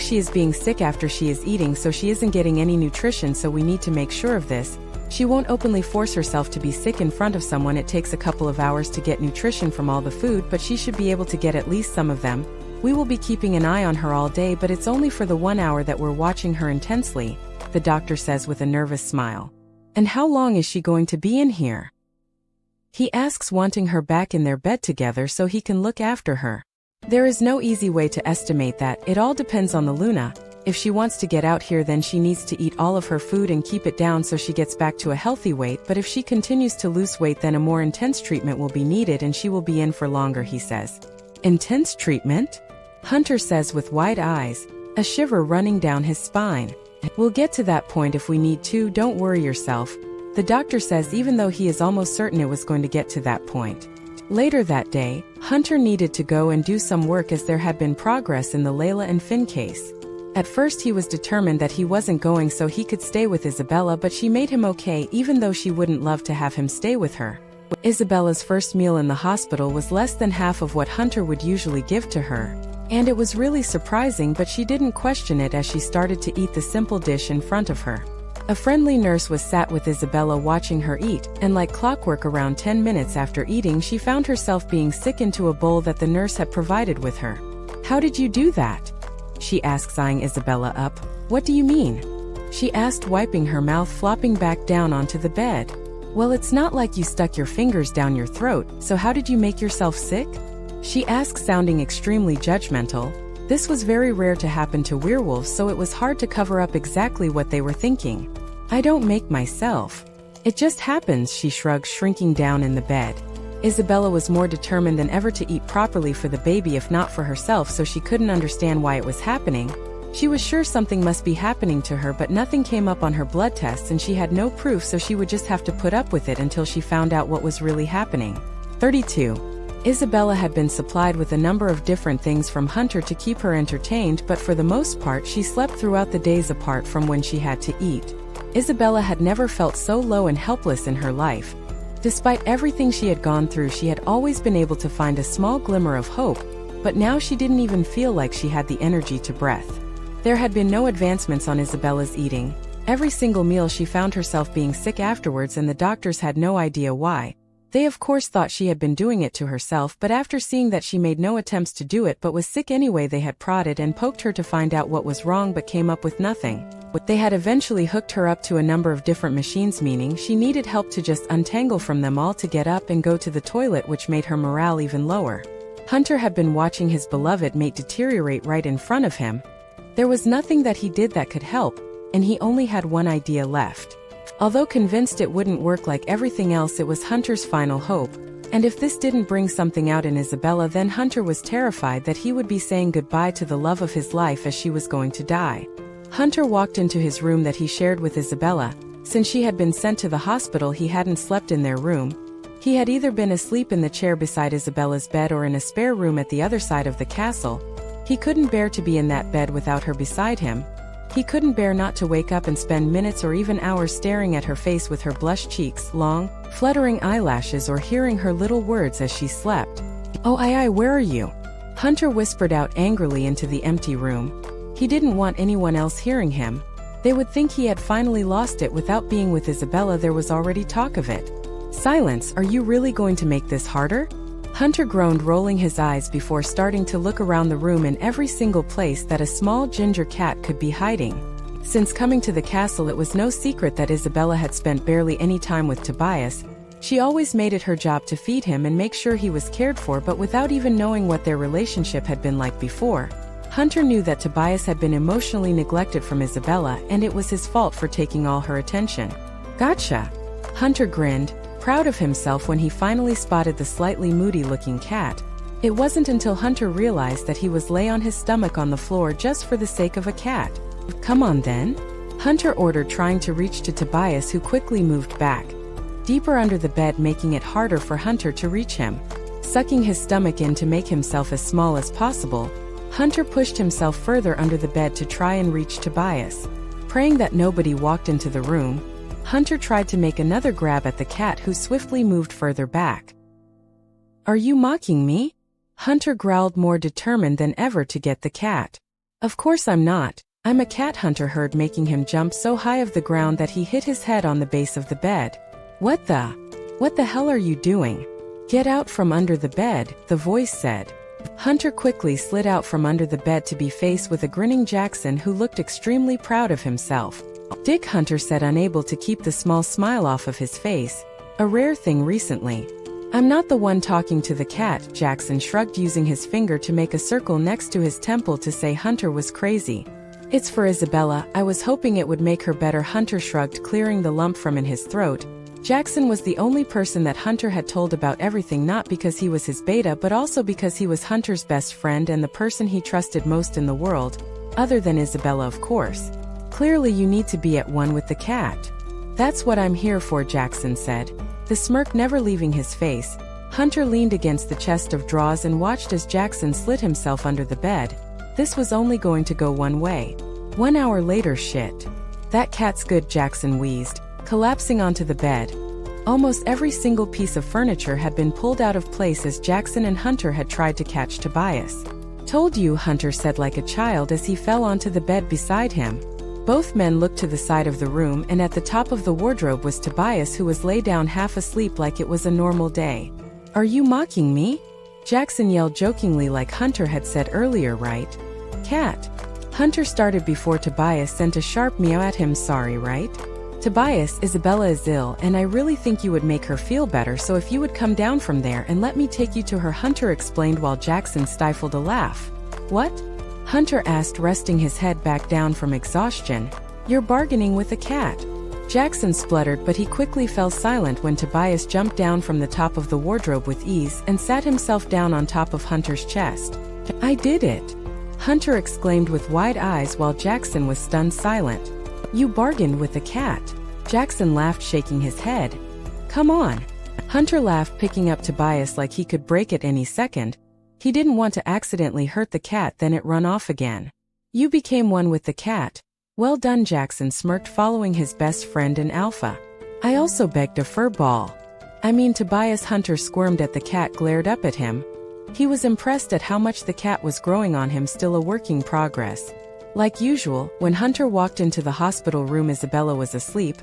she is being sick after she is eating, so she isn't getting any nutrition, so we need to make sure of this. She won't openly force herself to be sick in front of someone. It takes a couple of hours to get nutrition from all the food, but she should be able to get at least some of them. We will be keeping an eye on her all day, but it's only for the 1 hour that we're watching her intensely, the doctor says with a nervous smile. And how long is she going to be in here? He asks, wanting her back in their bed together so he can look after her. There is no easy way to estimate that. It all depends on the Luna. If she wants to get out here, then she needs to eat all of her food and keep it down so she gets back to a healthy weight, but if she continues to lose weight, then a more intense treatment will be needed and she will be in for longer, he says. Intense treatment? Hunter says with wide eyes, a shiver running down his spine. We'll get to that point if we need to, don't worry yourself, the doctor says, even though he is almost certain it was going to get to that point. Later that day, Hunter needed to go and do some work as there had been progress in the Layla and Finn case. At first he was determined that he wasn't going so he could stay with Isabella, but she made him okay, even though she wouldn't love to have him stay with her. Isabella's first meal in the hospital was less than half of what Hunter would usually give to her. And it was really surprising, but she didn't question it as she started to eat the simple dish in front of her. A friendly nurse was sat with Isabella watching her eat, and like clockwork, around 10 minutes after eating she found herself being sick into a bowl that the nurse had provided with her. How did you do that? She asks, eyeing Isabella up. What do you mean? She asked, wiping her mouth, flopping back down onto the bed. Well, it's not like you stuck your fingers down your throat, so how did you make yourself sick? She asked, sounding extremely judgmental. This was very rare to happen to werewolves, so it was hard to cover up exactly what they were thinking. I don't make myself. It just happens, she shrugged, shrinking down in the bed. Isabella was more determined than ever to eat properly for the baby, if not for herself, so she couldn't understand why it was happening. She was sure something must be happening to her, but nothing came up on her blood tests and she had no proof, so she would just have to put up with it until she found out what was really happening. 32. Isabella had been supplied with a number of different things from Hunter to keep her entertained, but for the most part she slept throughout the days apart from when she had to eat. Isabella had never felt so low and helpless in her life. Despite everything she had gone through, she had always been able to find a small glimmer of hope, but now she didn't even feel like she had the energy to breathe. There had been no advancements on Isabella's eating. Every single meal she found herself being sick afterwards, and the doctors had no idea why. They of course thought she had been doing it to herself, but after seeing that she made no attempts to do it but was sick anyway, they had prodded and poked her to find out what was wrong but came up with nothing. They had eventually hooked her up to a number of different machines, meaning she needed help to just untangle from them all to get up and go to the toilet, which made her morale even lower. Hunter had been watching his beloved mate deteriorate right in front of him. There was nothing that he did that could help, and he only had one idea left. Although convinced it wouldn't work like everything else, it was Hunter's final hope, and if this didn't bring something out in Isabella, then Hunter was terrified that he would be saying goodbye to the love of his life as she was going to die. Hunter walked into his room that he shared with Isabella. Since she had been sent to the hospital, he hadn't slept in their room. He had either been asleep in the chair beside Isabella's bed or in a spare room at the other side of the castle. He couldn't bear to be in that bed without her beside him. He couldn't bear not to wake up and spend minutes or even hours staring at her face with her blushed cheeks, long, fluttering eyelashes, or hearing her little words as she slept. "Oh, where are you?" Hunter whispered out angrily into the empty room. He didn't want anyone else hearing him. They would think he had finally lost it. Without being with Isabella, there was already talk of it. "Silence, are you really going to make this harder?" Hunter groaned, rolling his eyes before starting to look around the room in every single place that a small ginger cat could be hiding. Since coming to the castle, it was no secret that Isabella had spent barely any time with Tobias. She always made it her job to feed him and make sure he was cared for, but without even knowing what their relationship had been like before. Hunter knew that Tobias had been emotionally neglected from Isabella and it was his fault for taking all her attention. Gotcha. Hunter grinned, proud of himself when he finally spotted the slightly moody-looking cat. It wasn't until Hunter realized that he was lay on his stomach on the floor just for the sake of a cat. Come on then, Hunter ordered, trying to reach to Tobias, who quickly moved back deeper under the bed, making it harder for Hunter to reach him. Sucking his stomach in to make himself as small as possible, Hunter pushed himself further under the bed to try and reach Tobias. Praying that nobody walked into the room, Hunter tried to make another grab at the cat, who swiftly moved further back. Are you mocking me? Hunter growled, more determined than ever to get the cat. Of course I'm not. I'm a cat, Hunter heard, making him jump so high of the ground that he hit his head on the base of the bed. What the hell are you doing? Get out from under the bed, the voice said. Hunter quickly slid out from under the bed to be faced with a grinning Jackson, who looked extremely proud of himself. Dick, Hunter said, unable to keep the small smile off of his face. A rare thing recently. I'm not the one talking to the cat, Jackson shrugged, using his finger to make a circle next to his temple to say Hunter was crazy. It's for Isabella. I was hoping it would make her better, Hunter shrugged, clearing the lump from in his throat. Jackson was the only person that Hunter had told about everything, not because he was his beta, but also because he was Hunter's best friend and the person he trusted most in the world, other than Isabella, of course. Clearly you need to be at one with the cat. That's what I'm here for, Jackson said, the smirk never leaving his face. Hunter leaned against the chest of drawers and watched as Jackson slid himself under the bed. This was only going to go one way. 1 hour later, shit. That cat's good, Jackson wheezed, collapsing onto the bed. Almost every single piece of furniture had been pulled out of place as Jackson and Hunter had tried to catch Tobias. Told you, Hunter said like a child as he fell onto the bed beside him. Both men looked to the side of the room, and at the top of the wardrobe was Tobias, who was lay down half asleep like it was a normal day. Are you mocking me? Jackson yelled jokingly, like Hunter had said earlier, right? Cat. Hunter started before Tobias sent a sharp meow at him. Sorry, right? Tobias, Isabella is ill and I really think you would make her feel better, so if you would come down from there and let me take you to her, Hunter explained while Jackson stifled a laugh. What? Hunter asked, resting his head back down from exhaustion. You're bargaining with a cat. Jackson spluttered, but he quickly fell silent when Tobias jumped down from the top of the wardrobe with ease and sat himself down on top of Hunter's chest. I did it! Hunter exclaimed with wide eyes while Jackson was stunned silent. You bargained with a cat. Jackson laughed, shaking his head. Come on. Hunter laughed, picking up Tobias like he could break it any second. He didn't want to accidentally hurt the cat, then it run off again. You became one with the cat. Well done, Jackson smirked, following his best friend in Alpha. I also begged a fur ball. I mean, Tobias. Hunter squirmed at the cat, glared up at him. He was impressed at how much the cat was growing on him, still a work in progress. Like usual, when Hunter walked into the hospital room, Isabella was asleep.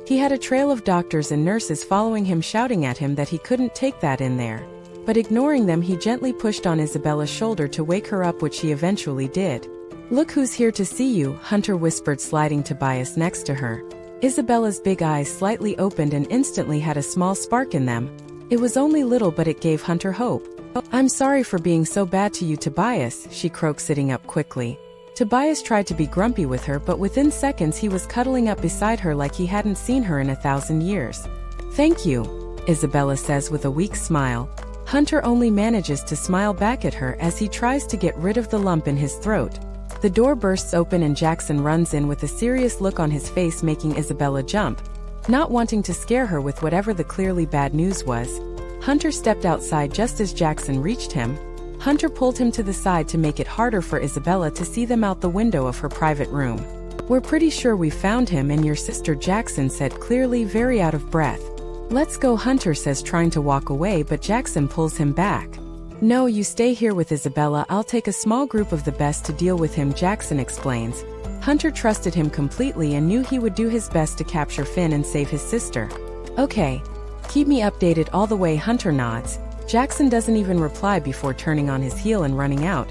He had a trail of doctors and nurses following him, shouting at him that he couldn't take that in there. But ignoring them, he gently pushed on Isabella's shoulder to wake her up, which he eventually did. Look who's here to see you, Hunter whispered, sliding Tobias next to her. Isabella's big eyes slightly opened and instantly had a small spark in them. It was only little, but it gave Hunter hope. I'm sorry for being so bad to you, Tobias, she croaked, sitting up quickly. Tobias tried to be grumpy with her, but within seconds he was cuddling up beside her like he hadn't seen her in 1,000 years. Thank you, Isabella says with a weak smile. Hunter only manages to smile back at her as he tries to get rid of the lump in his throat. The door bursts open and Jackson runs in with a serious look on his face, making Isabella jump. Not wanting to scare her with whatever the clearly bad news was, Hunter stepped outside just as Jackson reached him. Hunter pulled him to the side to make it harder for Isabella to see them out the window of her private room. We're pretty sure we found him and your sister, Jackson said, clearly very out of breath. Let's go, Hunter says, trying to walk away, but Jackson pulls him back. No, you stay here with Isabella. I'll take a small group of the best to deal with him, Jackson explains. Hunter trusted him completely and knew he would do his best to capture Finn and save his sister. Okay. Keep me updated all the way, Hunter nods. Jackson doesn't even reply before turning on his heel and running out.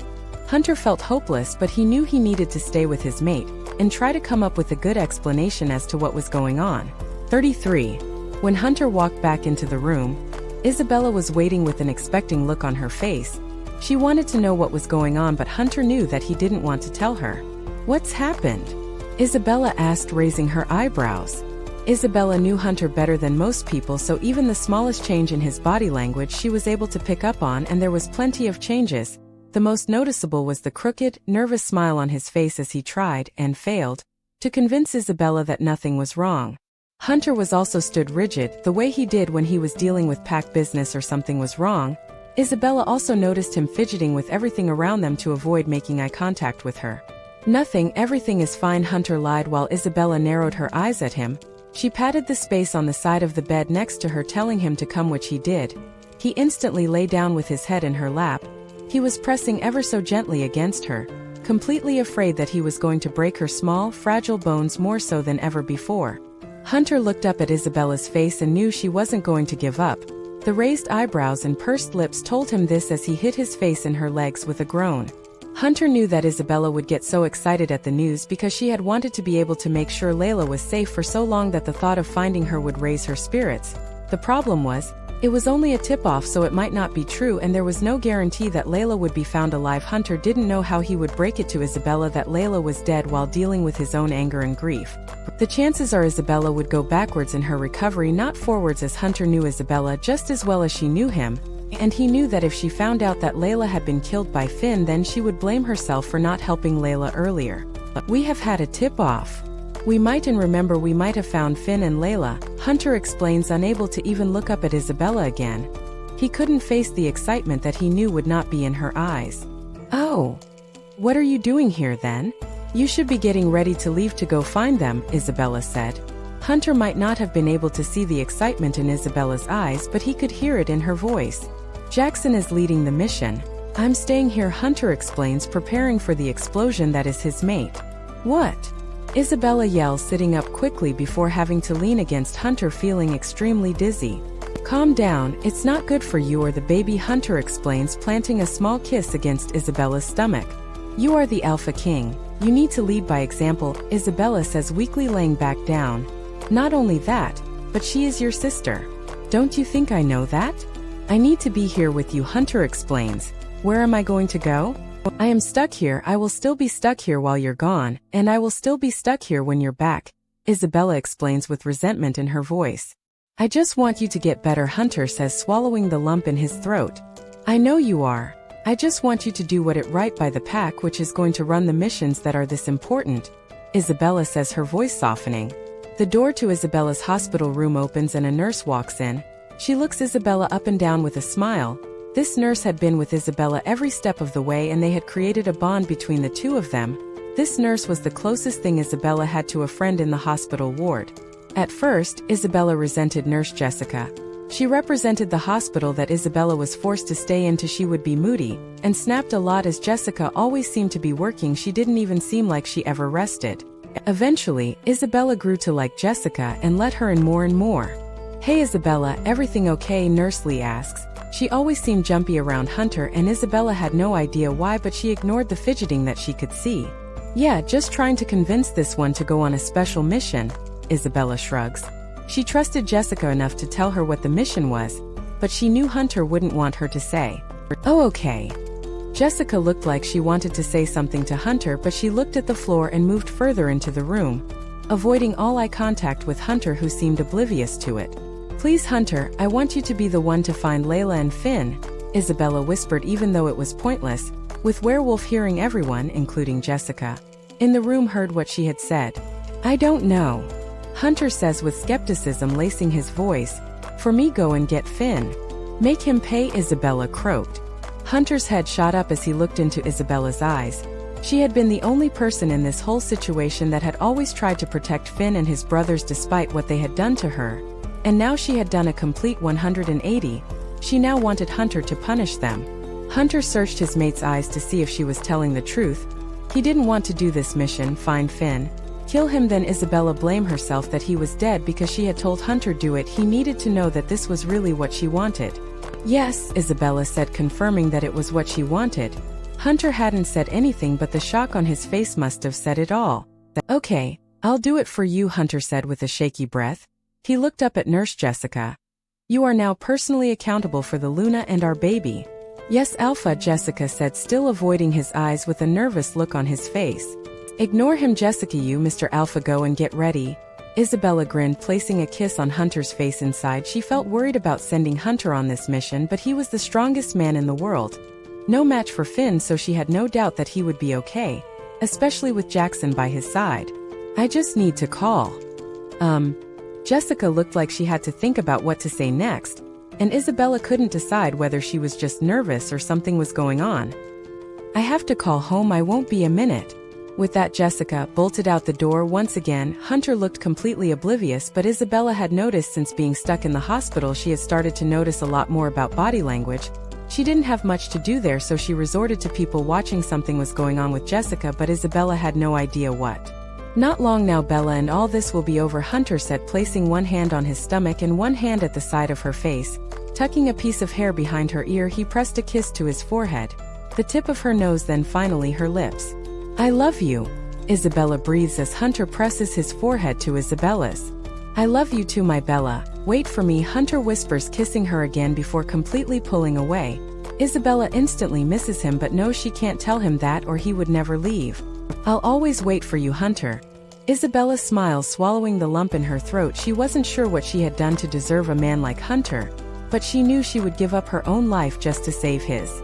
Hunter felt hopeless, but he knew he needed to stay with his mate and try to come up with a good explanation as to what was going on. 33. When Hunter walked back into the room, Isabella was waiting with an expecting look on her face. She wanted to know what was going on, but Hunter knew that he didn't want to tell her. "What's happened?" Isabella asked, raising her eyebrows. Isabella knew Hunter better than most people, so even the smallest change in his body language she was able to pick up on, and there was plenty of changes. The most noticeable was the crooked, nervous smile on his face as he tried, and failed, to convince Isabella that nothing was wrong. Hunter was also stood rigid, the way he did when he was dealing with pack business or something was wrong. Isabella also noticed him fidgeting with everything around them to avoid making eye contact with her. "Nothing, everything is fine," Hunter lied while Isabella narrowed her eyes at him. She patted the space on the side of the bed next to her, telling him to come, which he did. He instantly lay down with his head in her lap. He was pressing ever so gently against her, completely afraid that he was going to break her small, fragile bones more so than ever before. Hunter looked up at Isabella's face and knew she wasn't going to give up. The raised eyebrows and pursed lips told him this as he hid his face in her legs with a groan. Hunter knew that Isabella would get so excited at the news because she had wanted to be able to make sure 𝐊𝐤𝐤 was safe for so long that the thought of finding her would raise her spirits. The problem was, it was only a tip-off, so it might not be true, and there was no guarantee that 𝐊𝐤𝐤 would be found alive. Hunter didn't know how he would break it to Isabella that 𝐊𝐤𝐤 was dead while dealing with his own anger and grief. The chances are Isabella would go backwards in her recovery, not forwards, as Hunter knew Isabella just as well as she knew him. And he knew that if she found out that 𝐊𝐤𝐤 had been killed by Finn, then she would blame herself for not helping 𝐊𝐤𝐤 earlier. "We have had a tip-off. We might, and remember, we might have found Finn and 𝐊𝐤𝐤," Hunter explains, unable to even look up at Isabella again. He couldn't face the excitement that he knew would not be in her eyes. "Oh. What are you doing here then? You should be getting ready to leave to go find them," Isabella said. Hunter might not have been able to see the excitement in Isabella's eyes, but he could hear it in her voice. "Jackson is leading the mission. I'm staying here," Hunter explains, preparing for the explosion that is his mate. "What?" Isabella yells, sitting up quickly before having to lean against Hunter, feeling extremely dizzy. "Calm down, it's not good for you or the baby," Hunter explains, planting a small kiss against Isabella's stomach. "You are the Alpha King. You need to lead by example," Isabella says weakly, laying back down. "Not only that, but she is your sister. Don't you think I know that? I need to be here with you," Hunter explains. "Where am I going to go? I am stuck here. I will still be stuck here while you're gone, and I will still be stuck here when you're back," Isabella explains with resentment in her voice. "I just want you to get better," Hunter says, swallowing the lump in his throat. "I know you are. I just want you to do what is right by the pack, which is going to run the missions that are this important," Isabella says, her voice softening. The door to Isabella's hospital room opens and a nurse walks in. She looks Isabella up and down with a smile. This nurse had been with Isabella every step of the way, and they had created a bond between the two of them. This nurse was the closest thing Isabella had to a friend in the hospital ward. At first, Isabella resented Nurse Jessica. She represented the hospital that Isabella was forced to stay in till she would be moody, and snapped a lot as Jessica always seemed to be working. She didn't even seem like she ever rested. Eventually, Isabella grew to like Jessica and let her in more and more. "Hey Isabella, everything okay?" Nurse Lee asks. She always seemed jumpy around Hunter, and Isabella had no idea why, but she ignored the fidgeting that she could see. "Yeah, just trying to convince this one to go on a special mission," Isabella shrugs. She trusted Jessica enough to tell her what the mission was, but she knew Hunter wouldn't want her to say. "Oh, okay." Jessica looked like she wanted to say something to Hunter, but she looked at the floor and moved further into the room, avoiding all eye contact with Hunter, who seemed oblivious to it. "Please Hunter, I want you to be the one to find 𝐊𝐤𝐤 and Finn," Isabella whispered, even though it was pointless, with Werewolf hearing. Everyone, including Jessica in the room, heard what she had said. "I don't know," Hunter says with skepticism lacing his voice. "For me, go and get Finn. Make him pay," Isabella croaked. Hunter's head shot up as he looked into Isabella's eyes. She had been the only person in this whole situation that had always tried to protect Finn and his brothers despite what they had done to her. And now she had done a complete 180. She now wanted Hunter to punish them. Hunter searched his mate's eyes to see if she was telling the truth. He didn't want to do this mission, find Finn, kill him, then Isabella blame herself that he was dead because she had told Hunter do it. He needed to know that this was really what she wanted. "Yes," Isabella said, confirming that it was what she wanted. Hunter hadn't said anything, but the shock on his face must have said it all. "Okay, I'll do it for you," Hunter said with a shaky breath. He looked up at Nurse Jessica. "You are now personally accountable for the Luna and our baby." Yes, Alpha, Jessica said, still avoiding his eyes with a nervous look on his face. Ignore him, Jessica, you Mr. Alpha, go and get ready. Isabella grinned, placing a kiss on Hunter's face. Inside, she felt worried about sending Hunter on this mission, but he was the strongest man in the world. No match for Finn, so she had no doubt that he would be okay, especially with Jackson by his side. I just need to call. Jessica looked like she had to think about what to say next, and Isabella couldn't decide whether she was just nervous or something was going on. I have to call home, I won't be a minute. With that, Jessica bolted out the door. Once again, Hunter looked completely oblivious, but Isabella had noticed since being stuck in the hospital she had started to notice a lot more about body language. She didn't have much to do there, so she resorted to people watching. Something was going on with Jessica, but Isabella had no idea what. Not long now, Bella, and all this will be over, Hunter said, placing one hand on his stomach and one hand at the side of her face. Tucking a piece of hair behind her ear, he pressed a kiss to his forehead, the tip of her nose, then finally her lips. I love you, Isabella breathes as Hunter presses his forehead to Isabella's. I love you too, my Bella. Wait for me, Hunter whispers, kissing her again before completely pulling away. Isabella instantly misses him, but knows she can't tell him that or he would never leave. I'll always wait for you, Hunter. Isabella smiles, swallowing the lump in her throat. She wasn't sure what she had done to deserve a man like Hunter, but she knew she would give up her own life just to save his.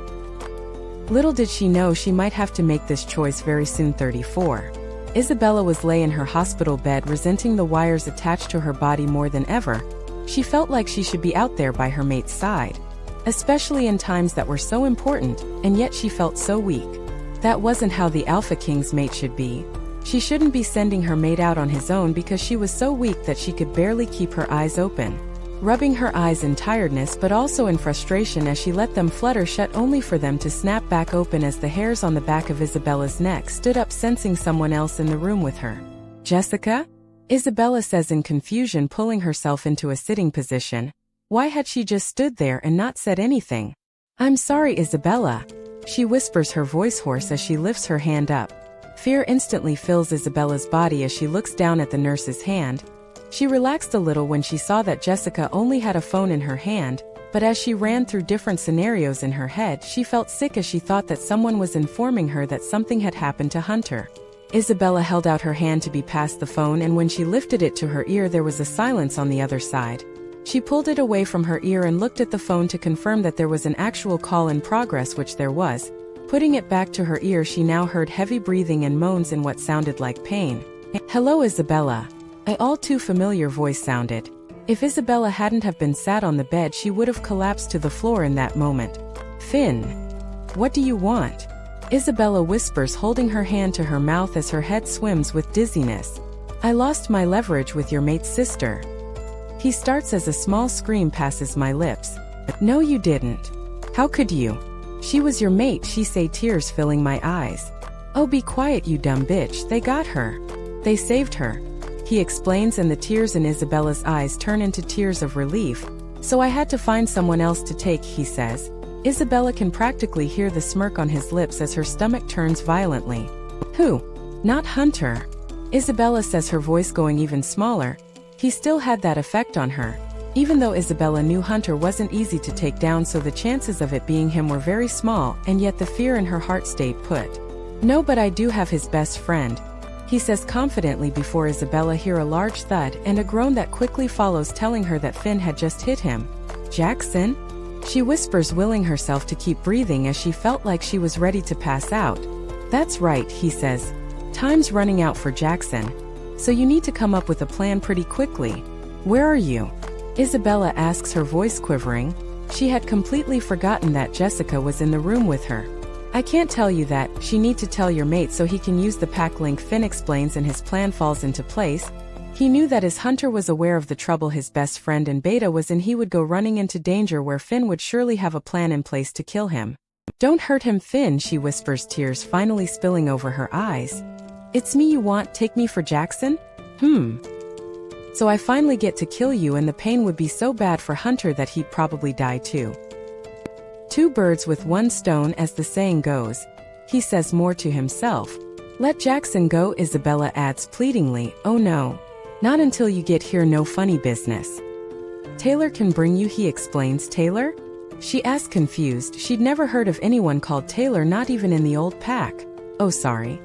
Little did she know she might have to make this choice very soon. 34. Isabella was lay in her hospital bed, resenting the wires attached to her body more than ever. She felt like she should be out there by her mate's side, especially in times that were so important, and yet she felt so weak. That wasn't how the Alpha King's mate should be. She shouldn't be sending her mate out on his own because she was so weak that she could barely keep her eyes open, rubbing her eyes in tiredness but also in frustration as she let them flutter shut, only for them to snap back open as the hairs on the back of Isabella's neck stood up, sensing someone else in the room with her. Jessica? Isabella says in confusion, pulling herself into a sitting position. Why had she just stood there and not said anything? I'm sorry, Isabella, she whispers, her voice hoarse as she lifts her hand up. Fear instantly fills Isabella's body as she looks down at the nurse's hand. She relaxed a little when she saw that Jessica only had a phone in her hand, but as she ran through different scenarios in her head, she felt sick as she thought that someone was informing her that something had happened to Hunter. Isabella held out her hand to be passed the phone, and when she lifted it to her ear there was a silence on the other side. She pulled it away from her ear and looked at the phone to confirm that there was an actual call in progress, which there was. Putting it back to her ear, she now heard heavy breathing and moans in what sounded like pain. Hello, Isabella. An all too familiar voice sounded. If Isabella hadn't have been sat on the bed, she would have collapsed to the floor in that moment. Finn. What do you want? Isabella whispers, holding her hand to her mouth as her head swims with dizziness. I lost my leverage with your mate's sister. He starts as a small scream passes my lips. No, you didn't. How could you? She was your mate, she say, tears filling my eyes. Oh, be quiet, you dumb bitch. They got her. They saved her, he explains, and the tears in Isabella's eyes turn into tears of relief. So I had to find someone else to take, he says. Isabella can practically hear the smirk on his lips as her stomach turns violently. Who? Not Hunter. Isabella says, her voice going even smaller. He still had that effect on her. Even though Isabella knew Hunter wasn't easy to take down, so the chances of it being him were very small, and yet the fear in her heart stayed put. No, but I do have his best friend, he says confidently, before Isabella hear a large thud and a groan that quickly follows, telling her that Finn had just hit him. Jackson? She whispers, willing herself to keep breathing as she felt like she was ready to pass out. That's right, he says. Time's running out for Jackson. So you need to come up with a plan pretty quickly. Where are you? Isabella asks, her voice quivering. She had completely forgotten that Jessica was in the room with her. I can't tell you that. She need to tell your mate so he can use the pack link, Finn explains, and his plan falls into place. He knew that as Hunter was aware of the trouble his best friend and Beta was in, he would go running into danger where Finn would surely have a plan in place to kill him. Don't hurt him, Finn, she whispers, tears finally spilling over her eyes. It's me you want, take me for Jackson? So I finally get to kill you, and the pain would be so bad for Hunter that he'd probably die too. Two birds with one stone, as the saying goes. He says more to himself. Let Jackson go, Isabella adds pleadingly. Oh no. Not until you get here, no funny business. Taylor can bring you, he explains. Taylor? She asked confused. She'd never heard of anyone called Taylor, not even in the old pack. Oh, sorry.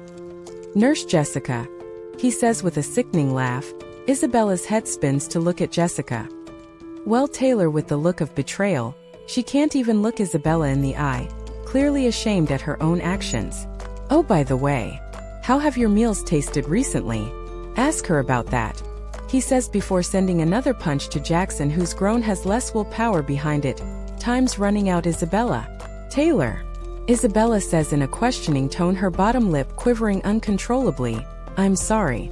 Nurse Jessica, he says with a sickening laugh. Isabella's head spins to look at Jessica. Well, Taylor, with the look of betrayal. She can't even look Isabella in the eye, clearly ashamed at her own actions. Oh, by the way, how have your meals tasted recently? Ask her about that, he says before sending another punch to Jackson, whose groan has less willpower behind it. Time's running out, Isabella. Taylor, Isabella says in a questioning tone, her bottom lip quivering uncontrollably. I'm sorry.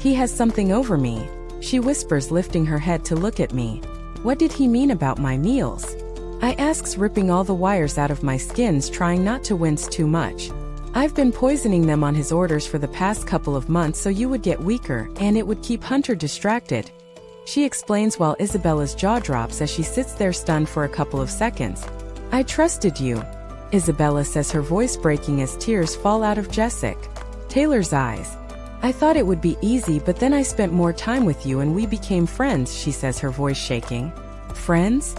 He has something over me, she whispers, lifting her head to look at me. What did he mean about my meals? I asks, ripping all the wires out of my skins, trying not to wince too much. I've been poisoning them on his orders for the past couple of months so you would get weaker and it would keep Hunter distracted, she explains while Isabella's jaw drops as she sits there stunned for a couple of seconds. I trusted you, Isabella says, her voice breaking as tears fall out of Taylor's eyes. I thought it would be easy, but then I spent more time with you and we became friends, she says, her voice shaking. Friends?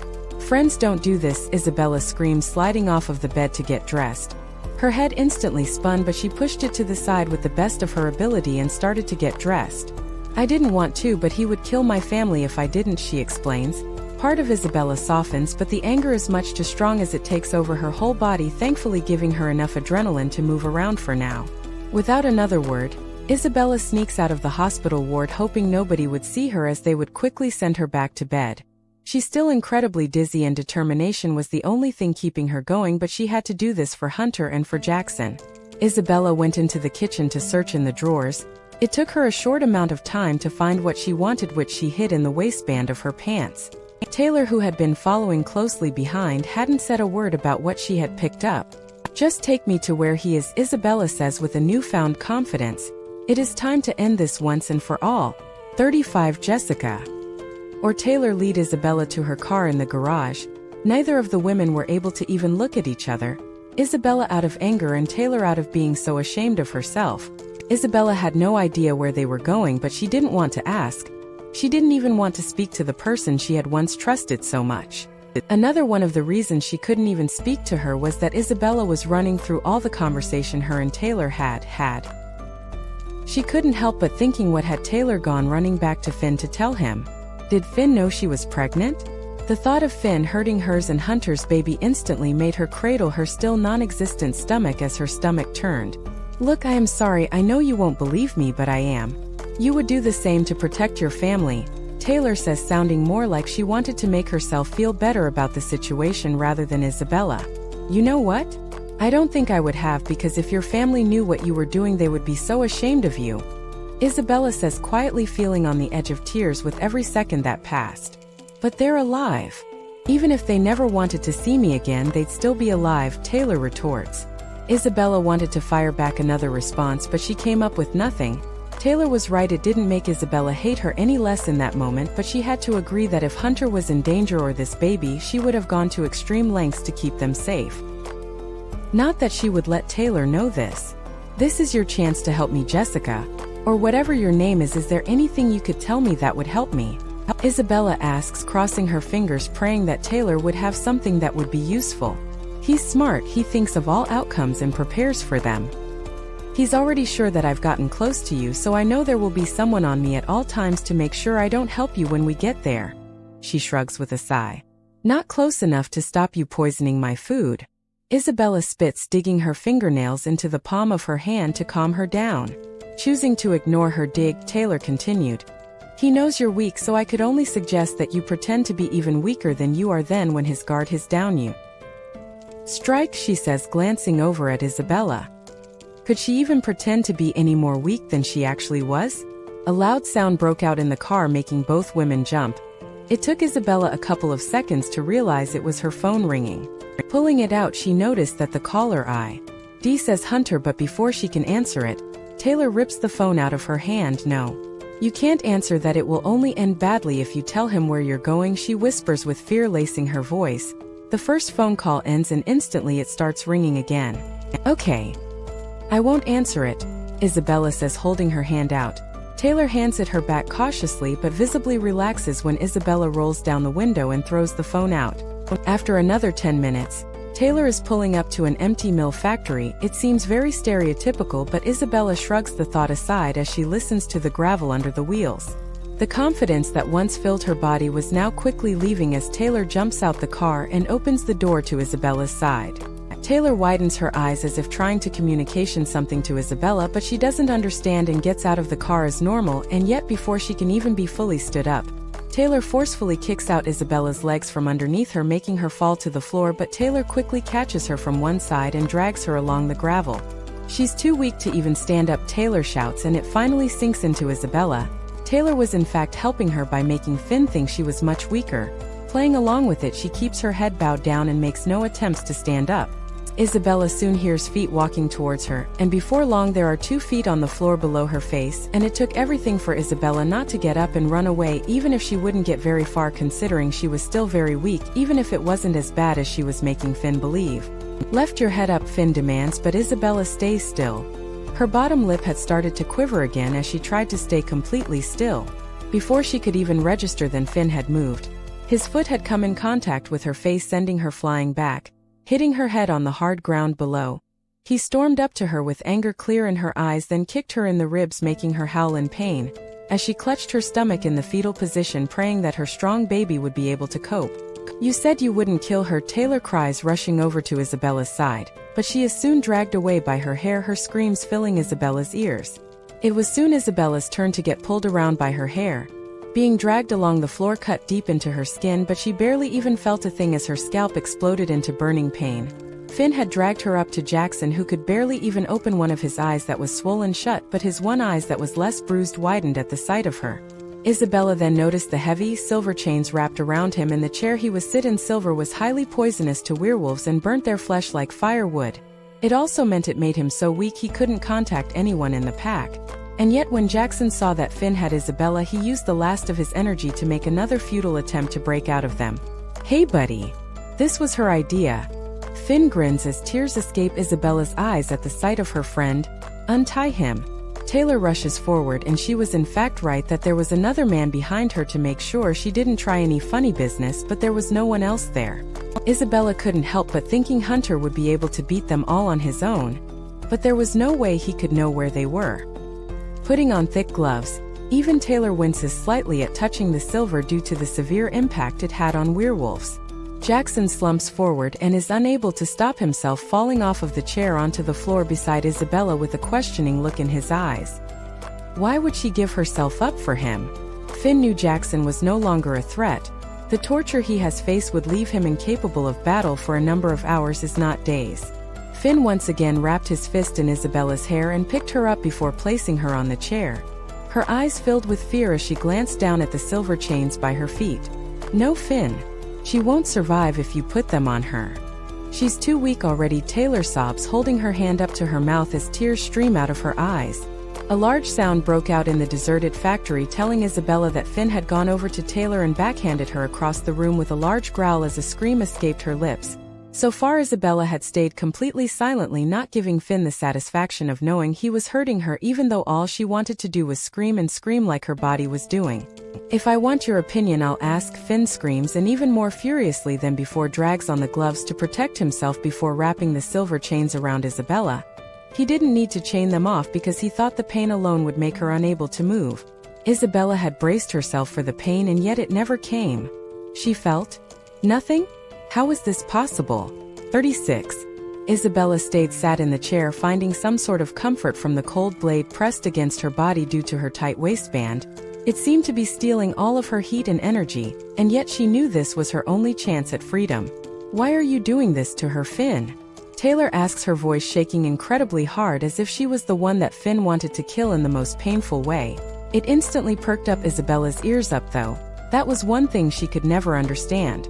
Friends don't do this, Isabella screams, sliding off of the bed to get dressed. Her head instantly spun, but she pushed it to the side with the best of her ability and started to get dressed. I didn't want to, but he would kill my family if I didn't, she explains. Part of Isabella softens, but the anger is much too strong as it takes over her whole body, thankfully giving her enough adrenaline to move around for now. Without another word, Isabella sneaks out of the hospital ward, hoping nobody would see her as they would quickly send her back to bed. She's still incredibly dizzy and determination was the only thing keeping her going, but she had to do this for Hunter and for Jackson. Isabella went into the kitchen to search in the drawers. It took her a short amount of time to find what she wanted, which she hid in the waistband of her pants. Taylor, who had been following closely behind, hadn't said a word about what she had picked up. Just take me to where he is, Isabella says with a newfound confidence. It is time to end this once and for all. 35 Jessica or Taylor lead Isabella to her car in the garage. Neither of the women were able to even look at each other. Isabella out of anger and Taylor out of being so ashamed of herself. Isabella had no idea where they were going, but she didn't want to ask. She didn't even want to speak to the person she had once trusted so much. Another one of the reasons she couldn't even speak to her was that Isabella was running through all the conversation her and Taylor had. She couldn't help but thinking, what had Taylor gone running back to Finn to tell him? Did Finn know she was pregnant? The thought of Finn hurting hers and Hunter's baby instantly made her cradle her still non-existent stomach as her stomach turned. Look, I am sorry, I know you won't believe me, but I am. You would do the same to protect your family, Taylor says, sounding more like she wanted to make herself feel better about the situation rather than Isabella. You know what? I don't think I would have, because if your family knew what you were doing they would be so ashamed of you, Isabella says, quietly feeling on the edge of tears with every second that passed. But they're alive. Even if they never wanted to see me again, they'd still be alive, Taylor retorts. Isabella wanted to fire back another response, but she came up with nothing. Taylor was right, it didn't make Isabella hate her any less in that moment, but she had to agree that if Hunter was in danger or this baby, she would have gone to extreme lengths to keep them safe. Not that she would let Taylor know this. This is your chance to help me, Jessica. Or whatever your name is there anything you could tell me that would help me? Isabella asks, crossing her fingers, praying that Taylor would have something that would be useful. He's smart, he thinks of all outcomes and prepares for them. He's already sure that I've gotten close to you, so I know there will be someone on me at all times to make sure I don't help you when we get there. She shrugs with a sigh. Not close enough to stop you poisoning my food. Isabella spits, digging her fingernails into the palm of her hand to calm her down. Choosing to ignore her dig, Taylor continued. He knows you're weak, so I could only suggest that you pretend to be even weaker than you are, then when his guard is down you strike, she says, glancing over at Isabella. Could she even pretend to be any more weak than she actually was? A loud sound broke out in the car, making both women jump. It took Isabella a couple of seconds to realize it was her phone ringing. Pulling it out, she noticed that the caller ID says Hunter, but before she can answer it, Taylor rips the phone out of her hand. No. You can't answer that, it will only end badly if you tell him where you're going, she whispers with fear lacing her voice. The first phone call ends and instantly it starts ringing again. Okay. I won't answer it, Isabella says, holding her hand out. Taylor hands it her back cautiously but visibly relaxes when Isabella rolls down the window and throws the phone out. After another 10 minutes, Taylor is pulling up to an empty mill factory. It seems very stereotypical, but Isabella shrugs the thought aside as she listens to the gravel under the wheels. The confidence that once filled her body was now quickly leaving as Taylor jumps out the car and opens the door to Isabella's side. Taylor widens her eyes as if trying to communicate something to Isabella, but she doesn't understand and gets out of the car as normal, and yet before she can even be fully stood up, Taylor forcefully kicks out Isabella's legs from underneath her, making her fall to the floor, but Taylor quickly catches her from one side and drags her along the gravel. She's too weak to even stand up, Taylor shouts, and it finally sinks into Isabella. Taylor was in fact helping her by making Finn think she was much weaker. Playing along with it, she keeps her head bowed down and makes no attempts to stand up. Isabella soon hears feet walking towards her, and before long there are 2 feet on the floor below her face, and it took everything for Isabella not to get up and run away, even if she wouldn't get very far considering she was still very weak, even if it wasn't as bad as she was making Finn believe. "Lift your head up," Finn demands, but Isabella stays still. Her bottom lip had started to quiver again as she tried to stay completely still. Before she could even register, then Finn had moved. His foot had come in contact with her face, sending her flying back, hitting her head on the hard ground below. He stormed up to her with anger clear in her eyes, then kicked her in the ribs, making her howl in pain, as she clutched her stomach in the fetal position, praying that her strong baby would be able to cope. "You said you wouldn't kill her," Taylor cries, rushing over to Isabella's side, but she is soon dragged away by her hair, her screams filling Isabella's ears. It was soon Isabella's turn to get pulled around by her hair. Being dragged along the floor cut deep into her skin, but she barely even felt a thing as her scalp exploded into burning pain. Finn had dragged her up to Jackson, who could barely even open one of his eyes that was swollen shut, but his one eye that was less bruised widened at the sight of her. Isabella then noticed the heavy, silver chains wrapped around him, and the chair he was sit in silver was highly poisonous to werewolves and burnt their flesh like firewood. It also meant it made him so weak he couldn't contact anyone in the pack. And yet when Jackson saw that Finn had Isabella, he used the last of his energy to make another futile attempt to break out of them. "Hey buddy." This was her idea. Finn grins as tears escape Isabella's eyes at the sight of her friend. "Untie him." Taylor rushes forward, and she was in fact right that there was another man behind her to make sure she didn't try any funny business, but there was no one else there. Isabella couldn't help but thinking Hunter would be able to beat them all on his own, but there was no way he could know where they were. Putting on thick gloves, even Taylor winces slightly at touching the silver due to the severe impact it had on werewolves. Jackson slumps forward and is unable to stop himself, falling off of the chair onto the floor beside Isabella with a questioning look in his eyes. Why would she give herself up for him? Finn knew Jackson was no longer a threat. The torture he has faced would leave him incapable of battle for a number of hours, if not days. Finn once again wrapped his fist in Isabella's hair and picked her up before placing her on the chair. Her eyes filled with fear as she glanced down at the silver chains by her feet. "No, Finn. She won't survive if you put them on her. She's too weak already," Taylor sobs, holding her hand up to her mouth as tears stream out of her eyes. A large sound broke out in the deserted factory, telling Isabella that Finn had gone over to Taylor and backhanded her across the room with a large growl as a scream escaped her lips. So far Isabella had stayed completely silently, not giving Finn the satisfaction of knowing he was hurting her, even though all she wanted to do was scream and scream like her body was doing. "If I want your opinion, I'll ask," Finn screams, and even more furiously than before drags on the gloves to protect himself before wrapping the silver chains around Isabella. He didn't need to chain them off because he thought the pain alone would make her unable to move. Isabella had braced herself for the pain, and yet it never came. She felt nothing? How was this possible? 36. Isabella stayed sat in the chair, finding some sort of comfort from the cold blade pressed against her body due to her tight waistband. It seemed to be stealing all of her heat and energy, and yet she knew this was her only chance at freedom. "Why are you doing this to her, Finn?" Taylor asks, her voice shaking incredibly hard as if she was the one that Finn wanted to kill in the most painful way. It instantly perked up Isabella's ears up though. That was one thing she could never understand.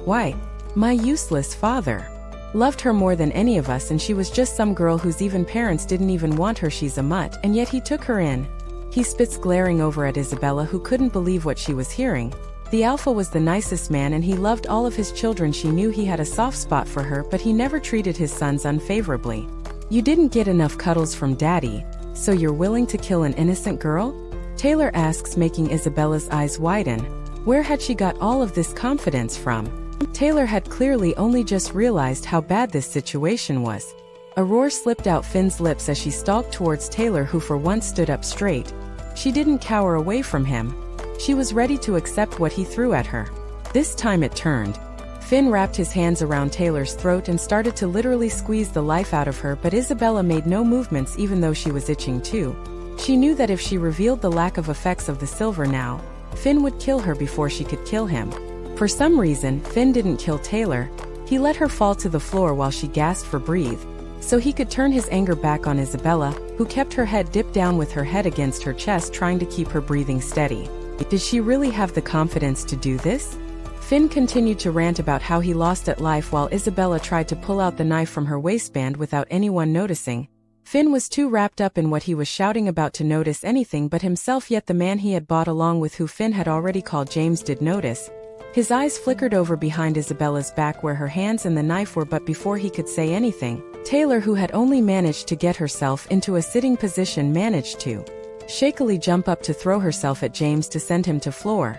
"Why? My useless father loved her more than any of us, and she was just some girl whose even parents didn't even want her. She's a mutt, and yet he took her in." He spits, glaring over at Isabella, who couldn't believe what she was hearing. The alpha was the nicest man, and he loved all of his children. She knew he had a soft spot for her, but he never treated his sons unfavorably. "You didn't get enough cuddles from Daddy." "So you're willing to kill an innocent girl?" Taylor asks, making Isabella's eyes widen. Where had she got all of this confidence from? Taylor had clearly only just realized how bad this situation was. A roar slipped out Finn's lips as she stalked towards Taylor, who for once stood up straight. She didn't cower away from him. She was ready to accept what he threw at her. This time it turned. Finn wrapped his hands around Taylor's throat and started to literally squeeze the life out of her, but Isabella made no movements even though she was itching too. She knew that if she revealed the lack of effects of the silver now, Finn would kill her before she could kill him. For some reason, Finn didn't kill Taylor. He let her fall to the floor while she gasped for breath, so he could turn his anger back on Isabella, who kept her head dipped down with her head against her chest, trying to keep her breathing steady. Did she really have the confidence to do this? Finn continued to rant about how he lost at life while Isabella tried to pull out the knife from her waistband without anyone noticing. Finn was too wrapped up in what he was shouting about to notice anything but himself, yet the man he had bought along with, who Finn had already called James, did notice. His eyes flickered over behind Isabella's back where her hands and the knife were, but before he could say anything, Taylor, who had only managed to get herself into a sitting position, managed to shakily jump up to throw herself at James to send him to floor.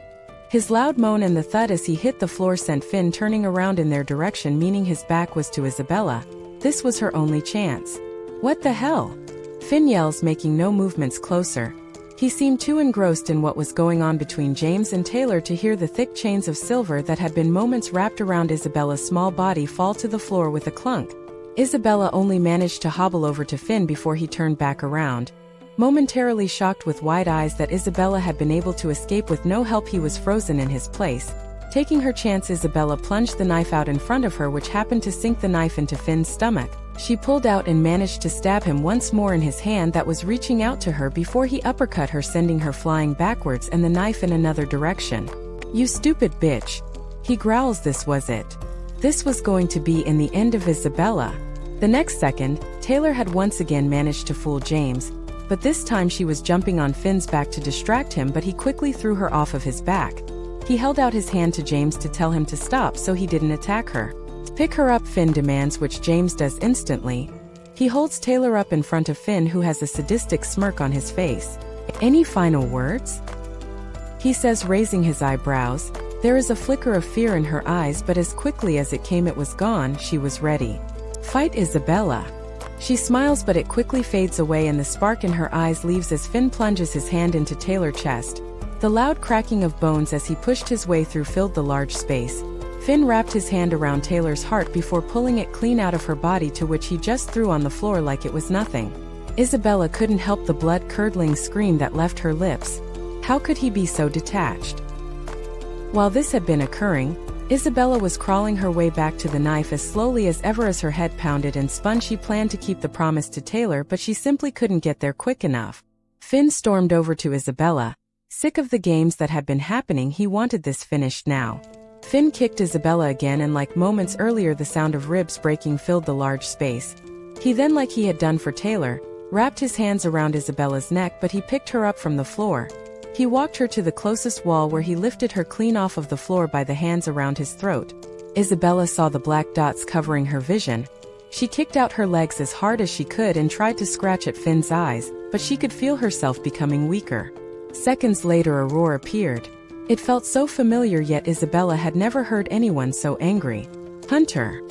His loud moan and the thud as he hit the floor sent Finn turning around in their direction, meaning his back was to Isabella. This was her only chance. "What the hell?" Finn yells, making no movements closer. He seemed too engrossed in what was going on between James and Taylor to hear the thick chains of silver that had been moments wrapped around Isabella's small body fall to the floor with a clunk. Isabella only managed to hobble over to Finn before he turned back around. Momentarily shocked with wide eyes that Isabella had been able to escape with no help, he was frozen in his place. Taking her chance, Isabella plunged the knife out in front of her, which happened to sink the knife into Finn's stomach. She pulled out and managed to stab him once more in his hand that was reaching out to her before he uppercut her, sending her flying backwards and the knife in another direction. "You stupid bitch," he growls. This was it. This was going to be in the end of Isabella. The next second, Taylor had once again managed to fool James, but this time she was jumping on Finn's back to distract him, but he quickly threw her off of his back. He held out his hand to James to tell him to stop so he didn't attack her. "Pick her up," Finn demands, which James does instantly. He holds Taylor up in front of Finn, who has a sadistic smirk on his face. "Any final words?" he says, raising his eyebrows. There is a flicker of fear in her eyes, but as quickly as it came it was gone. She was ready. "Fight, Isabella." She smiles, but it quickly fades away and the spark in her eyes leaves as Finn plunges his hand into Taylor's chest. The loud cracking of bones as he pushed his way through filled the large space. Finn wrapped his hand around Taylor's heart before pulling it clean out of her body, to which he just threw on the floor like it was nothing. Isabella couldn't help the blood-curdling scream that left her lips. How could he be so detached? While this had been occurring, Isabella was crawling her way back to the knife as slowly as ever as her head pounded and spun. She planned to keep the promise to Taylor, but she simply couldn't get there quick enough. Finn stormed over to Isabella. Sick of the games that had been happening, he wanted this finished now. Finn kicked Isabella again, and like moments earlier, the sound of ribs breaking filled the large space. He then, like he had done for Taylor, wrapped his hands around Isabella's neck, but he picked her up from the floor. He walked her to the closest wall where he lifted her clean off of the floor by the hands around his throat. Isabella saw the black dots covering her vision. She kicked out her legs as hard as she could and tried to scratch at Finn's eyes, but she could feel herself becoming weaker. Seconds later, a roar appeared. It felt so familiar, yet Isabella had never heard anyone so angry. "Hunter!"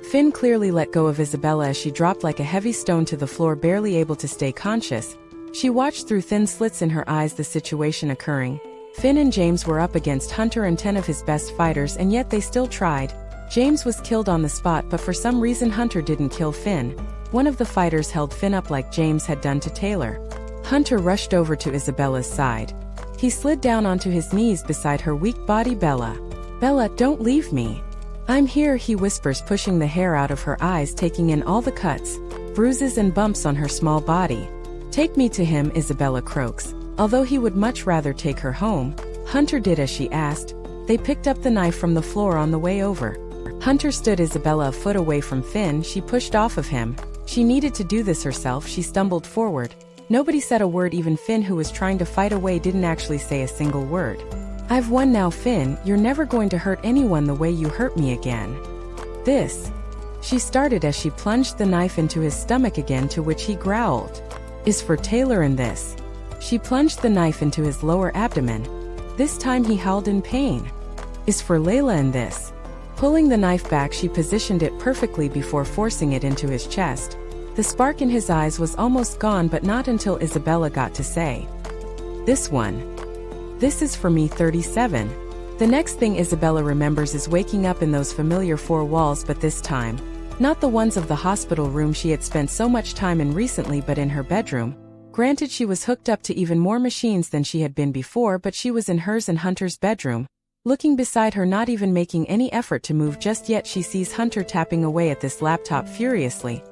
Finn clearly let go of Isabella as she dropped like a heavy stone to the floor, barely able to stay conscious. She watched through thin slits in her eyes the situation occurring. Finn and James were up against Hunter and 10 of his best fighters, and yet they still tried. James was killed on the spot, but for some reason Hunter didn't kill Finn. One of the fighters held Finn up like James had done to Taylor. Hunter rushed over to Isabella's side. He slid down onto his knees beside her weak body. "Bella. Bella, don't leave me. I'm here," he whispers, pushing the hair out of her eyes, taking in all the cuts, bruises and bumps on her small body. "Take me to him," Isabella croaks. Although he would much rather take her home, Hunter did as she asked. They picked up the knife from the floor on the way over. Hunter stood Isabella a foot away from Finn. She pushed off of him. She needed to do this herself. She stumbled forward. Nobody said a word. Even Finn, who was trying to fight away, didn't actually say a single word. "I've won now, Finn. You're never going to hurt anyone the way you hurt me again." "This," she started as she plunged the knife into his stomach again, to which he growled. Is for Taylor in this. She plunged the knife into his lower abdomen. This time he howled in pain. Is for Layla in this. Pulling the knife back, she positioned it perfectly before forcing it into his chest. The spark in his eyes was almost gone, but not until Isabella got to say, "This one. This is for me." 37. The next thing Isabella remembers is waking up in those familiar four walls, but this time, not the ones of the hospital room she had spent so much time in recently, but in her bedroom. Granted, she was hooked up to even more machines than she had been before, but she was in hers and Hunter's bedroom. Looking beside her, not even making any effort to move just yet, she sees Hunter tapping away at this laptop furiously.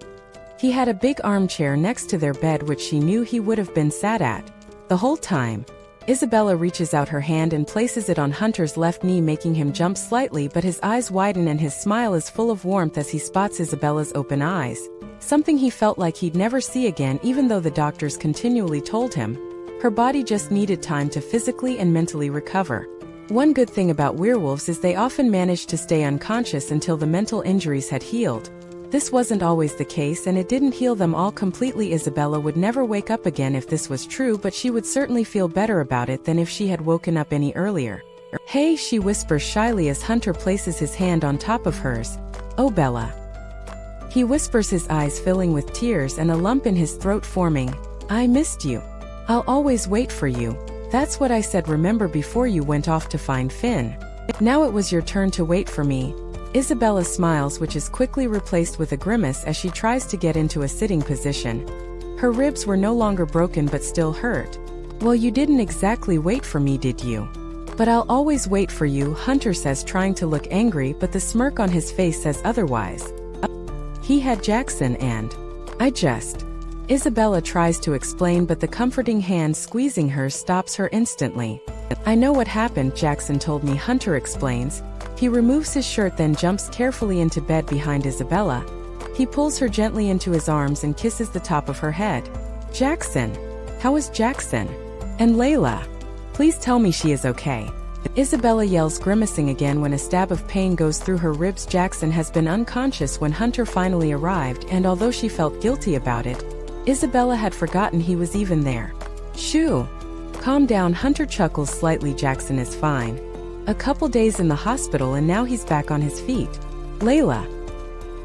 He had a big armchair next to their bed, which she knew he would have been sat at the whole time. Isabella reaches out her hand and places it on Hunter's left knee, making him jump slightly, but his eyes widen and his smile is full of warmth as he spots Isabella's open eyes, something he felt like he'd never see again, even though the doctors continually told him her body just needed time to physically and mentally recover. One good thing about werewolves is they often manage to stay unconscious until the mental injuries had healed. This wasn't always the case, and it didn't heal them all completely. Isabella would never wake up again if this was true, but she would certainly feel better about it than if she had woken up any earlier. "Hey," she whispers shyly as Hunter places his hand on top of hers. "Oh, Bella." He whispers, his eyes filling with tears and a lump in his throat forming. "I missed you. I'll always wait for you. That's what I said, remember, before you went off to find Finn. Now it was your turn to wait for me." Isabella smiles, which is quickly replaced with a grimace as she tries to get into a sitting position. Her ribs were no longer broken but still hurt. "Well, you didn't exactly wait for me, did you? But I'll always wait for you," Hunter says, trying to look angry, but the smirk on his face says otherwise. "He had Jackson and I just..." Isabella tries to explain, but the comforting hand squeezing hers stops her instantly. "I know what happened, Jackson told me," Hunter explains. He removes his shirt, then jumps carefully into bed behind Isabella. He pulls her gently into his arms and kisses the top of her head. "Jackson? How is Jackson? And Layla? Please tell me she is okay." Isabella yells, grimacing again when a stab of pain goes through her ribs. Jackson has been unconscious when Hunter finally arrived, and although she felt guilty about it, Isabella had forgotten he was even there. "Shoo. Calm down," Hunter chuckles slightly. "Jackson is fine. A couple days in the hospital and now he's back on his feet." "Layla?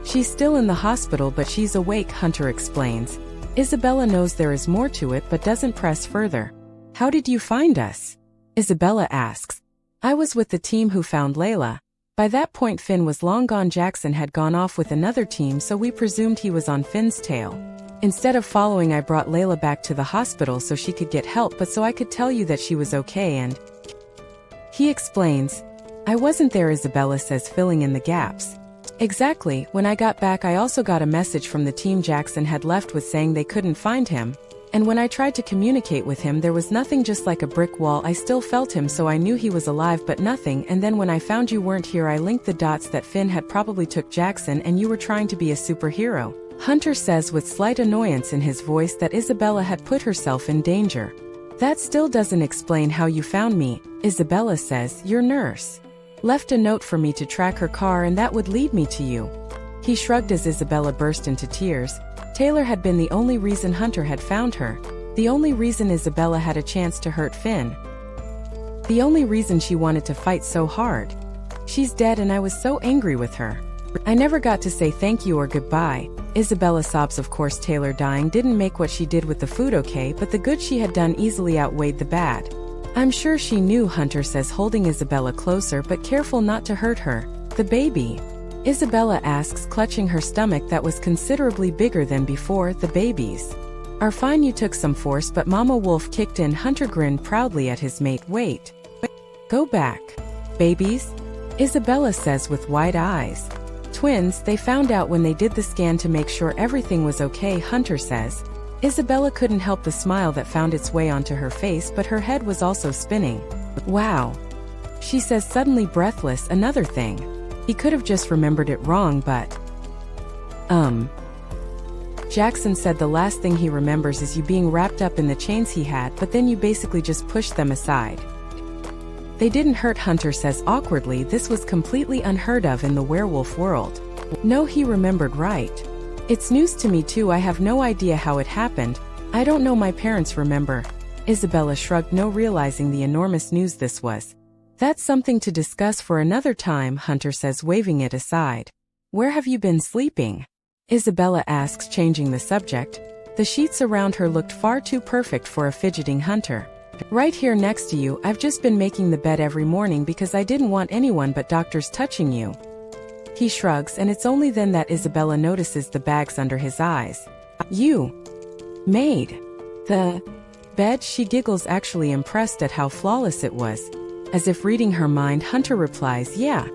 She's still in the hospital, but she's awake," Hunter explains. Isabella knows there is more to it but doesn't press further. "How did you find us?" Isabella asks. "I was with the team who found Layla. By that point Finn was long gone. Jackson had gone off with another team, so we presumed he was on Finn's tail. Instead of following, I brought Layla back to the hospital so she could get help, but so I could tell you that she was okay and..." He explains. "I wasn't there," Isabella says, filling in the gaps. "Exactly. When I got back I also got a message from the team Jackson had left with saying they couldn't find him. And when I tried to communicate with him there was nothing, just like a brick wall. I still felt him, so I knew he was alive, but nothing. And then when I found you weren't here, I linked the dots that Finn had probably took Jackson and you were trying to be a superhero." Hunter says with slight annoyance in his voice that Isabella had put herself in danger. "That still doesn't explain how you found me," Isabella says. "Your nurse left a note for me to track her car and that would lead me to you." He shrugged as Isabella burst into tears. Taylor had been the only reason Hunter had found her. The only reason Isabella had a chance to hurt Finn. The only reason she wanted to fight so hard. She's dead and I was so angry with her. I never got to say thank you or goodbye. Isabella sobs. Of course Taylor dying didn't make what she did with the food okay, but the good she had done easily outweighed the bad. I'm sure she knew, Hunter says, holding Isabella closer but careful not to hurt her. The baby? Isabella asks, clutching her stomach that was considerably bigger than before. The babies are fine. You took some force, but Mama Wolf kicked in. Hunter grinned proudly at his mate. Wait. Go back. Babies? Isabella says with wide eyes. Twins, they found out when they did the scan to make sure everything was okay, Hunter says. Isabella couldn't help the smile that found its way onto her face, but her head was also spinning. Wow. She says, suddenly breathless. Another thing. He could have just remembered it wrong, but... Jackson said the last thing he remembers is you being wrapped up in the chains he had, but then you basically just pushed them aside. They didn't hurt, Hunter says awkwardly. This was completely unheard of in the werewolf world. No, he remembered right. It's news to me too. I have no idea how it happened. I don't know, my parents remember. Isabella shrugged, no realizing the enormous news this was. That's something to discuss for another time, Hunter says, waving it aside. Where have you been sleeping? Isabella asks, changing the subject. The sheets around her looked far too perfect for a fidgeting Hunter. Right here next to you. I've just been making the bed every morning because I didn't want anyone but doctors touching you. He shrugs, and it's only then that Isabella notices the bags under his eyes. You made the bed? She giggles, actually impressed at how flawless it was. As if reading her mind, Hunter replies, yeah.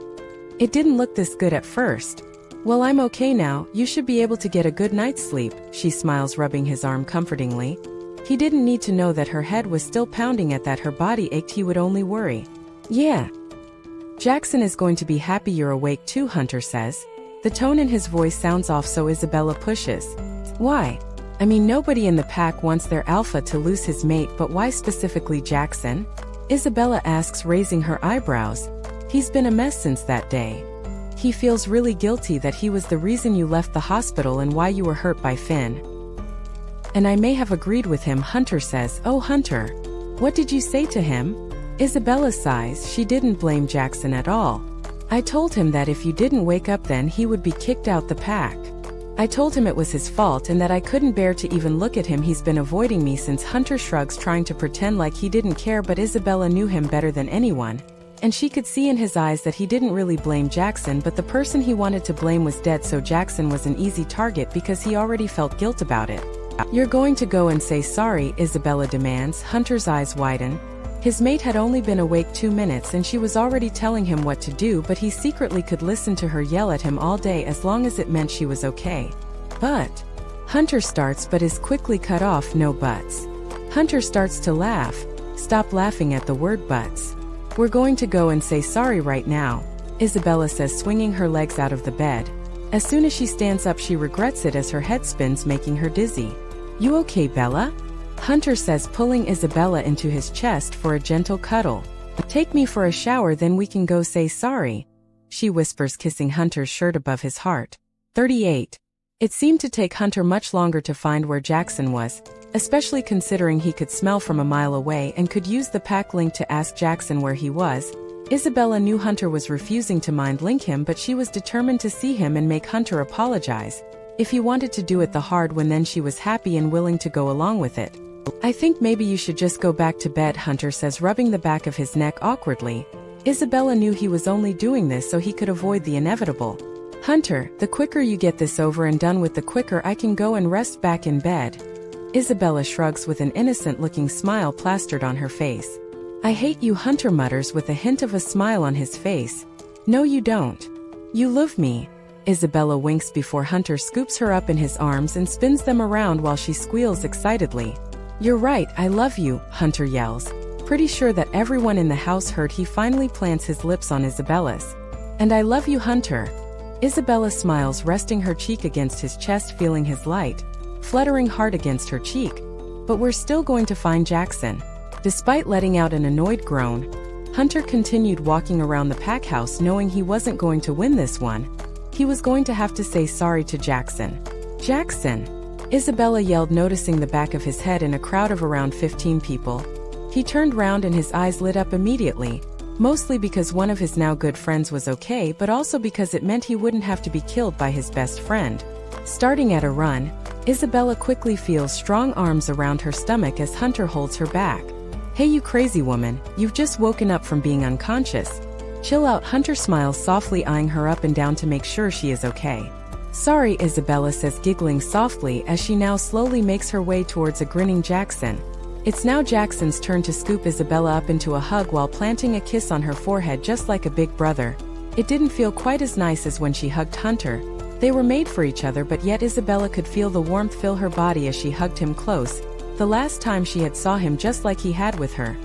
It didn't look this good at first. Well, I'm okay now. You should be able to get a good night's sleep, she smiles, rubbing his arm comfortingly. He didn't need to know that her head was still pounding at that her body ached. He would only worry. Yeah. Jackson is going to be happy you're awake too, Hunter says. The tone in his voice sounds off, so Isabella pushes. Why? I mean, nobody in the pack wants their alpha to lose his mate, but why specifically Jackson? Isabella asks, raising her eyebrows. He's been a mess since that day. He feels really guilty that he was the reason you left the hospital and why you were hurt by Finn. And I may have agreed with him, Hunter says. Oh, Hunter. What did you say to him? Isabella sighs. She didn't blame Jackson at all. I told him that if you didn't wake up then he would be kicked out the pack. I told him it was his fault and that I couldn't bear to even look at him. He's been avoiding me since. Hunter shrugs, trying to pretend like he didn't care, but Isabella knew him better than anyone, and she could see in his eyes that he didn't really blame Jackson, but the person he wanted to blame was dead, so Jackson was an easy target because he already felt guilt about it. You're going to go and say sorry? Isabella demands. Hunter's eyes widen. His mate had only been awake 2 minutes and she was already telling him what to do, but he secretly could listen to her yell at him all day as long as it meant she was okay. But Hunter starts, but is quickly cut off. No buts. Hunter starts to laugh. Stop laughing at the word buts. We're going to go and say sorry right now, Isabella says, swinging her legs out of the bed. As soon as she stands up, she regrets it as her head spins, making her dizzy. You okay, Bella? Hunter says, pulling Isabella into his chest for a gentle cuddle. Take me for a shower, then we can go say sorry, she whispers, kissing Hunter's shirt above his heart. 38. It seemed to take Hunter much longer to find where Jackson was, especially considering he could smell from a mile away and could use the pack link to ask Jackson where he was. Isabella knew Hunter was refusing to mind link him, but she was determined to see him and make Hunter apologize. If he wanted to do it the hard way, then she was happy and willing to go along with it. I think maybe you should just go back to bed, Hunter says, rubbing the back of his neck awkwardly. Isabella knew he was only doing this so he could avoid the inevitable. Hunter, the quicker you get this over and done with, the quicker I can go and rest back in bed. Isabella shrugs with an innocent-looking smile plastered on her face. I hate you, Hunter mutters with a hint of a smile on his face. No, you don't. You love me. Isabella winks before Hunter scoops her up in his arms and spins them around while she squeals excitedly. You're right, I love you, Hunter yells. Pretty sure that everyone in the house heard. He finally plants his lips on Isabella's. And I love you, Hunter. Isabella smiles, resting her cheek against his chest, feeling his light, fluttering heart against her cheek. But we're still going to find Jackson. Despite letting out an annoyed groan, Hunter continued walking around the pack house, knowing he wasn't going to win this one. He was going to have to say sorry to Jackson. Jackson! Isabella yelled, noticing the back of his head in a crowd of around 15 people. He turned round and his eyes lit up immediately, mostly because one of his now good friends was okay, but also because it meant he wouldn't have to be killed by his best friend. Starting at a run, Isabella quickly feels strong arms around her stomach as Hunter holds her back. Hey, you crazy woman, you've just woken up from being unconscious. Chill out, Hunter smiles softly, eyeing her up and down to make sure she is okay. Sorry, Isabella says, giggling softly as she now slowly makes her way towards a grinning Jackson. It's now Jackson's turn to scoop Isabella up into a hug while planting a kiss on her forehead just like a big brother. It didn't feel quite as nice as when she hugged Hunter. They were made for each other, but yet Isabella could feel the warmth fill her body as she hugged him close. The last time she had saw him just like he had with her.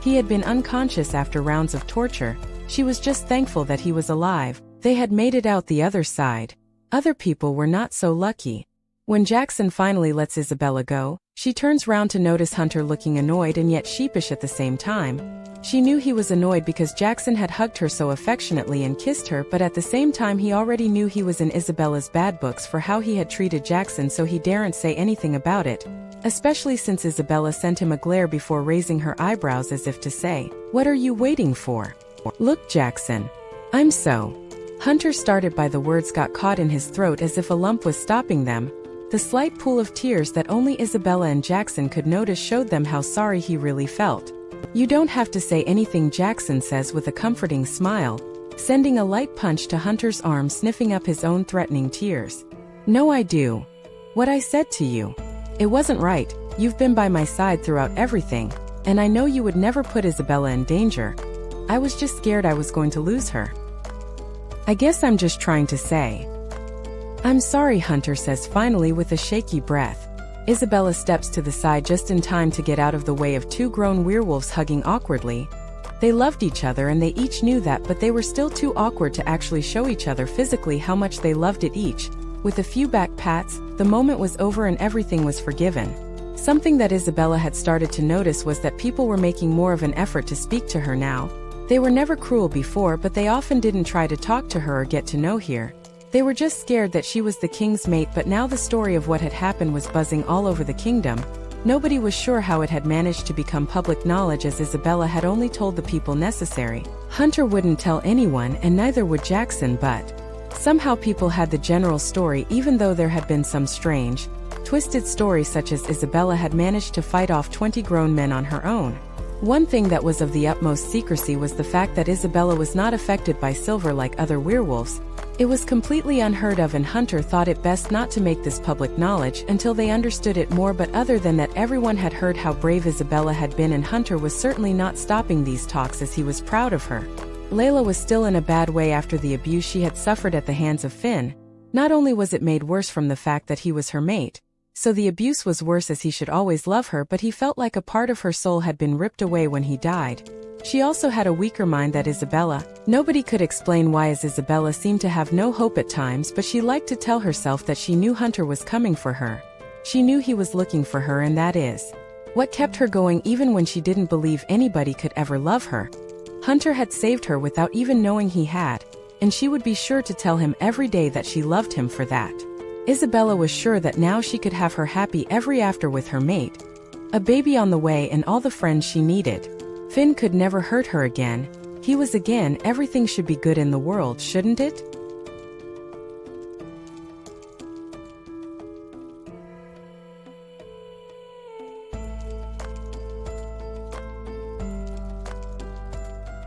He had been unconscious after rounds of torture. She was just thankful that he was alive. They had made it out the other side. Other people were not so lucky. When Jackson finally lets Isabella go, she turns round to notice Hunter looking annoyed and yet sheepish at the same time. She knew he was annoyed because Jackson had hugged her so affectionately and kissed her, but at the same time he already knew he was in Isabella's bad books for how he had treated Jackson, so he daren't say anything about it. especially since Isabella sent him a glare before raising her eyebrows as if to say, "What are you waiting for? Look, Jackson. I'm so." Hunter started by the words got caught in his throat as if a lump was stopping them. The slight pool of tears that only Isabella and Jackson could notice showed them how sorry he really felt. "You don't have to say anything," Jackson says with a comforting smile, sending a light punch to Hunter's arm, sniffing up his own threatening tears. "No, I do. What I said to you. It wasn't right. You've been by my side throughout everything, and I know you would never put Isabella in danger. I was just scared I was going to lose her. I guess I'm just trying to say." "I'm sorry," Hunter says finally with a shaky breath. Isabella steps to the side just in time to get out of the way of two grown werewolves hugging awkwardly. They loved each other and they each knew that, but they were still too awkward to actually show each other physically how much they loved it each. With a few back pats, the moment was over and everything was forgiven. Something that Isabella had started to notice was that people were making more of an effort to speak to her now. They were never cruel before, but they often didn't try to talk to her or get to know her. They were just scared that she was the king's mate, but now the story of what had happened was buzzing all over the kingdom. Nobody was sure how it had managed to become public knowledge, as Isabella had only told the people necessary. Hunter wouldn't tell anyone, and neither would Jackson, but somehow people had the general story, even though there had been some strange, twisted stories such as Isabella had managed to fight off 20 grown men on her own. One thing that was of the utmost secrecy was the fact that Isabella was not affected by silver like other werewolves. It was completely unheard of, and Hunter thought it best not to make this public knowledge until they understood it more, but other than that, everyone had heard how brave Isabella had been, and Hunter was certainly not stopping these talks as he was proud of her. Layla was still in a bad way after the abuse she had suffered at the hands of Finn. Not only was it made worse from the fact that he was her mate, so the abuse was worse as he should always love her, but he felt like a part of her soul had been ripped away when he died. She also had a weaker mind than Isabella. Nobody could explain why, as Isabella seemed to have no hope at times, but she liked to tell herself that she knew Hunter was coming for her. She knew he was looking for her, and that is what kept her going even when she didn't believe anybody could ever love her. Hunter had saved her without even knowing he had, and she would be sure to tell him every day that she loved him for that. Isabella was sure that now she could have her happy ever after with her mate, a baby on the way, and all the friends she needed. Finn could never hurt her again. He was again. Everything should be good in the world, shouldn't it?